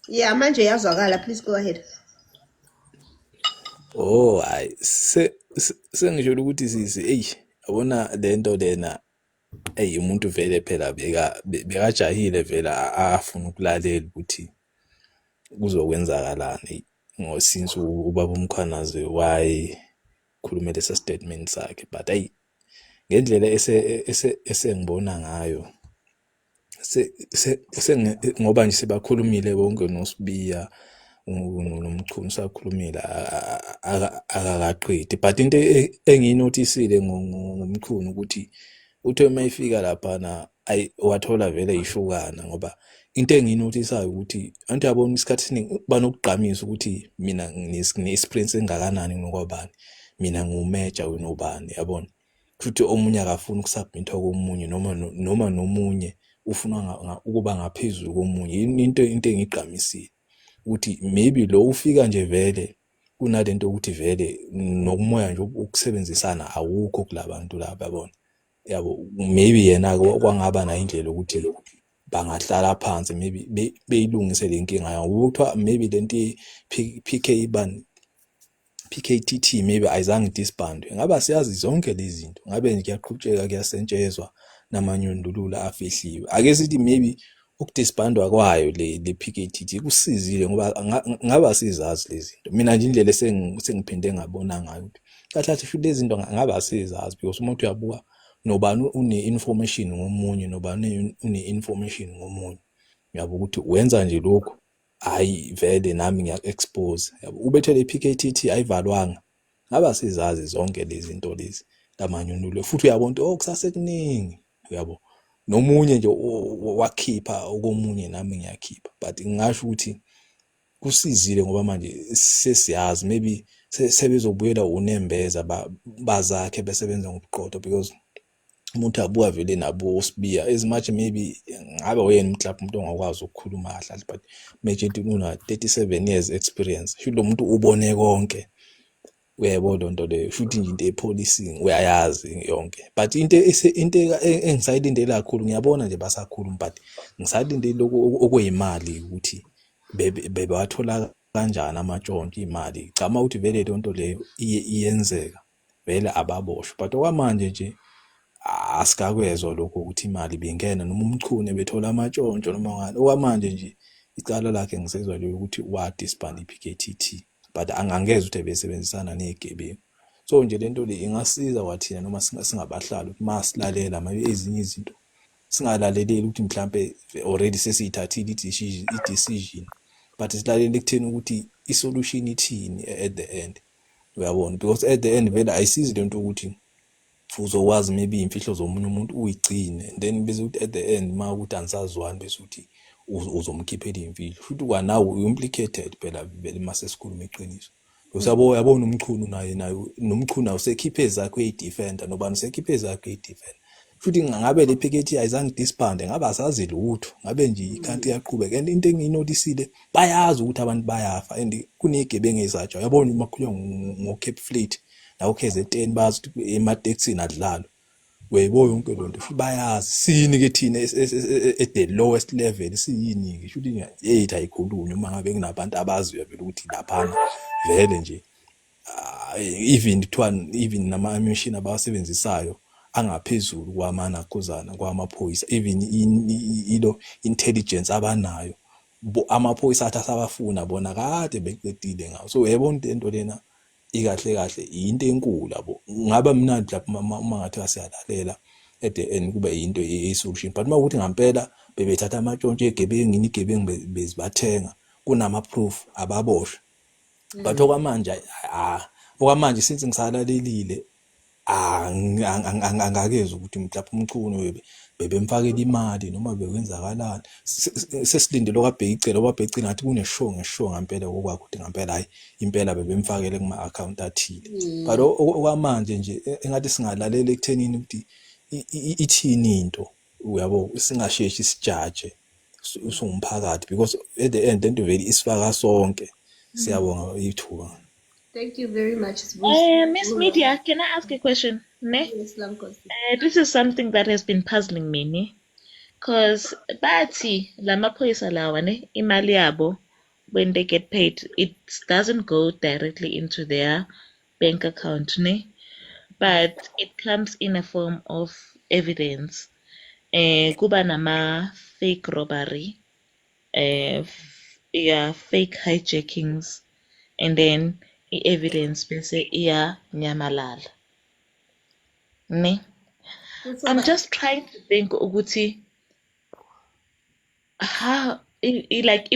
Yeah, manje yazwakala. Please go ahead. Oh, hayi sengisho ukuthi sisi yabona lento lena umuntu vele phela bekajahile vela afuna ukulalela ukuthi kuzokwenzakalani since ubaba umkhwanazi wayikhulume lesa statement sakhe, but ngendlela esengibona ngayo ngoba nje sebakhulumile bonke noSibiya nomchunu sakhulumile akakaqedi, but into engiyinotisile ngomchunu ukuthi uthe mayifika lapha wathola vele ishukana, ngoba into engiyinotisayo ukuthi anti yabona isikhathi esiningi banokugqamisa ukuthi mina ngine-experience engakanani ngokwabani, mina ngiwumeja wenobani, yabona, futhi omunye akafuna ukusubmitha komunye noma nomunye ufuna ukuba ngaphezulu komunye. Into engigqamisile ukuthi maybe lo ufika nje vele kunalento ukuthi vele nokumoya nje ukusebenzisana awukho kulabantu laba, yabona, yabo, maybe yena kwangaba na indlela ukuthi bangahlala phansi maybe beyilungise le nkinga yabo, kuthiwa maybe lento PKTT maybe ayizange disbandwe. Ngaba siyazi zonke lezi zinto, ngabe nje kuyaqhutsheka kuyasentshezwa namanyundulula afihliwe. Ake sithi maybe ukudisbandwa kwayo le PKTT kusizile ngoba ngaba sizazi lezi zinto. Mina nje indlela sengiphinde ngabona ngayo ukuthi kahlathi futhi lezi zinto ngaba sizazi, because umuntu uyabuka nobani une-information ngomunye nobani une-information ngomunye, yabo, ukuthi wenza nje lokhu, hayi vele nami ngiya-expose, yabo. Ubethe le PKTT ayivalwanga, ngaba sizazi zonke lezi zinto lezi lamanyunulo, futhi uyabona ukuthi kusasekuningi, yabo, nomunye nje wakhipha okomunye nami ngiyakhipha, but ngingasho ukuthi kusizile ngoba manje sesiyazi, maybe sebezobuyela unembeza bazakhe besebenza ngobuqotho, because umuntu abuka vele nabo Sibiya as much maybe ngabe wena mhlawumbe umuntu ongakwazi ukukhuluma kahle, but imagine una 37 years experience, sho lo muntu ubone konke, uyayibona lonto leyo, futhi nje into epolicing uyayazi yonke, but into engisayilindele kakhulu, ngiyabona nje basakhuluma, but ngisalindele okuyimali ukuthi bebawathola kanjani amatshontsho imali. Chama ukuthi vele lonto leyo iyenzeka vele ababoshwe, but okwamanje nje asikakwezwa lokho ukuthi imali bingena noma umchune bethola amatshontsho noma ngani. Okwamanje nje icala lakhe ngisezwa leyo ukuthi wadisband iPKTT, but angangeza ukuthi besebenzisana nezigebengu. So nje lento le ingasiza kwathina noma singabahlali ukuthi masilalela maye ezinye izinto singalaleleli ukuthi mhlambe already sesiyithathile i-decision, but silalele ekutheni ukuthi isolution ithini at the end, uyabona, because at the end vele ayisizi lento ukuthi uzokwazi maybe imfihlo zomunye umuntu uyigcine, then bese ukuthi at the end ma ukuthi anisazwani bese ukuthi uzomkhiphela imfihlo, futhi kwanawe u-implicated phela vele mase sikhuluma iqiniso. Uyabona umchunu naye nomchunu awusekhiphe ezakho eyidefender nobani usekhiphe ezakho eyidefender, futhi ngabe le PKT ayizange disband, ngabe asazi lutho, ngabe nje ikanti iyaqhubeka. And into engiyinotisile, bayazi ukuthi abantu bayafa and kunezigebengu ezatsha, uyabona makhulunywa ngo-Cape Fleet nawo KZN bazi ukuthi emateksini adlalo, uyayibona yonke lonto, futhi bayazi. Siyini-ke thina at the lowest level, siyini-ke futhi ayikhulunywa uma ngabe kunabantu abaziyo vele ukuthi laphana vele nje even even nama-ammunition abawasebenzisayo angaphezulu kwamanakhuzana kwamaphoyisa, even ilo intelligence abanayo amaphoyisa athi asabafuna bona kade beqedile ngawo. So yebo into lena ikahle kahle into enkulu yabo. Ngaba mnandi lapho uma ngathi asiyalalela at the end kube into e-solution, but uma ukuthi ngampela bebethatha amatshontsho egebengini igebengu bezibathenga kunama-proof ababoshwe. But okwamanje since ngisalalelile angakezwa ukuthi mhlawumbe umchunu bebemfakela imali noma bekwenzakalani. Sesilindele okwabheka icelo ngathi kuneshow ngampela kokwakho ukuthi ngampela hayi impela bebemfakele kuma-account athile. But okwamanje nje engathi singalalela ekuthenini ukuthi ithini into, uyabo, singasheshi sijaje usungumphakathi, because at the end into vele isifaka sonke. Siyabonga ithuba. Thank you very much. Miss Media, can I ask a question? Ne? Yes, Lankosi. This is something that has been puzzling me, ne? Because bathi lamaphoyisa lawa ne imali yabo, when they get paid, it doesn't go directly into their bank account, ne? But it comes in a form of evidence. Kuba nama fake robbery, fake hijackings, and then i-evidence bese iyanyamalala. Ne? I'm just trying to think ukuthi how like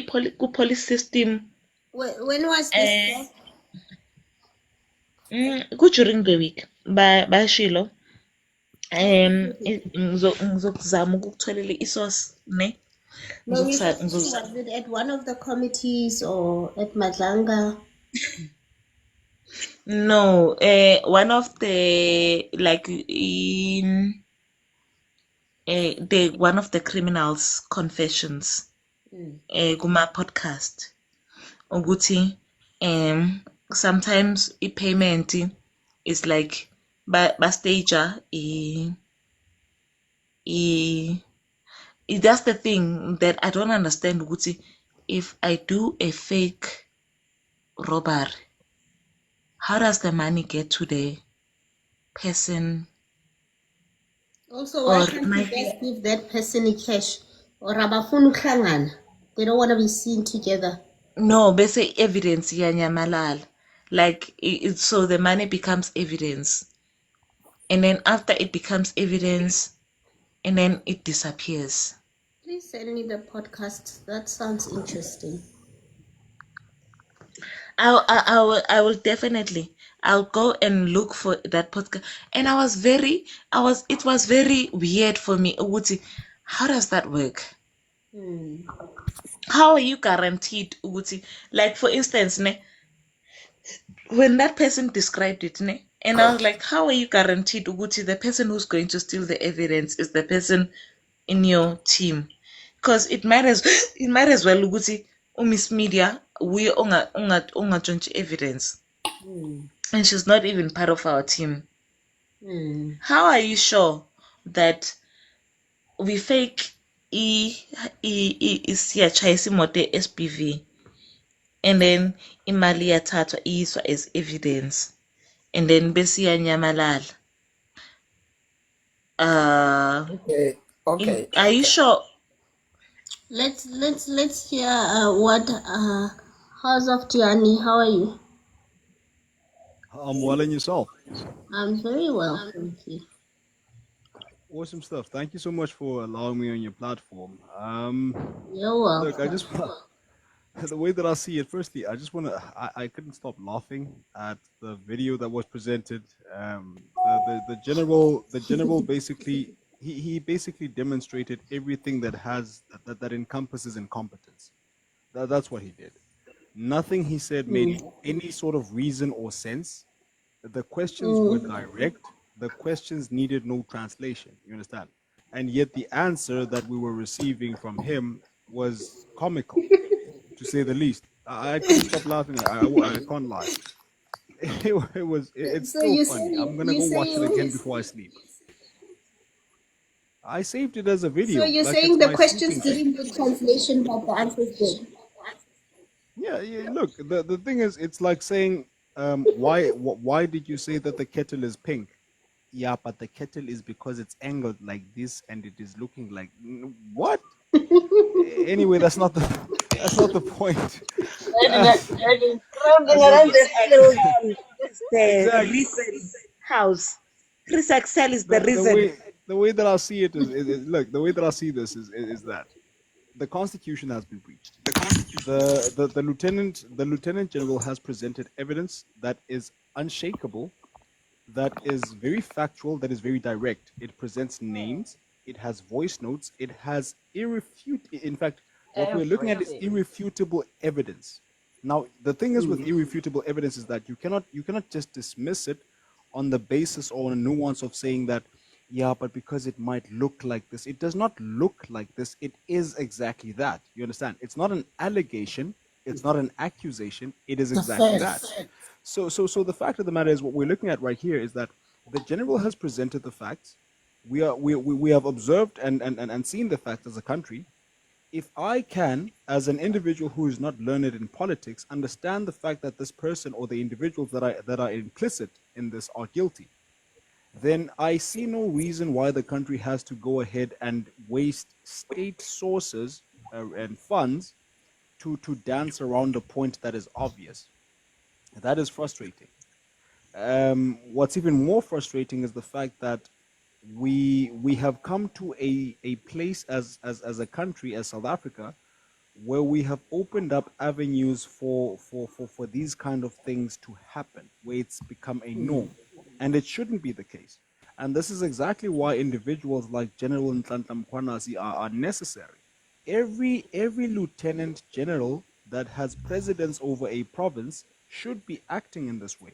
police system. When was this? During the week bashilo ngizokuzama ukukutholela isource ne. No, was it at one of the committees or at Madlanga? No, one of the like in one of the criminals' confessions, kuma podcast, ukuthi sometimes payment is like bastager that's the thing that I don't understand, ukuthi if I do a fake robbery, how does the money get to the person? Also, why can't you just give that person a cash? Or abafuna ukuhlangana? They don't want to be seen together. No, basic evidence yanyamalala. Like so the money becomes evidence. And then after it becomes evidence, and then it disappears. Please send me the podcast. That sounds interesting. I will definitely. I'll go and look for that podcast. And it was very weird for me. Uguti, how does that work? How are you guaranteed, Uguti? Like for instance, ne, when that person described it, ne, and I was like, how are you guaranteed, Uguti, the person who's going to steal the evidence is the person in your team? Because it might as well, Uguti, Miss Media, we unga evidence. And she's not even part of our team. How are you sure that we fake isiyachayisimoto SPV and then imali yathathwa iyiswa as evidence and then besiyanyamalala? Okay. Are you sure? Let's hear what House of Tiani. How are you? I'm well, and yourself? I'm very well, thank you. Awesome stuff. Thank you so much for allowing me on your platform. You're welcome. Look, I just the way that I see it. Firstly, I just want to. I couldn't stop laughing at the video that was presented. The general basically he basically demonstrated everything that encompasses incompetence. That's what he did. Nothing he said made any sort of reason or sense. The questions were direct. The questions needed no translation. You understand? And yet the answer that we were receiving from him was comical, to say the least. I couldn't stop laughing. I can't lie. It's So still you funny. say I'm gonna you go say watch it you- again before I sleep. I saved it as a video. So you're like saying it's the my questions sleeping thing. didn't get translation, but the answers did. Yeah. Look, the thing is, it's like saying why did you say that the kettle is pink? Yeah, but the kettle is because it's angled like this and it is looking like what? Anyway, that's not the that's not the point. Crowding That's not around the the slogan is the exactly reason house. Chris Axel is the the reason. way that I see it is look, the way that I see this is that the constitution has been breached. The lieutenant general has presented evidence that is unshakable, that is very factual, that is very direct. It presents names, it has voice notes, it has in fact, what we're looking at is Everything. irrefutable evidence. Now, the thing is with irrefutable evidence is that you cannot just dismiss it on the basis or on a nuance of saying that, yeah, but because it might look like this. It does not look like this. It is exactly that. You understand? It's not an allegation, it's not an accusation, it is The exactly that. facts. So the fact of the matter is, what we're looking at right here is that the general has presented the facts. We have observed and seen the facts as a country. If I can, as an individual who is not learned in politics, understand the fact that this person or the individuals that are implicit in this are guilty, then I see no reason why the country has to go ahead and waste state sources and funds to dance around a point that is obvious. That is frustrating. What's even more frustrating is the fact that we have come to a place as a country, as South Africa, where we have opened up avenues for these kind of things to happen, where it's become a norm, and it shouldn't be the case. And this is exactly why individuals like General Nhlanhla Mkhwanazi are necessary. Every lieutenant general that has precedence over a province should be acting in this way.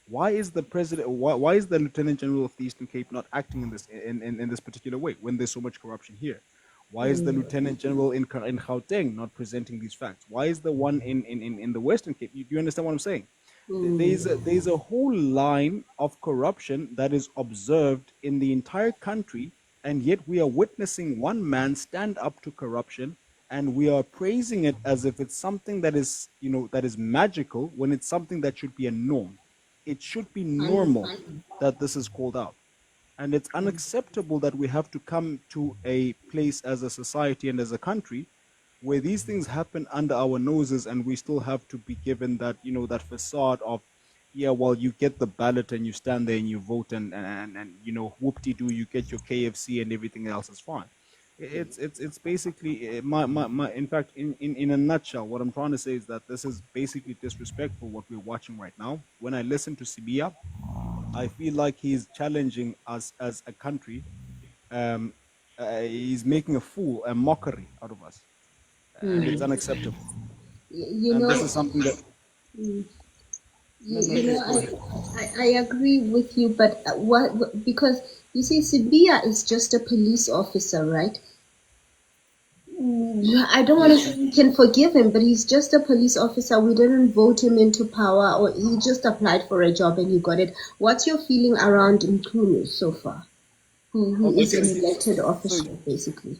Why is the president? Why is the lieutenant general of the Eastern Cape not acting in this particular way when there's so much corruption here? Why is the lieutenant general in Gauteng not presenting these facts? Why is the one in the Western Cape? Do you understand what I'm saying? There's a whole line of corruption that is observed in the entire country, and yet we are witnessing one man stand up to corruption, and we are praising it as if it's something that is, that is magical, when it's something that should be a norm. It should be normal that this is called out. And it's unacceptable that we have to come to a place as a society and as a country where these things happen under our noses, and we still have to be given that, that facade of, yeah, well, you get the ballot and you stand there and you vote, and whoop-de-doo, you get your KFC and everything else is fine. It's basically in fact, in a nutshell, what I'm trying to say is that this is basically disrespectful what we're watching right now. When I listen to Sibia, I feel like he's challenging us as a country. Um, he's making a fool, a mockery out of us, and it's unacceptable. You And this know, is something that no, no, please go ahead. I agree with you, but because you see, Sibia is just a police officer, right? I don't want to Yes, say we can forgive him, but he's just a police officer. We didn't vote him into power, or he just applied for a job and he got it. What's your feeling around Mkhulu so far, who okay. is an elected So official, basically?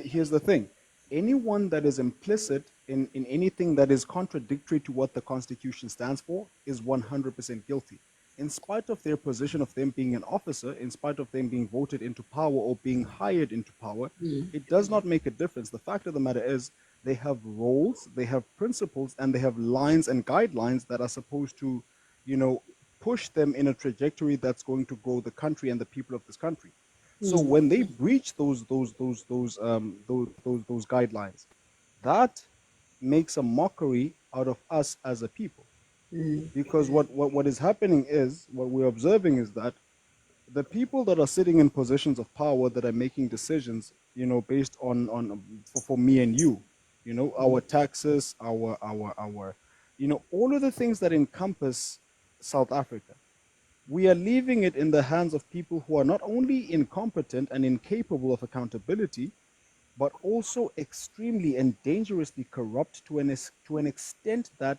here's the thing: anyone that is implicit in anything that is contradictory to what the Constitution stands for is 100% guilty. In spite of their position of them being an officer, in spite of them being voted into power or being hired into power, it does not make a difference. The fact of the matter is, they have roles, they have principles, and they have lines and guidelines that are supposed to, you know, push them in a trajectory that's going to grow the country and the people of this country. So when they breach those guidelines, that makes a mockery out of us as a people. Because what is happening is, what we're observing is that the people that are sitting in positions of power that are making decisions, based on for me and you, our taxes, our all of the things that encompass South Africa, we are leaving it in the hands of people who are not only incompetent and incapable of accountability, but also extremely and dangerously corrupt to an extent that,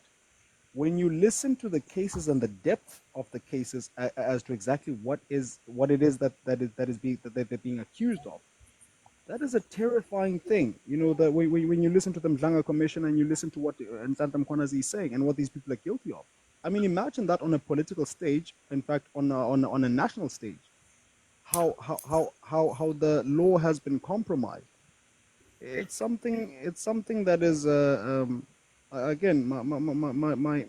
when you listen to the cases and the depth of the cases, as to exactly what it is that they're being accused of, that is a terrifying thing. That when you listen to the Mdlanga Commission and you listen to what Nhlanhla Mkhwanazi is saying and what these people are guilty of, I mean, imagine that on a political stage. In fact, on a national stage, how the law has been compromised. It's something that is again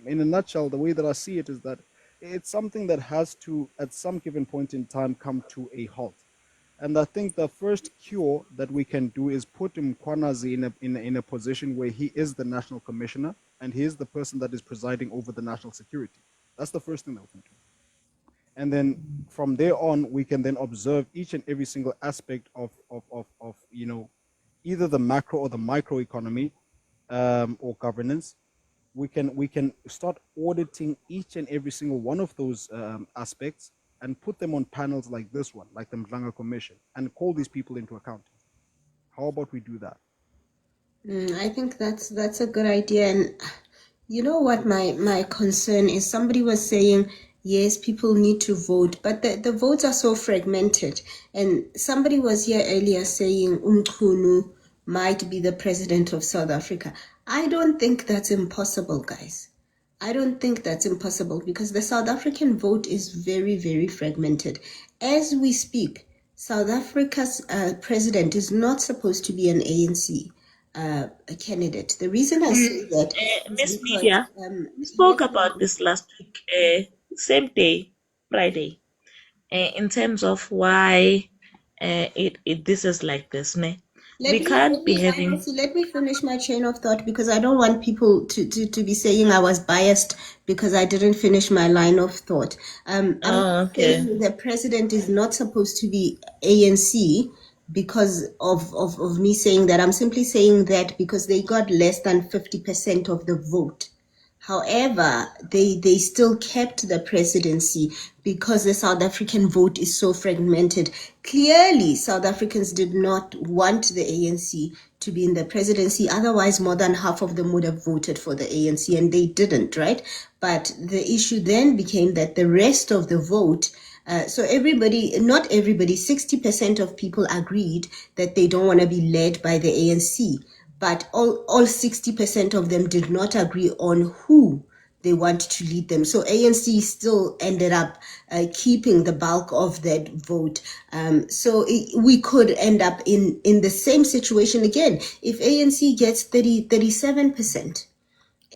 in a nutshell, the way that I see it is that it's something that has to, at some given point in time, come to a halt. And I think the first cure that we can do is put Mkwanazi in a position where he is the national commissioner and he is the person that is presiding over the national security. That's the first thing that we can do. And then from there on, we can then observe each and every single aspect of either the macro or the micro economy, or governance. We can start auditing each and every single one of those aspects and put them on panels like this one, like the Mdlanga Commission, and call these people into account. How about we do that? I think that's a good idea. And you know what my concern is? Somebody was saying, yes, people need to vote, but the votes are so fragmented. And somebody was here earlier saying Umkhunu might be the president of South Africa. I don't think that's impossible, guys. I don't think that's impossible because the South African vote is very, very fragmented. As we speak, South Africa's president is not supposed to be an ANC a candidate. The reason I say that is Miss because Media, we spoke about this last week, same day, Friday, in terms of why this is like this. Ne? We can't be having. Let me finish my chain of thought because I don't want people to be saying I was biased because I didn't finish my line of thought. I'm not saying the president is not supposed to be ANC because of me saying that. I'm simply saying that because they got less than 50% of the vote. However, they still kept the presidency because the South African vote is so fragmented. Clearly, South Africans did not want the ANC to be in the presidency. Otherwise, more than half of them would have voted for the ANC, and they didn't, right? But the issue then became that the rest of the vote, so everybody, not everybody, 60% of people agreed that they don't want to be led by the ANC. But all 60% of them did not agree on who they want to lead them. So ANC still ended up keeping the bulk of that vote. We could end up in the same situation again. If ANC gets 37%,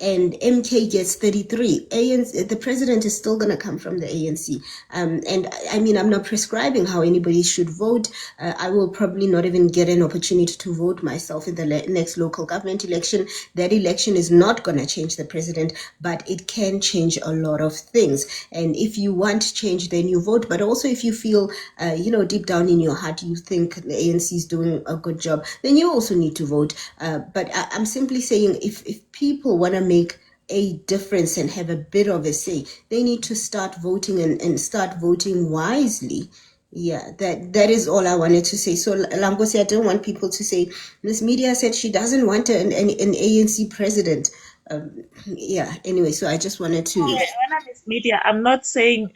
and MK gets 33. ANC, the president is still going to come from the ANC. And I mean, I'm not prescribing how anybody should vote. I will probably not even get an opportunity to vote myself in the next local government election. That election is not going to change the president, but it can change a lot of things. And if you want change, then you vote. But also if you feel, deep down in your heart, you think the ANC is doing a good job, then you also need to vote. But I'm simply saying if people want to make a difference and have a bit of a say, they need to start voting and start voting wisely. Yeah, that is all I wanted to say. So Langosi, I don't want people to say Miss Media said she doesn't want an ANC president. Anyway, so I just wanted to. When I'm Miss Media, I'm not saying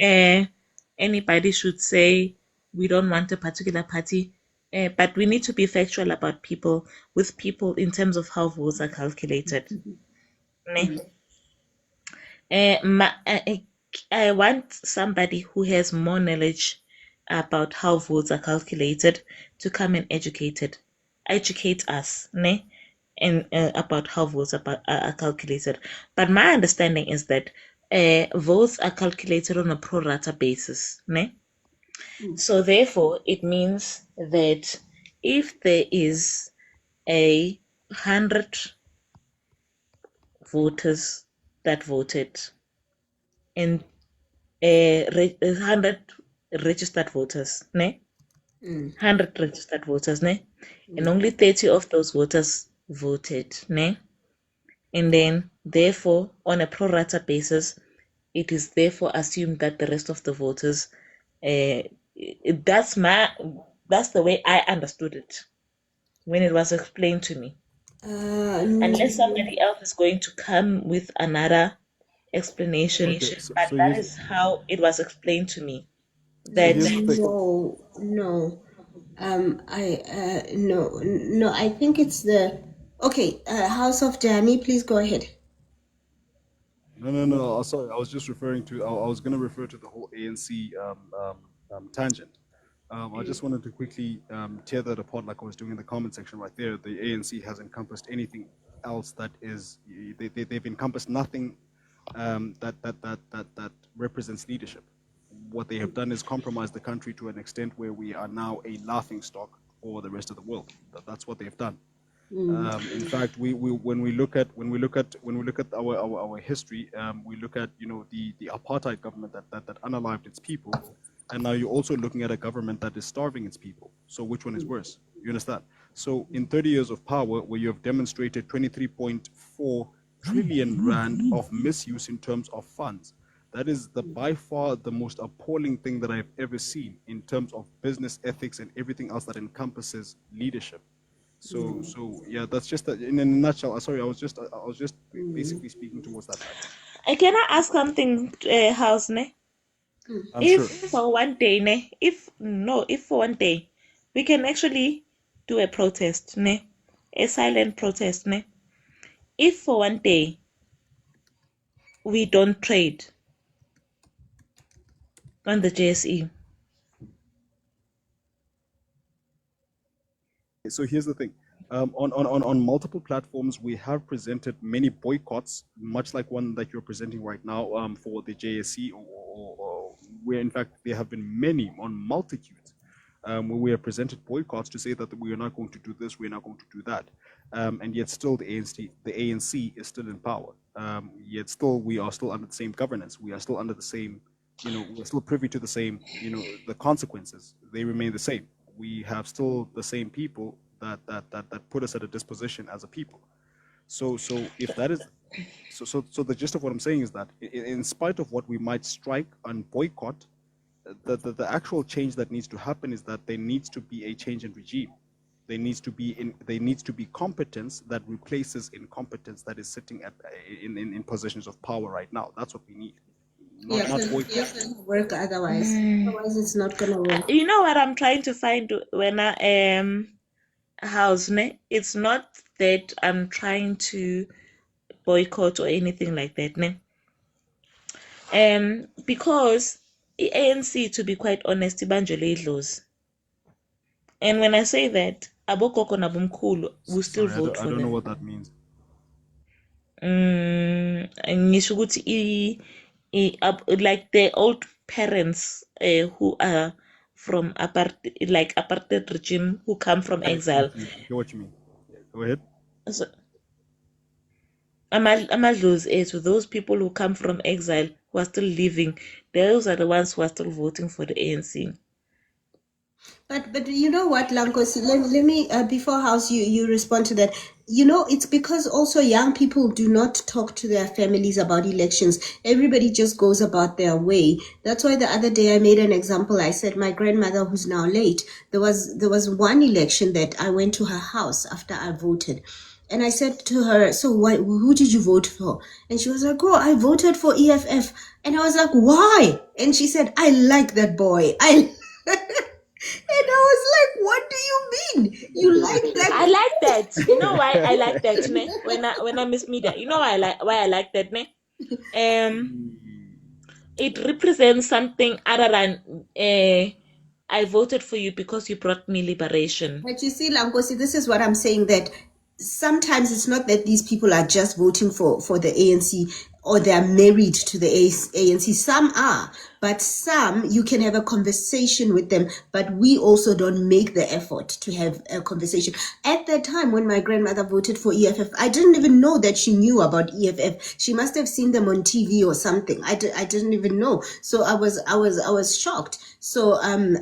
anybody should say we don't want a particular party, but we need to be factual about people in terms of how votes are calculated. Ne? I want somebody who has more knowledge about how votes are calculated to come and educate us, ne? And about how votes are calculated. But my understanding is that votes are calculated on a pro rata basis, ne? So therefore, it means that if there is 100 voters that voted and 100 registered voters, ne? 100 registered voters, ne? And only 30 of those voters voted, ne? And then, therefore, on a pro rata basis, it is therefore assumed that the rest of the voters, that's the way I understood it when it was explained to me. Unless somebody else is going to come with another explanation, Okay, but that is how it was explained to me. That No. No. I think it's the House of Dani. Please go ahead. No. Sorry, I was just referring to. I was going to refer to the whole ANC tangent. I just wanted to quickly tear that apart, like I was doing in the comment section right there. The ANC has encompassed anything else that is. They've encompassed nothing that represents leadership. What they have done is compromise the country to an extent where we are now a laughing stock for the rest of the world. That's what they've done. In fact, we when we look at our history, we look at the apartheid government that unalived its people, and now you're also looking at a government that is starving its people. So which one is worse? You understand? So in 30 years of power, where you have demonstrated 23.4 trillion rand of misuse in terms of funds, that is by far the most appalling thing that I've ever seen in terms of business ethics and everything else that encompasses leadership. So yeah, that's just in a nutshell. Sorry, I was just basically speaking towards that fact. Can I ask something, House, ne? If for one day, ne? If for one day, we can actually do a protest, ne? A silent protest, ne? If for one day we don't trade on the JSE. So here's the thing. On multiple platforms, we have presented many boycotts, much like one that you're presenting right now for the JSE, or where in fact there have been many on multitudes, where we have presented boycotts to say that we are not going to do this, we are not going to do that, and yet still the ANC is still in power. Yet still we are still under the same governance. We are still under the same, we're still privy to the same, the consequences. They remain the same. We have still the same people that put us at a disposition as a people. So if that is so the gist of what I'm saying is that in spite of what we might strike and boycott, the actual change that needs to happen is that there needs to be a change in regime. There needs to be competence that replaces incompetence that is sitting in positions of power right now. That's what we need. Not boycott. It doesn't work otherwise. Otherwise, it's not gonna work. You know what I'm trying to find when I House, ne? It's not that I'm trying to boycott or anything like that, ne? Because the ANC, to be quite honest, ibanjelwe idlozi. And when I say that, abogogo nabomkhulu will still vote for them. I don't know what that means. Ngisho ukuthi like the old parents who are from apartheid regime, who come from exile. I get what you mean. Go ahead. So, amadlozi to those people who come from exile, who are still living, those are the ones who are still voting for the ANC. But you know what, Lankosi, let me before House you respond to that. It's because also young people do not talk to their families about elections. Everybody just goes about their way. That's why the other day I made an example. I said my grandmother, who's now late, there was one election that I went to her house after I voted. And I said to her, so who did you vote for? And she was like, oh, I voted for EFF. And I was like, why? And she said, I like that boy. And I was like, what do you mean? You like that? I like that. You know why I like that, ne? When I miss media. You know why I like that, ne? It represents something other than I voted for you because you brought me liberation. But you see, Lankosi, this is what I'm saying, that sometimes it's not that these people are just voting for the ANC or they're married to the ANC. Some are, but some you can have a conversation with them, but we also don't make the effort to have a conversation. At that time when my grandmother voted for EFF, I didn't even know that she knew about EFF. She must have seen them on TV or something. I didn't even know. So I was shocked. So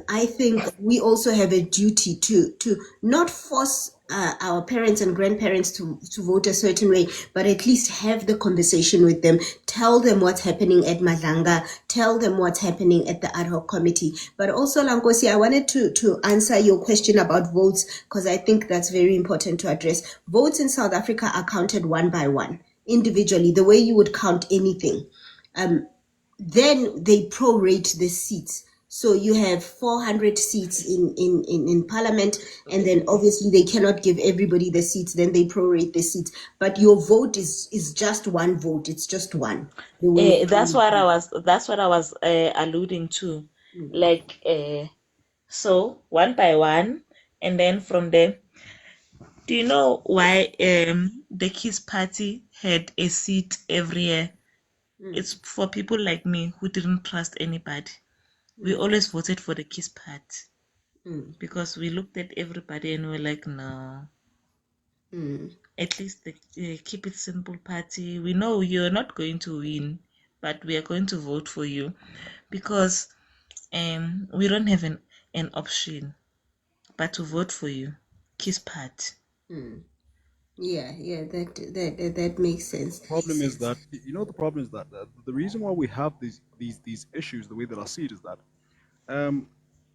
I think we also have a duty to not force our parents and grandparents to vote a certain way, but at least have the conversation with them, tell them what's happening at Madlanga, tell them what's happening at the ad hoc committee. But also, Lankosi, I wanted to answer your question about votes, because I think that's very important to address. Votes in South Africa are counted one by one, individually, the way you would count anything. Then they prorate the seats. So you have 400 seats in parliament, and then obviously they cannot give everybody the seats, then they prorate the seats. But your vote is just one vote, it's just one. The way That's what I was alluding to. Like so one by one, and then from there. Do you know why the Kiss Party had a seat every year? It's for people like me who didn't trust anybody. We always voted for the Kiss Party because we looked at everybody and we were like, no. At least the keep it simple party. We know you're not going to win, but we are going to vote for you because we don't have an option but to vote for you. Kiss Party. Yeah, that makes sense. Problem is that the problem is that the reason why we have these issues the way that I see it is that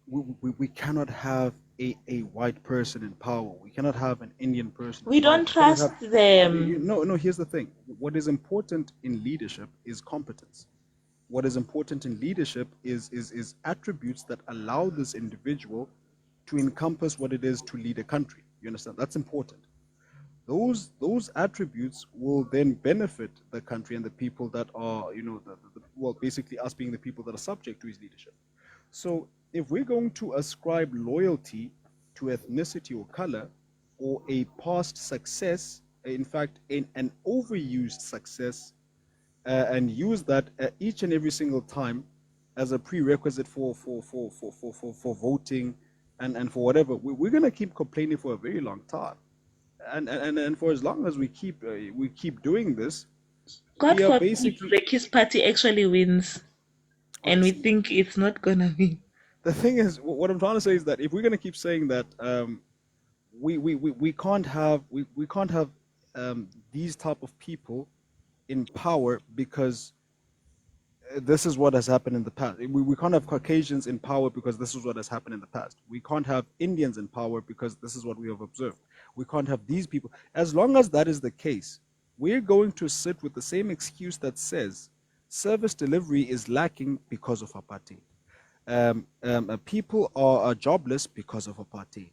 we cannot have a white person in power. We cannot have an Indian person We in power. don't We cannot trust have them. no. Here's the thing. What is important in leadership is competence. What is important in leadership is attributes that allow this individual to encompass what it is to lead a country. You understand? That's important. Those attributes will then benefit the country and the people that are, well, basically us being the people that are subject to his leadership. So if we're going to ascribe loyalty to ethnicity or color or a past success, in fact, in an overused success, and use that each and every single time as a prerequisite for voting and for whatever, we're going to keep complaining for a very long time. And for as long as we keep doing this, God we are forbid basically the Kiss Party actually wins and we think it's not gonna win. the thing is what I'm trying to say is that if we're going to keep saying that we can't have these type of people in power because this is what has happened in the past. We can't have Caucasians in power because this is what has happened in the past. We can't have Indians in power because this is what we have observed. We can't have these people. As long as that is the case, we're going to sit with the same excuse that says service delivery is lacking because of apartheid. People are jobless because of apartheid.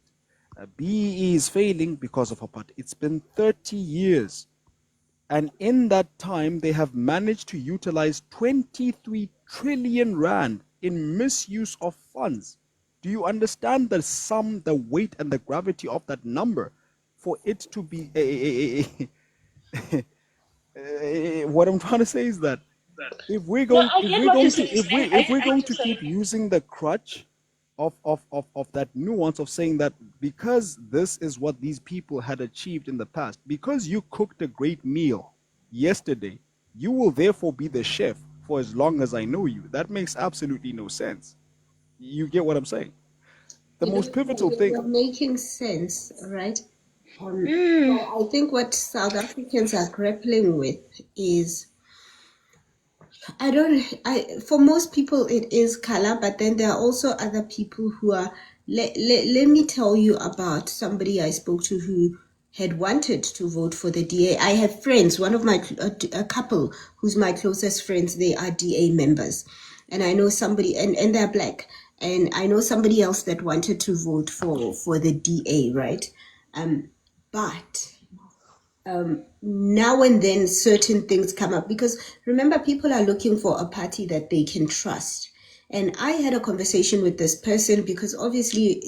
BEE is failing because of apartheid. It's been 30 years. And in that time, they have managed to utilize 23 trillion rand in misuse of funds. Do you understand the sum, the weight, and the gravity of that number? For it to be what I'm trying to say is that if we're No, going I get what you're saying. if we're going to keep using the crutch of that nuance of saying that because this is what these people had achieved in the past, because you cooked a great meal yesterday, you will therefore be the chef for as long as I know you. That makes absolutely no sense. You get what I'm saying? The most pivotal thing. You're making sense, right? So I think what South Africans are grappling with is for most people it is color, but then there are also other people who are, let me tell you about somebody I spoke to who had wanted to vote for the DA. I have friends, one of my, a couple who's my closest friends, they are DA members. And I know somebody, and they're black. And I know somebody else that wanted to vote for the DA, right? But now and then certain things come up because remember, people are looking for a party that they can trust. And I had a conversation with this person because obviously,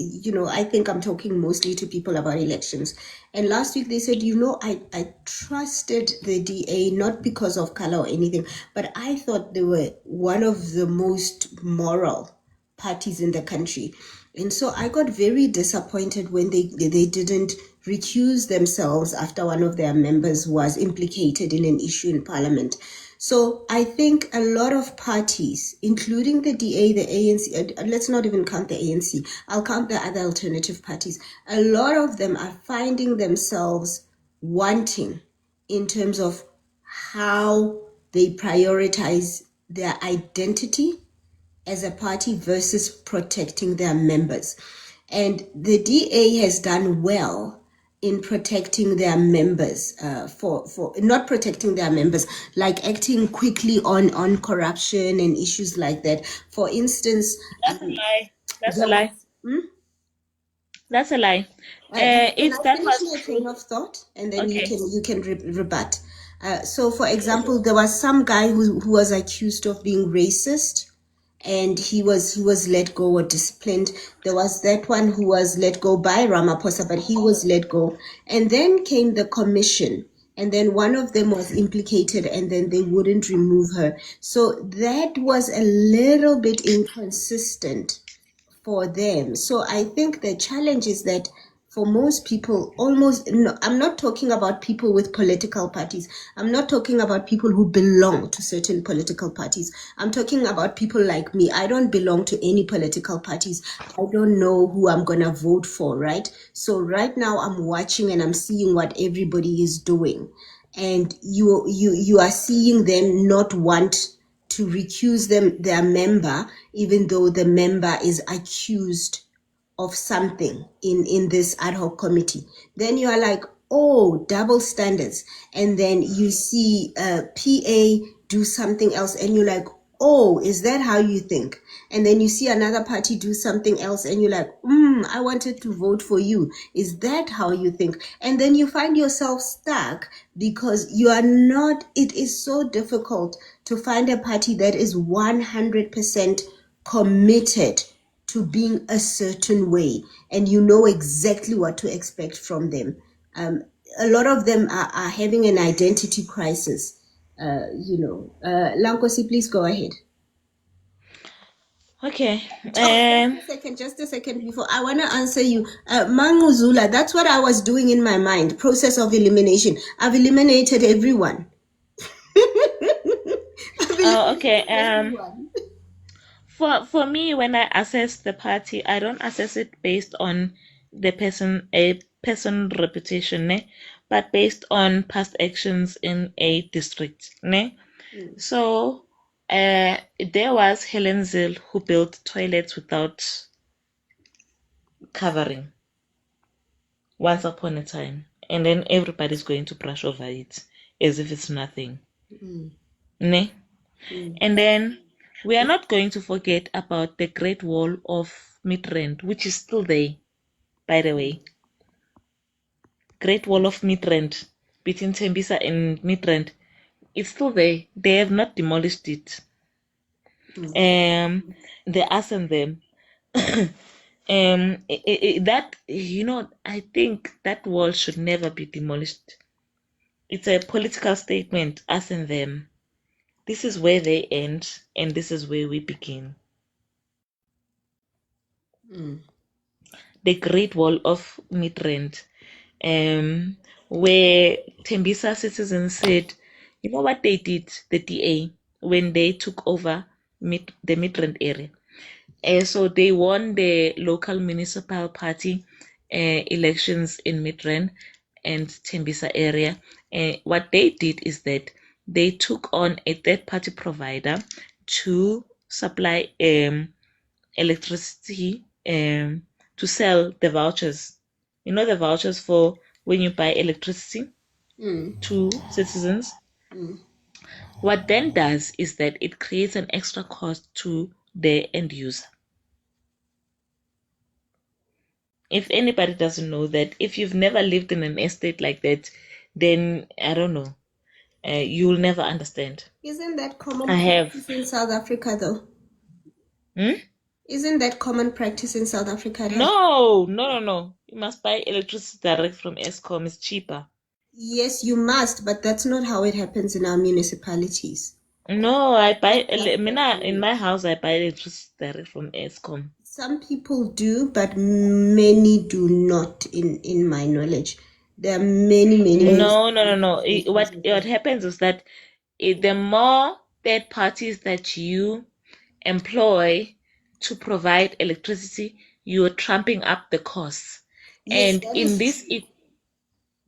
I think I'm talking mostly to people about elections. And last week they said, I trusted the DA not because of color or anything, but I thought they were one of the most moral parties in the country. And so I got very disappointed when they didn't recuse themselves after one of their members was implicated in an issue in parliament. So I think a lot of parties, including the DA, the ANC, let's not even count the ANC, I'll count the other alternative parties, a lot of them are finding themselves wanting in terms of how they prioritize their identity as a party versus protecting their members. And the DA has done well in protecting their members, for not protecting their members, like acting quickly on corruption and issues like that. For instance, That's a lie. That's a there lie. was. That's a lie. Can If I that finish was my true, train of thought, and then okay. you can rebut? So, for example, there was some guy who was accused of being racist, and he was let go or disciplined. There was that one who was let go by Ramaphosa, but he was let go. And then came the commission, and then one of them was implicated, and then they wouldn't remove her. So that was a little bit inconsistent for them. So I think the challenge is that for most people, almost, no, I'm not talking about people with political parties. I'm not talking about people who belong to certain political parties. I'm talking about people like me. I don't belong to any political parties. I don't know who I'm going to vote for, right? So right now I'm watching and I'm seeing what everybody is doing. And you are seeing them not want to recuse their member, even though the member is accused of something in this ad hoc committee. Then you are like, oh, double standards. And then you see PA do something else, and you're like, oh, is that how you think? And then you see another party do something else, and you're like, I wanted to vote for you. Is that how you think? And then you find yourself stuck because you are not, it is so difficult to find a party that is 100% committed to being a certain way, and you know exactly what to expect from them. A lot of them are having an identity crisis. Lankosi, please go ahead. Okay. Just a second before I want to answer you. Manguzula, that's what I was doing in my mind. Process of elimination. I've eliminated everyone. Okay. For me, when I assess the party, I don't assess it based on the person reputation, ne? But based on past actions in a district, ne? So there was Helen Zille who built toilets without covering once upon a time, and then everybody's going to brush over it as if it's nothing, ne? And then we are not going to forget about the Great Wall of Midrand, which is still there, by the way. Great Wall of Midrand between Tembisa and Midrand, it's still there. They have not demolished it. The us and them. That, I think that wall should never be demolished. It's a political statement, us and them. This is where they end, and this is where we begin. The Great Wall of Midrand, where Tembisa citizens said, you know what they did, the DA, when they took over the Midrand area. So they won the local municipal party elections in Midrand and Tembisa area. What they did is that they took on a third-party provider to supply electricity to sell the vouchers. You know, the vouchers for when you buy electricity to citizens. What then does is that it creates an extra cost to the end user. If anybody doesn't know that, if you've never lived in an estate like that, then I don't know, you'll never understand. Isn't that common I have. practice in South Africa, though? Isn't that common practice in South Africa? No. You must buy electricity direct from Eskom. It's cheaper. Yes, you must, but that's not how it happens in our municipalities. No, I buy in my house. I buy electricity direct from Eskom. Some people do, but many do not. In my knowledge, there are many. No. What happens is that the more third parties that you employ to provide electricity, you're trumping up the costs. Yes, And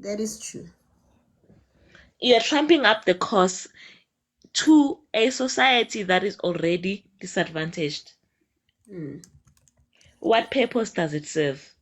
that is true. You're trumping up the costs to a society that is already disadvantaged. What purpose does it serve?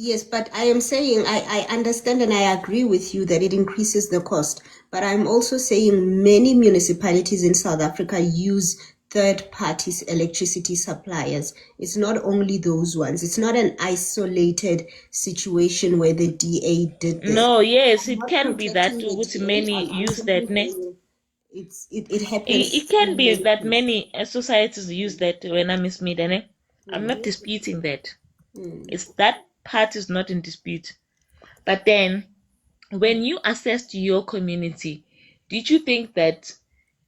Yes, but I am saying I understand and I agree with you that it increases the cost. But I'm also saying many municipalities in South Africa use third parties electricity suppliers. It's not only those ones. It's not an isolated situation where the DA did this. No, yes, I'm it not can be that protecting the ukuthi DA. many I'm use simply that, ne? saying it happens It can in be many that places. many societies use that when I miss me, ne? I'm not disputing that. It's that part is not in dispute. But then when you assessed your community, did you think that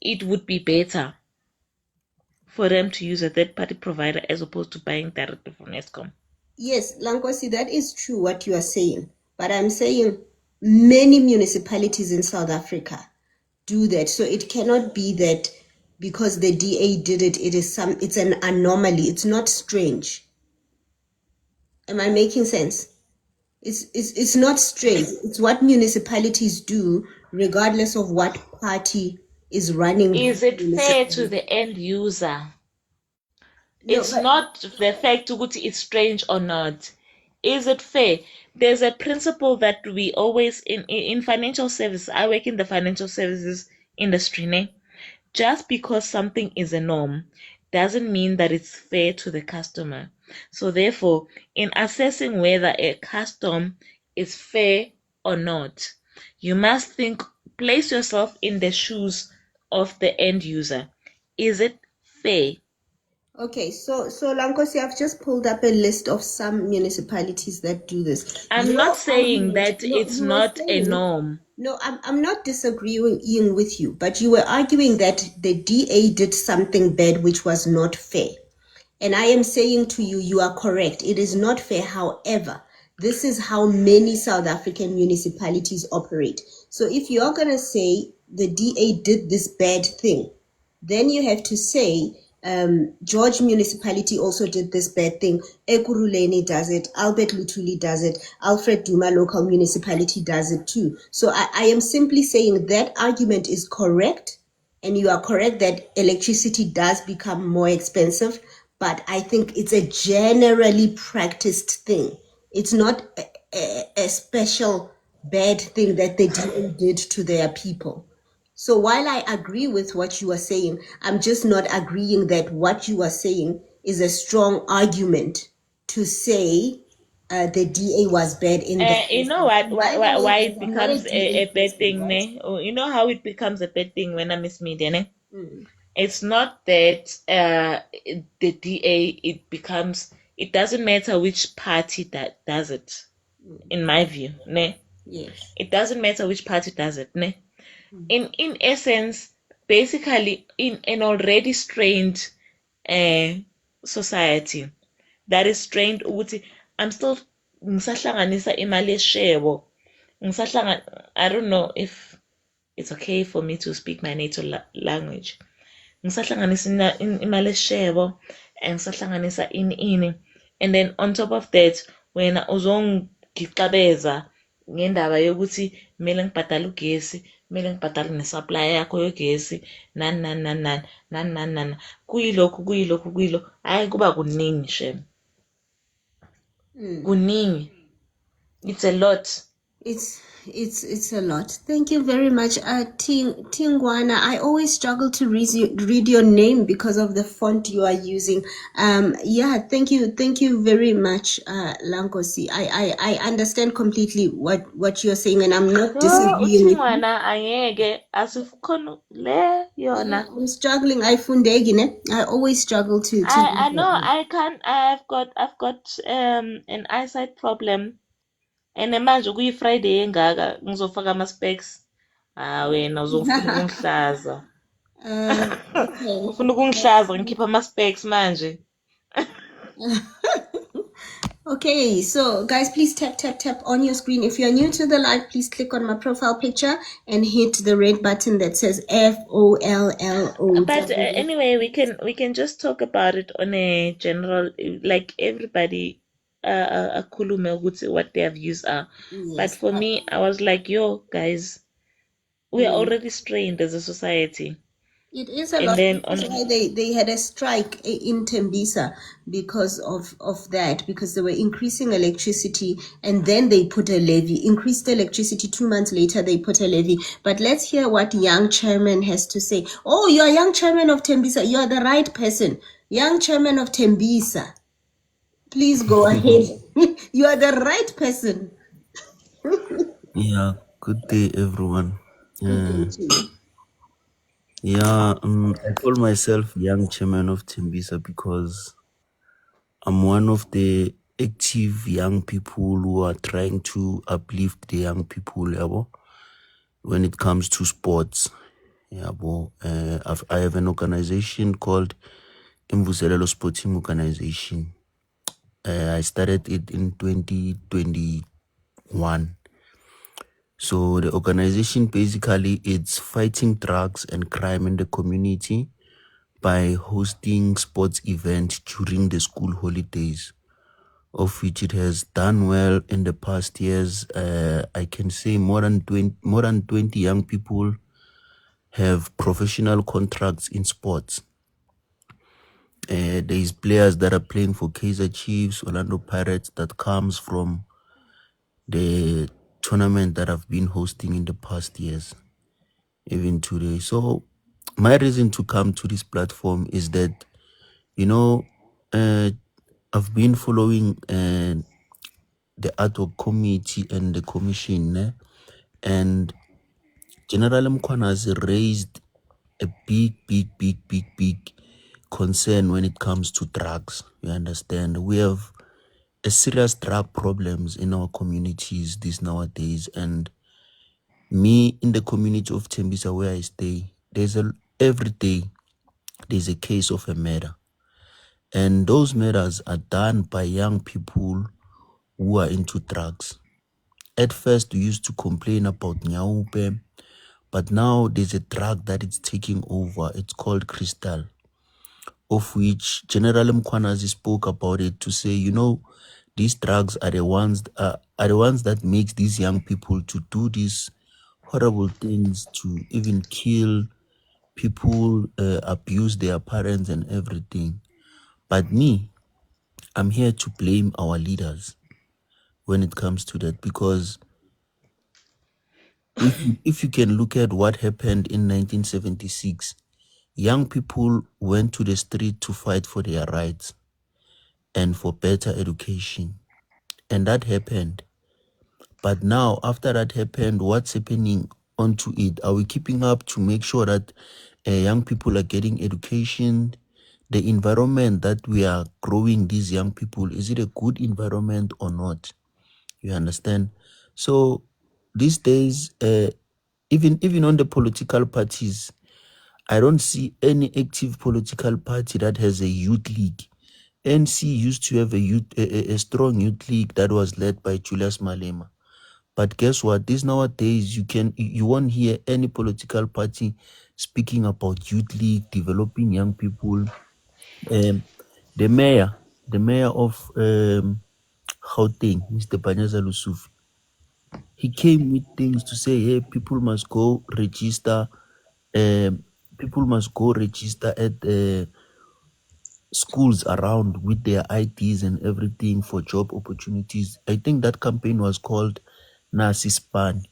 it would be better for them to use a third party provider as opposed to buying directly from Eskom? Yes, Lankosi, that is true what you are saying. But I'm saying many municipalities in South Africa do that. So it cannot be that because the DA did it, it's an anomaly. It's not strange. Am I making sense? It's not strange. It's what municipalities do, regardless of what party is running Is the it fair to municipality. the end user? No, It's not the fact ukuthi it's strange or not. Is it fair? There's a principle that we always in financial services. I work in the financial services industry, ne? Just because something is a norm doesn't mean that it's fair to the customer. So therefore, in assessing whether a custom is fair or not, you must place yourself in the shoes of the end user. Is it fair? Okay, so Lankosi, I've just pulled up a list of some municipalities that do this. I'm not Your saying argument, that no, it's you were not a saying, norm. no, I'm not disagreeing with you, but you were arguing that the DA did something bad which was not fair. And I am saying to you, you are correct. It is not fair. However, this is how many South African municipalities operate. So if you're going to say the DA did this bad thing, then you have to say George municipality also did this bad thing. Ekuruleni does it. Albert Lutuli does it. Alfred Duma local municipality does it too. So I am simply saying that argument is correct. And you are correct that electricity does become more expensive. But I think it's a generally practiced thing. It's not a special bad thing that the DA did to their people. So while I agree with what you are saying, I'm just not agreeing that what you are saying is a strong argument to say the DA was bad in the You first know place. what? And by the way, Why guys, it I'm not a becomes a DA bad person, thing, right? ne? Oh, you know how it becomes a bad thing when I miss media, ne? Mm. It's not that the DA. It doesn't matter which party that does it. In my view, ne? Yes. It doesn't matter which party does it, ne? In essence, basically, in an already strained society that is strained ukuthi I'm still ngisahlanganisa imali yeshebo I don't know if it's okay for me to speak my native language. Ngisahlanganisa imali yeshebo and ngisahlanganisa ini and then on top of that wena uzongicabeza ngendaba yokuthi kumele ngibhadale ugesi, kumele ngibhadale nesupply yakho yogesi, nani nani nani nani nani nani nani kuyilokhu hayi kuba kuningi shem, kuningi, it's a lot. It's a lot. Thank you very much, Tingwana. I always struggle to read your name because of the font you are using. Yeah, thank you very much, Lankosi. I understand completely what you're saying, and I'm not disagreeing Uthi with you. ngwana angeke asikhona le Yeah, yona. I'm struggling. I always struggle to I read know that. I can't. I've got an eyesight problem. And manje kuyi-Friday engaka ngizofaka ama-specs. Wena uzofuna ukungihlaza. Okay. Ufuna ukungihlaza ngikhipha ama-specs manje. Okay, so guys, please tap on your screen. If you're new to the live, please click on my profile picture and hit the red button that says FOLLO. But anyway, we can just talk about it on a general, like everybody akhulume ukuthi what their views are. But Yes. for me, I was like, yo, guys, we are already strained as a society. It is a And lot. then That's why they had a strike in Tembisa because of that, because they were increasing electricity and then they put a levy, increased electricity 2 months later, they put a levy. But let's hear what young chairman has to say. Oh, you're young chairman of Tembisa. You're the right person. Young chairman of Tembisa. Please go ahead. You are the right person. Yeah, good day, everyone. Good day to you. Yeah, I call myself young chairman of Tembisa because I'm one of the active young people who are trying to uplift the young people yabo, when it comes to sports. Yabo. I have an organization called Imvuselelo Sporting Organization. I started it in 2021. So the organization basically it's fighting drugs and crime in the community by hosting sports events during the school holidays, of which it has done well in the past years. I can say more than 20 young people have professional contracts in sports. There's players that are playing for Kaizer Chiefs, Orlando Pirates, that comes from the tournament that I've been hosting in the past years, even today. So my reason to come to this platform is that, you know, I've been following the ad hoc committee and the commission, and General Mkwana has raised a big concern when it comes to drugs. You understand? We have a serious drug problems in our communities these nowadays, and me in the community of Tembisa where I stay, every day there's a case of a murder, and those murders are done by young people who are into drugs. At first, we used to complain about nyaupe, but now there's a drug that is taking over. It's called crystal, of which General Mkwanazi spoke about it to say, these drugs are the ones that makes these young people to do these horrible things, to even kill people, abuse their parents and everything. But me, I'm here to blame our leaders when it comes to that, because if you can look at what happened in 1976, young people went to the street to fight for their rights and for better education. And that happened. But now, after that happened, what's happening onto it? Are we keeping up to make sure that young people are getting education? The environment that we are growing these young people, is it a good environment or not? You understand? So these days, even on the political parties, I don't see any active political party that has a youth league. NC used to have a strong youth league that was led by Julius Malema. But guess what? These nowadays you won't hear any political party speaking about youth league, developing young people. The mayor of Gauteng, Mr. Panyaza Lusufi, he came with things to say, hey, people must go register. People must go register at schools around with their IDs and everything for job opportunities. I think that campaign was called Nasi Span.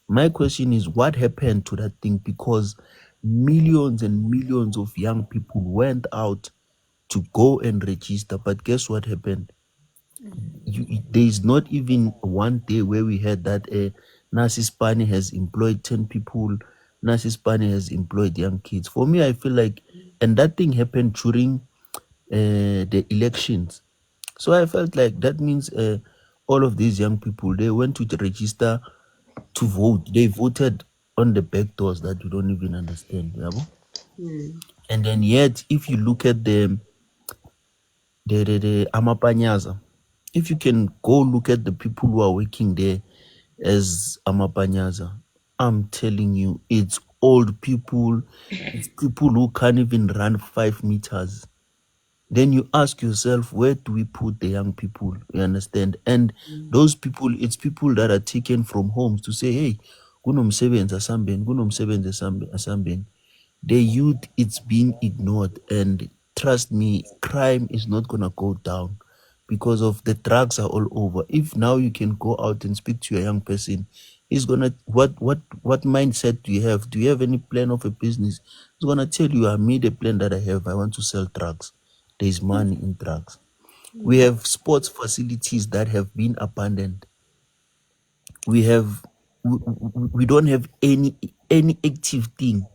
My question is, what happened to that thing? Because millions and millions of young people went out to go and register, but guess what happened? There is not even one day where we heard that Nasi Spani has employed 10 people, Nasi Spani has employed young kids. For me, I feel like, and that thing happened during the elections. So I felt like that means all of these young people, they went to the register to vote. They voted on the back doors that you don't even understand. And then yet, if you look at the Amapanyaza, if you can go look at the people who are working there as Amapanyaza, I'm telling you, it's old people, it's people who can't even run 5 meters. Then you ask yourself, where do we put the young people? You understand? And those people, it's people that are taken from homes to say, hey, kunomsebenzi asambeni. The youth, it's being ignored, and trust me, crime is not gonna go down because of the drugs are all over. If now you can go out and speak to a young person, he's gonna what mindset do you have? Do you have any plan of a business? He's gonna tell you, I made a plan that I have. I want to sell drugs. There's money in drugs. We have sports facilities that have been abandoned. We have we don't have any active thing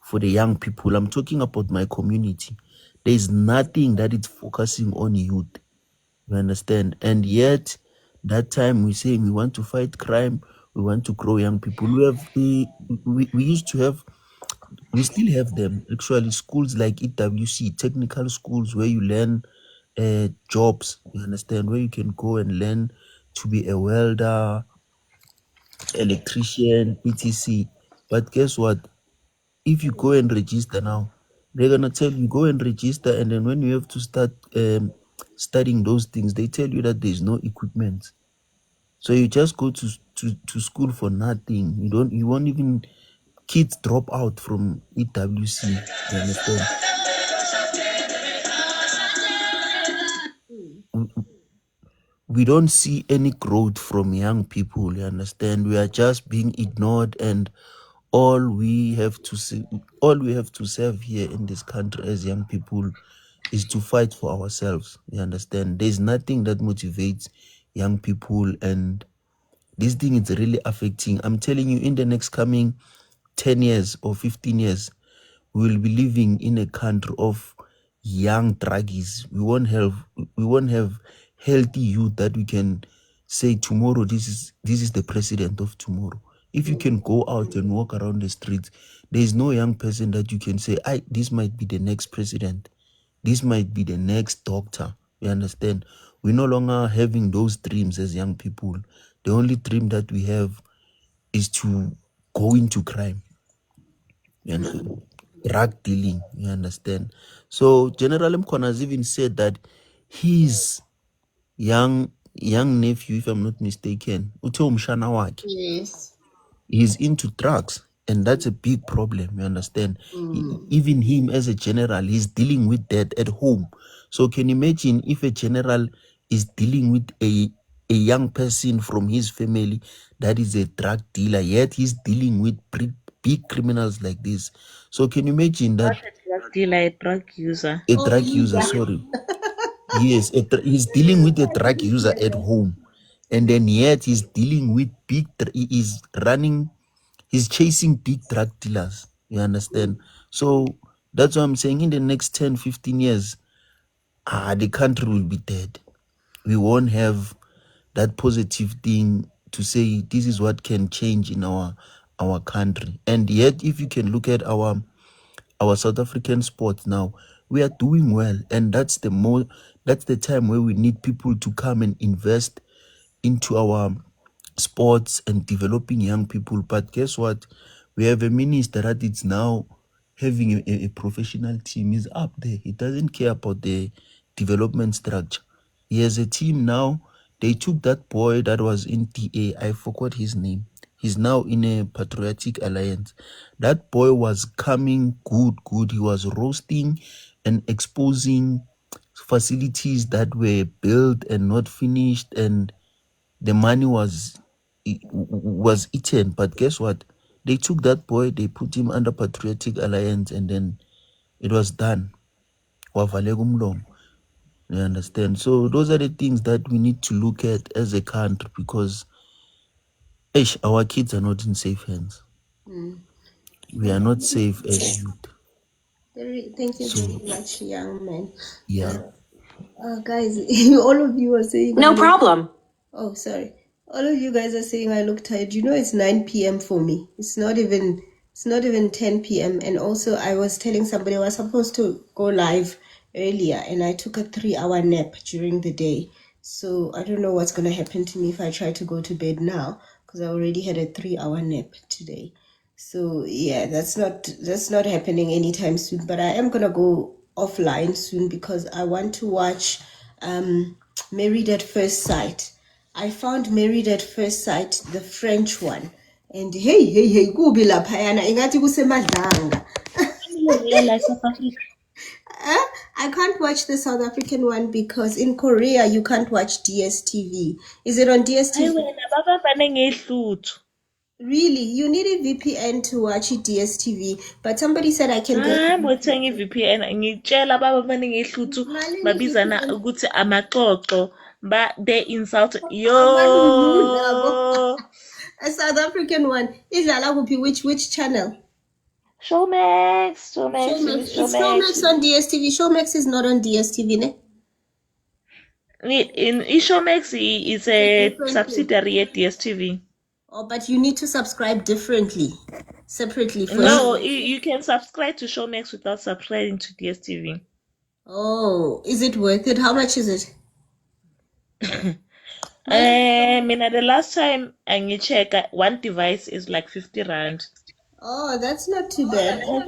for the young people. I'm talking about my community. There's nothing that it's focusing on youth. You understand? And yet, that time we say we want to fight crime, we want to grow young people. We used to have, we still have them actually, schools like EWC, technical schools where you learn jobs. You understand? Where you can go and learn to be a welder, electrician, etc. But guess what? If you go and register now, they're gonna tell you go and register, and then when you have to start studying those things, they tell you that there's no equipment. So you just go to school for nothing. You won't even, kids drop out from EWC. You understand? We don't see any growth from young people. You understand? We are just being ignored, and all we have to see, all we have to serve here in this country as young people is to fight for ourselves. You understand? There's nothing that motivates young people, and this thing is really affecting. I'm telling you, in the next coming 10 years or 15 years, we will be living in a country of young druggies. We won't have healthy youth that we can say tomorrow this is the president of tomorrow. If you can go out and walk around the streets, there is no young person that you can say, this might be the next president. This might be the next doctor. You understand? We're no longer having those dreams as young people. The only dream that we have is to go into crime. You know, drug dealing. You understand? So General Mkhwana has even said that his young nephew, if I'm not mistaken, uthe umshana wakhe, Yes. he's into drugs, and that's a big problem. You understand? Even him as a general, he's dealing with that at home. So can you imagine if a general is dealing with a young person from his family that is a drug dealer, yet he's dealing with big criminals like this. So can you imagine that Not a drug dealer, a drug user. a Oh, drug user, user. sorry, yes, he's dealing with a drug user at home, and then yet he's dealing with he's running, he's chasing big drug dealers. You understand? So that's why I'm saying in the next 10, 15 years, the country will be dead. We won't have that positive thing to say this is what can change in our country. And yet, if you can look at our South African sports now, we are doing well, and that's the time where we need people to come and invest into our sports and developing young people. But guess what? We have a minister that is now having a professional team. He's up there. He doesn't care about the development structure. He has a team now. They took that boy that was in TA. I forgot his name. He's now in a Patriotic Alliance. That boy was coming good. He was roasting and exposing facilities that were built and not finished, and the money was eaten. But guess what? They took that boy, they put him under Patriotic Alliance, and then it was done. Wavale kumlomo. You understand? So those are the things that we need to look at as a country, because our kids are not in safe hands. We are not safe as youth. Thank you So very much, young man. yeah. Guys, all of you are saying No problem. Oh, sorry. All of you guys are saying I look tired. You know it's 9 p.m. for me. It's not even 10 p.m. And also I was telling somebody I was supposed to go live earlier, and I took a 3-hour nap during the day. So I don't know what's gonna happen to me if I try to go to bed now, because I already had a 3-hour nap today. So yeah, that's not happening anytime soon. But I am gonna go offline soon because I want to watch Married at First Sight. I found Married at First Sight, the French one. And hey, kubi laphayana ingathi kusemadlanga. like South Africa. I can't watch the South African one because in Korea you can't watch DSTV. Is it on Hayi DSTV? wena babambane ngehluthu. Really? You need a VPN to watch it DSTV. But somebody said I can get Hayi ngothenga i-VPN ngitshela babambane ngehluthu babizana ukuthi amaxoxo they insult yo. A South African one. Idlala kuphi? Which channel? Showmax. It's Showmax on DSTV. Showmax is not on DSTV, ne? In Showmax is a subsidiary at DSTV. Oh, but you need to subscribe separately for No, you can subscribe to Showmax without subscribing to DSTV. Oh, is it worth it? How much is it? The last time I checked, one device is like 50 rand. Oh, that's not too bad. I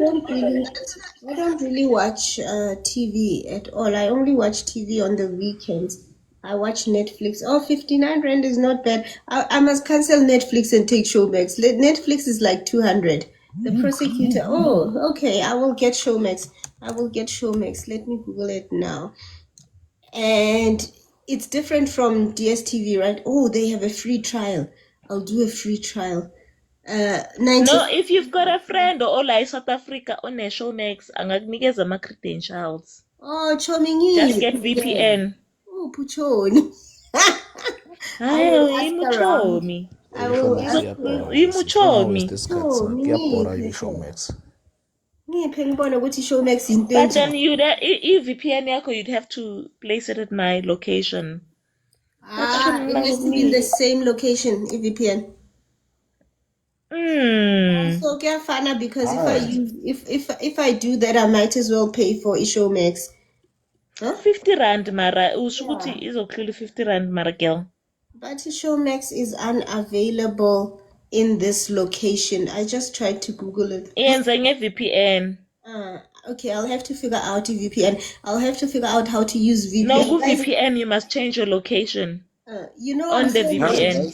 don't really watch TV at all. I only watch TV on the weekends. I watch Netflix. Oh, 59 rand is not bad. I must cancel Netflix and take Showmax. Netflix is like 200. The prosecutor. Oh, okay. I will get Showmax. Let me Google it now. And it's different from DSTV, right? Oh, they have a free trial. I'll do a free trial. 90. No, if you've got a friend or like South Africa on a Showmax, angakunikeza ama credentials. Oh, Chomingi. Just get VPN. Oh, Puchoni. I will ask around. I will ask But then VPN yako, you'd have to place it at my location. It has to be in the same location, VPN. So get fana because if I do that, I might as well pay for Showmax. Huh? 50 rand mara. Ushukuti is clearly 50 rand mara girl. But Showmax is unavailable in this location. I just tried to Google it. And VPN. Okay, I'll have to figure out a VPN. I'll have to figure out how to use VPN. No, VPN, you must change your location. On the VPN.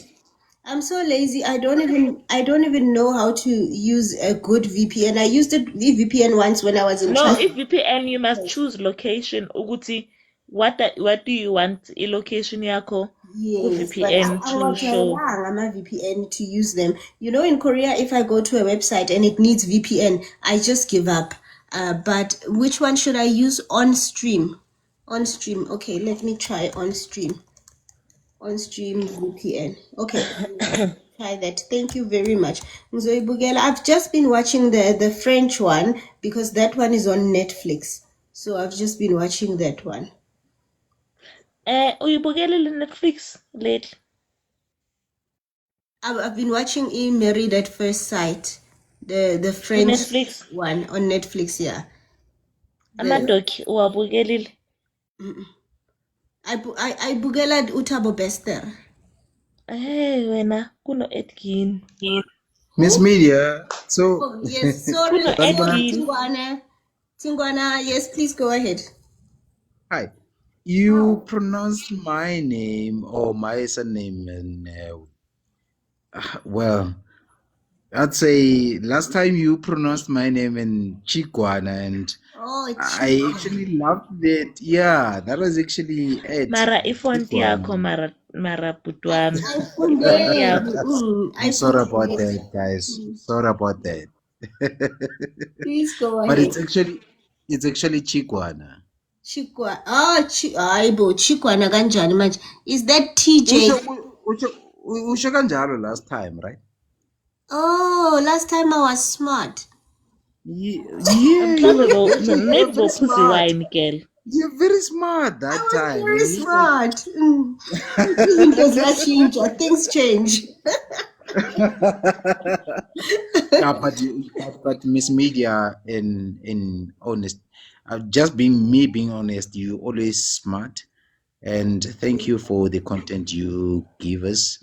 I'm so lazy. I don't even know how to use a good VPN. I used a VPN once when I was in China. No, if VPN, you must choose location. Uguti, what do you want? A location yako? Yes, VPN to show. I'm a VPN to use them. In Korea, if I go to a website and it needs VPN, I just give up. But which one should I use? On stream. Okay, let me try on stream. On stream VPN. Okay, try that. Thank you very much. I've just been watching the French one because that one is on Netflix. So I've just been watching that one. Uyibukele Netflix lately? I've been watching Married at First Sight, the French Netflix one on Netflix. Yeah. Amadoki uwabukelile? I bugela Utabo Bester. Hey, wena kuno Edkin. Miss Media. So oh, yes, sorry, Tingwana, yes, please go ahead. Hi. You pronounced my name or my surname and well, I'd say last time you pronounced my name in Chikwana and I actually loved it. Yeah, that was actually it. Mara ifonti yako mara putwam. I'm sorry about that, guys. Sorry about that. Please go ahead. But it's actually Chikwana. Chikwana. Oh, Chikwana kanjani manje. Is that TJ? Usho kanjalo last time, right? Oh, last time I was smart. Yeah, maybe pussy wine girl. You're very smart that time. Very smart. Things change. Yeah, but Miss Media, in honest, just being honest, you always smart, and thank you for the content you give us.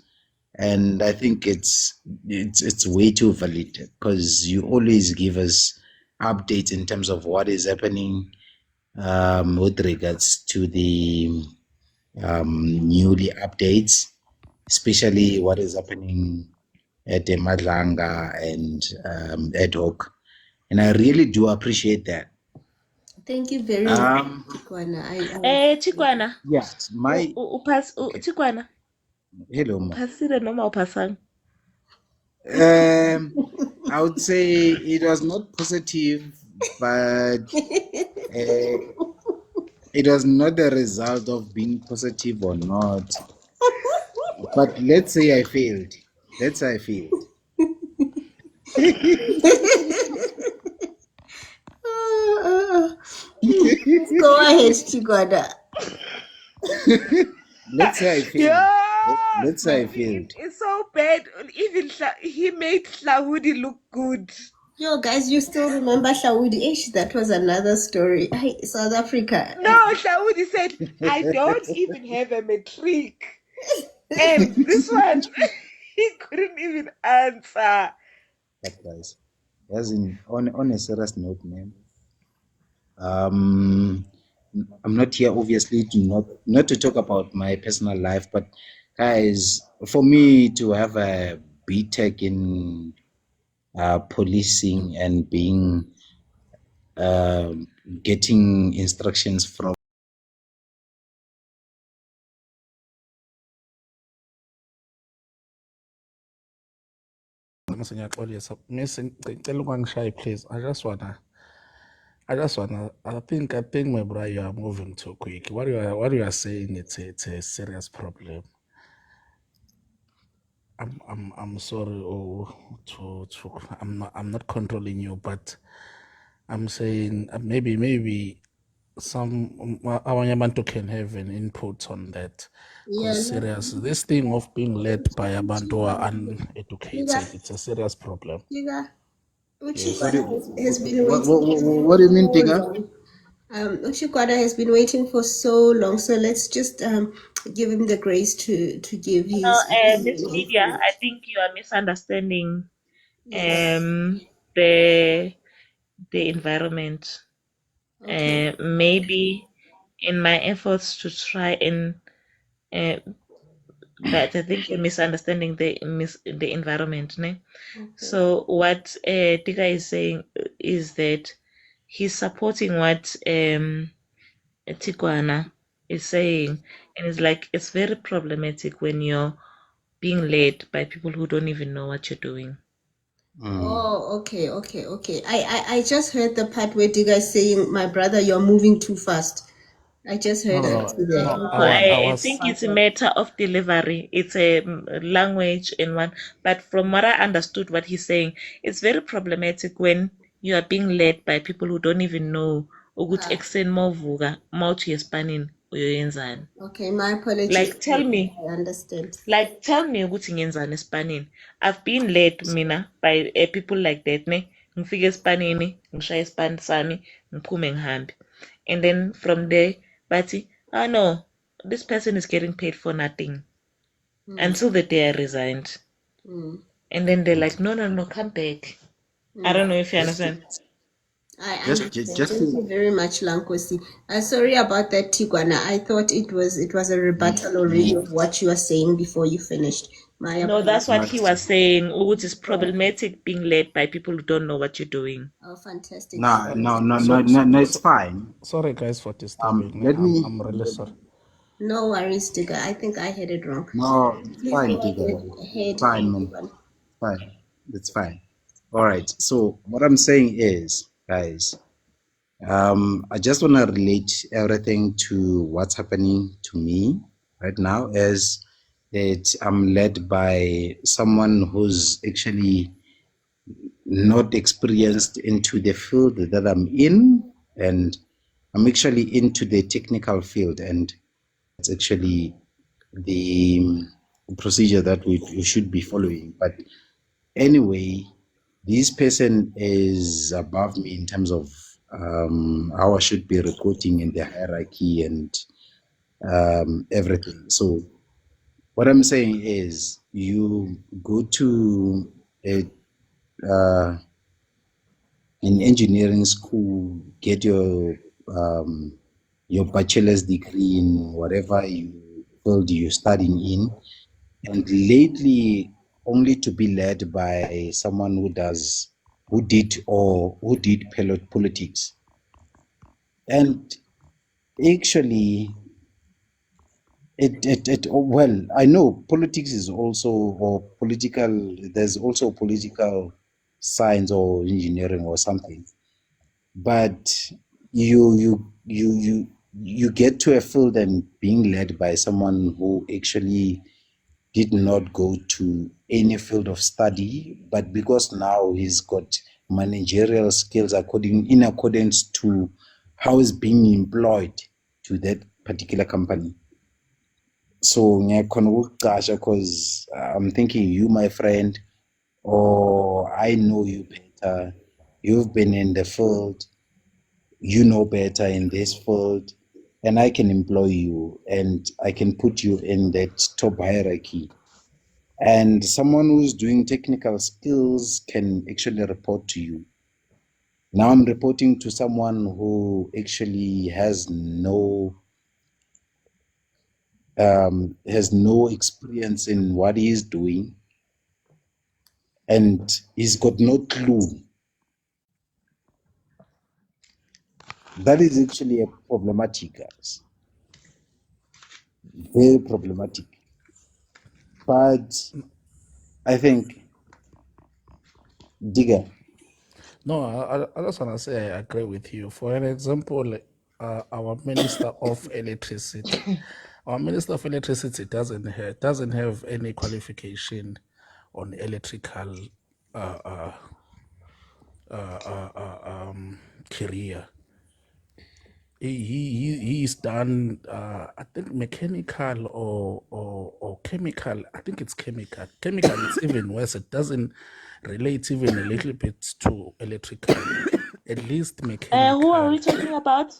And I think it's way too valid because you always give us updates in terms of what is happening with regards to the newly updates, especially what is happening at the Madlanga and ad hoc. and I really do appreciate that. Thank you very much, Tikwana. Chikwana. Yes, my Chikwana. hello, ma. Upasile noma upasang. I would say it was not positive, but it was not the result of being positive or not. But let's say I failed. Let's say I failed. Go ahead, Tikwana. Let's say I failed. Yeah. Let's say I failed. It's so bad. Even he made Hlahudi look good. Yo, guys, you still remember Hlahudi? Ish, that was another story. Hey, South Africa. No, Hlahudi said, I don't even have a matric. And this one, he couldn't even answer. But guys, as in on a serious note, man. I'm not here obviously to not to talk about my personal life, but guys, for me to have a BTech in policing and being getting instructions from Ngiyaxolisa. Miss, ngicela ungangishayi please. I think my brother, you are moving too quick. What you are saying, it's a serious problem. I'm sorry, I'm not controlling you, but I'm saying maybe some our Yamanto can have an input on that. Because serious, this thing of being led by abantu who are uneducated, it's a serious problem. Tiga, Yes. has been waiting. What do you mean, Tiga? Ushikwada has been waiting for so long, so let's just give him the grace to give his. Miss Media, I think you are misunderstanding Yes. the environment. Okay. Maybe in my efforts to try and but I think you're misunderstanding the environment, ne? So what Tika is saying is that he's supporting what Tikwana is saying, and it's like it's very problematic when you're being led by people who don't even know what you're doing. Oh, okay. I just heard the part where Diga is saying, "My brother, you're moving too fast." I just heard I think it's a matter of delivery. It's a language and one. But from what I understood, what he's saying, it's very problematic when you are being led by people who don't even know ukuthi ekuseni mawuvuka mawuthi uyespanini uyoyenzani. Okay, my apologies. Like tell me. I understand. Like tell me ukuthi ngiyenzani espanini. I've been led mina by people like that, ne? Ngifike espanini, ngishaye espan sami, ngiphume ngihambe. And then from there, bathi, oh no, this person is getting paid for nothing until the day I resigned. And then they're like, no, come back. I don't know if you understand. I understand. Thank you very much, Lankosi. Sorry about that, Tigwana. I thought it was a rebuttal already of what you were saying before you finished. No, that's what he was saying, which is problematic being led by people who don't know what you're doing. Oh, fantastic. No, it's fine. Sorry, guys, for disturbing. I'm really sorry. No worries, Tigger. I think I had it wrong. No, it's fine, Tigger. Fine, man. Fine. It's fine. All right. So what I'm saying is, guys, I just want to relate everything to what's happening to me right now, as that I'm led by someone who's actually not experienced into the field that I'm in, and I'm actually into the technical field, and it's actually the procedure that we should be following. But anyway, this person is above me in terms of how I should be recruiting in the hierarchy and everything. So what I'm saying is, you go to an engineering school, get your bachelor's degree in whatever field you're studying in, and lately only to be led by someone who does who did politics. And actually, well, I know politics is also, or political, there's also political science or engineering or something, but you get to a field and being led by someone who actually did not go to any field of study, but because now he's got managerial skills in accordance to how he's being employed to that particular company. So ngiyakhona ukukuqasha because I'm thinking you, my friend, or I know you better. You've been in the field, you know better in this field, and I can employ you and I can put you in that top hierarchy. And someone who's doing technical skills can actually report to you. Now I'm reporting to someone who actually has no experience in what he is doing, and he's got no clue. That is actually a problematic, guys. Very problematic. But I think, Digger. No, I just want to say I agree with you. For an example, our Minister of Electricity, doesn't have any qualification on electrical career. He's done I think mechanical or chemical. I think it's chemical. Chemical it's even worse. It doesn't relate even a little bit to electrical. At least mechanical. Who are we talking about?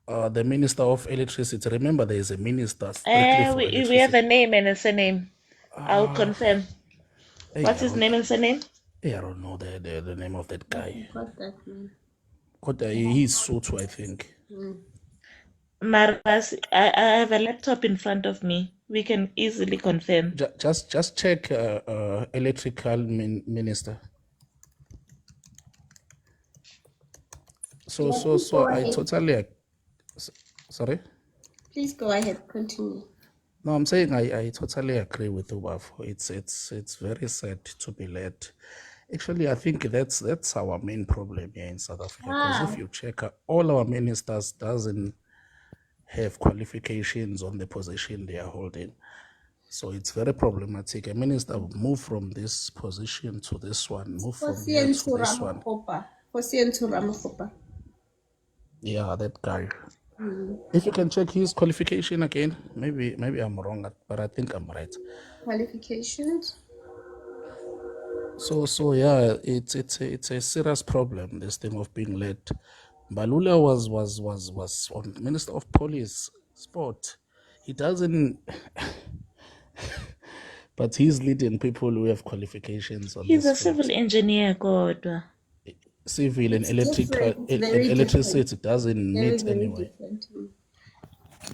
The Minister of Electricity. Remember, there is a minister strictly for electricity. We have a name and a surname. I'll confirm. Hey, What's his name and surname? Hey, I don't know the name of that guy. Got that man. He's Soto, I think. Maras, I have a laptop in front of me. We can easily confirm. Just check electrical minister. So I totally sorry. Please go ahead. Continue. No, I'm saying I totally agree with Ubafo. It's very sad to be led. Actually, I think that's our main problem here in South Africa. Because if you check, all our ministers doesn't have qualifications on the position they are holding. So it's very problematic. A minister will move from this position to this one, move from here to this one. Yeah, that guy. If you can check his qualification again, maybe I'm wrong, but I think I'm right. Qualifications? So yeah, it's a serious problem, this thing of being led. Balula was on Minister of Police Sport. He doesn't but he's leading people who have qualifications on He's this a civil engineer, God. Civil and electrical and electricity doesn't meet anyway.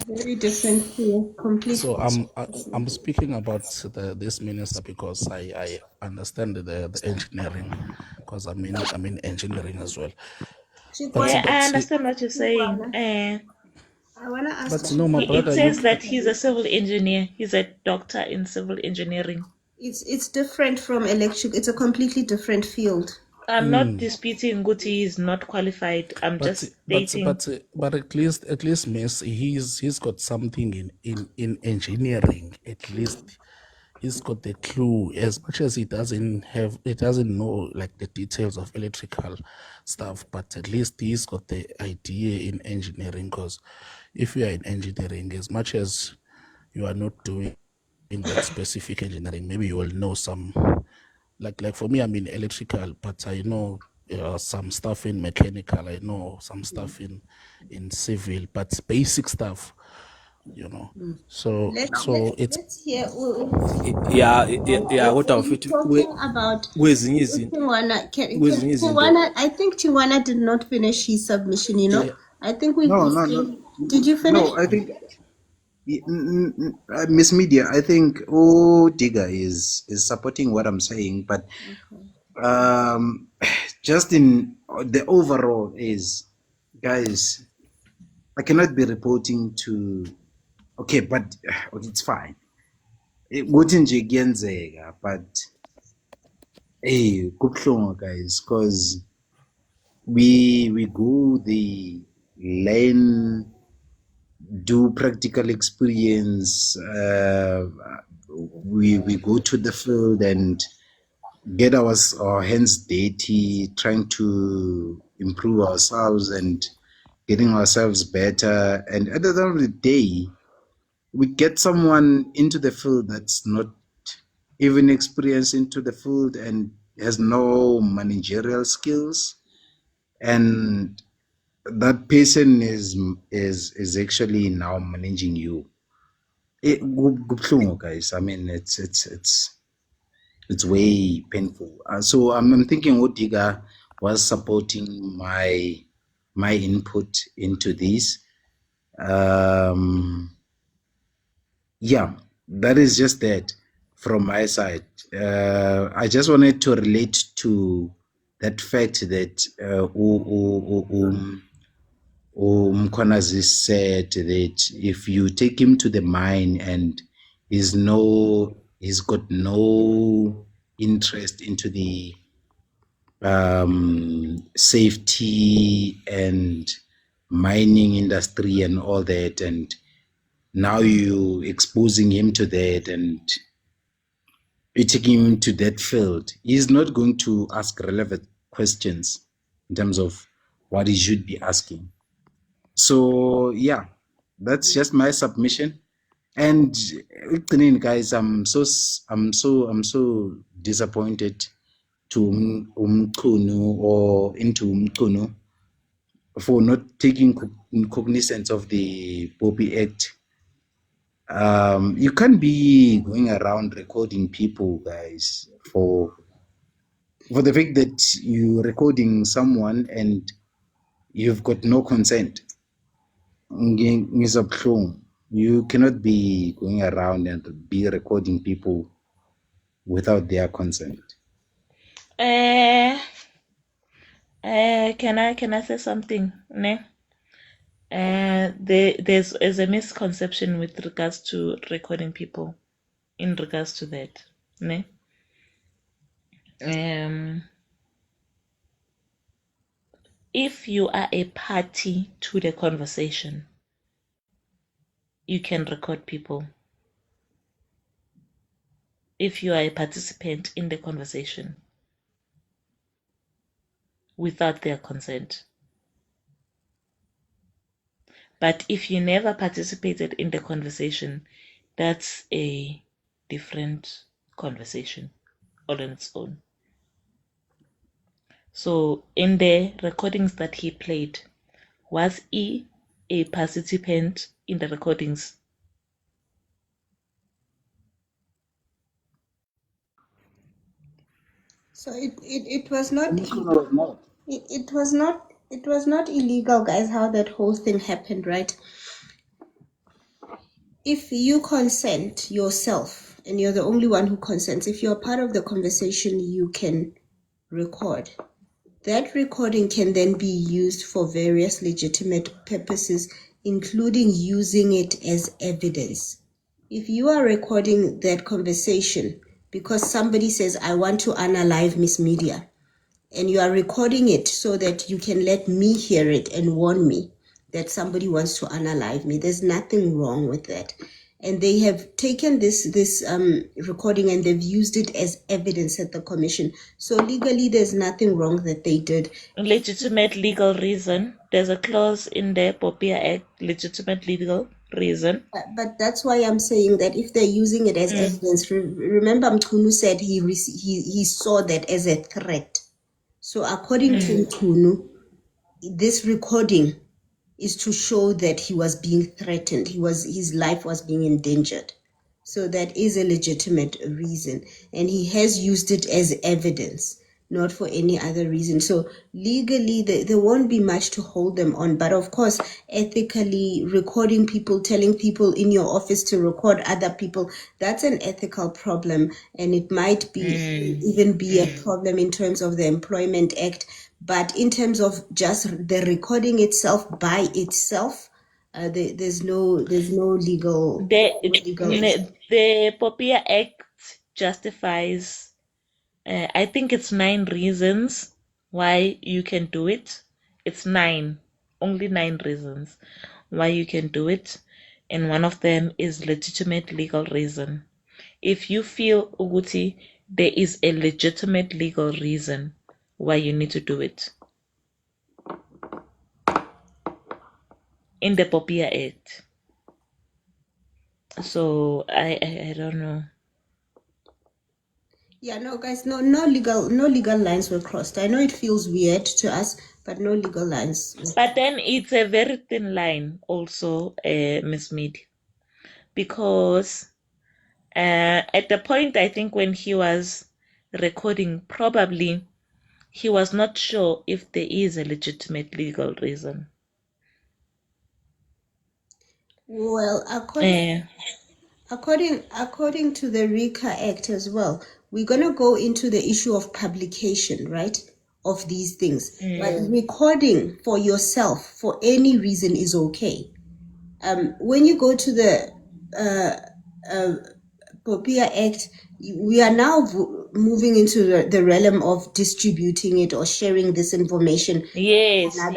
Very different field, completely. So I'm speaking about this minister because I understand the engineering, because I'm in engineering as well. I understand what you're saying. I wanna ask. But no, my brother, it says that he's a civil engineer. He's a doctor in civil engineering. It's different from electric. It's a completely different field. I'm not disputing Guti is not qualified. I'm just stating. But at least Miss, he's got something in engineering. At least he's got the clue. As much as he doesn't know like the details of electrical stuff, but at least he's got the idea in engineering. Because if you are in engineering, as much as you are not doing in that specific engineering, maybe you will know some. Like for me, I'm in electrical, but I know some stuff in mechanical. I know some stuff in civil, but basic stuff, So Let's hear. What are we talking about? I think Tingwana did not finish his submission. I think we. No. Did you finish? No, I think Miss Media. I think Digger is supporting what I'm saying, but Just in the overall is, guys, I cannot be reporting to. Okay, but okay, it's fine. Ukuthi nje kuyenzeka, but hey, kubuhlungu guys, because we go the learn, do practical experience. We go to the field and get our hands dirty, trying to improve ourselves and getting ourselves better. And at the end of the day, we get someone into the field that's not even experienced into the field and has no managerial skills, and that person is actually now managing you. Kubuhlungu, guys. I mean, it's way painful. So I'm thinking Odiga was supporting my input into this. Yeah, that is just that from my side. I just wanted to relate to that fact that Mkhwanazi said that if you take him to the mine and he's got no interest into the safety and mining industry and all that, and now you exposing him to that and you taking him to that field, he's not going to ask relevant questions in terms of what he should be asking. So yeah, that's just my submission. And guys, I'm so disappointed to Umkunu or into Umkunu for not taking cognizance of the Poppy Act. You can't be going around recording people, guys, for the fact that you're recording someone and you've got no consent. You cannot be going around and be recording people without their consent. Can I say something? Ne? There's a misconception with regards to recording people in regards to that. Ne? If you are a party to the conversation, you can record people. If you are a participant in the conversation without their consent. But if you never participated in the conversation, that's a different conversation all on its own. So in the recordings that he played, was he a participant in the recordings? So it was not it was not illegal, guys, how that whole thing happened, right? If you consent yourself and you're the only one who consents, if you're part of the conversation, you can record. That recording can then be used for various legitimate purposes, including using it as evidence. If you are recording that conversation because somebody says, I want to unalive Miss Media, and you are recording it so that you can let me hear it and warn me that somebody wants to unalive me, there's nothing wrong with that. And they have taken this recording and they've used it as evidence at the commission. So legally, there's nothing wrong that they did. Legitimate legal reason. There's a clause in the Popia Act, legitimate legal reason. But that's why I'm saying that if they're using it as evidence, remember Mkhunu said he saw that as a threat. So according to Mkhunu, this recording is to show that he was being threatened. His life was being endangered. So that is a legitimate reason. And he has used it as evidence. not for any other reason. So legally, there won't be much to hold them on. But of course, ethically, recording people, telling people in your office to record other people, that's an ethical problem. And it might be even be a problem in terms of the Employment Act. But in terms of just the recording itself by itself, there's no legal The Popia Act justifies, I think it's 9 reasons why you can do it. It's 9, only 9 reasons why you can do it. And one of them is legitimate legal reason. If you feel, Uguti, there is a legitimate legal reason why you need to do it in the Popia Act. So I don't know. Yeah, no, guys, no legal lines were crossed. I know it feels weird to us, but no legal lines. But then it's a very thin line also, Miss Mead, because at the point, I think when he was recording, probably he was not sure if there is a legitimate legal reason. Well, according to the RICA Act as well, we're gonna go into the issue of publication, right? Of these things. But recording for yourself for any reason is okay. When you go to the Popia Act, we are now moving into the realm of distributing it or sharing this information. Yes. And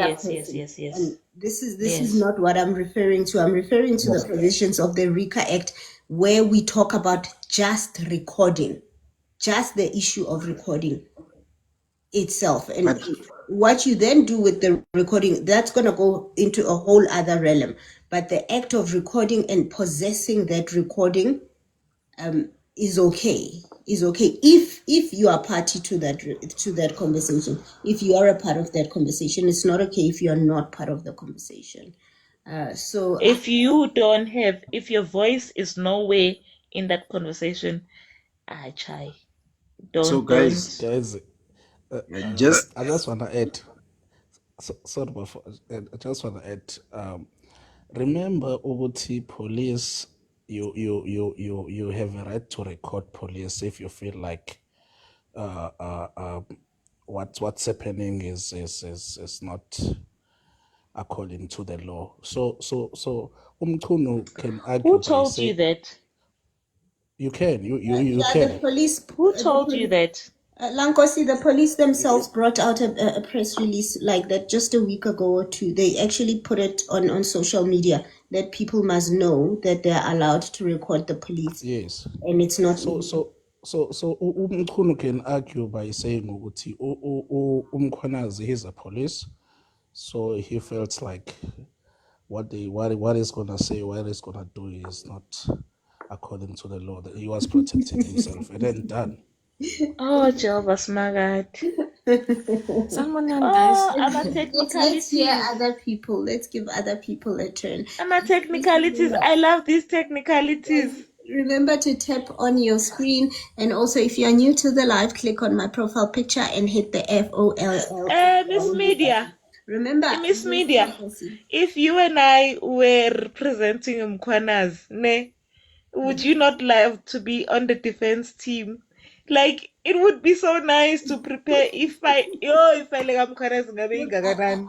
this Yes. is not what I'm referring to. I'm referring to the provisions of the RICA Act where we talk about just recording, just the issue of recording itself. And what you then do with the recording, that's going to go into a whole other realm. But the act of recording and possessing that recording is okay. If you are party to that conversation. If you are a part of that conversation, it's not okay if you are not part of the conversation. So if your voice is nowhere in that conversation, I try. So guys, I just want to add. Sorry, I just want to add. Remember, Uguti, police. You have a right to record police if you feel like what's happening is not according to the law. So Umchunu can argue. Who by told saying, you that? You can. You yeah, can. the police. Who told you that? Lankosi, the police themselves brought out a press release like that just a week ago or two. They actually put it on social media that people must know that they are allowed to record the police. Yes. And it's not. So Umkhunu can argue by saying ukuthi Umkhwanazi he's a police, so he felt like what he's gonna say, what he's gonna do is not according to the law. That he was protecting himself, and then done. Oh, Jehovah's my God. I'm a technicalities. Let's hear other people. Let's give other people a turn. I'm a technicalities. I love these technicalities. Remember to tap on your screen, and also if you're new to the live, click on my profile picture and hit the FOLL. Miss Media. Remember, Miss Media, if you and I were representing Mkwanas, would you not love to be on the defense team? Like, it would be so nice to prepare if I like Mkwanas.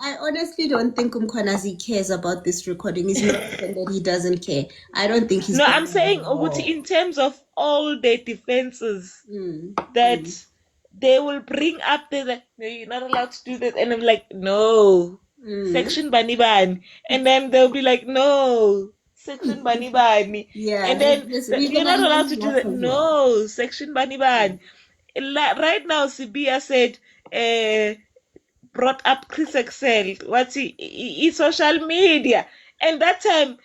I honestly don't think Umkwanazi cares about this recording. It's not that he doesn't care. I don't think he's. No, I'm saying in terms of all the defenses that they will bring up, they're like, no, you're not allowed to do that. And I'm like, no, section Bani Ban. And then they'll be like, no, section Bani Bani. Yeah. And then you're not allowed to do that. No, section Bani Ban. Right now, Sibia said, brought up Chris Excel. What's he social media. And that time,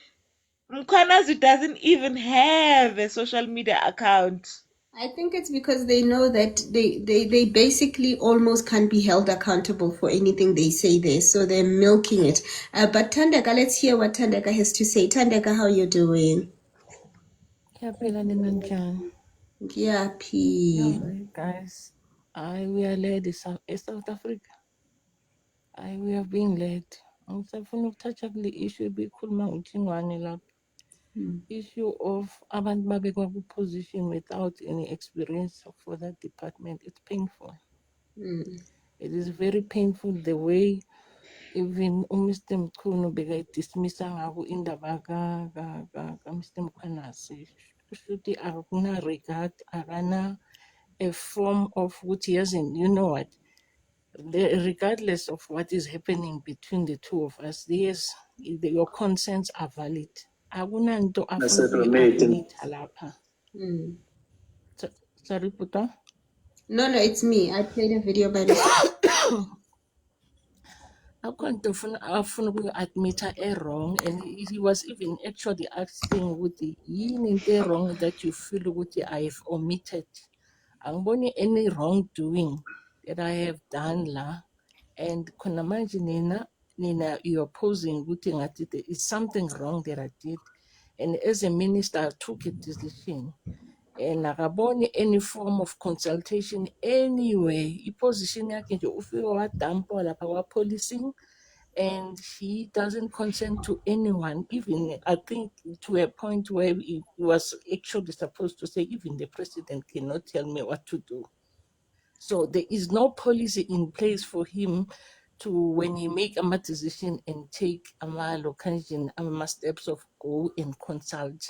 Mkwanazi doesn't even have a social media account. I think it's because they know that they basically almost can't be held accountable for anything they say there, so they're milking it. But Tandaka, let's hear what Tandaka has to say. Tandaka, how you doing? Yeah, P. Yeah, P. Guys, We are led South Africa. We have been led. Angisafuna ukuthatha kule issue ebikhuluma ngothingwane lapha. Issue of abantu babekwa ku-position without any experience for that department. It's painful. It is very painful the way even uMr Mkhunu beka-dismissa ngako indaba ka-Mr Mkhwanasi. Kushuthi akuna regard, akana a form of ukuthi yazini, you know what? Regardless of what is happening between the two of us, yes, your concerns are valid. Akunanto afuna ukuyi-admit lapha. Sorry, Puta. No, it's me. I played a video by mistake. Akho nto afuna ukuyi-admit wrong, and he was even actually asking ukuthi yini into wrong that you feel ukuthi I've omitted. Angiboni any wrongdoing that I have done la, and khona manje nina you're posing ukuthi ngathi there is something wrong that I did, and as a minister I took a decision. And akaboni any form of consultation anyway. I-position yakhe nje ufike wadampa lapha kwa-policing, and he doesn't consent to anyone, even I think to a point where he was actually supposed to say even the president cannot tell me what to do. So there is no policy in place for him to, when he make a decision and take a steps of go and consult.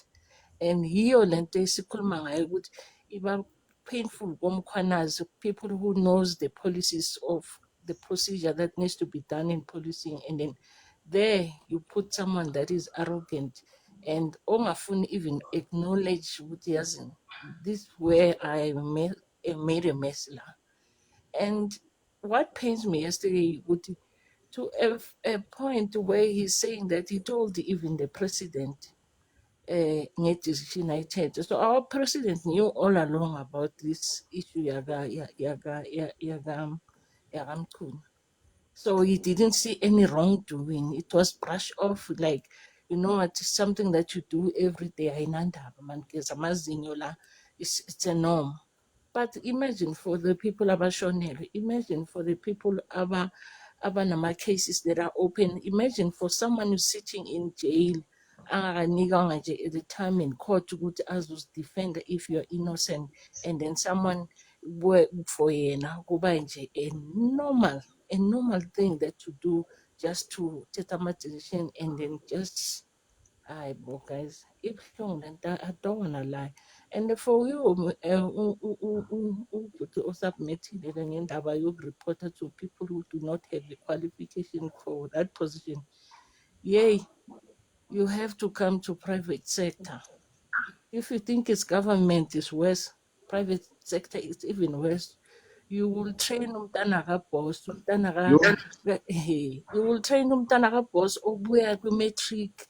And yiyo lento esikhuluma ngayo ukuthi iba painful komkhwanazi, people who knows the policies of the procedure that needs to be done in policing, and then there you put someone that is arrogant and ongafuni even acknowledge ukuthi yazini, this where I made a mess la. And what pains me yesterday, to a point where he's saying that he told even the president decision I take. So our president knew all along about this issue Mkhunu. So he didn't see any wrongdoing. It was brushed off like, you know, it's something that you do every day. It's a norm. But imagine for the people abashonelwe, imagine for the people abanama cases that are open, imagine for someone who's sitting in jail, angakanikwa nje at the time in court ukuthi azozidefend if you're innocent, and then someone for yena kuba nje a normal thing that you do just to take a decision and then just guys, I don't wanna lie. And for you, submitted ngendaba reported to people who do not have the qualification for that position. Yay, you have to come to private sector. If you think it's government is worse, private sector is even worse. You will train umntana boss, you will train umntana boss obuya ku-matric,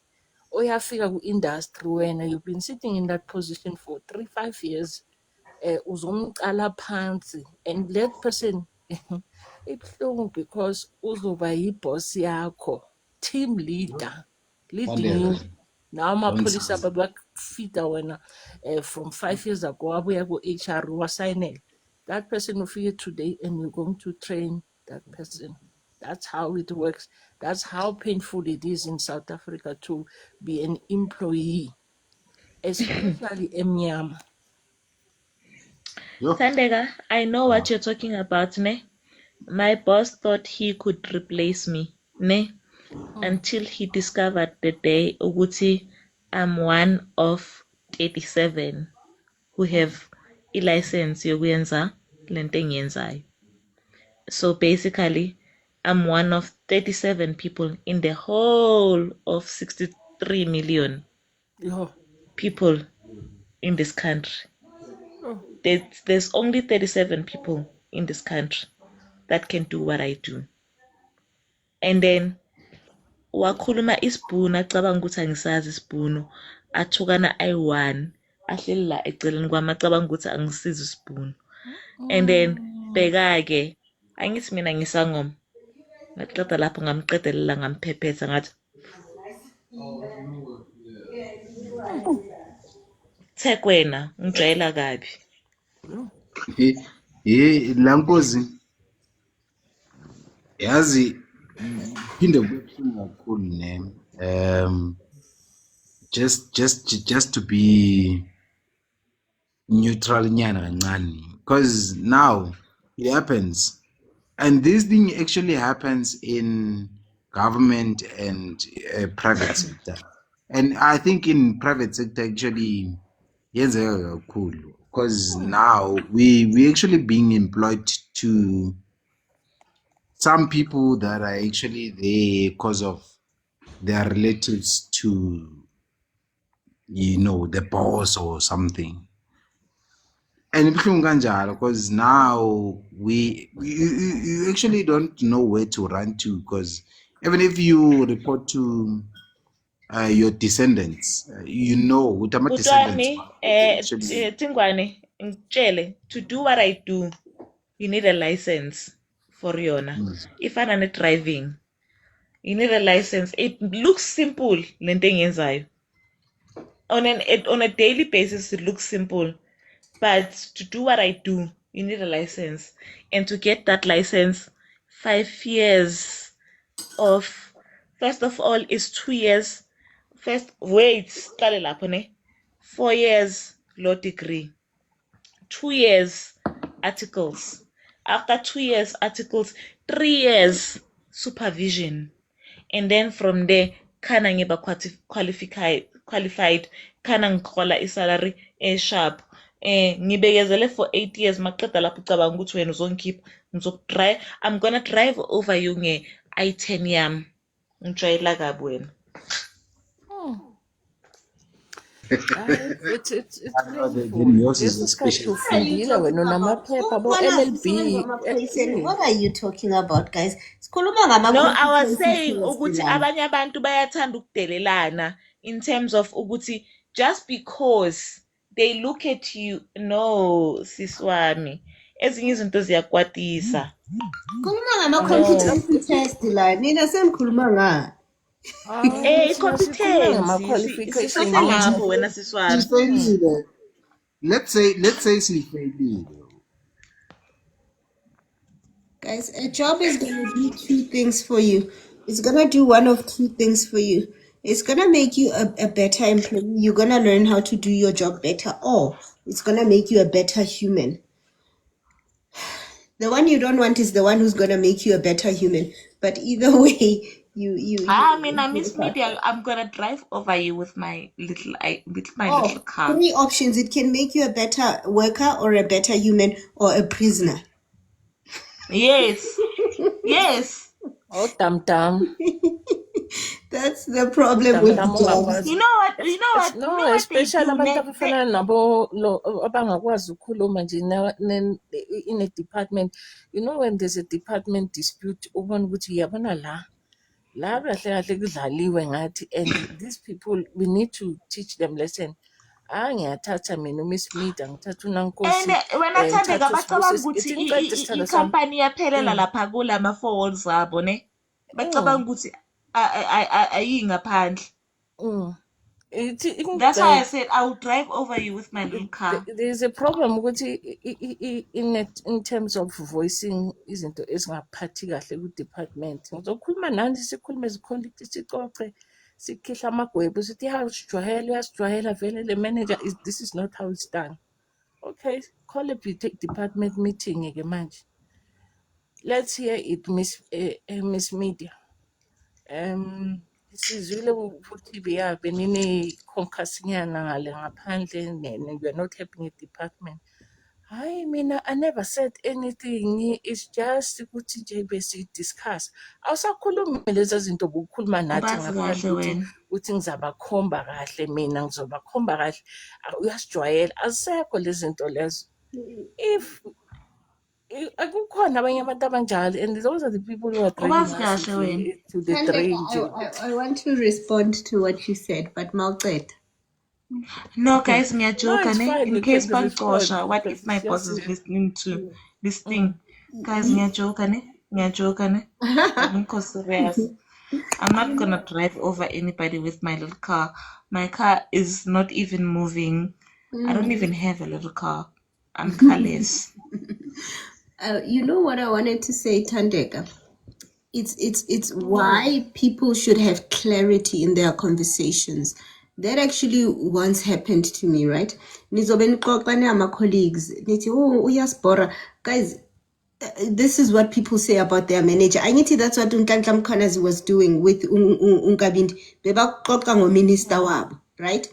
oyafika ku-industry wena, you've been sitting in that position for 3-5 years, uzomqala phansi, and that person ibuhlungu because uzoba yi-boss yakho, team leader, leading you. Now amapholisa babakufida wena from 5 years ago abuya ku-HR wasayinela. That person will figure today and you're going to train that person. That's how it works. That's how painful it is in South Africa to be an employee, especially emnyama. Thandeka, I know what you're talking about, ne? My boss thought he could replace me, ne? Until he discovered the day ukuthi I'm one of 37 who have a license yokuyenza lento engiyenzayo. So basically, I'm one of 37 people in the whole of 63 million people in this country. There's only 37 people in this country that can do what I do. And then wakhuluma isibhunu acabanga ukuthi angisazi isibhunu, athukana ayi-1 ahleli la eceleni kwami acabanga ukuthi angisizi isibhunu. And then bheka-ke, angithi mina ngisangoma, ngaqeda lapho ngamqedelela ngamphephetha ngathi Thekwena ngijwayela kabi. Lankosi yazi phinde kube buhlungu kakhulu ne just to be neutral nyana kancane, because now it happens, and this thing actually happens in government and private sector, and I think in private sector actually yenzeka kakhulu, because now we actually being employed to some people that are actually there because of their relatives to, you know, the boss or something. And ibuhlungu kanjalo because now you actually don't know where to run to, because even if you report to your descendants, you know with my descendants Utwami, actually. Tingwane, ngitshele, to do what I do, you need a license for yona. If I'm not driving, you need a license. It looks simple, lento engiyenzayo. On a daily basis, it looks simple. But to do what I do, you need a license. And to get that license, 5 years of, first of all, is 2 years. First, wait, 4 years law degree. 2 years articles. After 2 years articles, 3 years supervision. And then from there, kana ngiba qualified, kana ngikhola isalary sharp. Ngibekezele for 8 years maqeda lapho ucabanga ukuthi wena uzongikhipha I'm gonna drive over you nge-I-10 yami ngijwayela kabi wena. It's Then yours is lesi a sikhathi special. What are you ufundile talking wena about? unamaphepha Khona bo-LLB. sisebenza emaphoyiseni. What are you talking about, guys? Sikhuluma ngama No, I was competencies saying test ukuthi lana. abanye abantu bayathanda ukudelelana in terms of ukuthi just because they look at you, no siswami, ezinye izinto ziyakwatisa. Khuluma ngama No. competency test la. Mina sengikhuluma ngani? Thina sikhuluma Competency ngama-qualification sithathe lapho wena siswami. Sifailile. Let's say sifailile. Guys, a job is going to do two things for you. It's going to do one of two things for you. It's going to make you a better employee. You're going to learn how to do your job better, or it's going to make you a better human. The one you don't want is the one who's going to make you a better human. But either way, I mean, Miss Media, I'm gonna drive over you with my little little car. 3 options. It can make you a better worker or a better human or a prisoner. Yes. Yes. Oh, tam. That's the problem with jobs. You know what? No, especially abantu abafana nabo abangakwazi ukukhuluma nje in a department. You know, when there's a department dispute, ubona ukuthi yabona la kahle kahle kudlaliwe ngathi, and these people, we need to teach them lesson. Ngiyathatha mina uMiss Media, ngithatha uNankosi, wena Thandeka bacabanga ngithatha ukuthi i-company yaphelela lapha kulama 4 walls abo ne bacabanga ukuthi ayingaphandle. That's why I said I will drive over you with my little car. There's a problem ukuthi in terms of voicing izinto ezingaphathi kahle ku-department. Ngizokhuluma nani, sikhulume zikhondithi, sicoce, sikhihla amagwebhu, sithi uyasijwayela vele le manager, this is not how it's done. Okay, call a department meeting ke manje. Let's hear it, Miss Media. Sizwile ukuthi benine-concussion ngale ngaphandle and you're not helping a department. Hayi mina, I never said anything. It's just ukuthi nje besi-discuss. Awusakhulumi lezi zinto bokukhuluma nathi ngaphandle ukuthi ngizabakhomba kahle, mina ngizobakhomba kahle. Uyasijwayela, azisekho lezi zinto lezo. If akukhona abanye abantu abanjalo, and those are the people who are dragging us to the drain. I want to respond to what you said, but mawuceda. No, guys, No, it's fine. in case bangixosha, what if my boss is listening to this thing? Guys, ngiyajoka ne. I'm serious. I'm not gonna drive over anybody with my little car. My car is not even moving. I don't even have a little car. I'm carless. You know what I wanted to say, Tandeka? It's why people should have clarity in their conversations. That actually once happened to me, right? Nizobe nixoxa nama colleagues nithi oh uyasibhora guys. This is what people say about their manager. I need that's what Unhlanhla Mkhwanazi was doing with Unkabindi. Bebaxoxa ngominister wabo, right?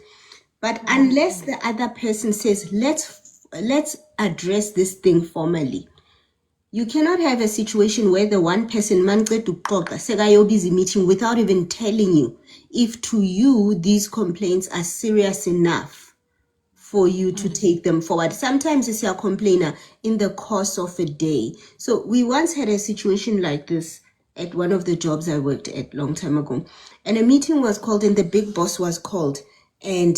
But unless the other person says let's address this thing formally, you cannot have a situation where the one person manceda ukuxoxa sekayobiza meeting without even telling you if to you these complaints are serious enough for you to take them forward. Sometimes it's a complainer in the course of a day. So we once had a situation like this at one of the jobs I worked at long time ago. And a meeting was called and the big boss was called. And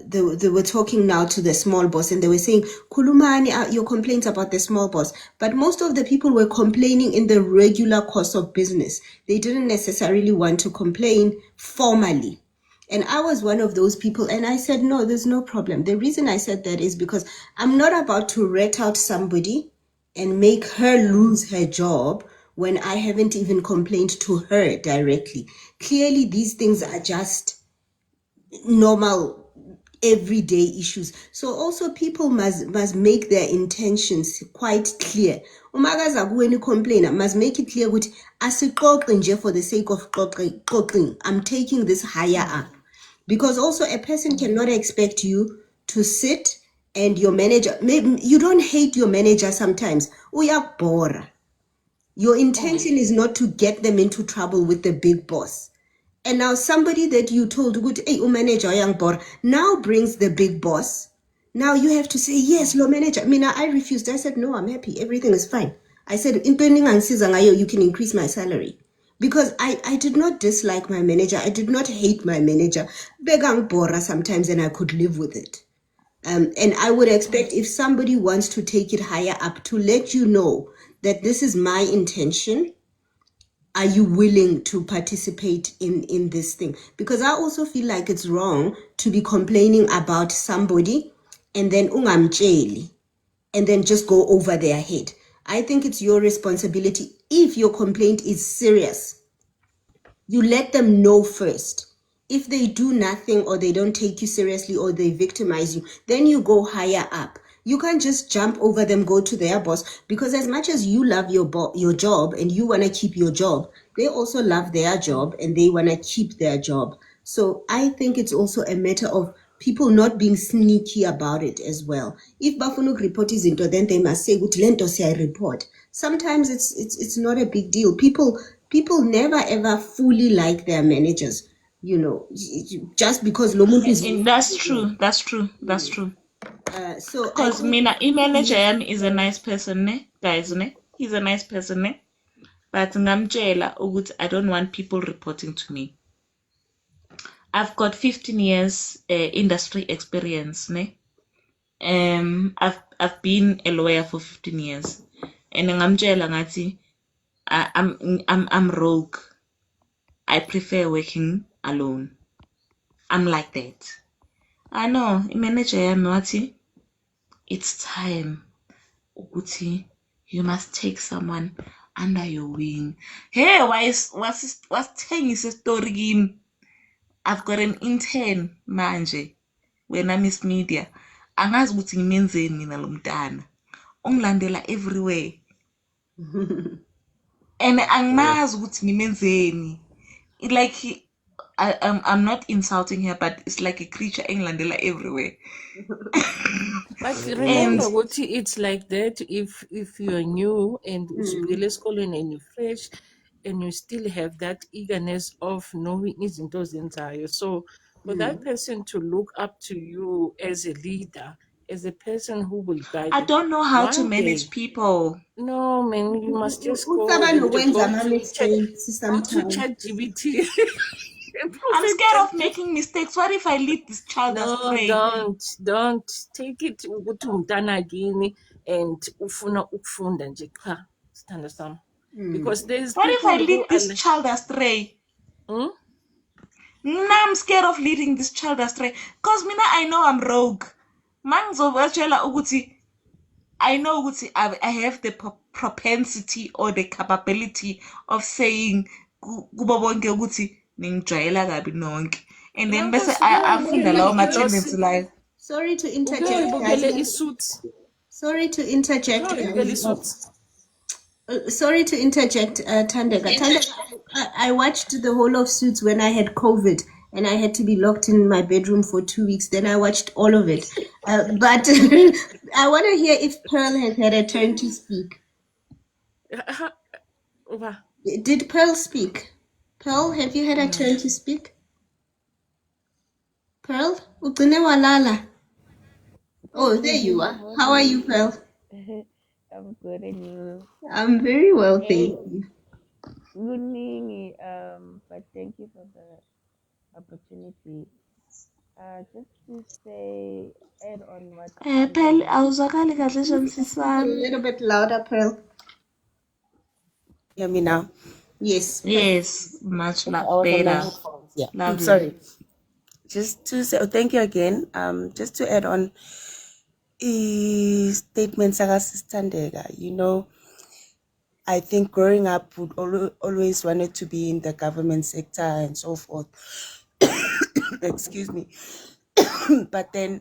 they were talking now to the small boss and they were saying, Kulumani, your complaints about the small boss. But most of the people were complaining in the regular course of business. They didn't necessarily want to complain formally. And I was one of those people. And I said, no, there's no problem. The reason I said that is because I'm not about to rat out somebody and make her lose her job when I haven't even complained to her directly. Clearly, these things are just normal everyday issues. So also people must make their intentions quite clear. Umakaza kuweni complainer must make it clear ukuthi asixoxe nje for the sake of xoxing. I'm taking this higher up. Because also a person cannot expect you to sit and your manager, maybe you don't hate your manager sometimes. Uyakubhora. Your intention is not to get them into trouble with the big boss. And now somebody that you told, good, hey, manager, young boy, now brings the big boss. Now you have to say, yes, lo manager. I mean, I refused. I said, no, I'm happy. Everything is fine. I said, in you can increase my salary. Because I did not dislike my manager. I did not hate my manager. Begang bora sometimes and I could live with it. And I would expect if somebody wants to take it higher up to let you know that this is my intention. Are you willing to participate in this thing? Because I also feel like it's wrong to be complaining about somebody and then ungamtsheli and then just go over their head. I think it's your responsibility. If your complaint is serious, you let them know first. If they do nothing or they don't take you seriously or they victimize you, then you go higher up. You can't just jump over them, go to their boss, because as much as you love your job and you want to keep your job, they also love their job and they want to keep their job. So I think it's also a matter of people not being sneaky about it as well. If bafuna report izinto, then they must say ukuthi lento siya report. Sometimes it's not a big deal. People never ever fully like their managers, you know, just because lo muntu is And that's true. That's true. That's true. so Because mina, manager yami is a nice person, ne? Guys, ne? He's a nice person, ne? But ngamtshela ukuthi I don't want people reporting to me. I've got 15 years industry experience, ne? I've been a lawyer for 15 years. And ngamtshela ngathi I'm rogue. I prefer working alone. I'm like that. I know, manager yami wathi it's time ukuthi you must take someone under your wing. Hey, what's thengisa story kimi? I've got an intern manje wena Miss Media. Angazi ukuthi ngimenzeni mina lo mntana. Ungilandela everywhere. And angimazi ukuthi ngimenzeni. Like I'm not insulting her, but it's like a creature engilandela everywhere. But remember what it's like that if you're new and usibuyele esikolweni and you're fresh and you still have that eagerness of knowing izinto ozenzayo. So for that person to look up to you as a leader, as a person who will guide I you. don't know how to One manage day, people. no man, you must just go Usaba and nokwenza go to ama-mistakes ChatGPT. I'm scared of making mistakes. What if I lead this child No, astray? don't take it ukuthi umntana kini and ufuna ukufunda nje cha. Understand? Because there's What if people I who lead are this child astray? Hmm? I'm scared of leading this child astray. Because mina I know I'm rogue. Mangizobachela ukuthi I know ukuthi I have the propensity or the capability of saying kubo bonke ukuthi ningijwayela kabi nonke. And then bese afunda lawo ma-tendency layo. Sorry to Uke interject, guys. uyibukele isuits. Sorry to interject, Uke uyibukele guys. isuits. Sorry to interject, Tandega. Tandega, I watched the whole of Suits when I had COVID and I had to be locked in my bedroom for 2 weeks. Then I watched all of it. But I want to hear if Pearl has had a turn to speak. Did Pearl speak? Pearl, have you had a turn to speak? Pearl? Ugcine walala. Oh, there you are. How are you, Pearl? I'm good, and you? I'm very well, thank Hey, you. good evening. But thank you for the opportunity. Just to say, add on what Pearl, awuzwakali kahle shamsi A sami. little bit louder, Pearl. Hear me now? Yes. Yes, much Okay, I was on my better. headphones. Yeah. Lovely. Sorry. Just to say, thank you again. Just to add on statements Tandega, I think growing up would always wanted to be in the government sector and so forth. Excuse me. But then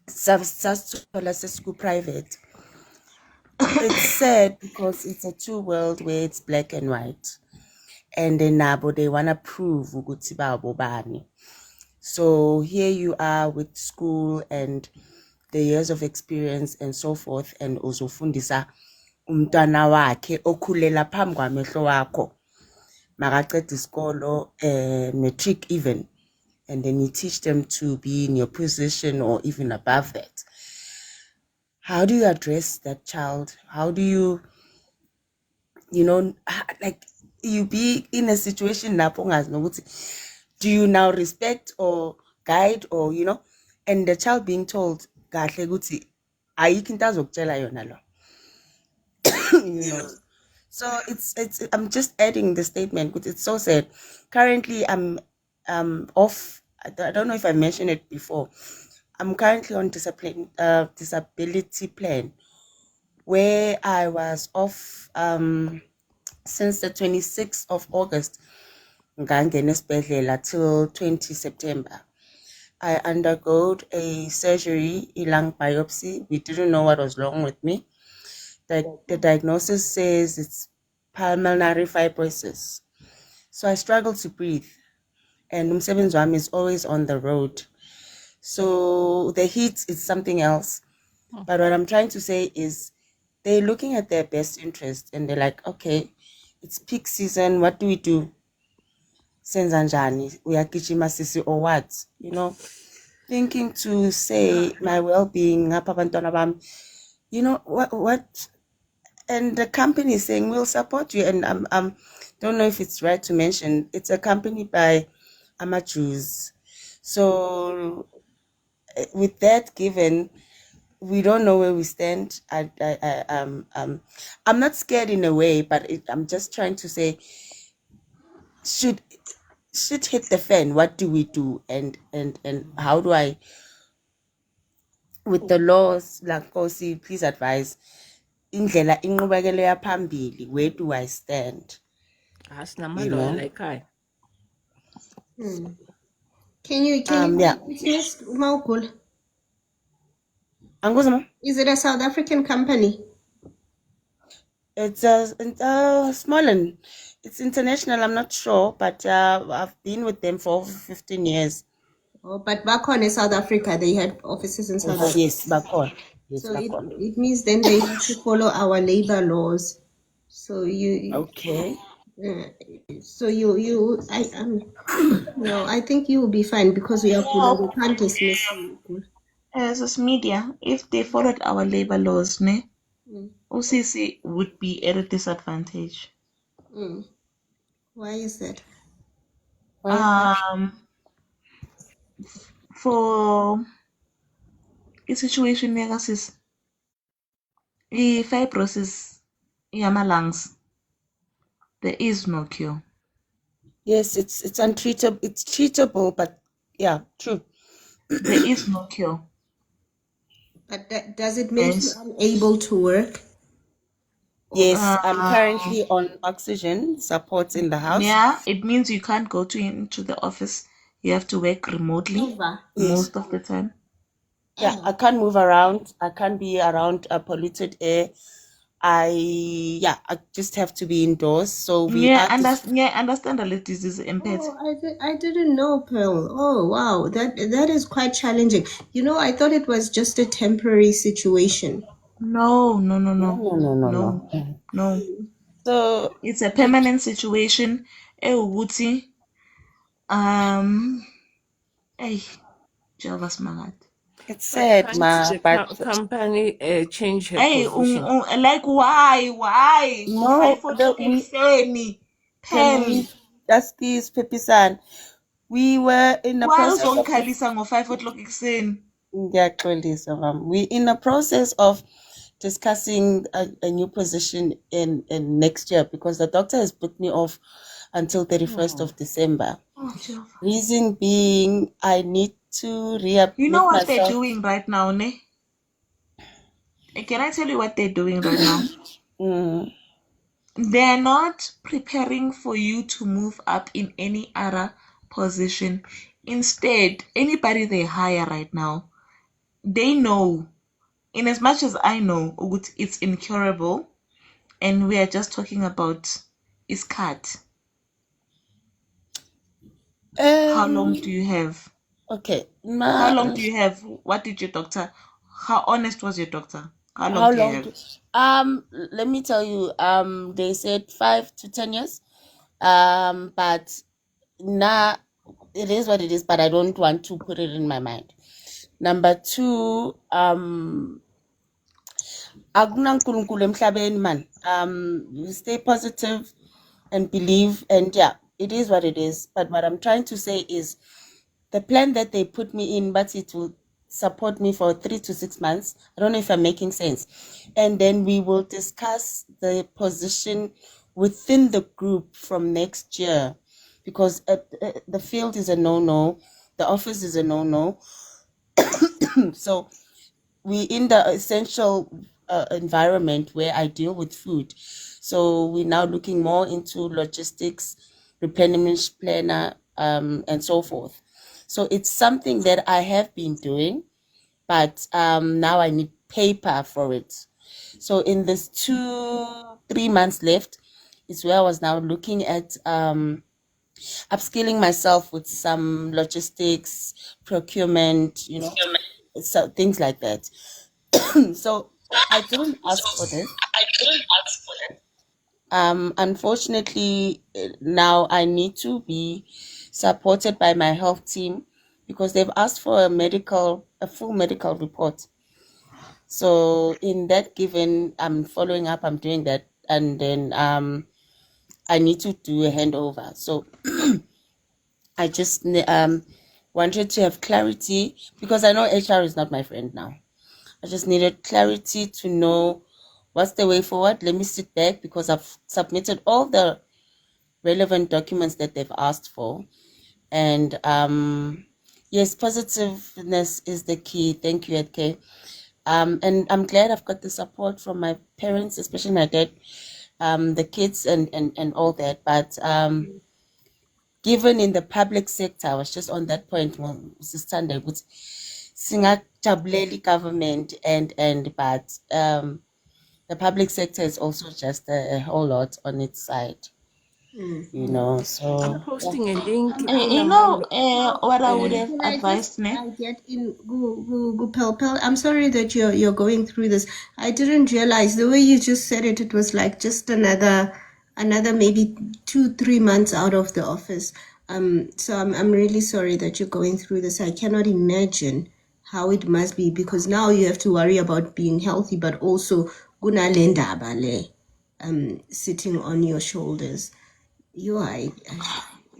school private. It's sad because it's a two world where it's black and white. And then nabo they wanna prove ukuthi bani. So here you are with school and the years of experience and so forth, and uzofundisa umntwana wakhe okhulela phambi kwamehlo wakho makaqeda isikolo matric even, and then you teach them to be in your position or even above that. How do you address that child? How do you like you be in a situation do you now respect or guide or and the child being told kahle ukuthi ayikho into azokutshela yona lo. So it's I'm just adding the statement because it's so sad. Currently I'm off. I don't know if I mentioned it before. I'm currently on disability plan where I was off since the 26th of August ngangena esibhedlela till 20 September. I underwent a surgery, a lung biopsy. We didn't know what was wrong with me. The diagnosis says it's pulmonary fibrosis. So I struggle to breathe. And umsebenzi wami is always on the road. So the heat is something else. But what I'm trying to say is they're looking at their best interest and they're like, okay, it's peak season. What do we do? Senzanjani, uyagijima sisi or what? Thinking to say my well-being, ngapha abantwana bami, what? And the company is saying we'll support you. And don't know if it's right to mention it's a company by Jews. So with that given, we don't know where we stand. I'm not scared in a way, but I'm just trying to say, should hit the fan, what do we do? And how do I, with the laws, like Kosi, please advise, indlela inqubekelo yaphambili, where do I stand? Asinamaloya ekhaya. Can you yeah. dismiss Maukul? Anguzama? Is it a South African company? It's a small one. It's international, I'm not sure, but I've been with them for over 15 years. Oh, but back on in South Africa, they had offices in South Africa. Yes, back on. Yes, So back on. it means then they have to follow our labor laws. So okay. So I think you will be fine because we can't dismiss you. As media, if they followed our labor laws, OCC would be at a disadvantage. Why is that? For a situation like this, fibrosis in my lungs, there is no cure. Yes, it's untreatable. It's treatable, but yeah, true. There is no cure. But does it make you Yes. unable to work? Yes, I'm Uh, currently on oxygen support in the house. yeah, it means you can't go into the office. You have to work remotely Yes. most of the time. Yeah, I can't move around. I can't be around polluted air. I just have to be indoors. So we Yeah, are just understand the disease impact. Oh, I didn't know, Pearl. Oh, wow. That is quite challenging. You know, I thought it was just a temporary situation. No, no, no, no, no, no, no, no, no, no. no. So It's a permanent situation. Ewukuthi, hey, Jehovah's Magat. it's But sad, can't ma. the But company change her Hey, position? like why? no, Ngo-5 o'clock we ekuseni. can Pearl. we just please, Pepisan. We were in the Why process of uzongikhalisa ngo-5 o'clock ekuseni? Ngiyaxolisa, mama. We in the process of discussing a new position in next year because the doctor has booked me off until 31st of December. Oh, Jehovah. Reason being, I need to You know readmit what they're myself. doing right now, ne? Can I tell you what they're doing right now? They're not preparing for you to move up in any other position. Instead, anybody they hire right now, they know, in as much as I know, it's incurable, and we are just talking about is cut. How long do you have? Okay. How long do you have? What did your doctor? How honest was your doctor? How long How do you long have? do let me tell you, they said 5 to 10 years. But now it is what it is, but I don't want to put it in my mind. Number two, akunankulunkulu emhlabeni man. Stay positive and believe, and yeah, it is what it is. But what I'm trying to say is the plan that they put me in, but it will support me for 3 to 6 months. I don't know if I'm making sense. And then we will discuss the position within the group from next year because the field is a no-no, the office is a no-no. So we in the essential environment where I deal with food. So we're now looking more into logistics, replenishment planner, and so forth. So it's something that I have been doing, but now I need paper for it. So in this 3 months left is where I was now looking at upskilling myself with some logistics, procurement, so things like that. So I didn't ask for this. Unfortunately, now I need to be supported by my health team because they've asked for a full medical report. So in that given, I'm following up, I'm doing that, and then I need to do a handover. So I just wanted to have clarity because I know HR is not my friend now. I just needed clarity to know what's the way forward. Let me sit back because I've submitted all the relevant documents that they've asked for. And yes, positiveness is the key. Thank you, Edke. And I'm glad I've got the support from my parents, especially my dad, the kids and all that. But given in the public sector, I was just on that point when Sister would singajabuleli government and but the public sector is also just a whole lot on its side, I'm so yeah. posting a link. What I would have Can I just advised, ne? get in go Pel Pel? I'm sorry that you're going through this. I didn't realize the way you just said it. It was like just another maybe 2-3 months out of the office. So I'm really sorry that you're going through this. I cannot imagine how it must be because now you have to worry about being healthy, but also kunalendaba le sitting on your shoulders. You are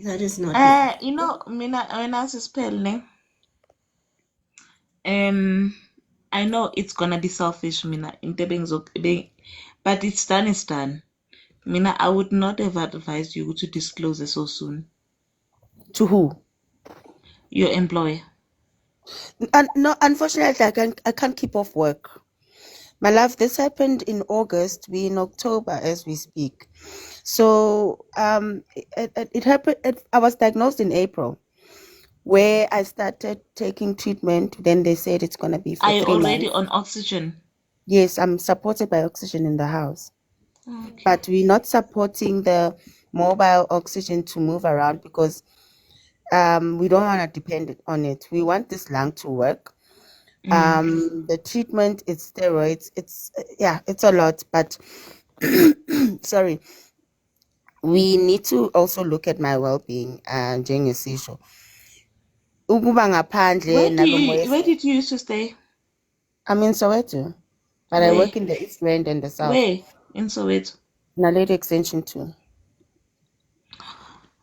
that is not nice. Mina when I spell ne, I know it's gonna be selfish, mina, but it's done, it's done. Mina, I would not have advised you to disclose it so soon. To who? Your employer. And no, unfortunately, I can't keep off work. My love, this happened in August. We're in October as we speak. So it happened. I was diagnosed in April, where I started taking treatment. Then they said it's gonna be for Are you 3 already months. on oxygen? Yes, I'm supported by oxygen in the house, Okay. but we're not supporting the mobile oxygen to move around because we don't want to depend on it. We want this lung to work. The treatment is steroids. It's yeah, it's a lot, but sorry, we need to also look at my well-being njengesisho ukuba ngaphandle nalo moya. Where did you used to stay? I'm in Soweto, but I Where? work in the East Rand and the South. Where? In Soweto. Naledi Extension 2.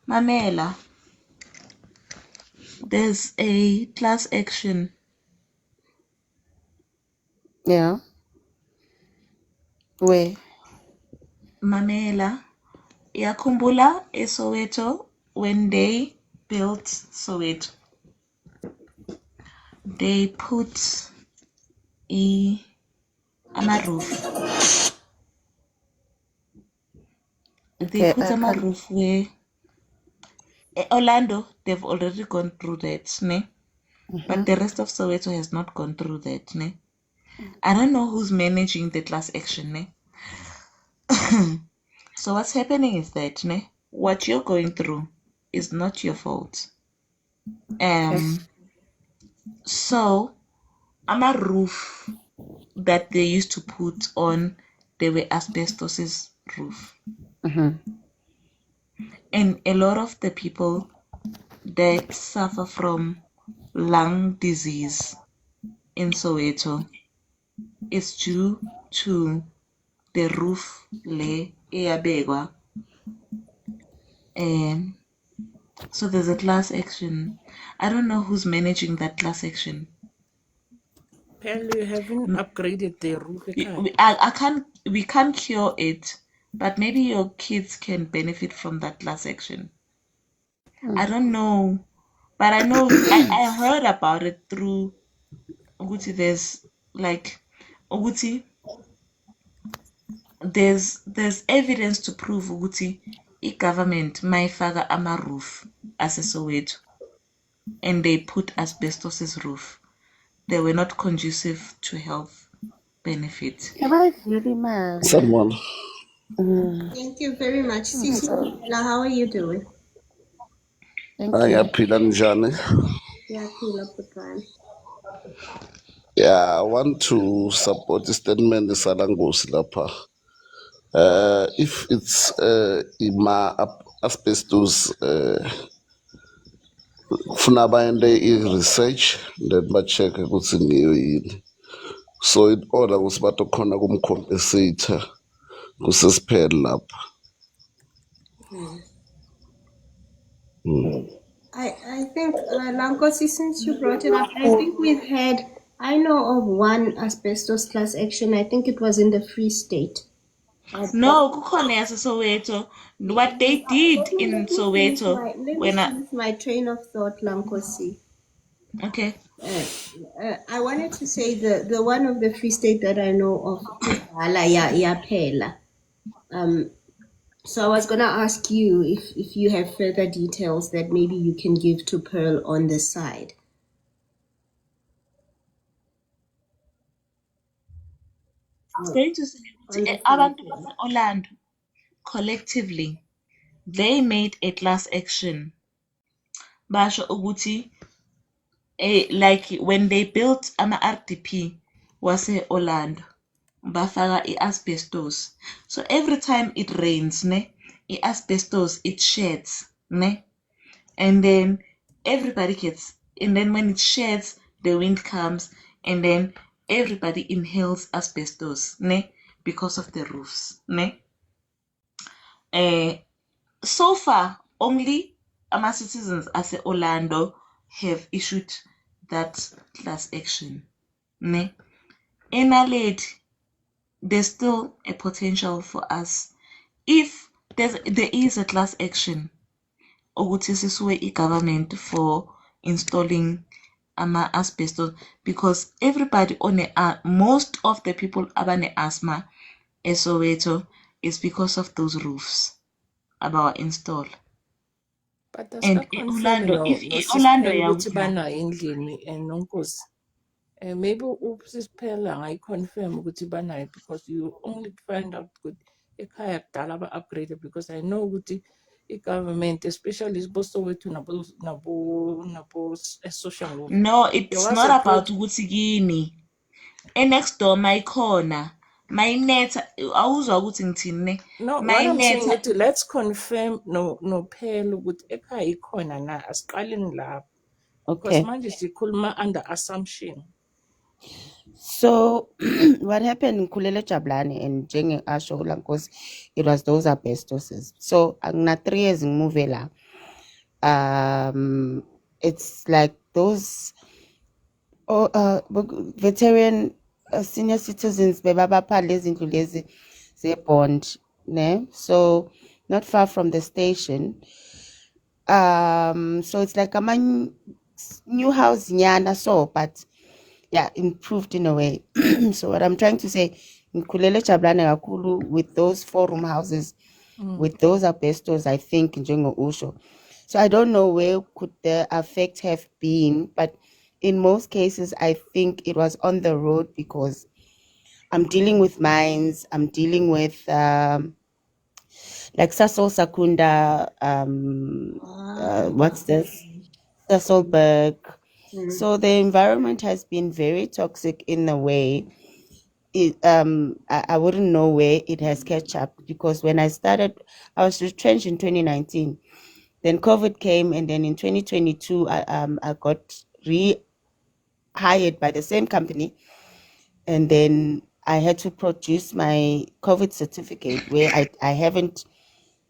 Mamela, there's a class action. Yeah. Where? Mamela, yakhumbula eSoweto when they built Soweto. They put roof. They Okay, put I can't. roof where Orlando, they've already gone through that, ne? But the rest of Soweto has not gone through that, ne? I don't know who's managing the class action, ne? So what's happening is that, ne? What you're going through is not your fault. So a roof that they used to put on, they were asbestos roof. And a lot of the people that suffer from lung disease in Soweto is due to the roof le eyabekwa. So there's a class action. I don't know who's managing that class action. Pearl, you haven't upgraded the roof. We can't cure it, but maybe your kids can benefit from that class action. I don't know, but I know I heard about it through Uguti. There's like Uguti. There's evidence to prove Uguti government mayifaka ama-roof ase-Soweto and they put asbestos roof. They were not conducive to health benefit. Someone. Thank you very much. Sisi, how are you doing? Thank you. Ngiyaphila njani? Siyaphila bhutwana. Yeah, I want to support the statement Salangosi lapha. If it's asbestos kufuna bayende i-research then ba-check-e ukuthi ngiyo yini. So in order ukuthi batokhona kumcompensate kusesiphele lapha. I think, Lankosi, since you brought it up, I think I know of one asbestos class action. I think it was in the Free State. No, kukhona yase-Soweto. What they did in Soweto Let me when finish my train of thought, Lankosi. Okay. I wanted to say the one of the Free State that I know of, Yaphela. So I was gonna ask you if you have further details that maybe you can give to Pearl on this side. I was going to say abantu base-Orlando collectively they made a class action. Basho ukuthi like when they built ama-RDP wase-Orlando bafaka i-asbestos. So every time it rains, ne, i-asbestos it sheds, ne, and then everybody gets, and then when it sheds, the wind comes, and then everybody inhales asbestos, ne, because of the roofs, ne. So far, only our citizens as Orlando have issued that class action, ne. In Aled, there's still a potential for us if there is a class action ukuthi sisuwe i-government for installing ama-asbestos because everybody most of the people abane-asthma eSoweto is because of those roofs abawa-install. But And asikaconfirm Orlando nosisiphela ukuthi yakhona. banayo endlini Nonkosi. Maybe usisiphela angayi-confirm ukuthi banayo because you only find out ukuthi ekhaya kudala ba-upgrade because I know ukuthi i-government especially boSoweto nabo social work. No, it's There was not a about project. ukuthi kini. Next door mayikhona. Mayinetha awuzwa ukuthi ngithini ne? No, what I'm saying Mayinetha is let's confirm no phela ukuthi ekhaya ikhona na asiqaleni lapho because Okay. manje sikhuluma under assumption. So what happened in Kulele Jablani and Jenge Asho Lankos, it was those asbestoses. So na 3 years in Muvela. It's like those veteran senior citizens bebaba lezindlu lezi ze-bond ne, so not far from the station. So it's like a new house nyana, so but yeah, improved in a way. So what I'm trying to say, Nkulele Chablane Kakulu with those 4-room houses, with those asbestos, I think in Jongo Usho. So I don't know where could the effect have been, but in most cases, I think it was on the road because I'm dealing with mines, I'm dealing with like Sasol Sakunda, what's this? Sassolberg. So the environment has been very toxic in a way. I wouldn't know where it has catch up because when I started, I was retrenched in 2019. Then COVID came, and then in 2022, I got rehired by the same company, and then I had to produce my COVID certificate where I haven't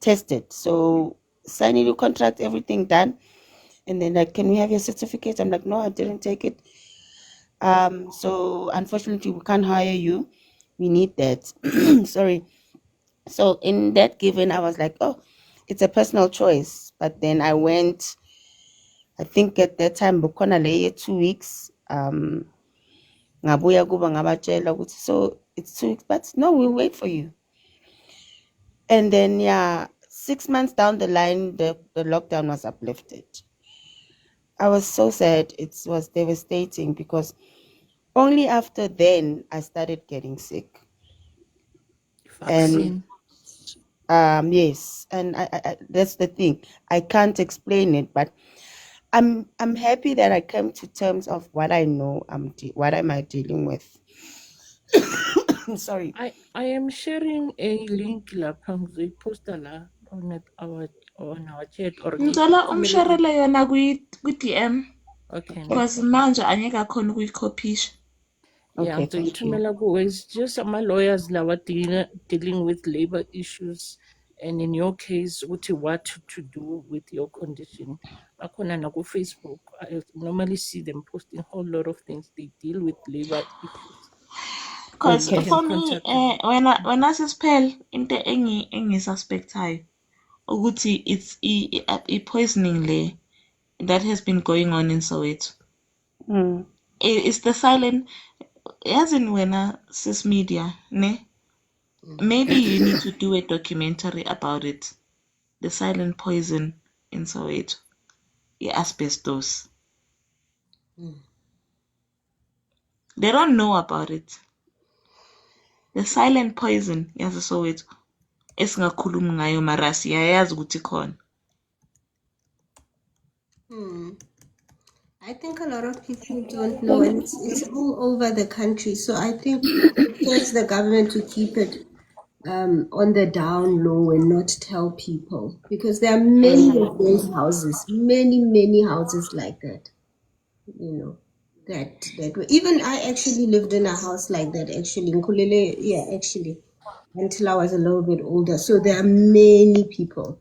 tested. So signing the contract, everything done, and then like, can we have your certificate? I'm like, no, I didn't take it. So unfortunately, we can't hire you. We need that. Sorry. So in that given, I was like, oh, it's a personal choice. But then I went, I think at that time, Bukona lay 2 weeks. Ngabuya kuba ngabatshela ukuthi, so it's 2 weeks, but no, we'll wait for you. And then, yeah, 6 months down the line, the lockdown was uplifted. I was so sad. It was devastating because only after then I started getting sick. Vaccine. And yes, and I that's the thing. I can't explain it, but I'm happy that I came to terms of what I know. What am I dealing with? Sorry. I am sharing a link lapha ngizoyiposta la on our chat or ngicela ngiyithumele umsharele yona kwi-DM okay. because manje angeke akhona ukuyikhophisha. Yeah, Okay, thank you. it's just ama-lawyers lawa dealing with labor issues, and in your case, what to do with your condition. Bakhona na Facebook. I normally see them posting a whole lot of things. They deal with labor issues. Because You can for me, contact them. when sisiphela into engisuspectayo ukuthi it's i-poisoning le that has been going on in Soweto. It's the silent, as in wena sis media, ne? Maybe you need to do a documentary about it. The silent poison in Soweto. Asbestos. They don't know about it. The silent poison yase Soweto. Esingakhulumi ngayo mara siyayazi ukuthi ikhona. I think a lot of people don't know, and it's all over the country. So I think it's the government to keep it on the down low and not tell people, because there are many of those houses, many houses like that. You know, that even I actually lived in a house like that. Actually, in Kulele, yeah, actually, until I was a little bit older. So there are many people,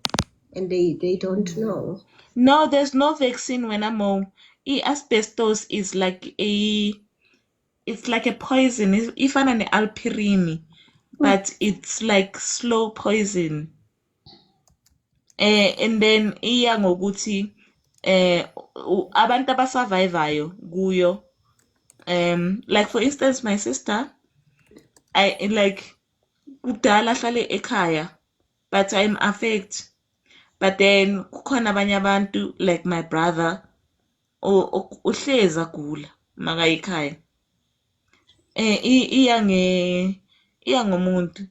and they don't know. No, there's no vaccine when I'm home. Asbestos is like it's like a poison. If an alpirini, but it's like slow poison. And then ngokuthi abantu abasurvivayo kuyo. Like for instance, my sister, I like kudala hlale ekhaya, but I'm affected. But then kukhona abanye abantu like my brother uhlezi agula makayikhaya. Iya ngomuntu.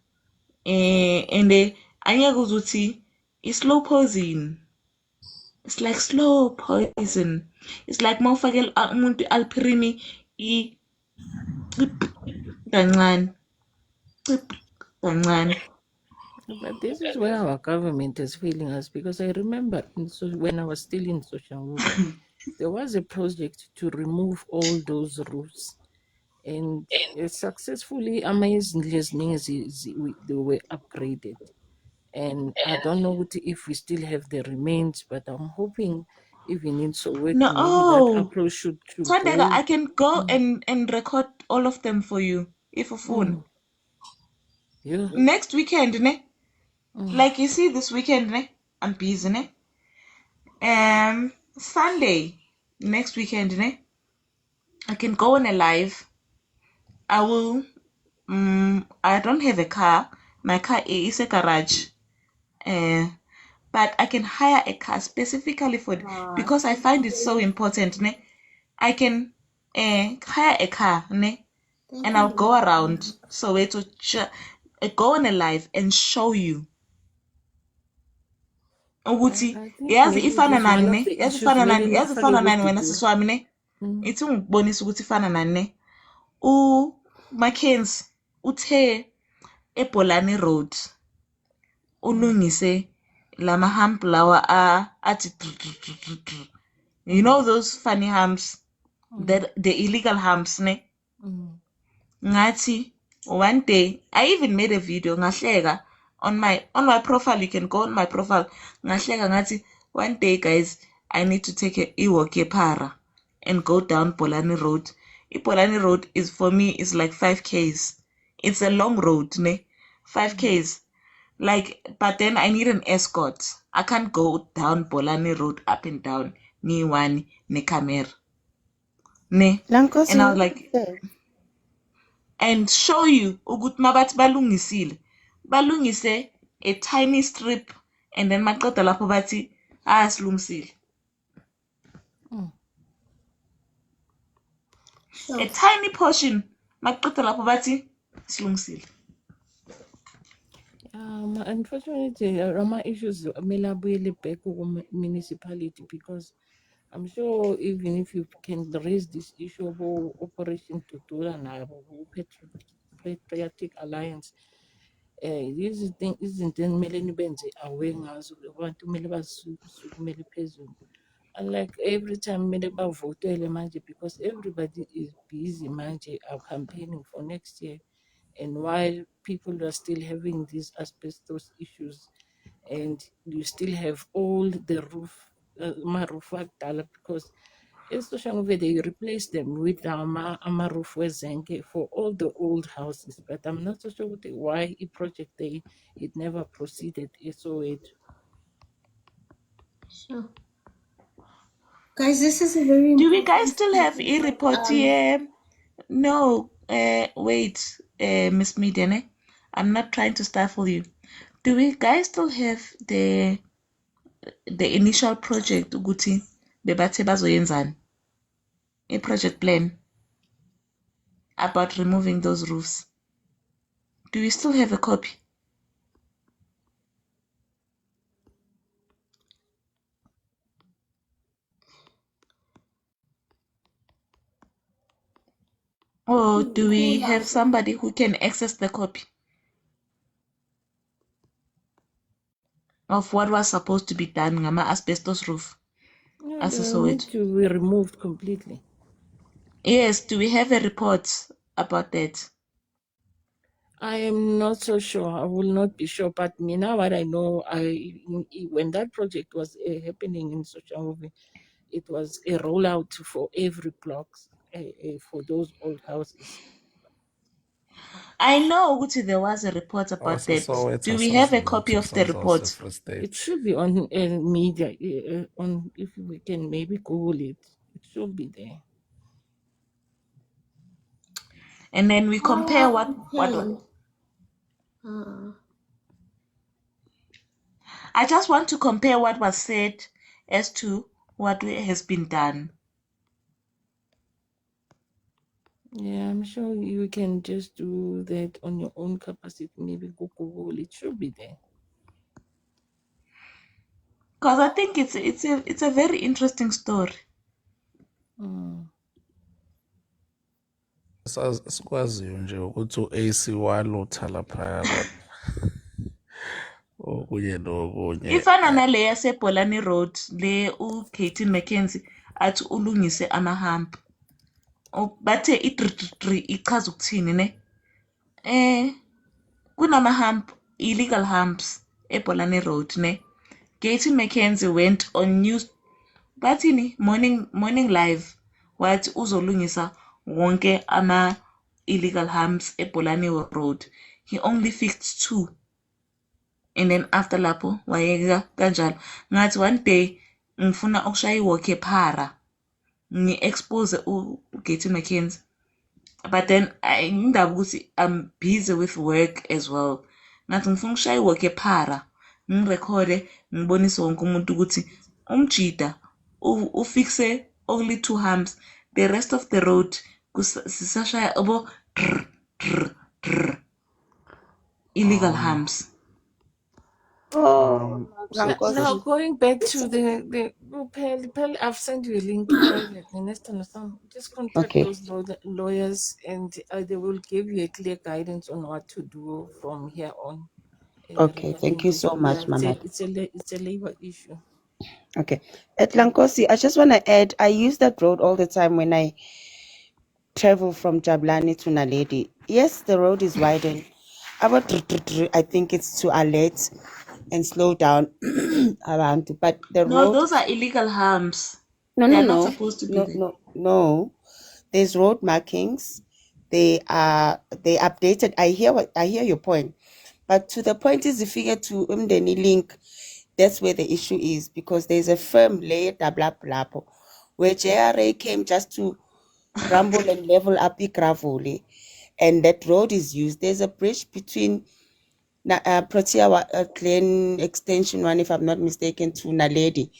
And angeke uzuthi slow poison. It's like slow poison. It's like mawufake umuntu alpirini kancane. Kancane. But this is where our government is failing us, because I remember when I was still in social movement, there was a project to remove all those roofs, and successfully, amazingly, they were upgraded. And I don't know if we still have the remains, but I'm hoping even in Soweto, maybe that No. approach should Tandega, go. I can go and record all of them for you if a phone. Yeah. Next weekend, ne? Like you see, this weekend, ne? I'm busy, ne? Sunday, next weekend, ne? I can go on a live. I will. I don't have a car. My car is a garage. But I can hire a car specifically for because I find it so important, ne? I can hire a car, ne? And I'll go around so to go on a live and show you. Ukuthi I think yazi maybe ifana it is nani one of ne? the Yazi issues ifana nani? Yazi ifana nani wena do. siswami ne? Ithi ungibonisa ukuthi ifana nani ne? U Mackenzie uthe eBholani Road ulungise lama hump lawa athi you know those funny humps, that the illegal humps ne? Ngathi one day I even made a video ngahleka on my profile. You can go on my profile. Ngahleka ngathi one day guys I need to take a walk para and go down Bolani Road. Bolani Road is for me is like 5Ks. It's a long road, ne? 5Ks. Like, but then I need an escort. I can't go down Bolani Road up and down ni one ne camera. Ne? And I was like, and show you ukuthi mabathi balungisile balungise a tiny strip and then maqeda lapho bathi silungisile. A tiny portion maqeda lapho bathi silungisile. Unfortunately, Rama issues kumele abuyele back municipality, because I'm sure even if you can raise this issue of Operation Tutura nabo Patriotic Alliance, izinto ekumele nibenze aware ngazo abantu kumele bazisukumele phezulu. And like every time kumele bavotele manje, because everybody is busy manje campaigning for next year. And while people are still having these asbestos issues, and you still have all the roof, roof because they replace them with roof wezenke for all the old houses. But I'm not so sure why a project it never proceeded. So Sure. Guys, this is a very Do we guys important still have a report here? No, wait, Miss Mediane, I'm not trying to stifle you. Do we guys still have the initial project ukuthi bebathe bazoyenzani? A project plan about removing those roofs? Do we still have a copy? Or do we have somebody who can access the copy of what was supposed to be done ngama asbestos roof? yeah, they will need to be removed completely. Yes, do we have a report about that? I am not so sure. I will not be sure. But me now, what I know, when that project was happening in social movie, it was a rollout for every block for those old houses. I know ukuthi there was a report about that. Do we have a copy of the report? It should be on media. On if we can maybe Google it, it should be there. And then we compare what. I just want to compare what was said as to what has been done. Yeah, I'm sure you can just do that on your own capacity. Maybe Google it should be there. Because I think it's a very interesting story. Sikwaziyo nje ukuthi u-AC walutha laphaya okunye nokunye. Ifana nale yaseBolani Road le uKatie McKenzie athi ulungise amahamp. Bathe i-333 ichaza ukuthini ne? Kunama-hump, illegal humps eBolani Road ne. Katie McKenzie went on news bathini morning live wathi uzolungisa wonke ama-illegal humps eBolani Road. He only fixed 2. And then after lapho wayeka kanjalo. Ngathi one day ngifuna ukushaya iwalk ephara. Ngi-expose uKatie McKenzie. But then indaba ukuthi I'm busy with work as well. Ngathi ngifuna ukushaya iwalk ephara. Ngirekhode ngibonise wonke umuntu ukuthi umjida ufixe only 2 humps. The rest of the road sisashaya obo illegal humps. Now going back to the Pearl, I've sent you a link privately. Just contact those lawyers and they will give you a clear guidance on what to do from here on. Okay, thank you so much, Mama. It's a labor issue. Okay. At Lankosi, I just want to add, I use that road all the time when I travel from Jablani to Naledi. Yes, the road is widened. I think it's to alert and slow down around, but the road. No, those are illegal humps. No, They're no, not no. supposed to be No, there. no. There's road markings. They updated. I hear your point, but to the point is, if you get to Umdeni link, that's where the issue is, because there's a firm layer blah where JRA came just to rumble and level up the gravel, and that road is used. There's a bridge between Protea Glen Extension 1, if I'm not mistaken, to Naledi.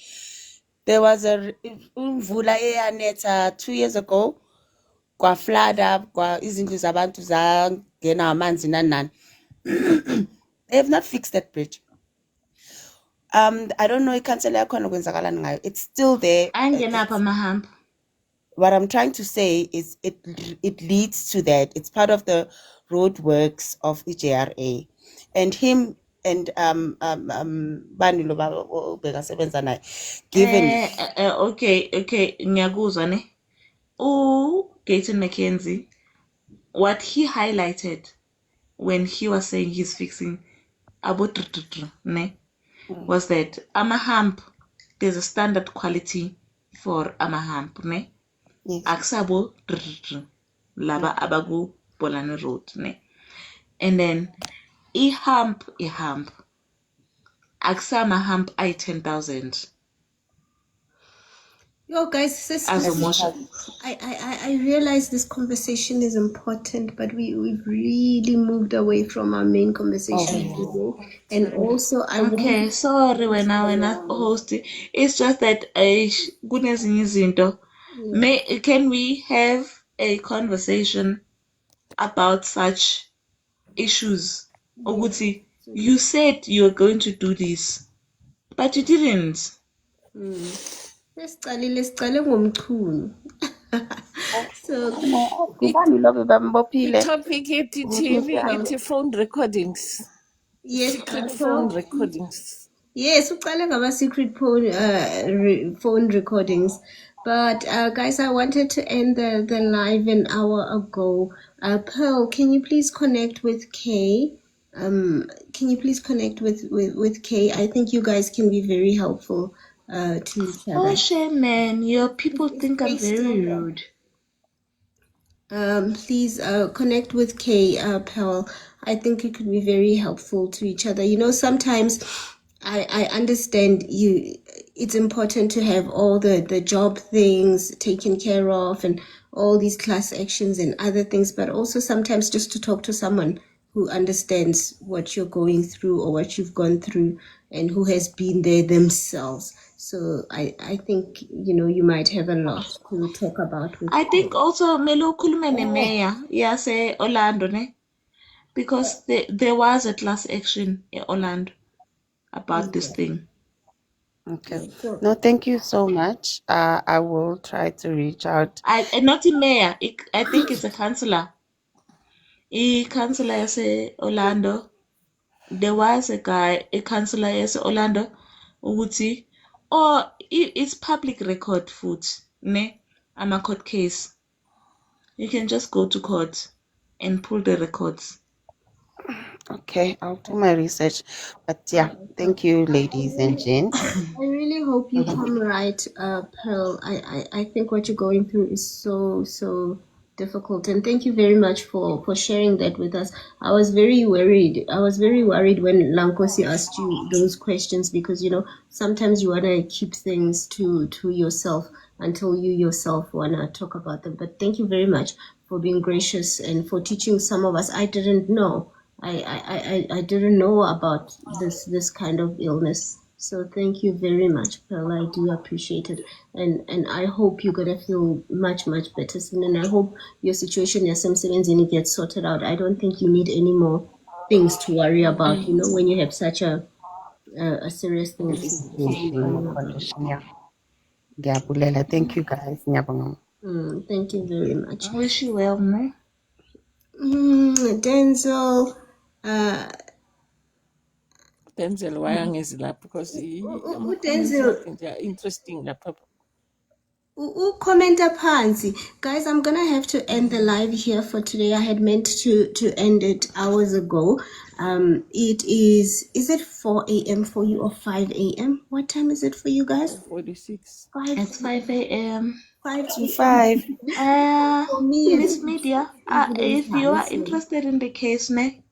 There was a umvula eyanetha 2 years ago. Kwa flood up, kwa izindlu zabantu zangena amanzi nani. They have not fixed that bridge. I don't know ikhansela yakhona kwenzakalani ngayo. It's still there. What I'm trying to say is it leads to that. It's part of the road works of EJRA. And him and bani lo beka sebenza naye given Okay ngiyakuzwa ne. Katie McKenzie, what he highlighted when he was saying he's fixing ne, was that hump, there's a standard quality for hump ne. Aksabo laba abagu Bolani Road ne. And then hump aksama hump 10,000. Yo, guys, I realize this conversation is important, but we've really moved away from our main conversation today. And also, sorry when I host it. It's just that goodness izinto. Can we have a conversation about such issues? Oguti, you said you were going to do this, but you didn't. Lesicale ngomchunu. So the topic it's phone recordings. Yes, secret phone recordings. Yes, uqale ngama secret phone recordings. But guys, I wanted to end the live an hour ago. Pearl, can you please connect with Kay? Can you please connect with Kay? I think you guys can be very helpful to each other. Oh shame, man, your people think I'm very rude. please connect with Kay, Pearl. I think it could be very helpful to each other. You know, sometimes I understand you. It's important to have all the job things taken care of and all these class actions and other things, but also sometimes just to talk to someone who understands what you're going through or what you've gone through and who has been there themselves. So I think, you know, you might have a lot to talk about with I think Kay. also Melo Kulmene Mayor, say Orlando, ne? Because there was a class action in Orlando about this thing. Okay. No, thank you so much. I will try to reach out. Not a mayor, I think it's a councillor. A councillor say Orlando. There was a guy, a councillor say Orlando, ukuthi, or it's public record food, ne? I'm a court case. You can just go to court and pull the records. Okay, I'll do my research. But yeah, thank you, ladies and gents. I really hope you come right, Pearl. I think what you're going through is so difficult. And thank you very much for sharing that with us. I was very worried. I was very worried when Lankosi asked you those questions because, you know, sometimes you want to keep things to yourself until you yourself want to talk about them. But thank you very much for being gracious and for teaching some of us. I didn't know. I didn't know about this kind of illness. So thank you very much, Pearl. I do appreciate it. And I hope you're gonna feel much better soon. And I hope your situation, your symptoms, and it gets sorted out. I don't think you need any more things to worry about, you know, when you have such a serious thing to be worrying about. Condition, yeah. Ngiyabulela. Thank you guys. Ngiyabonga. Thank you very much. I wish you well, ne? Denzel, Denzel wayangezi lapho because ama-comments Denzel, wakhe nje are interesting lapha. Commenta phansi. Guys, I'm gonna have to end the live here for today. I had meant to end it hours ago. It is it 4 a.m. for you or 5 a.m.? What time is it for you guys? 46. It's 5 a.m. 5 to 5. For me, it's Miss Media, if you are interested in the case, ne?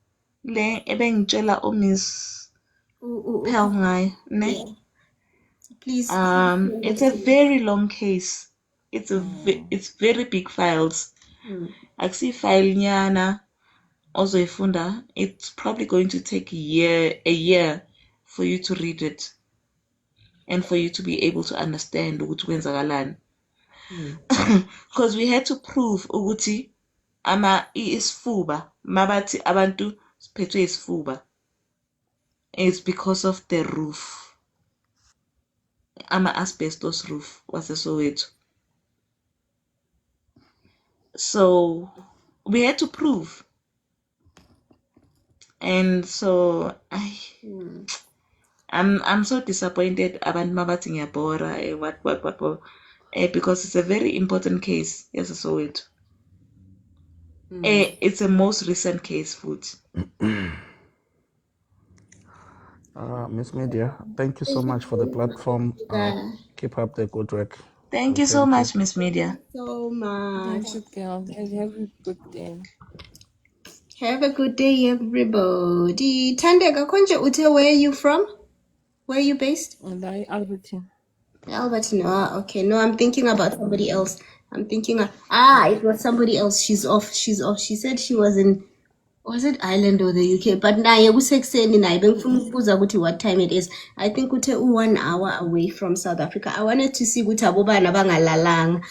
Le ebengitshela Miss Pearl ngayo, ne? Yeah. Please. It's a very long case. It's it's very big files. Akusi file nyana ozoyifunda. It's probably going to take a year for you to read it and for you to be able to understand ukuthi kwenzakalani. Because we had to prove ukuthi isifuba mabathi abantu siphethwe isifuba. It's because of the roof. Asbestos roof was Soweto. So we had to prove. And so I'm so disappointed abantu mabathi ngiyabhora what because it's a very important case. Yes, Soweto. It's a most recent case, food. Miss Media, thank you so much for the platform. Keep up the good work. Thank you so much, Miss Media. So much. Thank you, girl. Have a good day. Have a good day, everybody. Tandega Konja Ute, where are you from? Where are you based? Albertine. Albertine. Ah, okay. No, I'm thinking about somebody else. I'm thinking, it was somebody else. She's off. She said she was in, was it Ireland or the UK? But naye kusekuseni naye bengifuna ukubuza ukuthi what time it is. I think uthe 1 hour away from South Africa. I wanted to see ukuthi abobana bangalalanga.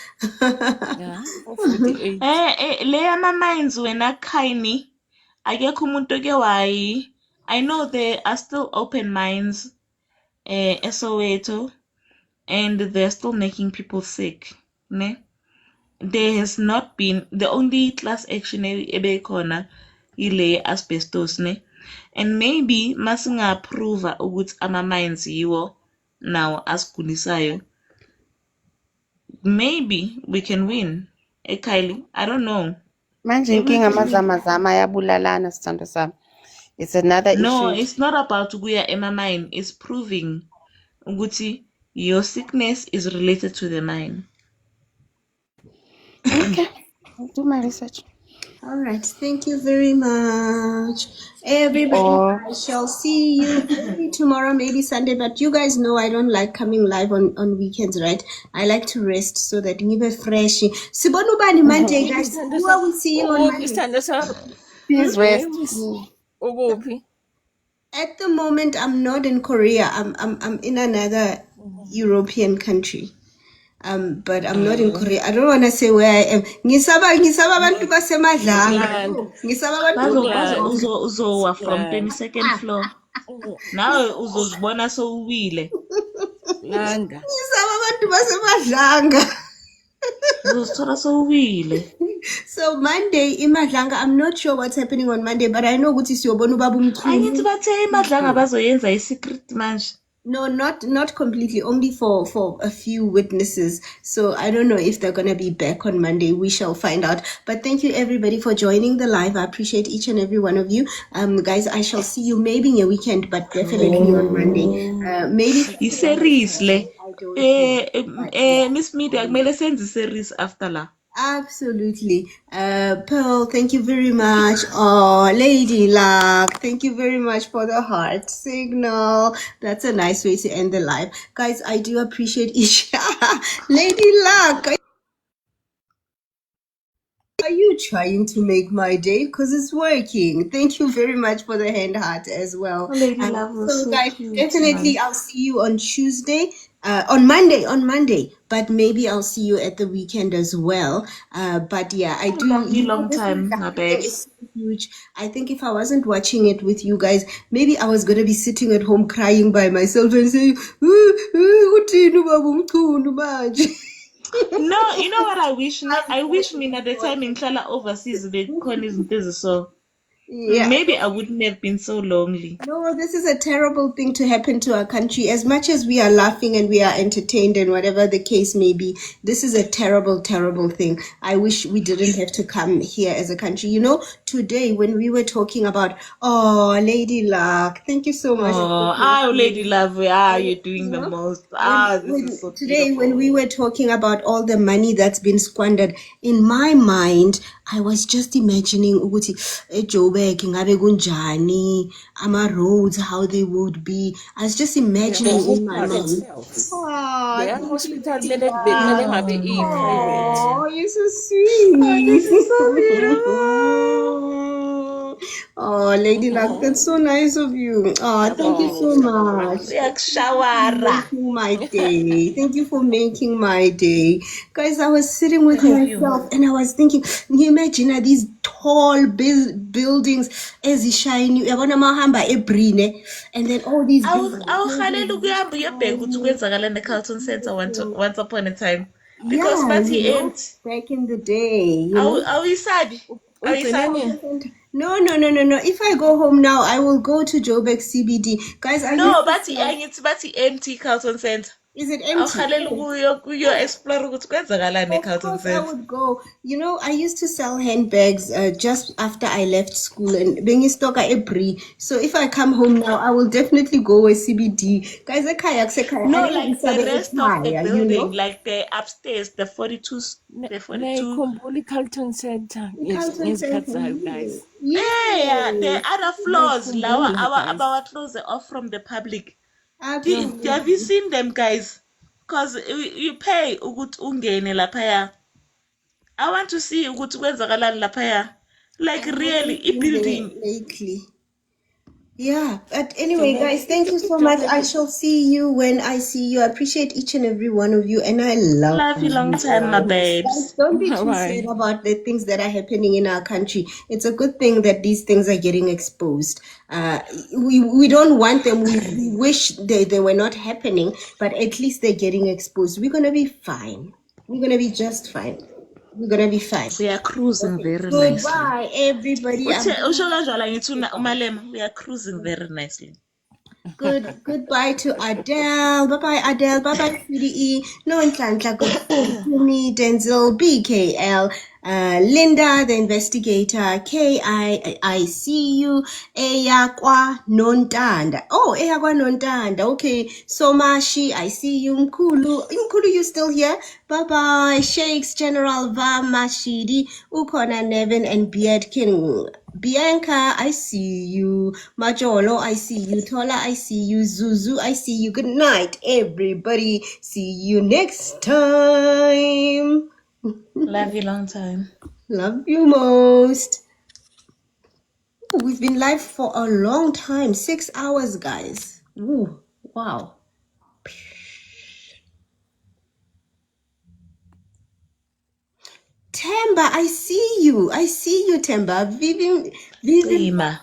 Yeah, 48. Le ama-mines wena Khayini akekho umuntu oke wayi. I know there are still open mines eSoweto and they're still making people sick, ne? There has not been, the only class action ebekhona ile asbestos, ne? And maybe masinga-approva ukuthi ama-mines yiwo now asigulisayo, maybe we can win. Kylie, I don't know. Manje inkinga amazamazama ayabulalana sithando sami. It's another issue. No, it's not about kuya ema-mine. It's proving ukuthi your sickness is related to the mine. Okay. I'll do my research. All right. Thank you very much. Everybody, I shall see you maybe tomorrow, maybe Sunday. But you guys know I don't like coming live on weekends, right? I like to rest so that you be fresh. Sibonubani Monday, guys. Who are we seeing on Monday? Please rest. At the moment, I'm not in Korea. I'm in another European country. But I'm not in Korea. I don't want to say where I am. Ngisaba abantu basemadlanga. Ngisaba abantu Uzowa from 22nd floor. Now uzozibona sowuwile. Langa. Ngisaba abantu basemadlanga. Uzozithola sowuwile. So Monday, imadlanga, I'm not sure what's happening on Monday, but I know ukuthi siyobona ubaba Angithi umkhulu. bathe imadlanga bazoyenza i-secret manje. No, not completely, only for a few witnesses. So I don't know if they're going to be back on Monday. We shall find out. But thank you everybody for joining the live. I appreciate each and every one of you. Guys, I shall see you maybe in a weekend, but definitely on Monday. Maybe I-series le. Miss Media kumele senze i-series after la. Absolutely. Pearl, thank you very much. Oh, Lady Luck, thank you very much for the heart signal. That's a nice way to end the live. Guys, I do appreciate each. Lady Luck, are you trying to make my day? Because it's working. Thank you very much for the hand heart as well. Lady Love was so guys, cute, definitely man. I'll see you on Tuesday. On Monday, but maybe I'll see you at the weekend as well. But yeah, I do. Long time, my babes. Huge. I think if I wasn't watching it with you guys, maybe I was gonna be sitting at home crying by myself and saying, No, you know what I wish? I wish me at the time in Klala overseas the corners and so. Yeah. Maybe I wouldn't have been so lonely. No, this is a terrible thing to happen to our country. As much as we are laughing and we are entertained and whatever the case may be, this is a terrible, terrible thing. I wish we didn't have to come here as a country. You know, today when we were talking about, oh, Lady Luck, thank you so much. Oh, Lady Love, you're doing the most. This is so Today, beautiful. when we were talking about all the money that's been squandered, in my mind, I was just imagining ukuthi eJoburg ngabe kunjani, ama roads how they would be. I was just imagining in my mind. The hospital private. Oh, you're so sweet. Oh, this is so beautiful. Oh, Lady Luck, that's so nice of you. Oh, thank you so much. Making my day. Thank you for making my day. Guys, I was sitting with myself and I was thinking, can you imagine these tall buildings as shiny, yabona mahamba eBrine, and then all these awuhalela ukuyamba uyebheka ukuthi kwenzakala ne-Carlton Center once upon a time because bathi empty back in the day, you know. Awisabi. No. If I go home now, I will go to Joburg CBD. Guys, bathi empty Carlton Center. Is it empty? Explore ukuthi kwenzakalani e-Carlton Center. I would go. You know, I used to sell handbags just after I left school and bengistoka ebri. So if I come home now, I will definitely go with CBD. Guys, no, like the rest of the building, you know? Like the upstairs, the 42. Carlton Center. Yes, guys. Yeah, the other floors, our floors are off from the public. Have you seen them, guys? Because you pay ukuthi ungene laphaya. I want to see ukuthi kwenzakalani laphaya. Like really, a building. Lately. Yeah, but anyway, guys, thank you so much. I shall see you when I see you. I appreciate each and every one of you, and I love you long time, my babes. Guys, don't be too sad about the things that are happening in our country. It's a good thing that these things are getting exposed. We don't want them. We wish they were not happening, but at least they're getting exposed. We're gonna be fine. We're gonna be just fine. We're gonna be fine. We are cruising very nicely. Goodbye, everybody. We are cruising very nicely. Goodbye to Adele. Bye bye Adele. Bye bye CDE. No Nhlanhla. Goodbye to me Denzel BKL. Linda the investigator. I see you. Eyakwa Nontanda. Oh, Eyakwa Nontanda. Okay. Somashi, I see you. Mkulu, you still here? Bye bye. Shakes General Vamashidi. Ukona Nevin and Beard King. Bianca, I see you. Majolo, I see you. Tola, I see you. Zuzu, I see you. Good night, everybody. See you next time. Love you long time. Love you most. We've been live for a long time, 6 hours, guys. Ooh, wow. Temba, I see you. I see you, Temba. Vivian Prima.